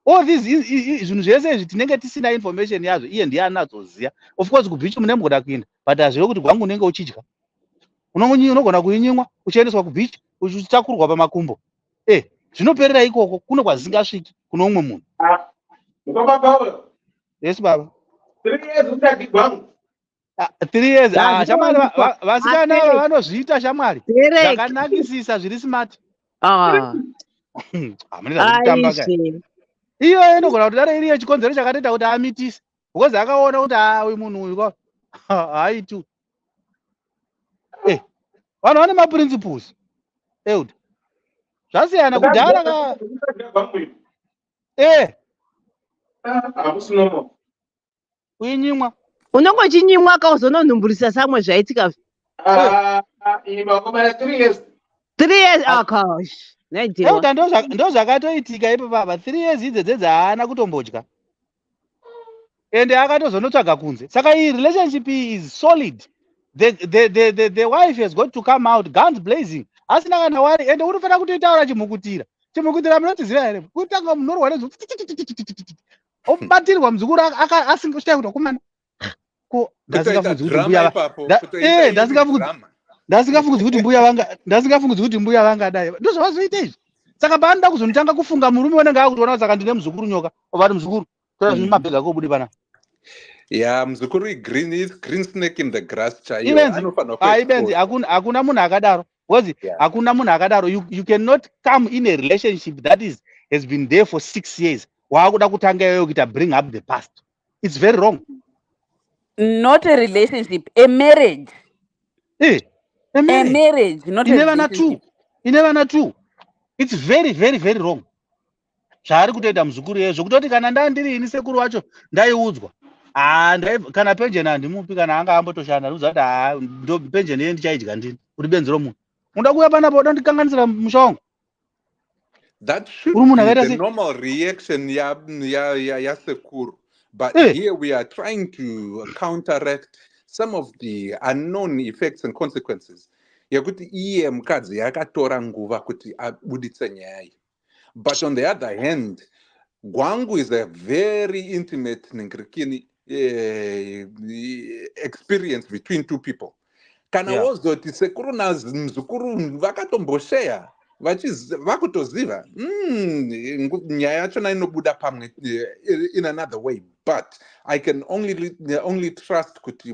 All these zvinhu zvese izvi tinenge tisina information yazvo, iye ndiye anazoziva. Of course kubhichi munemboda kuenda, but azive kuti gwangu unenge uchidya. Unogona kuinyimwa uchiendeswa kubhichi uchitakurwa pamakumbo. Zvinoperera ikoko, kuno kwazingasviki kuno umwe munhu. Yes baba. 3 years usati gwangu. 3 years shamwari Hazvinowanikwa. vasikana ava vanozviita shamwari Derek. zvakanakisisa zviri smart. Hamunida zvekutamba kai. Aizve. Iyo inogona kuti dare iri yechikonzero chakatoita kuti amitise because akaona kuti uyu munhu uyu haitu vanhu vane maprinciples euda zvasiyana kudhara uinyimwa Unongochinyimwa kauzononhumbirisa samwe zvaitika. 3 years. 3 years gosh. euda ndo zvakatoitika ipo baba. 3 years idzedze haana kutombodya ende akatozonotsvaga kunze. Saka iyi relationship is solid. The wife has got to come out guns blazing. Asina kana wari ende unofanira kutoitaura chimukutira munotiziva here kutanga munorwa nezvo obatirwa muzukuru asingosvika kuti wakomana ko ndasingafungi kuti mbuya vangadai ndozvavazoita izvi. Saka paanoda kuzonotanga kufunga murume unenge akutoona kuti saka ndine muzukuru nyoka ovati muzukuru tora zvimabhega kobudi pana. Yeah, mzukuru green snake in the grass chaiyo. Ibenzi hakuna munhu akadaro. Because hakuna munhu akadaro. You cannot come in a relationship that has been there for 6 years. Waakuda kutanga iyoyo kuita bring up the past. It's very wrong. Not a relationship, a marriage. A marriage, not a relationship. Inevana two. It's very, very, very wrong. Zvaari kutoita muzukuru iye zvokutoti kana ndandiri ini sekuru wacho ndaiudzwa. Kana penjeni handimupi kana anga ambotoshanda uza kuti ndo penjeni iye ndichaidya ndini kuti benzi romunhu. Unoda kuuya panapo uda kundikanganisira musha wangu. That should be the normal reaction ya sekuru. But here we are trying to counteract some of the unknown effects and consequences. Yekuti iye mukadzi yakatora nguva kuti abuditse nyaya iyi. But on the other hand, Gwangu is a very intimate experience between two people. Kana wozoti sekuru mzukuru vakatombosheya vakutoziva nyaya yachona inobuda pamwe in another way. But I can only trust kuti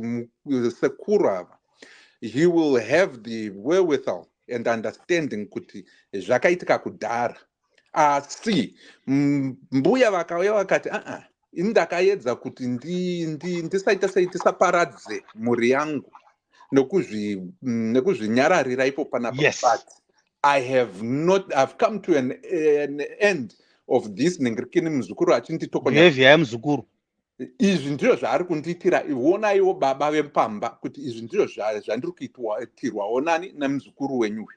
sekuru ava, he will have the wherewithal and understanding kuti zvakaitika kudhara. Asi mbuya vakauya vakati indakaedza kuti ndisaparadze mhuri yangu nekuzvinyararira ipo panapa. But I've come to an end of this nengirikini muzukuru achinditokonya muzukuru. Izvi ndizvo zvaari kundiitira. Onaiwo baba vepamba kuti izvi ndizvo zvandiri kuitirwa onani namuzukuru wenyu.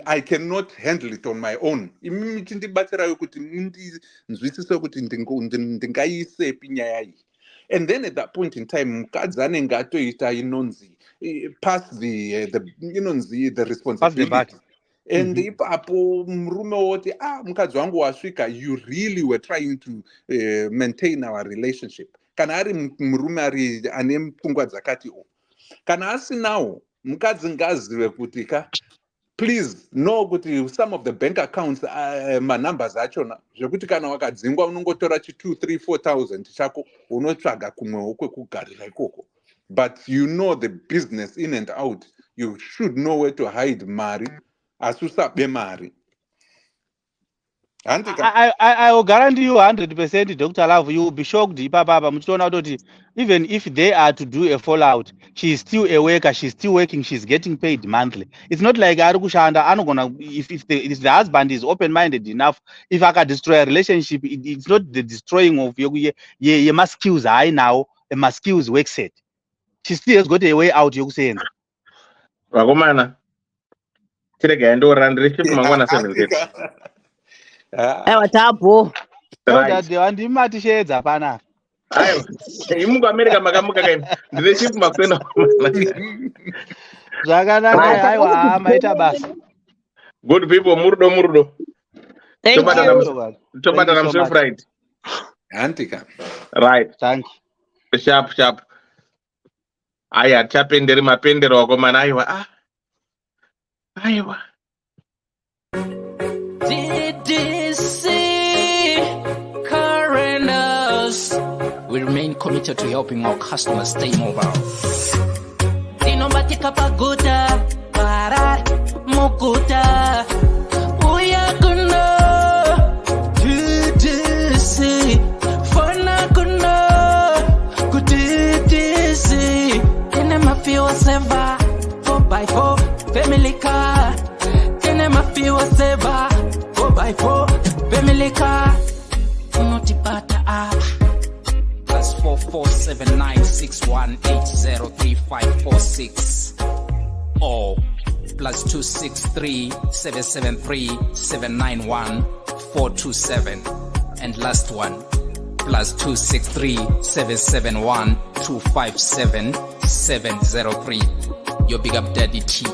I cannot handle it on my own. Imimi chindibatsirayo kuti ndinzwisise kuti ndingaisepi nyaya iyi. And then at that point in time, mukadzi anenge atoita inonzi pass the responsibility. And ipapo murume woti mukadzi wangu wasvika, you really were trying to maintain our relationship. Kana ari murume ane pfungwa dzakati kana asinawo mukadzi ngazive kuti please know kuti some of the bank accounts manumbers achona zvekuti kana wakadzingwa unongotora 2,000-3,000-4,000 chako unotsvaga kumwewo kwekugarira ikoko. But you know the business in and out. You should know where to hide mari asi usabe mari. I will guarantee you 100%, Dr. Love, you will be shocked. Even if they are to do a fallout, she is still a worker, she's still working, she's getting paid monthly. It's not like if the husband is open-minded enough, if I can destroy a relationship, it's not the destroying of your skills I now, my skills work set. She still has got a way out, you saying. Wagomana. Tirega ndo relationship mangwana 7. Tapo. Ndimati shedza pana. Ayo. Imungu America makamuka kai. Relationship makwena. Zvakanaka aiwa maita basa. Good people murdo. Thank you. Tobata namso fried. Antika. Right. Thank you. Sharp. Aya chapenderi mapendero wakomana aiwa. Aiwa. Ddc current us with committed to helping our customers stay mobile. Dinobatika paguta, parar, mukuta, uyakuna, Ddc, fonakuna, kudidc, Tenemafiwa seva, 4x4, family car, Tenemafiwa seva, 4x4, family car, unotipata apa. +447961803546 or +263773791 and last one +263771257 your big up daddy T.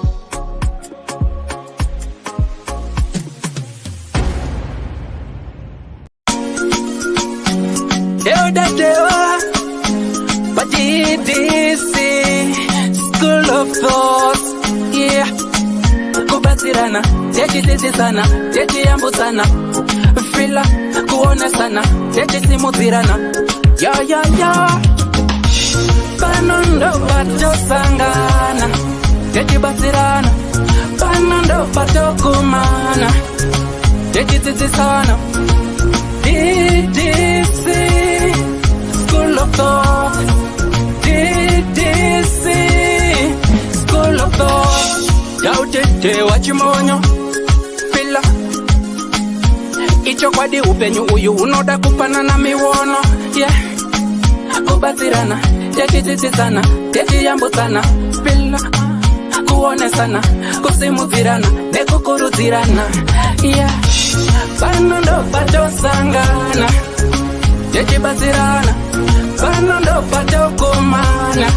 Ddc Skool of Thoughts, yeah. Kubatsirana, techisisana, techiyambutsana, fila, kuonesana, techisimudzirana, ya. Panondo patosangana, techibatsirana, panondo patokumana, techisisana, Ddc Skool of Thoughts, Ddc Skool of Thoughts. Yautete wachimonyo fila icho kwadi upenyu uyu unoda kupanana miwono, yeah. Kubatsirana, techisisana, techiyambutsana, fila, kuonesana, kusimudzirana, nekukurudzirana, yeah. Panondo patosangana, techibatsirana, panondo patokumana,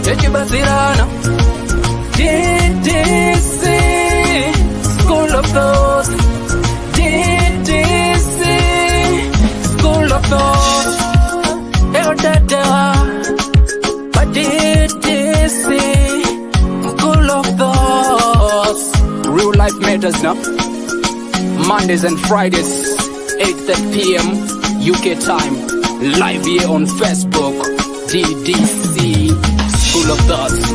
techibatsirana, Ddc Skool of Thoughts, Ddc Skool of Thoughts, but Ddc Skool of Thoughts. Real life matters now. Mondays and Fridays 8:30 p.m. UK time, live here on Facebook. Ddc Skool of Thoughts.